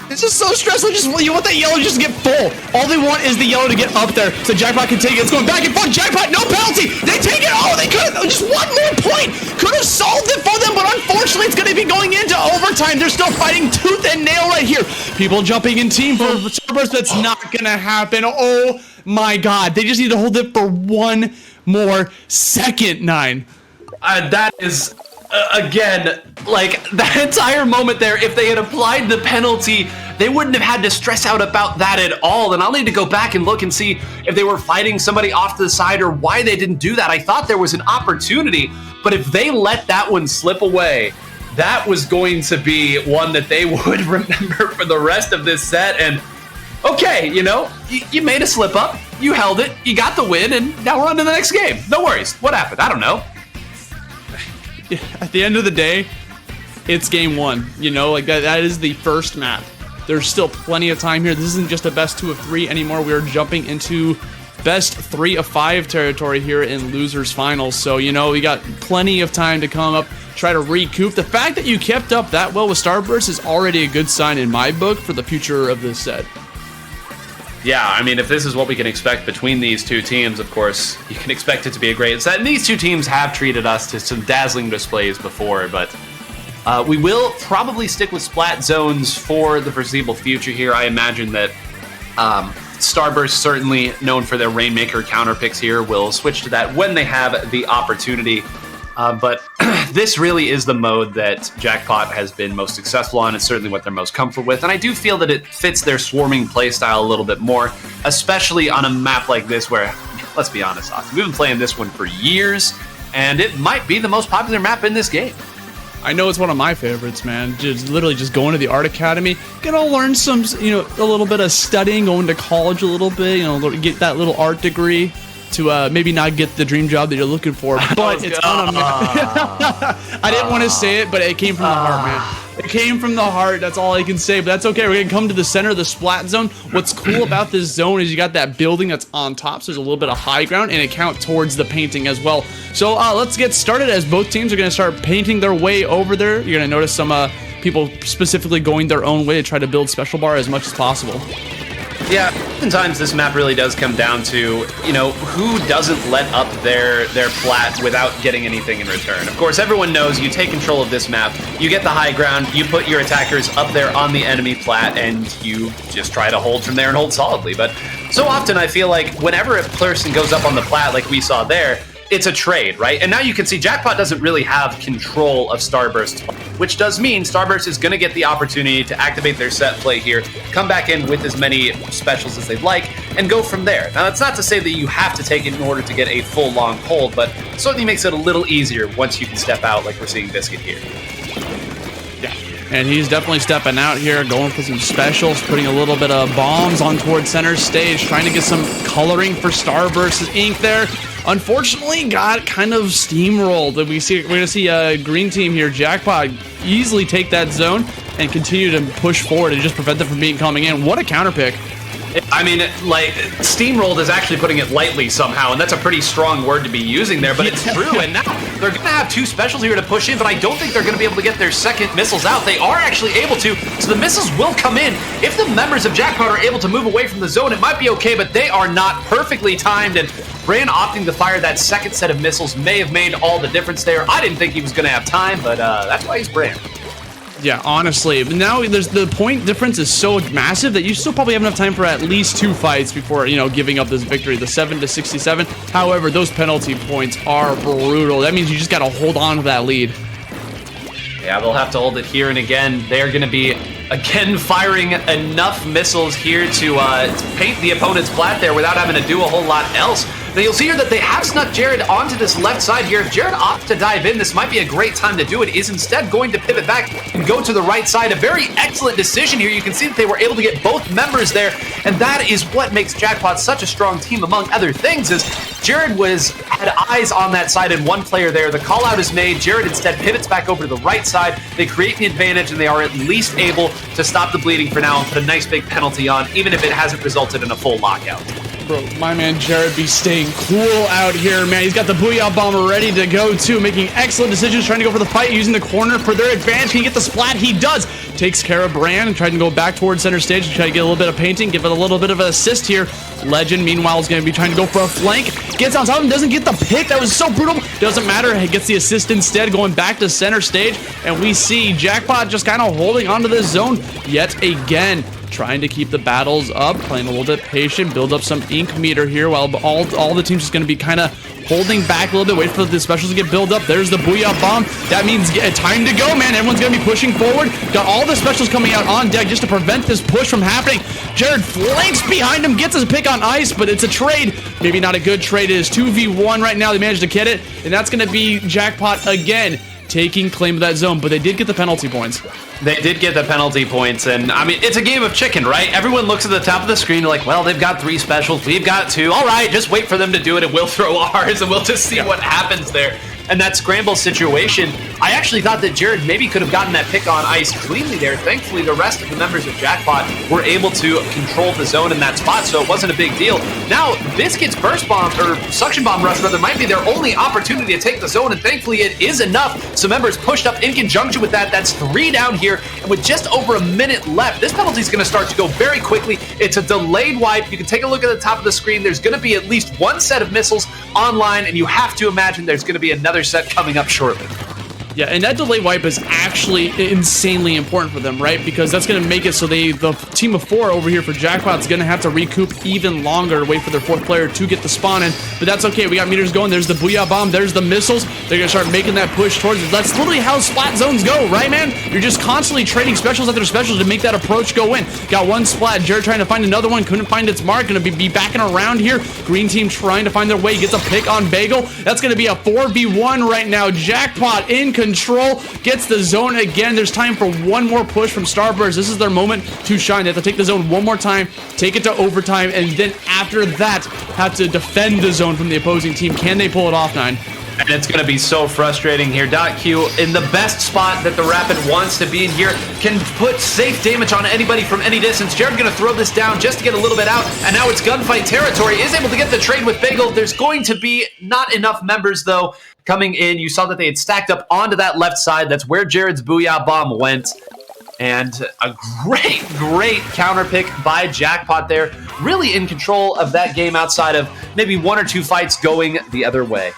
This is so stressful. Just you want that yellow just to get full. All they want is the yellow to get up there so Jackpot can take it. It's going back and forth. Jackpot, no penalty. They take it. Oh, they could have just one more point. Could have solved it for them, but unfortunately, it's going to be going into overtime. They're still fighting tooth and nail right here. People jumping in team for Starburst. That's not going to happen. Oh my God. They just need to hold it for one more second, 9. That is... again, like that entire moment there, if they had applied the penalty, they wouldn't have had to stress out about that at all. And I'll need to go back and look and see if they were fighting somebody off to the side or why they didn't do that. I thought there was an opportunity, but if they let that one slip away, that was going to be one that they would remember for the rest of this set. And okay, you know, you made a slip up, you held it, you got the win, and now we're on to the next game. No worries. What happened? I don't know. At the end of the day, it's game 1. You know, like that is the first map. There's still plenty of time here. This isn't just a best 2 of 3 anymore. We are jumping into best 3 of 5 territory here in losers finals. So, you know, we got plenty of time to come up, try to recoup. The fact that you kept up that well with Starburst is already a good sign in my book for the future of this set. Yeah, I mean, if this is what we can expect between these two teams, of course, you can expect it to be a great set. And these two teams have treated us to some dazzling displays before, but we will probably stick with splat zones for the foreseeable future here. I imagine that Starburst, certainly known for their Rainmaker counter picks here, will switch to that when they have the opportunity. But this really is the mode that Jackpot has been most successful on. It's certainly what they're most comfortable with. And I do feel that it fits their swarming playstyle a little bit more, especially on a map like this where, let's be honest, Austin, we've been playing this one for years, and it might be the most popular map in this game. I know it's one of my favorites, man. Just literally just going to the art academy, gonna learn some, you know, a little bit of studying, going to college a little bit, you know, get that little art degree to maybe not get the dream job that you're looking for, but it's on a I didn't want to say it, but it came from the heart, man. It came from the heart. That's all I can say, but that's okay. We're gonna come to the center of the splat zone. What's cool about this zone is you got that building that's on top, so there's a little bit of high ground, and it counts towards the painting as well. So let's get started as both teams are gonna start painting their way over there. You're gonna notice some people specifically going their own way to try to build special bar as much as possible. Yeah, oftentimes this map really does come down to, you know, who doesn't let up their plat without getting anything in return. Of course, everyone knows you take control of this map, you get the high ground, you put your attackers up there on the enemy plat, and you just try to hold from there and hold solidly. But so often I feel like whenever a person goes up on the plat like we saw there, it's a trade, right? And now you can see Jackpot doesn't really have control of Starburst, which does mean Starburst is going to get the opportunity to activate their set play here, come back in with as many specials as they'd like, and go from there. Now, that's not to say that you have to take it in order to get a full long hold, but it certainly makes it a little easier once you can step out like we're seeing Biscuit here. And he's definitely stepping out here, going for some specials, putting a little bit of bombs on towards center stage, trying to get some coloring for Starburst's ink there. Unfortunately, got kind of steamrolled. We're going to see a green team here, Jackpot, easily take that zone and continue to push forward and just prevent them from coming in. What a counter pick. I mean, like, steamrolled is actually putting it lightly somehow, and that's a pretty strong word to be using there, but it's true, and now they're going to have two specials here to push in, but I don't think they're going to be able to get their second missiles out. They are actually able to, so the missiles will come in. If the members of Jackpot are able to move away from the zone, it might be okay, but they are not perfectly timed, and Bran opting to fire that second set of missiles may have made all the difference there. I didn't think he was going to have time, but that's why he's Bran. Yeah, honestly, now the point difference is so massive that you still probably have enough time for at least 2 fights before, giving up this victory, the 7-67. However, those penalty points are brutal. That means you just got to hold on to that lead. Yeah, they'll have to hold it here, and again, they're going to be, again, firing enough missiles here to paint the opponent's flat there without having to do a whole lot else. Now, you'll see here that they have snuck Jared onto this left side here. If Jared opts to dive in, this might be a great time to do it. Is instead going to pivot back and go to the right side. A very excellent decision here. You can see that they were able to get both members there, and that is what makes Jackpot such a strong team, among other things, is Jared had eyes on that side and one player there. The call out is made. Jared instead pivots back over to the right side. They create the advantage, and they are at least able to stop the bleeding for now and put a nice big penalty on, even if it hasn't resulted in a full lockout. Bro, my man Jared be staying cool out here, man. He's got the Booyah Bomber ready to go, too, making excellent decisions, trying to go for the fight, using the corner for their advantage. Can he get the splat? He does. Takes care of Bran and trying to go back towards center stage to try to get a little bit of painting, give it a little bit of an assist here. Legend, meanwhile, is going to be trying to go for a flank. Gets on top of him, doesn't get the pick. That was so brutal. Doesn't matter. He gets the assist instead, going back to center stage. And we see Jackpot just kind of holding onto this zone yet again. Trying to keep the battles up, playing a little bit patient, build up some ink meter here while all the teams just going to be kind of holding back a little bit, wait for the specials to get built up. There's the Booyah Bomb. That means time to go, man. Everyone's going to be pushing forward. Got all the specials coming out on deck just to prevent this push from happening. Jared flanks behind him, gets his pick on ice, but it's a trade. Maybe not a good trade. It is 2v1 right now. They managed to get it, and that's going to be Jackpot again, taking claim of that zone, but they did get the penalty points. They did get the penalty points, and I mean, it's a game of chicken, right? Everyone looks at the top of the screen like, well, they've got 3 specials, we've got 2. All right, just wait for them to do it, and we'll throw ours, and we'll just see what happens there. And that scramble situation, I actually thought that Jared maybe could have gotten that pick on ice cleanly there. Thankfully, the rest of the members of Jackpot were able to control the zone in that spot, so it wasn't a big deal. Now, Biscuit's burst bomb, or suction bomb rush, rather, might be their only opportunity to take the zone, and thankfully it is enough. So members pushed up in conjunction with that. That's 3 down here, and with just over a minute left, this penalty is going to start to go very quickly. It's a delayed wipe. You can take a look at the top of the screen. There's going to be at least 1 set of missiles online, and you have to imagine there's going to be another set coming up shortly. Yeah, and that delay wipe is actually insanely important for them, right? Because that's going to make it so the team of 4 over here for Jackpot is going to have to recoup even longer to wait for their 4th player to get the spawn in. But that's okay. We got meters going. There's the Booyah Bomb. There's the missiles. They're going to start making that push towards it. That's literally how splat zones go, right, man? You're just constantly trading specials after specials to make that approach go in. Got 1 splat. Jared trying to find another one. Couldn't find its mark. Going to be backing around here. Green team trying to find their way. Gets a pick on Bagel. That's going to be a 4v1 right now. Jackpot in control. Gets the zone again. There's time for 1 more push from Starburst. This is their moment to shine. They have to take the zone 1 more time, take it to overtime, and then after that, have to defend the zone from the opposing team. Can they pull it off, 9? And it's going to be so frustrating here. .Q in the best spot that the Rapid wants to be in here, can put safe damage on anybody from any distance. Jared going to throw this down just to get a little bit out, and now it's gunfight territory. Is able to get the trade with Bagel. There's going to be not enough members, though, coming in. You saw that they had stacked up onto that left side. That's where Jared's Booyah Bomb went. And a great counter pick by Jackpot there. Really in control of that game outside of maybe 1 or 2 fights going the other way.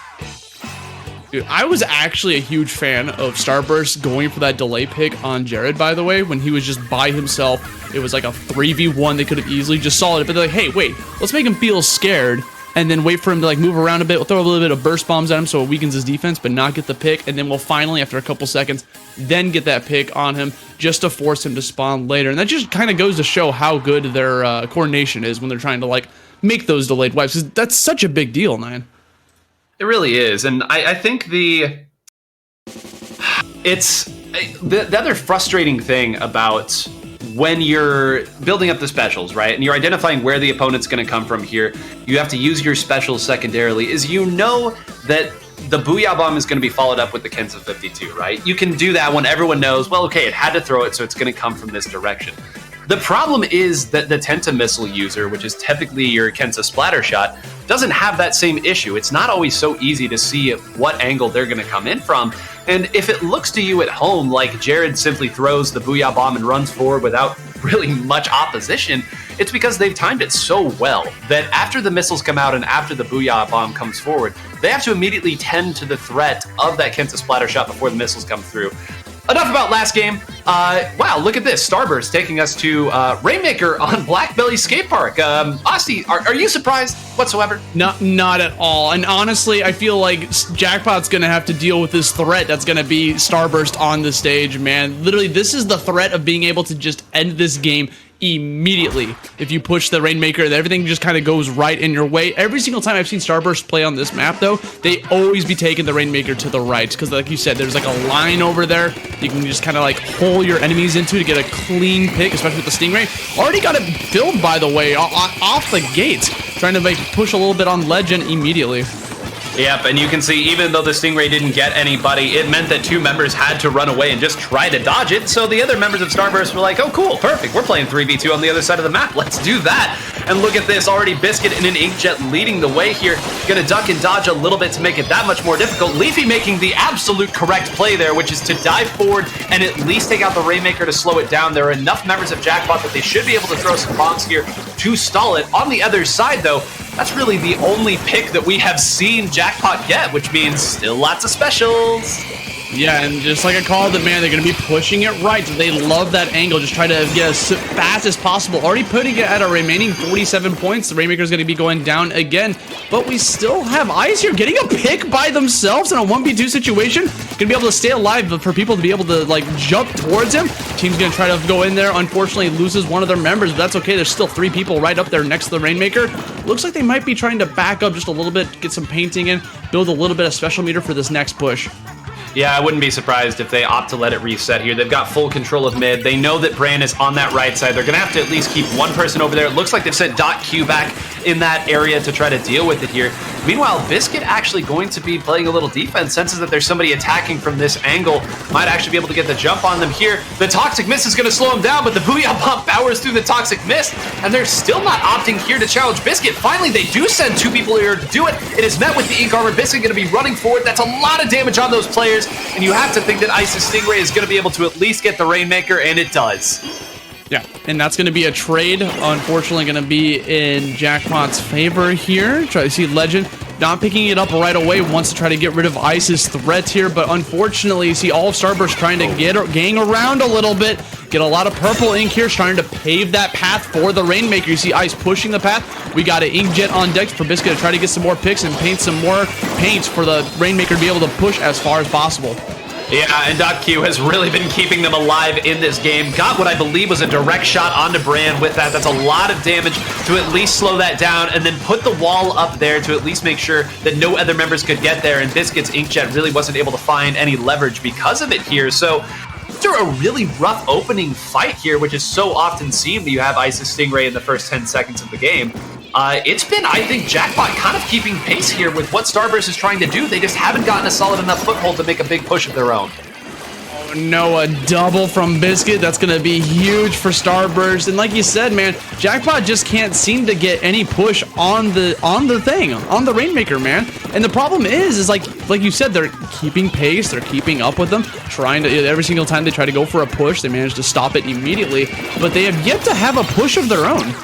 Dude, I was actually a huge fan of Starburst going for that delay pick on Jared, by the way, when he was just by himself. It was like a 3v1. They could have easily just solid it, but they're like, hey, wait, let's make him feel scared and then wait for him to like move around a bit. We'll throw a little bit of burst bombs at him so it weakens his defense, but not get the pick. And then we'll finally, after a couple seconds, then get that pick on him just to force him to spawn later. And that just kind of goes to show how good their coordination is when they're trying to like make those delayed wipes. 'Cause that's such a big deal, man. It really is. And I think the other frustrating thing about when you're building up the specials, right, and you're identifying where the opponent's going to come from here, you have to use your specials secondarily, is you know that the Booyah Bomb is going to be followed up with the Kensa 52, right? You can do that when everyone knows, well, okay, it had to throw it, so it's going to come from this direction. The problem is that the Tenta Missile user, which is typically your Kensa Splatter Shot, doesn't have that same issue. It's not always so easy to see what angle they're going to come in from. And if it looks to you at home like Jared simply throws the Booyah Bomb and runs forward without really much opposition, it's because they've timed it so well that after the missiles come out and after the Booyah Bomb comes forward, they have to immediately tend to the threat of that Kensa Splatter Shot before the missiles come through. Enough about last game. Wow, look at this. Starburst taking us to Rainmaker on Blackbelly Skate Park. Asti, are you surprised whatsoever? Not at all. And honestly, I feel like Jackpot's going to have to deal with this threat that's going to be Starburst on the stage, man. Literally, this is the threat of being able to just end this game immediately. If you push the Rainmaker, everything just kind of goes right in your way. Every single time I've seen Starburst play on this map, though, they always be taking the Rainmaker to the right, because like you said, there's like a line over there you can just kind of like hole your enemies into to get a clean pick, especially with the Stingray. Already got it filled, by the way, off the gate, trying to like push a little bit on Legend immediately. Yep, and you can see even though the Stingray didn't get anybody, it meant that two members had to run away and just try to dodge it. So the other members of Starburst were like, oh cool, perfect, we're playing 3v2 on the other side of the map, let's do that. And look at this, already Biscuit and an Inkjet leading the way here. Gonna duck and dodge a little bit to make it that much more difficult. Leafy making the absolute correct play there, which is to dive forward and at least take out the Rainmaker to slow it down. There are enough members of Jackpot that they should be able to throw some bombs here to stall it. On the other side though, that's really the only pick that we have seen Jackpot get, which means still lots of specials. Yeah, and just like I called it, man, they're going to be pushing it right. They love that angle. Just try to get as fast as possible. Already putting it at a remaining 47 points. The Rainmaker's going to be going down again. But we still have Ice here getting a pick by themselves in a 1v2 situation. Going to be able to stay alive, but for people to be able to, like, jump towards him. Team's going to try to go in there. Unfortunately, loses one of their members, but that's okay. There's still 3 people right up there next to the Rainmaker. Looks like they might be trying to back up just a little bit, get some painting in, build a little bit of special meter for this next push. Yeah, I wouldn't be surprised if they opt to let it reset here. They've got full control of mid. They know that Bran is on that right side. They're going to have to at least keep one person over there. It looks like they've sent .Q back in that area to try to deal with it here. Meanwhile, Biscuit actually going to be playing a little defense, senses that there's somebody attacking from this angle, might actually be able to get the jump on them here. The Toxic Mist is going to slow him down, but the Booyah Bomb powers through the Toxic Mist, and they're still not opting here to challenge Biscuit. Finally, they do send 2 people here to do it. It is met with the Ink Armor. Biscuit going to be running forward. That's a lot of damage on those players, and you have to think that Ice's Stingray is going to be able to at least get the Rainmaker, and it does. Yeah, and that's going to be a trade. Unfortunately, going to be in Jackpot's favor here. Try to see Legend not picking it up right away. Wants to try to get rid of Ice's threat here, but unfortunately, you see all of Starburst trying to gang around a little bit. Get a lot of purple ink here, trying to pave that path for the Rainmaker. You see Ice pushing the path. We got an Inkjet on deck for Biscuit to try to get some more picks and paint some more paints for the Rainmaker to be able to push as far as possible. Yeah, and .Q has really been keeping them alive in this game. Got what I believe was a direct shot onto Bran with that. That's a lot of damage to at least slow that down, and then put the wall up there to at least make sure that no other members could get there, and Biscuit's Inkjet really wasn't able to find any leverage because of it here. So after a really rough opening fight here, which is so often seen when you have Ice's Stingray in the first 10 seconds of the game, it's been, I think, Jackpot kind of keeping pace here with what Starburst is trying to do. They just haven't gotten a solid enough foothold to make a big push of their own. Oh no, a double from Biscuit. That's going to be huge for Starburst. And like you said, man, Jackpot just can't seem to get any push on the Rainmaker, man. And the problem is like you said, they're keeping pace, they're keeping up with them, trying to, every single time they try to go for a push, they manage to stop it immediately. But they have yet to have a push of their own.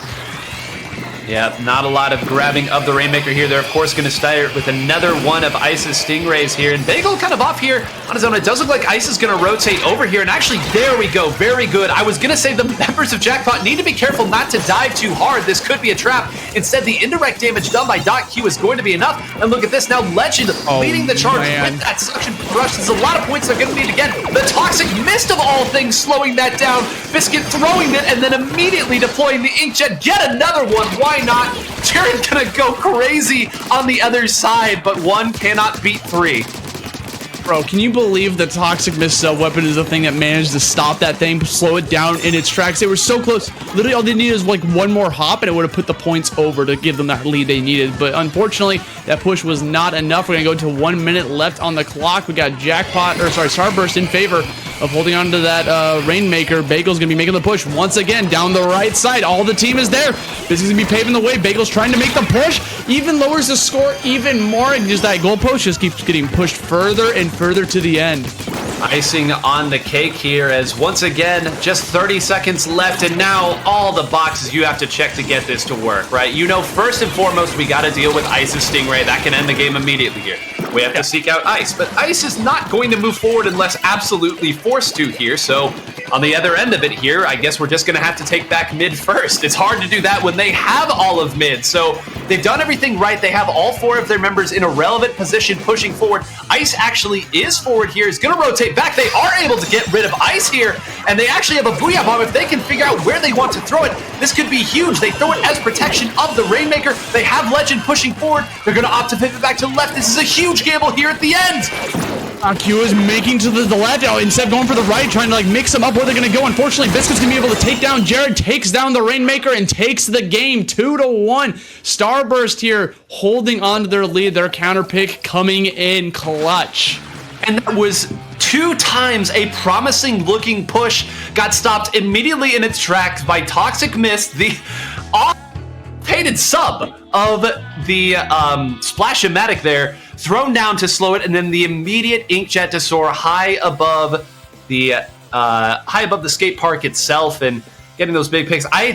Yeah, not a lot of grabbing of the Rainmaker here. They're, of course, going to start with another one of Ice's Stingrays here. And Bagel kind of off here on his own. It does look like Ice is going to rotate over here. And actually, there we go. Very good. I was going to say the members of Jackpot need to be careful not to dive too hard. This could be a trap. Instead, the indirect damage done by .Q is going to be enough. And look at this now. Legend leading the charge with that suction rush. There's a lot of points they're going to need again. The Toxic Mist of all things slowing that down. Biscuit throwing it and then immediately deploying the Inkjet. Get another one. Why not? Jared gonna go crazy on the other side, but one cannot beat three. Bro, can you believe the Toxic Mist weapon is the thing that managed to stop that thing, slow it down in its tracks? They were so close. Literally, all they needed is like one more hop, and it would have put the points over to give them that lead they needed. But unfortunately, that push was not enough. We're gonna go to 1 minute left on the clock. We got Starburst in favor of holding on to that Rainmaker. Bagel's gonna be making the push once again down the right side. All the team is there. This is gonna be paving the way. Bagel's trying to make the push. Even lowers the score even more, and just that goalpost just keeps getting pushed further and further to the end. Icing on the cake here as once again, just 30 seconds left, and now all the boxes you have to check to get this to work, right? You know, first and foremost, we got to deal with Ice's Stingray. That can end the game immediately here. We have to seek out Ice, but Ice is not going to move forward unless absolutely forced to here, so on the other end of it here, I guess we're just going to have to take back mid first. It's hard to do that when they have all of mid, so they've done everything right. They have all four of their members in a relevant position pushing forward. Ice actually is forward here. He's going to rotate back. They are able to get rid of Ice here, and they actually have a Booyah Bomb. If they can figure out where they want to throw it, this could be huge. They throw it as protection of the Rainmaker. They have Legend pushing forward. They're going to opt to pivot back to the left. This is a huge gamble here at the end. Q is making to the left instead of going for the right, trying to like mix them up where they're going to go. Unfortunately, Biscuit's going to be able to take down Jared, takes down the Rainmaker, and takes the game 2-1. Starburst here holding on to their lead, their counter pick coming in clutch. And that was 2 times a promising looking push got stopped immediately in its tracks by Toxic Mist, the painted sub of the Splash-O-Matic there, thrown down to slow it, and then the immediate Inkjet to soar high above the skate park itself and getting those big picks. I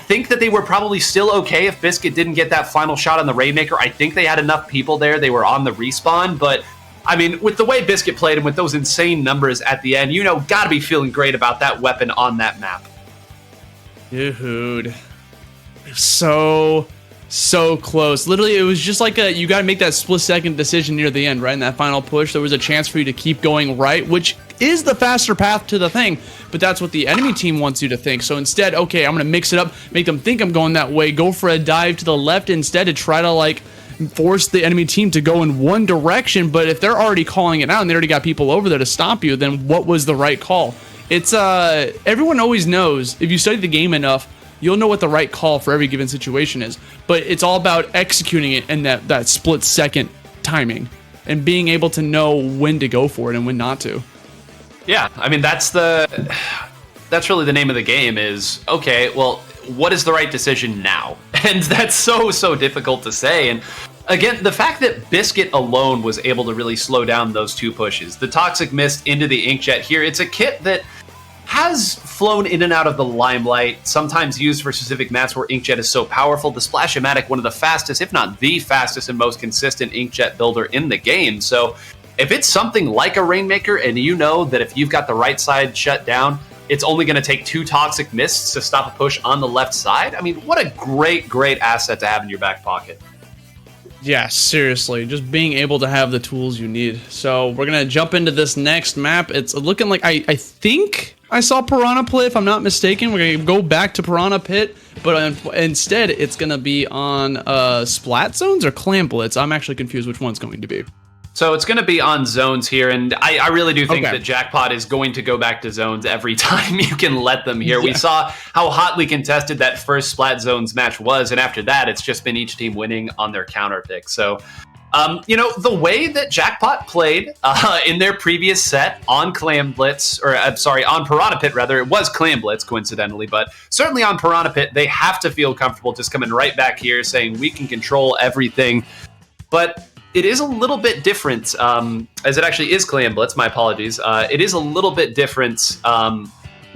think that they were probably still okay if Biscuit didn't get that final shot on the Rainmaker. I think they had enough people there. They were on the respawn, but I mean, with the way Biscuit played and with those insane numbers at the end, you know, gotta be feeling great about that weapon on that map. Dude. So close. Literally, it was just like you got to make that split-second decision near the end, right? In that final push, there was a chance for you to keep going right, which is the faster path to the thing, but that's what the enemy team wants you to think. So instead, okay, I'm going to mix it up, make them think I'm going that way, go for a dive to the left instead to try to, like, force the enemy team to go in one direction. But if they're already calling it out and they already got people over there to stop you, then what was the right call? It's, everyone always knows, if you study the game enough, you'll know what the right call for every given situation is. But it's all about executing it in that split-second timing and being able to know when to go for it and when not to. Yeah, I mean, that's really the name of the game is, okay, well, what is the right decision now? And that's so difficult to say. And again, the fact that Biscuit alone was able to really slow down those 2 pushes, the Toxic Mist into the Inkjet here, it's a kit that has flown in and out of the limelight, sometimes used for specific maps where Inkjet is so powerful. The Splash-O-Matic, one of the fastest, if not the fastest and most consistent Inkjet builder in the game. So if it's something like a Rainmaker and you know that if you've got the right side shut down, it's only going to take 2 Toxic Mists to stop a push on the left side. I mean, what a great asset to have in your back pocket. Yeah, seriously, just being able to have the tools you need. So we're going to jump into this next map. It's looking like, I think I saw Piranha Pit, if I'm not mistaken. We're going to go back to Piranha Pit, but instead it's going to be on Splat Zones or Clam Blitz. I'm actually confused which one's going to be. So it's going to be on zones here, and I really do think that Jackpot is going to go back to zones every time you can let them here. Yeah. We saw how hotly contested that first Splat Zones match was, and after that, it's just been each team winning on their counter pick. So, you know, the way that Jackpot played in their previous set on Clam Blitz, or I'm sorry, on Piranha Pit, rather, it was Clam Blitz, coincidentally, but certainly on Piranha Pit, they have to feel comfortable just coming right back here saying we can control everything. But it is a little bit different, as it actually is Clam Blitz, my apologies. It is a little bit different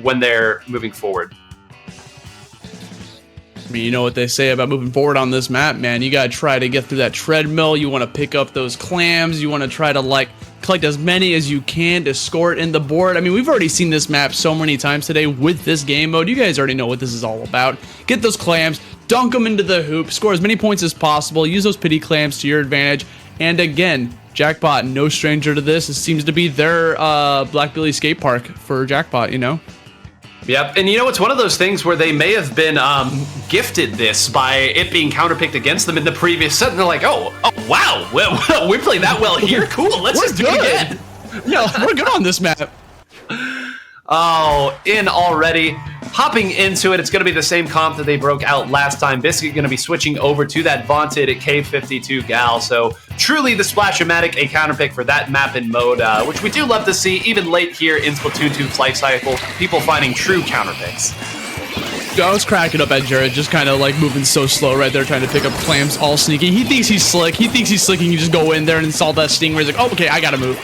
when they're moving forward. I mean, you know what they say about moving forward on this map, man. You gotta try to get through that treadmill. You want to pick up those clams. You want to try to like collect as many as you can to score it in the board. I mean, we've already seen this map so many times today with this game mode. You guys already know what this is all about. Get those clams, dunk them into the hoop, score as many points as possible, use those pity clams to your advantage. And again, Jackpot, no stranger to this. It seems to be their Black Billy skate park for Jackpot, you know? Yep, and you know, it's one of those things where they may have been gifted this by it being counterpicked against them in the previous set, and they're like, oh wow, we're playing that well here? Cool, let's just do it again. Yeah, we're good on this map. Oh, in already. Hopping into it, it's going to be the same comp that they broke out last time. Biscuit going to be switching over to that vaunted K52 Gal. So truly the Splash-O-Matic, a counterpick for that map and mode, which we do love to see even late here in Splatoon 2's life cycle, people finding true counterpicks. I was cracking up at Jared, just kind of like moving so slow right there, trying to pick up clams, all sneaky. He thinks he's slick. He thinks he's slick, and you just go in there and install that stingray. He's like, oh, okay, I got to move.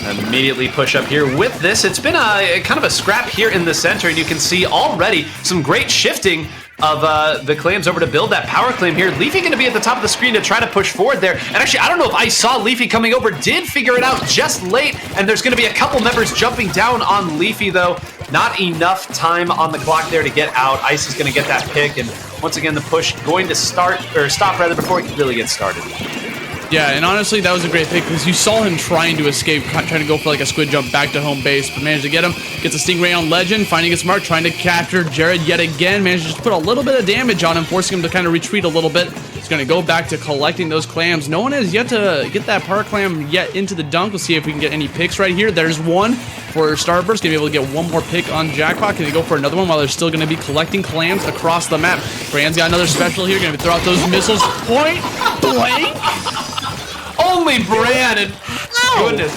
Immediately push up here with this. It's been a kind of a scrap here in the center, and you can see already some great shifting of the clams over to build that power clam here. Leafy going to be at the top of the screen to try to push forward there. And actually, I don't know if I saw Leafy coming over, did figure it out just late, and there's going to be a couple members jumping down on Leafy, though. Not enough time on the clock there to get out. Ice is going to get that pick, and once again, the push going to stop rather before it can really get started. Yeah, and honestly, that was a great pick because you saw him trying to escape, trying to go for like a squid jump back to home base, but managed to get him. Gets a stingray on Legend, finding its mark, trying to capture Jared yet again. Managed to just put a little bit of damage on him, forcing him to kind of retreat a little bit. He's going to go back to collecting those clams. No one has yet to get that power clam yet into the dunk. We'll see if we can get any picks right here. There's one for Starburst. Going to be able to get one more pick on Jackpot. Can they go for another one while they're still going to be collecting clams across the map? Brand's got another special here. Going to throw out those missiles. Point blank. Only Bran, and goodness,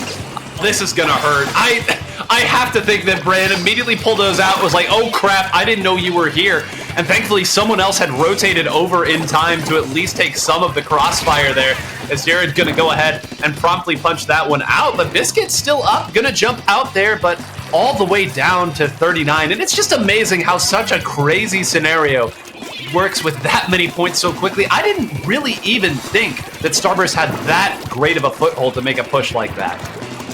this is gonna hurt. I have to think that Bran immediately pulled those out, was like, oh crap, I didn't know you were here. And thankfully someone else had rotated over in time to at least take some of the crossfire there, as Jared's gonna go ahead and promptly punch that one out. But Biscuit's still up, gonna jump out there, but all the way down to 39. And it's just amazing how such a crazy scenario works with that many points so quickly. I didn't really even think that Starburst had that great of a foothold to make a push like that.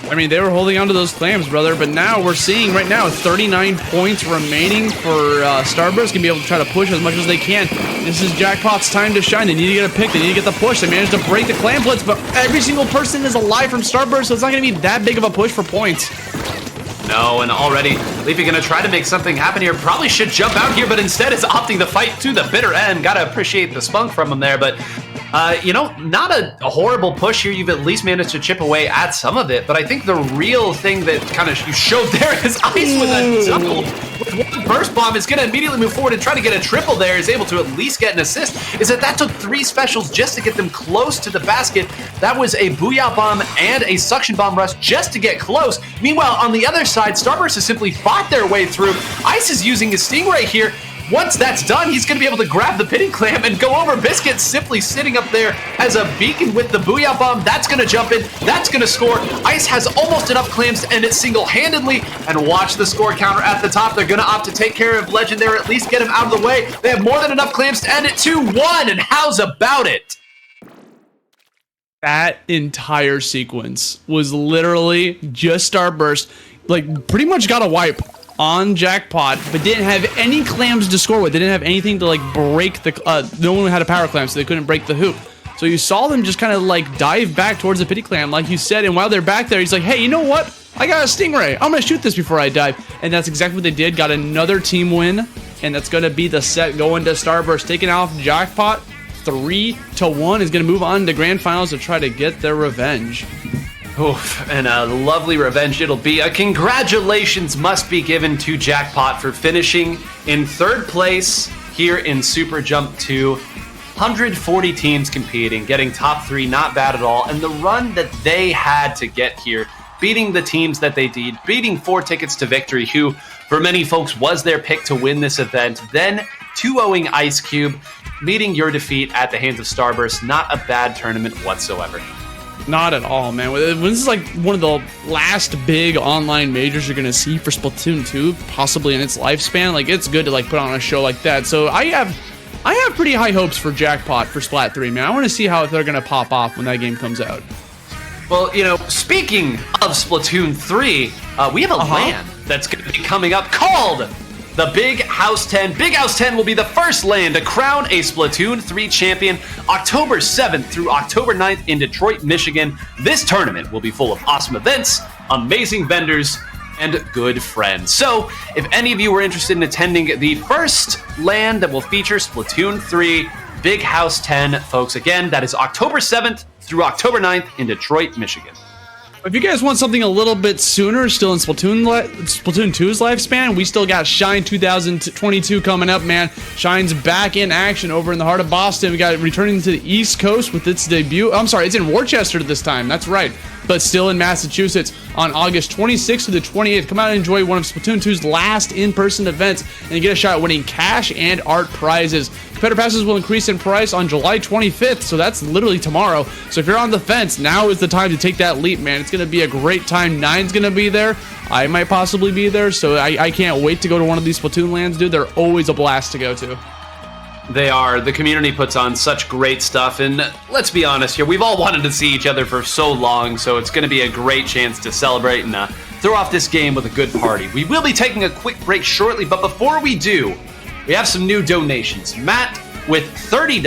I mean, they were holding on to those clams, brother, but now we're seeing right now 39 points remaining for Starburst. Gonna be able to try to push as much as they can. This is Jackpot's time to shine. They need to get a pick. They need to get the push. They managed to break the clam blitz, but every single person is alive from Starburst, so it's not gonna be that big of a push for points. No, and already Leafy gonna try to make something happen here. Probably should jump out here, but instead is opting to fight to the bitter end. Gotta appreciate the spunk from him there, but you know, not a horrible push here. You've at least managed to chip away at some of it, but I think the real thing that kind of you showed there is Ice with a double. With one burst bomb is going to immediately move forward and try to get a triple there, is able to at least get an assist. Is that took 3 specials just to get them close to the basket. That was a Booyah Bomb and a Suction Bomb rush just to get close. Meanwhile, on the other side, Starburst has simply fought their way through. Ice is using his Stingray here. Once that's done, he's going to be able to grab the pitting clam and go over. Biscuit simply sitting up there as a beacon with the Booyah Bomb. That's going to jump in. That's going to score. Ice has almost enough clams to end it single-handedly. And watch the score counter at the top. They're going to opt to take care of Legend there, at least get him out of the way. They have more than enough clams to end it 2-1. And how's about it? That entire sequence was literally just Starburst, like pretty much got a wipe on Jackpot, but didn't have any clams to score with. They didn't have anything to like break the no one had a power clam, so they couldn't break the hoop. So you saw them just kind of like dive back towards the pity clam, like you said, and while they're back there, he's like, hey, you know what? I got a Stingray. I'm gonna shoot this before I dive. And that's exactly what they did. Got another team win, and that's gonna be the set going to Starburst, taking off Jackpot 3-1. Is gonna move on to grand finals to try to get their revenge. Oof, and a lovely revenge it'll be. A congratulations must be given to Jackpot for finishing in 3rd place here in SuperJump 2. 140 teams competing, getting top 3, not bad at all. And the run that they had to get here, beating the teams that they did, beating 4 tickets to victory, who for many folks was their pick to win this event, then 2-0ing Ice Cube, meeting your defeat at the hands of Starburst. Not a bad tournament whatsoever. Not at all, man. This is like one of the last big online majors you're gonna see for Splatoon 2, possibly in its lifespan. Like, it's good to like put on a show like that. So I have pretty high hopes for Jackpot for Splat 3, man. I want to see how they're gonna pop off when that game comes out. Well, you know, speaking of Splatoon 3, we have a LAN that's going to be coming up called the Big House 10. Big House 10 will be the first LAN to crown a Splatoon 3 champion October 7th through October 9th in Detroit, Michigan. This tournament will be full of awesome events, amazing vendors, and good friends. So, if any of you are interested in attending the first LAN that will feature Splatoon 3, Big House 10, folks, again, that is October 7th through October 9th in Detroit, Michigan. If you guys want something a little bit sooner, still in Splatoon 2's lifespan, we still got Shine 2022 coming up, man. Shine's back in action over in the heart of Boston. We got it returning to the East Coast with its debut. I'm sorry, it's in Worcester this time. That's right. But still in Massachusetts on August 26th to the 28th. Come out and enjoy one of Splatoon 2's last in-person events and get a shot at winning cash and art prizes. Competitor passes will increase in price on July 25th, so that's literally tomorrow. So if you're on the fence, now is the time to take that leap, man. It's going to be a great time. Nine's going to be there. I might possibly be there, so I can't wait to go to one of these Splatoon lands, dude. They're always a blast to go to. They are. The community puts on such great stuff, and let's be honest here, we've all wanted to see each other for so long, so it's going to be a great chance to celebrate and throw off this game with a good party. We will be taking a quick break shortly, but before we do, we have some new donations. Matt with $30,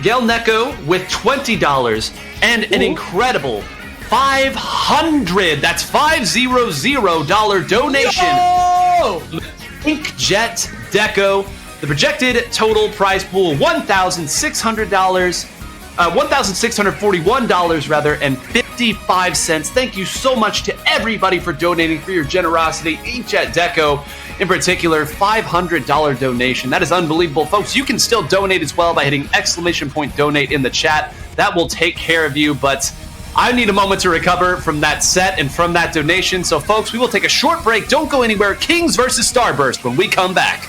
Gail Neko with $20, and an incredible $500, that's $500 donation. Inkjet Deco. The projected total prize pool $1,600, $1,641 rather, and 55 cents. Thank you so much to everybody for donating, for your generosity. Inkjet Deco, in particular, $500 donation. That is unbelievable, folks. You can still donate as well by hitting !donate in the chat. That will take care of you, but I need a moment to recover from that set and from that donation. So, folks, we will take a short break. Don't go anywhere. Kings versus Starburst when we come back.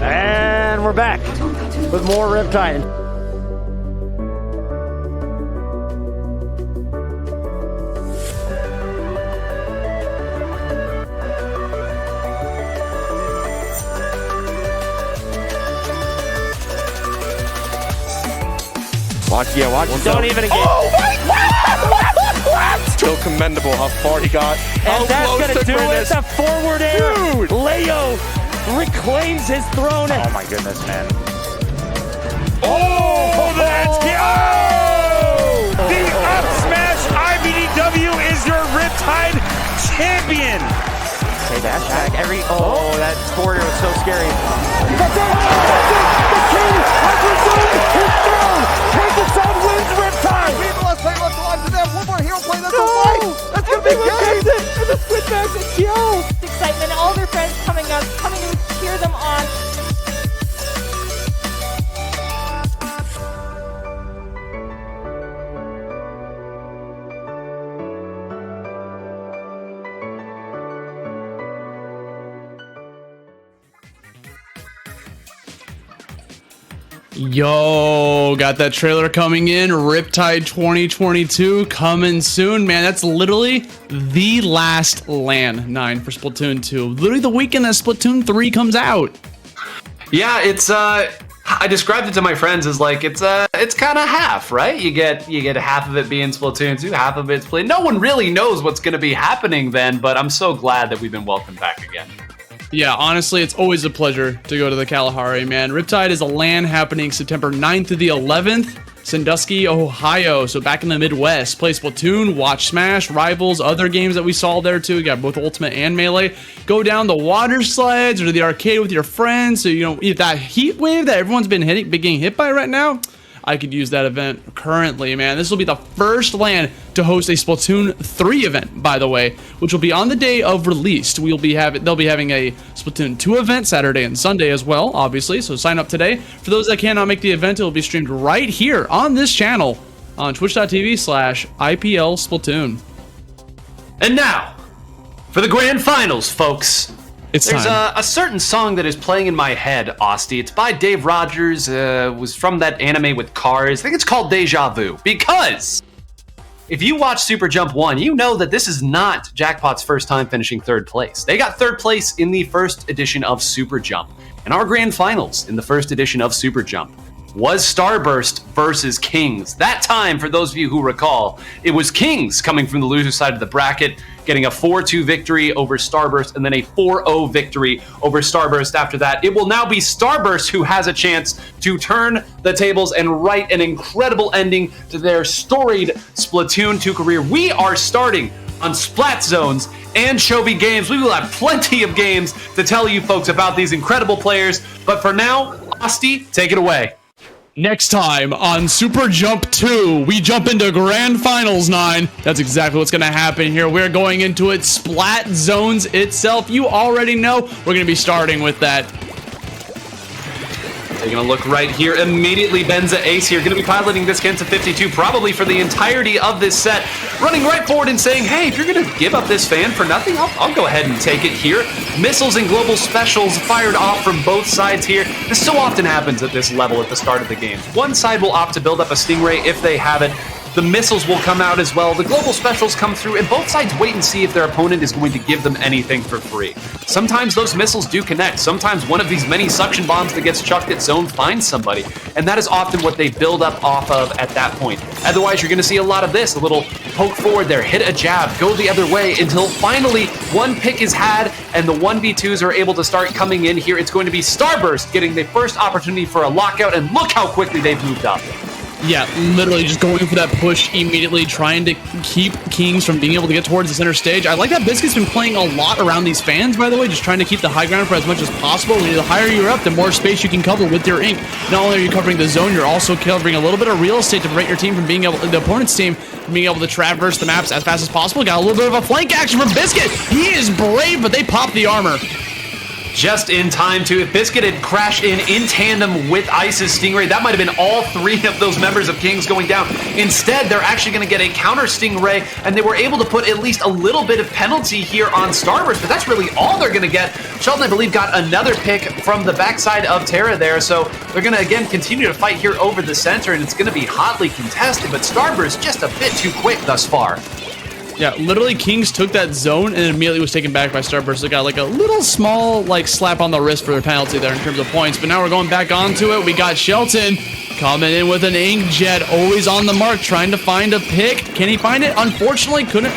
And we're back with more Riptide. Watch, yeah, watch. Don't even engage. Oh my God! Still commendable how far he got. And that's gonna do it. The forward air. Dude! Leo reclaims his throne. Oh my goodness, man. Oh, let's go! The up smash IBDW is your Riptide champion. Okay, dash tag every. Oh, that forward air was so scary. The king has resumed his throne. Kazakhstan wins Riptide. Let's play, let's go on to them. One more hero play, let's go fight. That's gonna be good. And the switch back to kill. Excitement, all their friends coming up, coming to cheer them on. Yo, got that trailer coming in. Riptide 2022 coming soon, man. That's literally the last LAN 9 for Splatoon 2. Literally the weekend that Splatoon 3 comes out. Yeah, it's I described it to my friends as like it's kind of half, right? You get half of it being Splatoon 2, half of it's played. No one really knows what's going to be happening then, but I'm so glad that we've been welcomed back again. Yeah, honestly, it's always a pleasure to go to the Kalahari, man. Riptide is a LAN happening September 9th to the 11th, Sandusky, Ohio. So back in the Midwest, play Splatoon, watch Smash, Rivals, other games that we saw there too. We got both Ultimate and Melee. Go down the water slides or to the arcade with your friends. So, you know, if that heat wave that everyone's been getting hit by right now, I could use that event currently, man. This will be the first LAN to host a Splatoon 3 event, by the way, which will be on the day of release. They'll be having a Splatoon 2 event Saturday and Sunday as well, obviously. So sign up today. For those that cannot make the event, it will be streamed right here on this channel on twitch.tv/IPL Splatoon. And now, for the grand finals, folks. There's a certain song that is playing in my head, Austin. It's by Dave Rogers. Was from that anime with cars. I think it's called Deja Vu. Because if you watch SuperJump 1, you know that this is not Jackpot's first time finishing third place. They got third place in the first edition of SuperJump. And our grand finals in the first edition of SuperJump was Starburst versus Kings. That time, for those of you who recall, it was Kings coming from the loser side of the bracket, getting a 4-2 victory over Starburst, and then a 4-0 victory over Starburst after that. It will now be Starburst who has a chance to turn the tables and write an incredible ending to their storied Splatoon 2 career. We are starting on Splat Zones and Chovy Games. We will have plenty of games to tell you folks about these incredible players. But for now, Asti, take it away. Next time on Super Jump 2, we jump into Grand Finals 9. That's exactly what's going to happen here. We're going into it, Splat Zones itself. You already know we're going to be starting with that. Taking a look right here, immediately Benza Ace here, going to be piloting this Kenta 52 probably for the entirety of this set, running right forward and saying, hey, if you're going to give up this fan for nothing, I'll go ahead and take it here. Missiles and global specials fired off from both sides here. This so often happens at this level at the start of the game. One side will opt to build up a Stingray if they have it. The missiles will come out as well. The global specials come through, and both sides wait and see if their opponent is going to give them anything for free. Sometimes those missiles do connect. Sometimes one of these many suction bombs that gets chucked at zone finds somebody, and that is often what they build up off of at that point. Otherwise, you're going to see a lot of this, a little poke forward there, hit a jab, go the other way until finally one pick is had and the 1v2s are able to start coming in here. It's going to be Starburst getting the first opportunity for a lockout, and look how quickly they've moved up. Yeah, literally just going for that push immediately, trying to keep Kings from being able to get towards the center stage. I like that Biscuit's been playing a lot around these fans, by the way, just trying to keep the high ground for as much as possible. The higher you're up, the more space you can cover with your ink. Not only are you covering the zone, you're also covering a little bit of real estate to prevent your team from being able, the opponent's team, from being able to traverse the maps as fast as possible. Got a little bit of a flank action from Biscuit. He is brave, but they pop the armor. Just in time to, if Biscuit had crashed in tandem with Ice's Stingray, that might have been all three of those members of Kings going down. Instead, they're actually going to get a counter Stingray, and they were able to put at least a little bit of penalty here on Starburst, but that's really all they're going to get. Sheldon, I believe, got another pick from the backside of Terra there, so they're going to, again, continue to fight here over the center, and it's going to be hotly contested, but Starburst just a bit too quick thus far. Yeah, literally Kings took that zone and immediately was taken back by Starburst. They got like a little small like slap on the wrist for their penalty there in terms of points. But now we're going back onto it. We got Shelton coming in with an Inkjet, always on the mark, trying to find a pick. Can he find it? Unfortunately, couldn't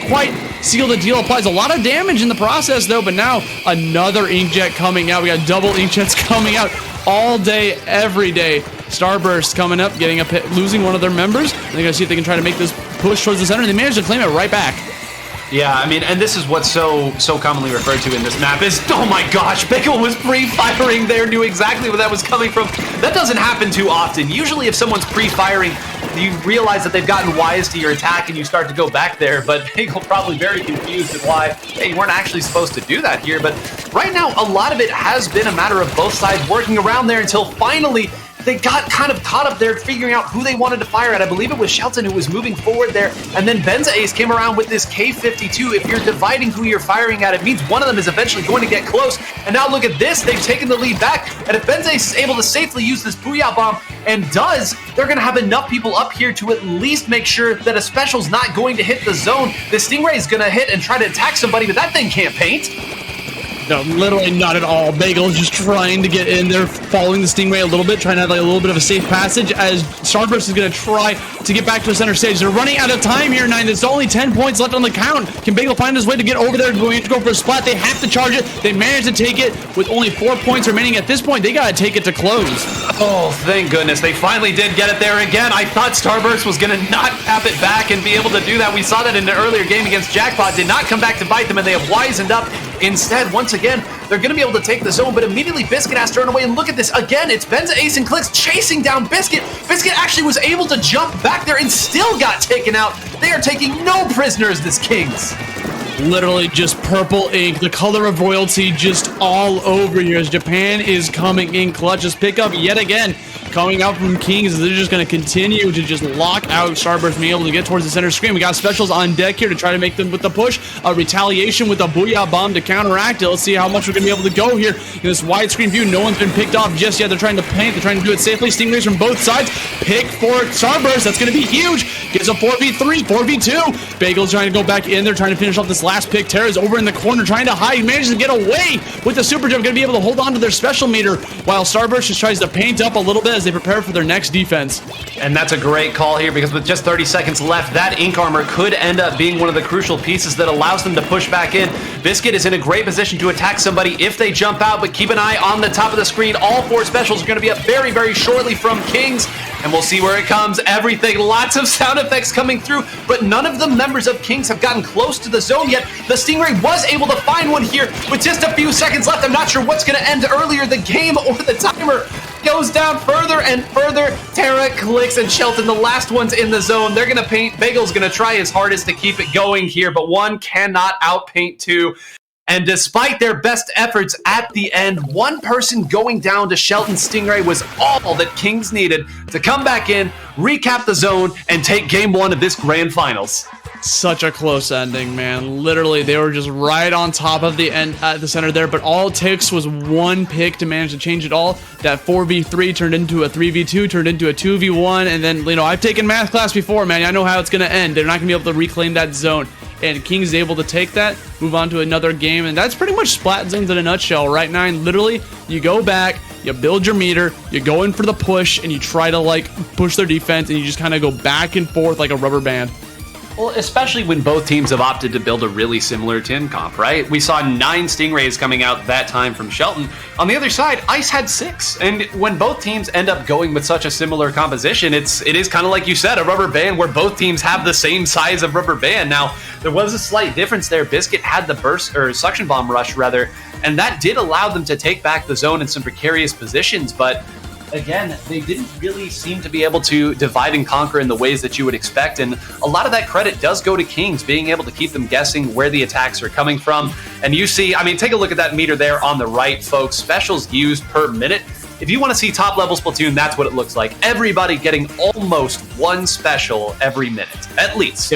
quite seal the deal. Applies a lot of damage in the process though, but now another Inkjet coming out. We got double Inkjets coming out all day, every day. Starburst coming up, getting a pick, losing one of their members. They're going to see if they can try to make this push towards the center. They managed to claim it right back. Yeah, I mean, and this is what's so commonly referred to in this map is, oh my gosh, Pickle was pre-firing there, knew exactly where that was coming from. That doesn't happen too often. Usually if someone's pre-firing, you realize that they've gotten wise to your attack and you start to go back there, but Pickle probably very confused at why, hey, you weren't actually supposed to do that here. But right now, a lot of it has been a matter of both sides working around there until finally they got kind of caught up there figuring out who they wanted to fire at. I believe it was Shelton who was moving forward there, and then Benza Ace came around with this K52. If you're dividing who you're firing at, it means one of them is eventually going to get close. And now look at this, they've taken the lead back, and if Benza Ace is able to safely use this Booyah Bomb, and does, they're going to have enough people up here to at least make sure that a special's not going to hit the zone. The Stingray is going to hit and try to attack somebody, but that thing can't paint. No, literally not at all. Bagel's just trying to get in there, following the Stingray a little bit, trying to have like a little bit of a safe passage as Starburst is going to try to get back to the center stage. They're running out of time here, 9. There's only 10 points left on the count. Can Bagel find his way to get over there, going to go for a splat? They have to charge it. They managed to take it with only 4 points remaining. At this point, they got to take it to close. Oh, thank goodness. They finally did get it there again. I thought Starburst was going to not tap it back and be able to do that. We saw that in the earlier game against Jackpot. Did not come back to bite them, and they have wisened up. Instead, once again, they're going to be able to take the zone, but immediately Biscuit has to run away. And look at this. Again, it's Benza Ace and Clicks chasing down Biscuit. Biscuit actually was able to jump back there and still got taken out. They are taking no prisoners, this Kings. Literally just purple ink, the color of royalty just all over here as Japan is coming in clutch. Just pick up yet again. Coming out from Kings, they're just going to continue to just lock out Starburst, being able to get towards the center screen. We got specials on deck here to try to make them with the push. A retaliation with a Booyah Bomb to counteract it. Let's see how much we're going to be able to go here in this widescreen view. No one's been picked off just yet. They're trying to paint. They're trying to do it safely. Stingrays from both sides. Pick for Starburst. That's going to be huge. Gets a 4v3, 4v2. Bagel's trying to go back in there, trying to finish off this last pick. Terra's over in the corner trying to hide. He manages to get away with the SuperJump. Going to be able to hold on to their special meter while Starburst just tries to paint up a little bit as they prepare for their next defense. And that's a great call here because with just 30 seconds left, that ink armor could end up being one of the crucial pieces that allows them to push back in. Biscuit is in a great position to attack somebody if they jump out, but keep an eye on the top of the screen. All 4 specials are going to be up very, very shortly from Kings, and we'll see where it comes. Everything, lots of sound effects coming through, but none of the members of Kings have gotten close to the zone yet. The Stingray was able to find one here with just a few seconds left. I'm not sure what's going to end earlier, the game or the timer. Goes down further and further. Terra, Clicks, and Shelton, the last ones in the zone. They're going to paint. Bagel's going to try his hardest to keep it going here, but one cannot outpaint 2. And despite their best efforts at the end, one person going down to Shelton Stingray was all that Kings needed to come back in, recap the zone, and take game 1 of this grand finals. Such a close ending, man. Literally, they were just right on top of the end at the center there, but all it takes was one pick to manage to change it all. That 4v3 turned into a 3v2, turned into a 2v1, and then, you know, I've taken math class before, man. I know how it's going to end. They're not going to be able to reclaim that zone. And Kings is able to take that, move on to another game, and that's pretty much Splat Zones in a nutshell, right, 9? Literally, you go back, you build your meter, you go in for the push, and you try to, like, push their defense, and you just kind of go back and forth like a rubber band. Well, especially when both teams have opted to build a really similar tin comp, right? We saw 9 Stingrays coming out that time from Shelton. On the other side, Ice had 6. And when both teams end up going with such a similar composition, it is kind of like you said, a rubber band where both teams have the same size of rubber band. Now, there was a slight difference there. Biscuit had the burst or suction bomb rush rather, and that did allow them to take back the zone in some precarious positions, but again, they didn't really seem to be able to divide and conquer in the ways that you would expect, and a lot of that credit does go to Kings, being able to keep them guessing where the attacks are coming from. And you see, I mean, take a look at that meter there on the right, folks. Specials used per minute. If you want to see top-level Splatoon, that's what it looks like. Everybody getting almost 1 special every minute, at least.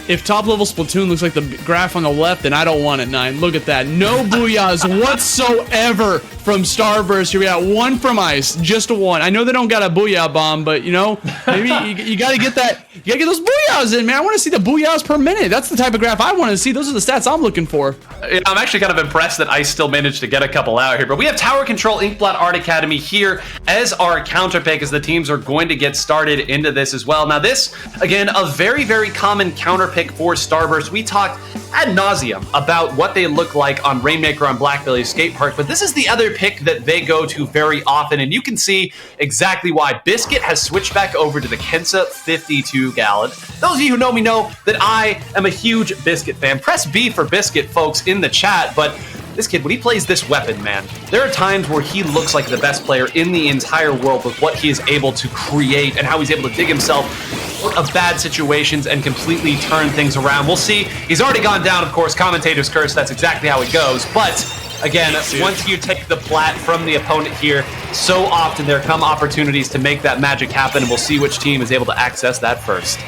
If top-level Splatoon looks like the graph on the left, then I don't want it, 9. Look at that. No booyahs whatsoever from Starburst. Here we got 1 from Ice. Just a 1. I know they don't got a booyah bomb, but, you know, maybe you got to get that. You got to get those booyahs in, man. I want to see the booyahs per minute. That's the type of graph I want to see. Those are the stats I'm looking for. I'm actually kind of impressed that Ice still managed to get a couple out here. But we have Tower Control, Inkblot Art Academy here as our counter pick, as the teams are going to get started into this as well. Now this, again, a very, very common counter pick for Starburst. We talked ad nauseum about what they look like on Rainmaker on Blackbelly Skate Park, but this is the other pick that they go to very often, and you can see exactly why. Biscuit has switched back over to the Kensa 52 gallon. Those of you who know me know that I am a huge Biscuit fan. Press B for Biscuit, folks, in the chat, but this kid, when he plays this weapon, man, there are times where he looks like the best player in the entire world with what he is able to create and how he's able to dig himself out of bad situations and completely turn things around. We'll see. He's already gone down, of course. Commentator's curse, that's exactly how it goes. But again, once you take the plat from the opponent here, so often there come opportunities to make that magic happen, and we'll see which team is able to access that first.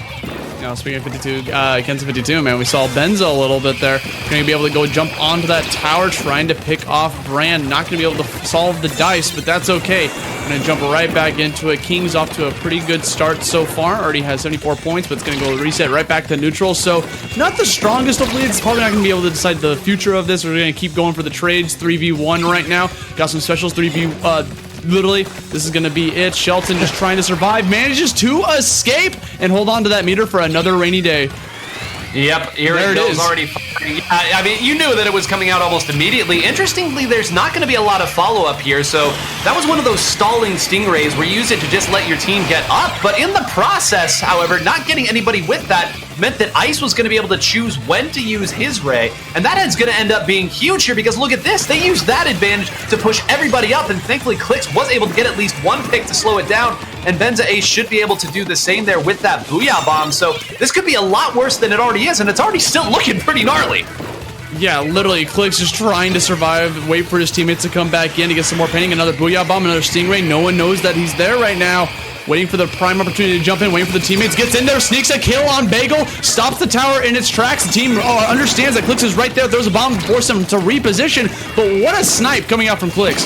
Speaking of 52, Kensa 52, man, we saw Benzo a little bit there. Going to be able to go jump onto that tower, trying to pick off Brand. Not going to be able to solve the dice, but that's okay. Going to jump right back into it. King's off to a pretty good start so far. Already has 74 points, but it's going to go reset right back to neutral. So not the strongest of leads. Probably not going to be able to decide the future of this. We're going to keep going for the trades. 3v1 right now. Got some specials. 3v. Literally, this is going to be it. Shelton just trying to survive, manages to escape and hold on to that meter for another rainy day. Yep, here it goes already. I mean, you knew that it was coming out almost immediately. Interestingly, there's not going to be a lot of follow-up here, so that was one of those stalling Stingrays where you use it to just let your team get up, but in the process, however, not getting anybody with that meant that Ice was going to be able to choose when to use his Ray, and that is going to end up being huge here, because look at this, they used that advantage to push everybody up, and thankfully Clix was able to get at least 1 pick to slow it down, and Benza Ace should be able to do the same there with that Booyah Bomb, so this could be a lot worse than it already is, and it's already still looking pretty gnarly. Yeah, literally, Clix just trying to survive, wait for his teammates to come back in to get some more painting, another Booyah Bomb, another Stingray, no one knows that he's there right now. Waiting for the prime opportunity to jump in, waiting for the teammates, gets in there, sneaks a kill on Bagel, stops the tower in its tracks. The team understands that Clix is right there, throws a bomb to force him to reposition, but what a snipe coming out from Clix.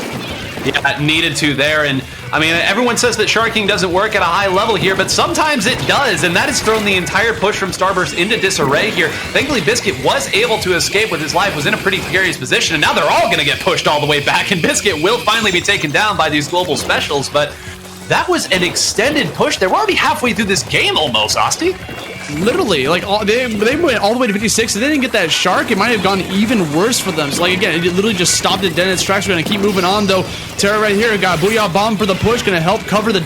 Yeah, needed to there, and I mean, everyone says that Sharking doesn't work at a high level here, but sometimes it does, and that has thrown the entire push from Starburst into disarray here. Thankfully, Biscuit was able to escape with his life, was in a pretty precarious position, and now they're all going to get pushed all the way back, and Biscuit will finally be taken down by these global specials, but that was an extended push. They're already halfway through this game almost, Asti. Literally, like they went all the way to 56. If they didn't get that shark, it might have gone even worse for them. So like again, it literally just stopped it dead in its tracks. We're gonna keep moving on though. Terra right here got a Booyah Bomb for the push, gonna help cover the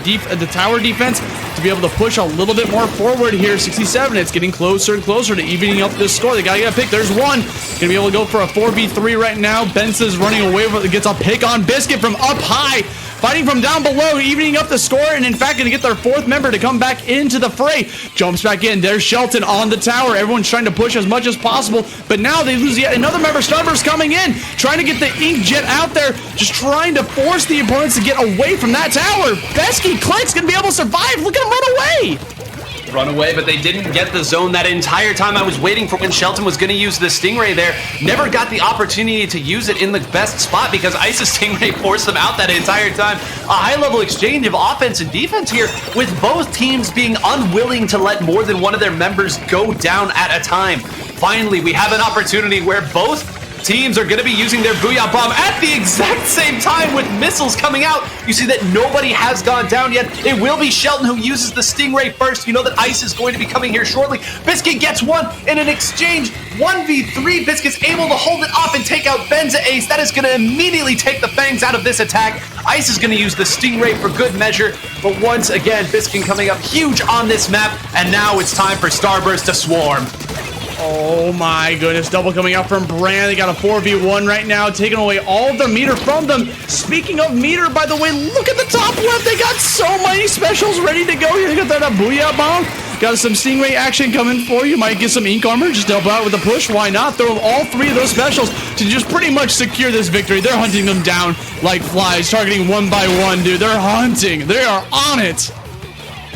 tower defense to be able to push a little bit more forward here. 67. It's getting closer and closer to evening up this score. They gotta get a pick. There's one. Gonna be able to go for a 4v3 right now. Bensa's running away with it. Gets a pick on Biscuit from up high. Fighting from down below, evening up the score, and in fact, going to get their 4th member to come back into the fray. Jumps back in. There's Shelton on the tower. Everyone's trying to push as much as possible, but now they lose yet another member. Starburst coming in, trying to get the Ink Jet out there, just trying to force the opponents to get away from that tower. Besky Click's going to be able to survive. Look at him run away. Run away, but they didn't get the zone that entire time. I was waiting for when Shelton was going to use the Stingray there. Never got the opportunity to use it in the best spot because Ice's Stingray forced them out that entire time. A high-level exchange of offense and defense here, with both teams being unwilling to let more than one of their members go down at a time. Finally, we have an opportunity where both teams are going to be using their Booyah Bomb at the exact same time with missiles coming out. You see that nobody has gone down yet. It will be Shelton who uses the Stingray first. You know that Ice is going to be coming here shortly. Biscuit gets one in an exchange. 1v3. Biscuit's able to hold it off and take out Benza Ace. That is going to immediately take the Fangs out of this attack. Ice is going to use the Stingray for good measure. But once again, Biscuit coming up huge on this map. And now it's time for Starburst to swarm. Oh my goodness, double coming out from Brand. They got a 4v1 right now, taking away all of their meter from them. Speaking of meter, by the way, look at the top left. They got so many specials ready to go here. They got that Booyah Bomb. Got some Stingray action coming for you. Might get some Ink Armor, just help out with the push. Why not? Throw all three of those specials to just pretty much secure this victory. They're hunting them down like flies, targeting one by one, dude. They're hunting. They are on it.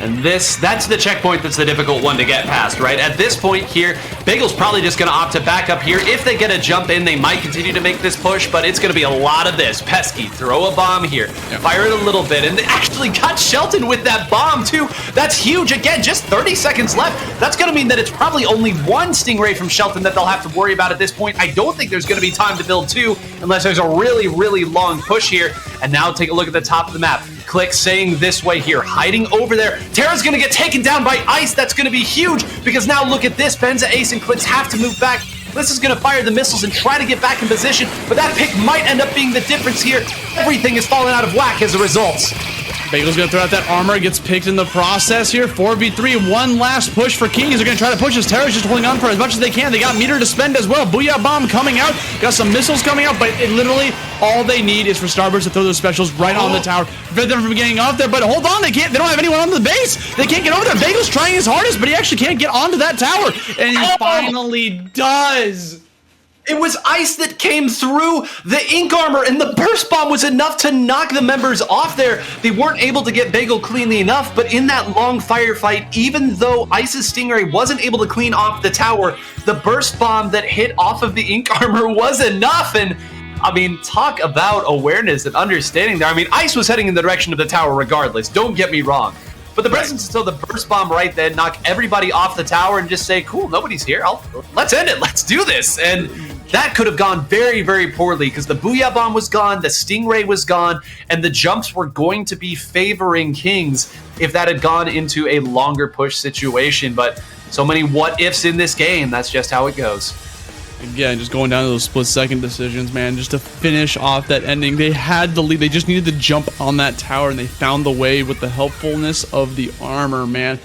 And that's the checkpoint that's the difficult one to get past, right? At this point here, Bagel's probably just going to opt to back up here. If they get a jump in, they might continue to make this push, but it's going to be a lot of this. Pesky, throw a bomb here. Yep. Fire it a little bit, and they actually got Shelton with that bomb, too. That's huge. Again, just 30 seconds left. That's going to mean that it's probably only one Stingray from Shelton that they'll have to worry about at this point. I don't think there's going to be time to build two unless there's a really, really long push here. And now take a look at the top of the map. Click saying this way here, hiding over there. Terra's going to get taken down by Ice. That's going to be huge because now look at this. Benza, Ace, and Clicks have to move back. This is going to fire the missiles and try to get back in position, but that pick might end up being the difference here. Everything is falling out of whack as a result. Bagel's going to throw out that armor, gets picked in the process here. 4v3, one last push for Kings. They're going to try to push as Terra's just holding on for as much as they can. They got meter to spend as well. Booyah Bomb coming out. Got some missiles coming out, but it literally all they need is for Starburst to throw those specials right on the tower. Prevent them from getting off there, but hold on, they don't have anyone on the base. They can't get over there. Bagel's trying his hardest, but he actually can't get onto that tower, and he finally does. It was Ice that came through the Ink Armor, and the Burst Bomb was enough to knock the members off there. They weren't able to get Bagel cleanly enough, but in that long firefight, even though Ice's Stingray wasn't able to clean off the tower, the Burst Bomb that hit off of the Ink Armor was enough. And I mean, talk about awareness and understanding there. I mean, Ice was heading in the direction of the tower regardless, don't get me wrong. But the presence until the Burst Bomb right then, knock everybody off the tower and just say, cool, nobody's here. Let's end it. Let's do this. And that could have gone very, very poorly because the Booyah Bomb was gone, the Stingray was gone, and the jumps were going to be favoring Kings if that had gone into a longer push situation. But so many what-ifs in this game. That's just how it goes. Again, just going down to those split-second decisions, man, just to finish off that ending. They had the lead. They just needed to jump on that tower, and they found the way with the helpfulness of the armor, man.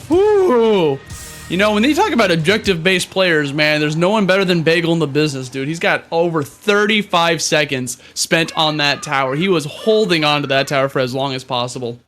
Woo! You know, when they talk about objective-based players, man, there's no one better than Bagel in the business, dude. He's got over 35 seconds spent on that tower. He was holding on to that tower for as long as possible.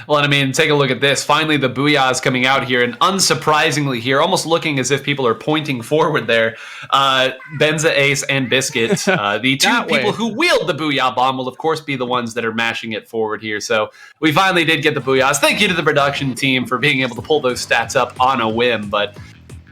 Well, and I mean, take a look at this. Finally, the Booyah is coming out here, and unsurprisingly here, almost looking as if people are pointing forward there, Benza, Ace, and Biscuit, the two people who wield the Booyah Bomb will, of course, be the ones that are mashing it forward here. So we finally did get the Booyahs. Thank you to the production team for being able to pull those stats up on a whim. But,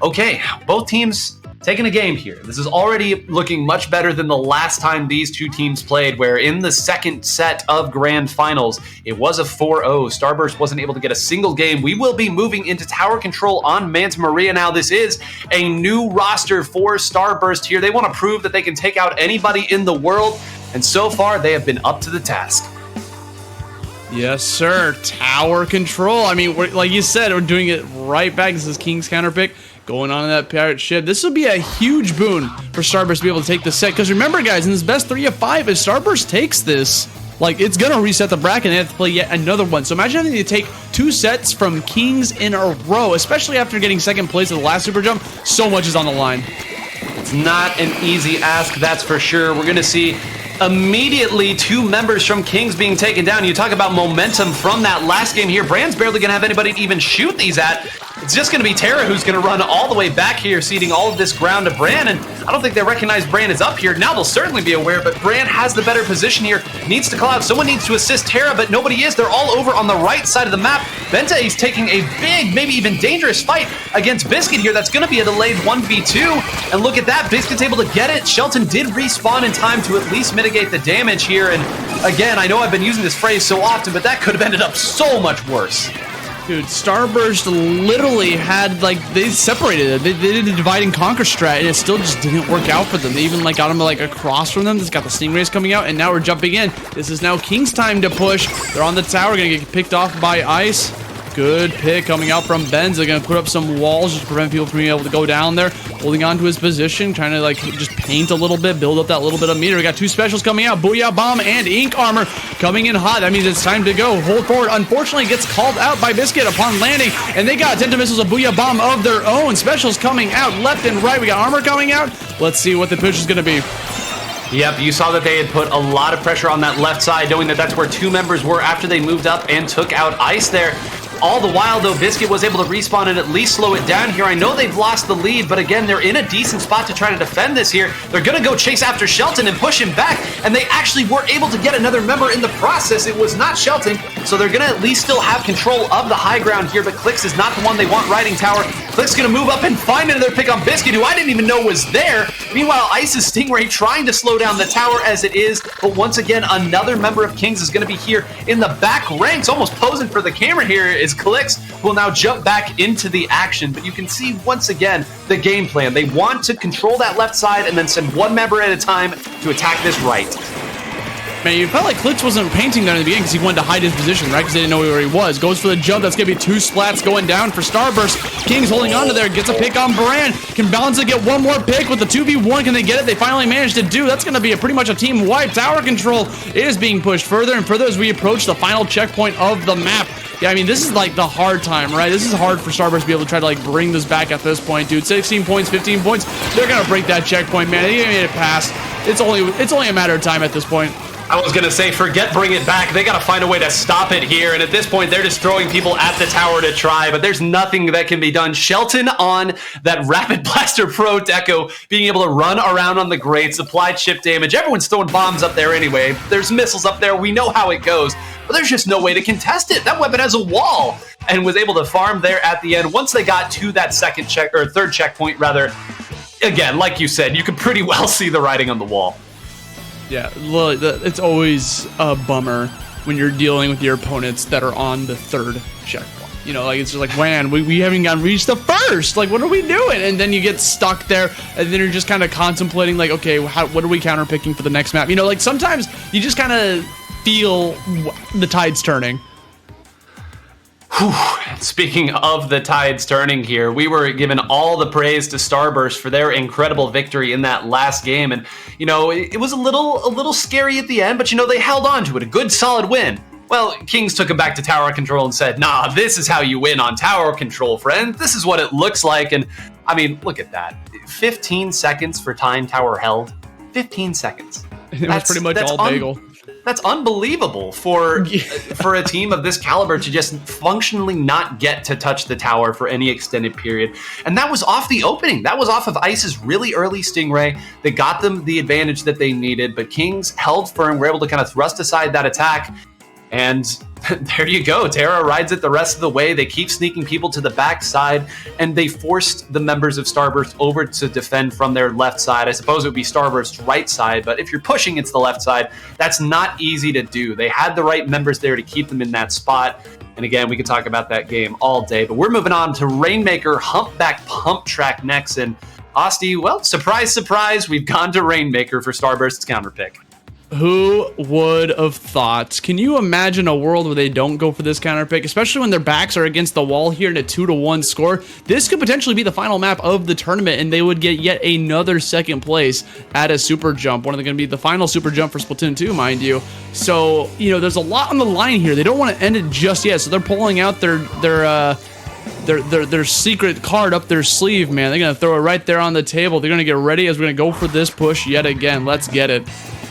okay, both teams taking a game here. This is already looking much better than the last time these two teams played, where in the second set of Grand Finals, it was a 4-0. Starburst wasn't able to get a single game. We will be moving into tower control on Manta Maria now. This is a new roster for Starburst here. They want to prove that they can take out anybody in the world, and so far, they have been up to the task. Yes, sir. Tower control. I mean, like you said, we're doing it right back. This is King's counter pick. Going on in that pirate ship. This will be a huge boon for Starburst to be able to take this set. Because remember, guys, in this best 3 of 5, if Starburst takes this, like, it's going to reset the bracket and they have to play yet another one. So imagine having to take 2 sets from Kings in a row, especially after getting second place at the last Super Jump. So much is on the line. It's not an easy ask, that's for sure. We're going to see immediately 2 members from Kings being taken down. You talk about momentum from that last game here. Brand's barely going to have anybody to even shoot these at. It's just going to be Terra who's going to run all the way back here, ceding all of this ground to Brand, and I don't think they recognize Brand is up here. Now they'll certainly be aware, but Brand has the better position here, needs to call out. Someone needs to assist Terra, but nobody is. They're all over on the right side of the map. Benta is taking a big, maybe even dangerous fight against Biscuit here. That's going to be a delayed 1v2, and look at that. Biscuit's able to get it. Shelton did respawn in time to at least mitigate the damage here, and again, I know I've been using this phrase so often, but that could have ended up so much worse. Dude, Starburst literally had, like, they separated it. They did a divide and conquer strat, and it still just didn't work out for them. They even, like, got them, like, across from them. Just got the Stingrays coming out, and now we're jumping in. This is now King's time to push. They're on the tower, gonna get picked off by Ice. Good pick coming out from Benz. They're going to put up some walls just to prevent people from being able to go down there. Holding on to his position, trying to like just paint a little bit, build up that little bit of meter. We got 2 specials coming out. Booyah Bomb and Ink Armor coming in hot. That means it's time to go. Hold forward. Unfortunately, gets called out by Biscuit upon landing. And they got Tenta Missiles of Booyah Bomb of their own. Specials coming out left and right. We got armor coming out. Let's see what the push is going to be. Yep, you saw that they had put a lot of pressure on that left side, knowing that that's where 2 members were after they moved up and took out Ice there. All the while, though, Biscuit was able to respawn and at least slow it down here. I know they've lost the lead, but again, they're in a decent spot to try to defend this here. They're going to go chase after Shelton and push him back, and they actually were able to get another member in the process. It was not Shelton, so they're going to at least still have control of the high ground here, but Clix is not the one they want riding tower. Clix going to move up and find another pick on Biscuit, who I didn't even know was there. Meanwhile, Ice's Stingray trying to slow down the tower as it is, but once again, another member of Kings is going to be here in the back ranks, almost posing for the camera here is Clix, who will now jump back into the action. But you can see once again the game plan. They want to control that left side and then send 1 member at a time to attack this right. Man, you felt like Clix wasn't painting there in the beginning because he wanted to hide his position, right? Because they didn't know where he was. Goes for the jump. That's going to be 2 splats going down for Starburst. King's holding on to there. Gets a pick on Baran. Can balance it, get 1 more pick with the 2v1. Can they get it? They finally managed to do. That's going to be pretty much a team wipe. Tower control is being pushed further and further as we approach the final checkpoint of the map. Yeah, I mean, this is like the hard time, right? This is hard for Starburst to be able to try to like bring this back at this point, dude. 16 points, 15 points. They're going to break that checkpoint, man. They made it past. It's only a matter of time at this point. I was going to say, forget bring it back. They got to find a way to stop it here. And at this point, they're just throwing people at the tower to try, but there's nothing that can be done. Shelton on that Rapid Blaster Pro Deco, being able to run around on the grates, apply chip damage. Everyone's throwing bombs up there anyway. There's missiles up there. We know how it goes, but there's just no way to contest it. That weapon has a wall and was able to farm there at the end. Once they got to that third checkpoint, rather, again, like you said, you could pretty well see the writing on the wall. Yeah, look, it's always a bummer when you're dealing with your opponents that are on the 3rd checkpoint. You know, like, it's just like, man, we haven't reached the 1st. Like, what are we doing? And then you get stuck there, and then you're just kind of contemplating, like, okay, what are we counterpicking for the next map? You know, like, sometimes you just kind of feel the tide's turning. Whew. Speaking of the tides turning here, we were given all the praise to Starburst for their incredible victory in that last game. And, you know, it was a little scary at the end, but, you know, they held on to it. A good, solid win. Well, Kings took him back to tower control and said, nah, this is how you win on tower control, friend. This is what it looks like. And, I mean, look at that. 15 seconds for time tower held. 15 seconds. It was pretty much all bagel. That's unbelievable for a team of this caliber to just functionally not get to touch the tower for any extended period. And that was off the opening. That was off of Ice's really early Stingray that got them the advantage that they needed. But Kings held firm, were able to kind of thrust aside that attack. And there you go. Terra rides it the rest of the way. They keep sneaking people to the back side, and they forced the members of Starburst over to defend from their left side. I suppose it would be Starburst's right side, but if you're pushing it's the left side, that's not easy to do. They had the right members there to keep them in that spot. And again, we could talk about that game all day, but we're moving on to Rainmaker Humpback Pump Track next. And Asti, well, surprise, surprise, we've gone to Rainmaker for Starburst's counterpick. Who would have thought? Can you imagine a world where they don't go for this counter pick, especially when their backs are against the wall here in a 2-1 score? This could potentially be the final map of the tournament, and they would get yet another 2nd place at a SuperJump. One of them going to be the final SuperJump for Splatoon 2, mind you. So, you know, there's a lot on the line here. They don't want to end it just yet, so they're pulling out their secret card up their sleeve, man. They're going to throw it right there on the table. They're going to get ready as we're going to go for this push yet again. Let's get it.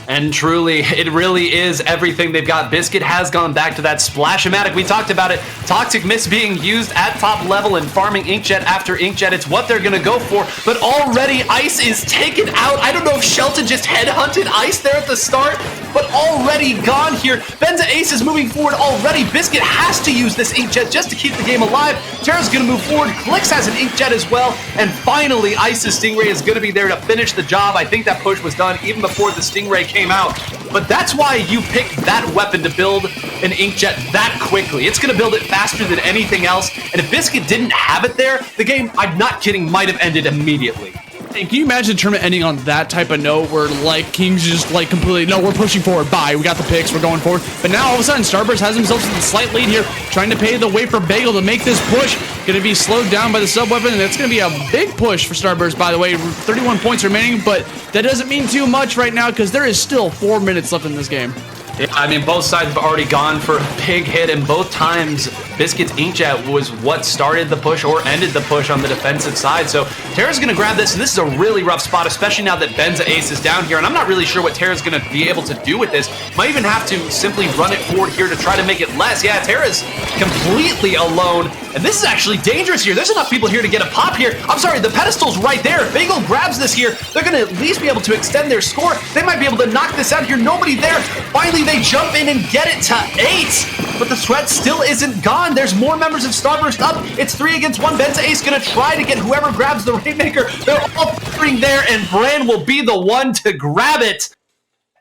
And truly, it really is everything they've got. Biscuit has gone back to that Splash-O-Matic. We talked about it. Toxic Mist being used at top level and farming Inkjet after Inkjet. It's what they're going to go for. But already, Ice is taken out. I don't know if Shelton just headhunted Ice there at the start, but already gone here. Benza Ace is moving forward already. Biscuit has to use this Inkjet just to keep the game alive. Terra's going to move forward. Clix has an Inkjet as well. And finally, Ice's Stingray is going to be there to finish the job. I think that push was done even before the Stingray came came out. But that's why you pick that weapon to build an Inkjet that quickly. It's going to build it faster than anything else. And if Biscuit didn't have it there, the game, I'm not kidding, might have ended immediately. Hey, can you imagine the tournament ending on that type of note where like Kings just like completely, no, we're pushing forward, bye, we got the picks, we're going forward. But now all of a sudden Starburst has himself a slight lead here, trying to pay the way for Bagel to make this push. Gonna be slowed down by the sub weapon, and it's gonna be a big push for Starburst, by the way. 31 points remaining, but that doesn't mean too much right now because there is still 4 minutes left in this game. Yeah, I mean, both sides have already gone for a big hit, and both times Biscuit's Inkjet was what started the push or ended the push on the defensive side. So Terra's going to grab this, and this is a really rough spot, especially now that Benza Ace is down here, and I'm not really sure what Terra's going to be able to do with this. Might even have to simply run it forward here to try to make it less. Yeah, Terra's completely alone, and this is actually dangerous here. There's enough people here to get a pop here. I'm sorry, the pedestal's right there. If Bagel grabs this here, they're going to at least be able to extend their score. They might be able to knock this out here. Nobody there. Finally, they jump in and get it to 8, but the threat still isn't gone. There's more members of Starburst up. It's 3 against 1. Benza Ace gonna try to get whoever grabs the Rainmaker. They're all firing there, and Bran will be the one to grab it.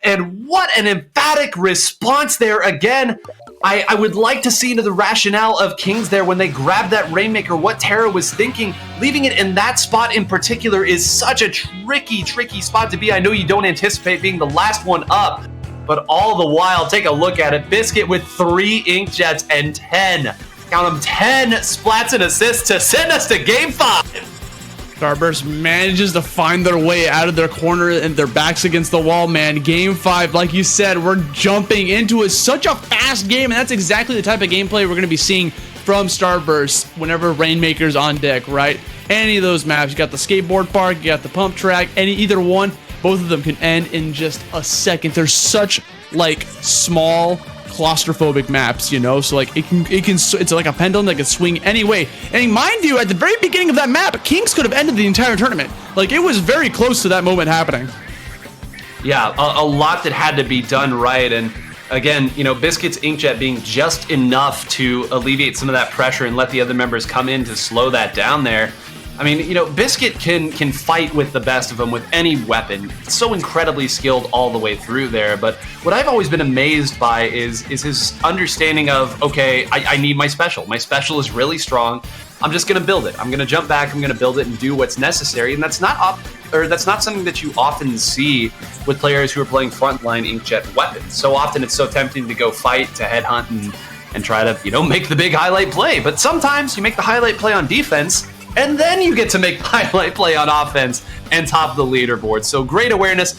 And what an emphatic response there again. I would like to see into the rationale of Kings there when they grabbed that Rainmaker, what Terra was thinking. Leaving it in that spot in particular is such a tricky spot to be. I know you don't anticipate being the last one up, but all the while, take a look at it. Biscuit with 3 Inkjets and 10, count them, 10 splats and assists to send us to Game 5. Starburst manages to find their way out of their corner and their backs against the wall, man. Game 5, like you said, we're jumping into it. Such a fast game, and that's exactly the type of gameplay we're going to be seeing from Starburst whenever Rainmaker's on deck, right? Any of those maps. You got the skateboard park, you got the pump track, either one. Both of them can end in just a second. They're such like small claustrophobic maps, you know, so like it's like a pendulum that can swing any way. And mind you, at the very beginning of that map, Kings could have ended the entire tournament. Like, it was very close to that moment happening. Yeah, a lot that had to be done right. And again, you know, Biscuit's Inkjet being just enough to alleviate some of that pressure and let the other members come in to slow that down there. I mean, you know, Biscuit can fight with the best of them with any weapon. So incredibly skilled all the way through there. But what I've always been amazed by is his understanding of, okay, I need my special. My special is really strong. I'm just going to build it. I'm going to jump back. I'm going to build it and do what's necessary. And that's not something that you often see with players who are playing frontline Inkjet weapons. So often it's so tempting to go fight, to headhunt, and try to, you know, make the big highlight play. But sometimes you make the highlight play on defense, and then you get to make highlight play on offense and top the leaderboard. So great awareness.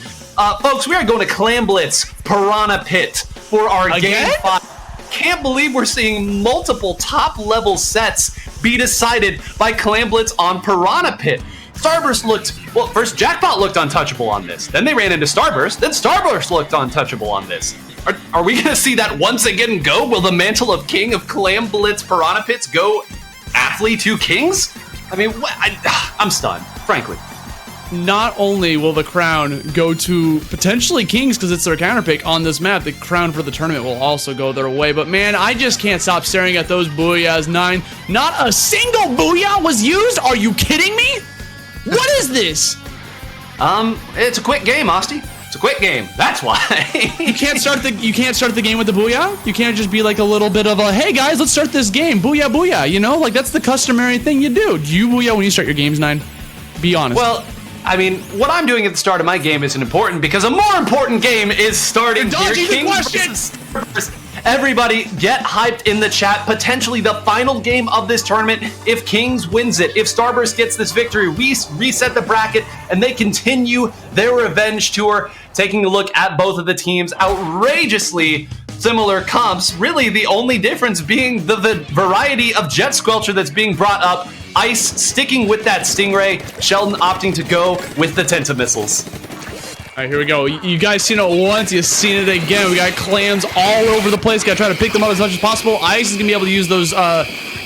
Folks, we are going to Clam Blitz Piranha Pit for our Game 5. Can't believe we're seeing multiple top-level sets be decided by Clam Blitz on Piranha Pit. Starburst looked, well, first Jackpot looked untouchable on this. Then they ran into Starburst. Then Starburst looked untouchable on this. Are we going to see that once again go? Will the mantle of King of Clam Blitz Piranha Pits go aptly to Kings? I mean, I'm stunned, frankly. Not only will the crown go to potentially Kings because it's their counterpick on this map, the crown for the tournament will also go their way. But man, I just can't stop staring at those booyahs. 9. Not a single booyah was used? Are you kidding me? What is this? It's a quick game, Asti. It's a quick game. That's why. You can't start the game with the booyah? You can't just be like a little bit of a, hey guys, let's start this game. Booyah, booyah. You know, like that's the customary thing you do. Do you booyah when you start your games, 9? Be honest. Well, I mean, what I'm doing at the start of my game isn't important because a more important game is starting here. Kings versus Starburst. Everybody get hyped in the chat. Potentially the final game of this tournament if Kings wins it. If Starburst gets this victory, we reset the bracket and they continue their revenge tour. Taking a look at both of the teams, outrageously similar comps. Really the only difference being the variety of jet squelcher that's being brought up. Ice sticking with that Stingray, Sheldon opting to go with the Tentamissiles. All right, here we go. You guys seen it once, you've seen it again. We got clams all over the place. Gotta try to pick them up as much as possible. Ice is gonna be able to use those,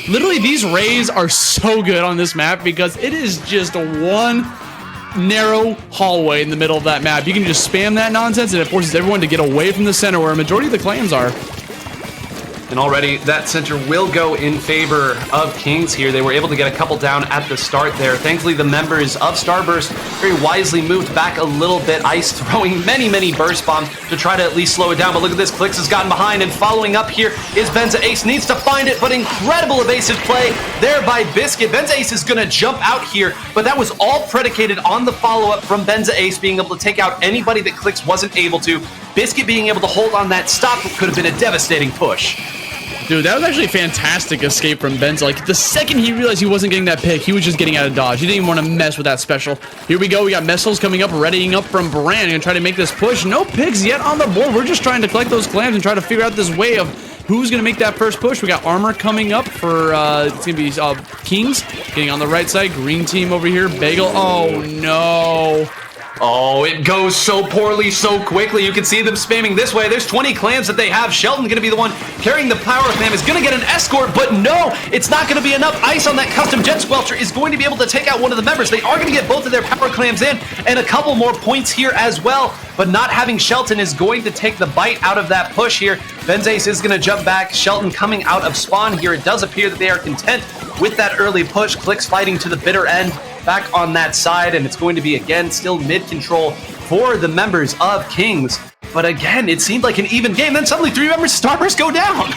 literally these rays are so good on this map because it is just one narrow hallway in the middle of that map. You can just spam that nonsense and it forces everyone to get away from the center where a majority of the clams are. And already that center will go in favor of Kings here. They were able to get a couple down at the start there. Thankfully, the members of Starburst very wisely moved back a little bit. Ice throwing many burst bombs to try to at least slow it down. But look at this, Clix has gotten behind, and following up here is Benza Ace. Needs to find it, but incredible evasive play there by Biscuit. Benza Ace is going to jump out here, but that was all predicated on the follow-up from Benza Ace being able to take out anybody that Clix wasn't able to. Biscuit being able to hold on that stop could have been a devastating push. Dude, that was actually a fantastic escape from Benz. Like, the second he realized he wasn't getting that pick, he was just getting out of dodge. He didn't even want to mess with that special. Here we go. We got missiles coming up, readying up from Brand. Gonna try to make this push. No picks yet on the board. We're just trying to collect those clams and try to figure out this way of who's going to make that first push. We got armor coming up for, it's going to be Kings getting on the right side. Green team over here. Bagel. Oh, no. Oh, it goes so poorly so quickly. You can see them spamming this way. There's 20 clams that they have. Shelton going to be the one carrying the power clam. Is going to get an escort, but no, it's not going to be enough. Ice on that custom jet squelcher is going to be able to take out one of the members. They are going to get both of their power clams in and a couple more points here as well. But not having Shelton is going to take the bite out of that push here. Benzace is going to jump back. Shelton coming out of spawn here. It does appear that they are content with that early push. Clix fighting to the bitter end back on that side, and it's going to be again still mid-control for the members of Kings. But again, it seemed like an even game. Then suddenly 3 members of Starburst go down.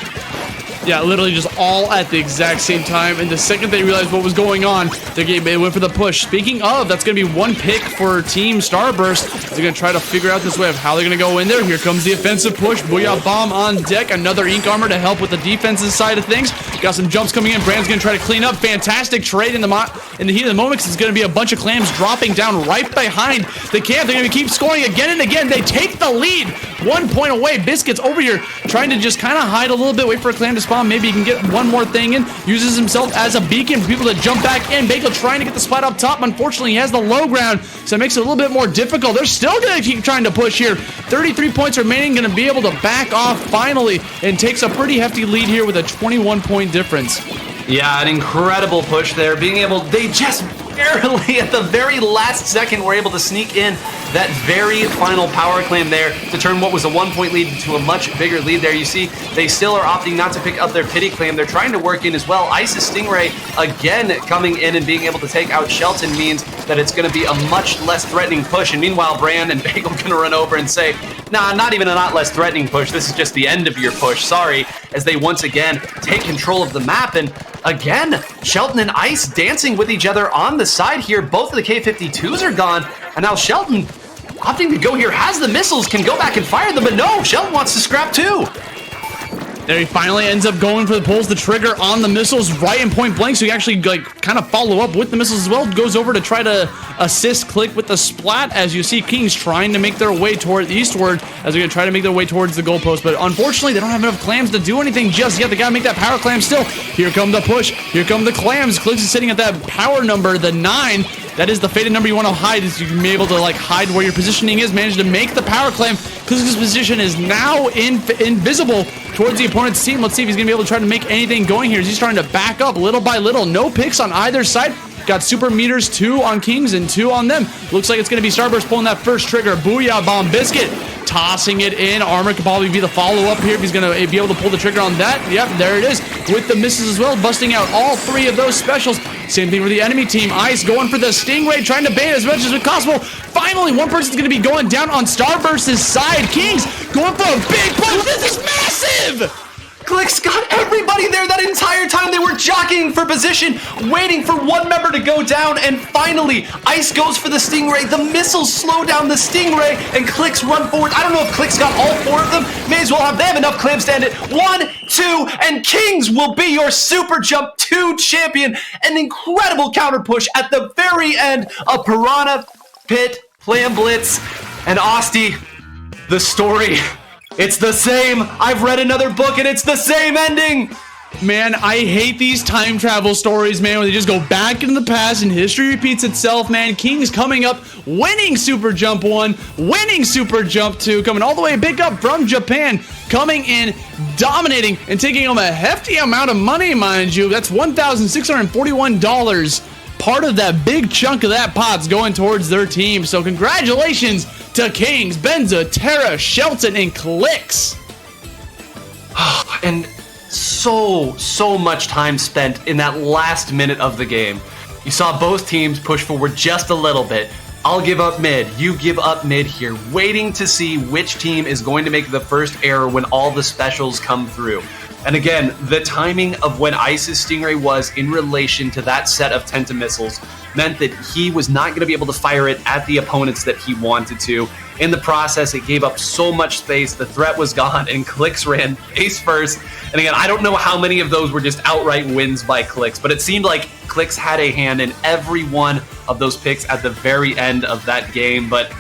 Yeah, literally just all at the exact same time. And the second they realized what was going on, they went for the push. Speaking of, that's going to be one pick for Team Starburst. They're going to try to figure out this way of how they're going to go in there. Here comes the offensive push. Booyah Bomb on deck. Another Ink Armor to help with the defensive side of things. Got some jumps coming in. Brand's going to try to clean up. Fantastic trade in the heat of the moment, because it's going to be a bunch of clams dropping down right behind the camp. They're going to keep scoring again and again. They take the lead. 1 point away. Biscuit's over here trying to just kind of hide a little bit, wait for a clam to spawn. Maybe he can get one more thing in. Uses himself as a beacon for people to jump back in. Bagel trying to get the spot up top. Unfortunately, he has the low ground, so it makes it a little bit more difficult. They're still going to keep trying to push here. 33 points remaining. Going to be able to back off finally and takes a pretty hefty lead here with a 21-point difference. Yeah, an incredible push there. They just barely at the very last second were able to sneak in that very final power claim there to turn what was a 1-point lead into a much bigger lead there. You see, they still are opting not to pick up their pity claim. They're trying to work in as well. Ice's Stingray again coming in and being able to take out Shelton means that it's going to be a much less threatening push. And meanwhile, Brand and Bagel going to run over and say, nah, not even a not less threatening push. This is just the end of your push. Sorry, as they once again take control of the map. And again, Shelton and Ice dancing with each other on the side here. Both of the K-52s are gone. And now Shelton opting to go here, has the missiles, can go back and fire them. But no, Shelton wants to scrap too. There he finally ends up going for pulls the trigger on the missiles right in point blank, so he actually kind of follow up with the missiles as well. Goes over to try to assist Click with the splat, as you see Kings trying to make their way toward eastward as they're going to try to make their way towards the goalpost. But unfortunately, they don't have enough clams to do anything just yet. They got to make that power clam still. Here come the push. Here come the clams. Click is sitting at that power number, the 9. That is the faded number you want to hide, is you can be able to hide where your positioning is. Manage to make the power clam. Click's position is now invisible towards the opponent's team. Let's see if he's going to be able to try to make anything going here. He's trying to back up little by little. No picks on either side. Got super meters, 2 on Kings and 2 on them. Looks like it's going to be Starburst pulling that first trigger. Booyah Bomb. Biscuit tossing it in. Armor could probably be the follow-up here if he's going to be able to pull the trigger on that. Yep, there it is. With the misses as well, busting out all 3 of those specials. Same thing for the enemy team. Ice going for the Stingray, trying to bait as much as possible. Finally, one person's going to be going down on Starburst's side. Kings going for a big push. This is massive! Click's got everybody there that entire time. They were jockeying for position, waiting for one member to go down, and finally, Ice goes for the Stingray. The missiles slow down the Stingray, and Click's run forward. I don't know if Click's got all 4 of them. May as well have them enough clam stand it. 1, 2, and Kings will be your Super Jump 2 champion. An incredible counter push at the very end of Piranha Pit, Plan Blitz, and Osti. The story, it's the same. I've read another book and it's the same ending. Man, I hate these time travel stories, man, where they just go back into the past and history repeats itself, man. Kings coming up, winning Super Jump 1, winning Super Jump 2, coming all the way big up from Japan, coming in, dominating, and taking home a hefty amount of money, mind you. That's $1,641. Part of that big chunk of that pot's going towards their team. So congratulations to Kings, Benza, Terra, Shelton, and Clicks. And so much time spent in that last minute of the game. You saw both teams push forward just a little bit. I'll give up mid, you give up mid here, waiting to see which team is going to make the first error when all the specials come through. And again, the timing of when Ice's Stingray was in relation to that set of Tenta missiles meant that he was not going to be able to fire it at the opponents that he wanted to. In the process, it gave up so much space, the threat was gone, and Clix ran face first. And again, I don't know how many of those were just outright wins by Clix, but it seemed like Clix had a hand in every one of those picks at the very end of that game. But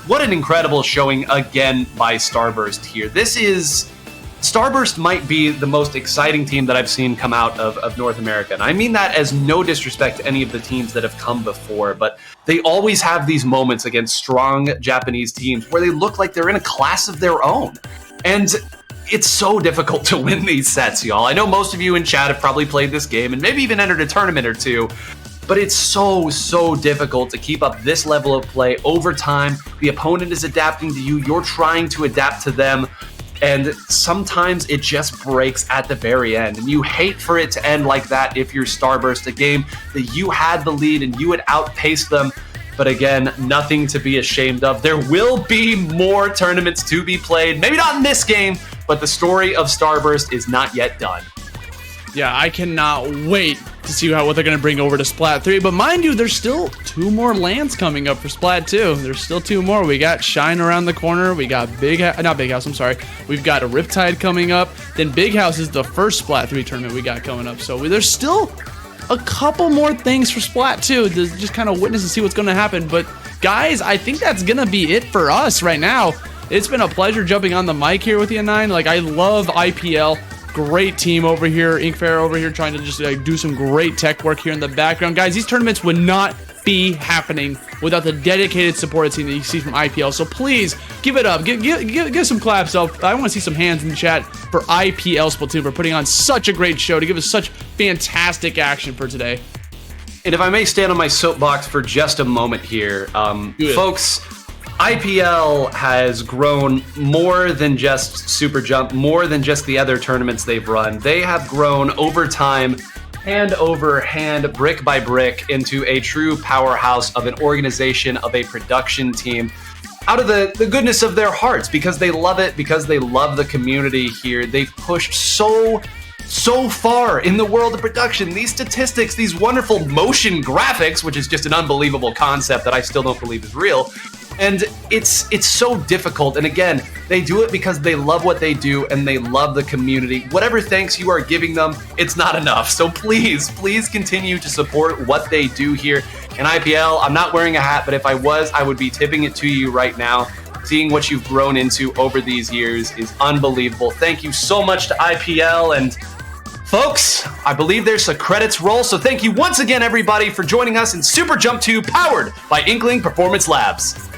what an incredible showing again by Starburst here. Starburst might be the most exciting team that I've seen come out of North America. And I mean that as no disrespect to any of the teams that have come before, but they always have these moments against strong Japanese teams where they look like they're in a class of their own. And it's so difficult to win these sets, y'all. I know most of you in chat have probably played this game and maybe even entered a tournament or two, but it's so difficult to keep up this level of play over time. The opponent is adapting to you, you're trying to adapt to them. And sometimes it just breaks at the very end. And you hate for it to end like that if you're Starburst, a game that you had the lead and you had outpaced them. But again, nothing to be ashamed of. There will be more tournaments to be played. Maybe not in this game, but the story of Starburst is not yet done. Yeah, I cannot wait to see what they're going to bring over to Splat 3. But mind you, there's still 2 more lands coming up for Splat 2. There's still 2 more. We got Shine around the corner. We got We've got a Riptide coming up. Then Big House is the first Splat 3 tournament we got coming up. So there's still a couple more things for Splat 2 to just kind of witness and see what's going to happen. But guys, I think that's going to be it for us right now. It's been a pleasure jumping on the mic here with you, Nine. Like, I love IPL. Great team over here, Inkfair over here trying to just do some great tech work here in the background. Guys, these tournaments would not be happening without the dedicated supported team that you see from IPL. So please, give it up. Give some claps up. I want to see some hands in the chat for IPL Splatoon for putting on such a great show, to give us such fantastic action for today. And if I may stand on my soapbox for just a moment here, folks, IPL has grown more than just SuperJump, more than just the other tournaments they've run. They have grown over time, hand over hand, brick by brick, into a true powerhouse of an organization, of a production team, out of the goodness of their hearts, because they love it, because they love the community here. They've pushed so far in the world of production. These statistics, these wonderful motion graphics, which is just an unbelievable concept that I still don't believe is real. And it's so difficult. And again, they do it because they love what they do and they love the community. Whatever thanks you are giving them, it's not enough. So please continue to support what they do here in IPL. I'm not wearing a hat, but if I was, I would be tipping it to you right now. Seeing what you've grown into over these years is unbelievable. Thank you so much to IPL. And folks, I believe there's a credits roll. So thank you once again, everybody, for joining us in SuperJump 2, powered by Inkling Performance Labs.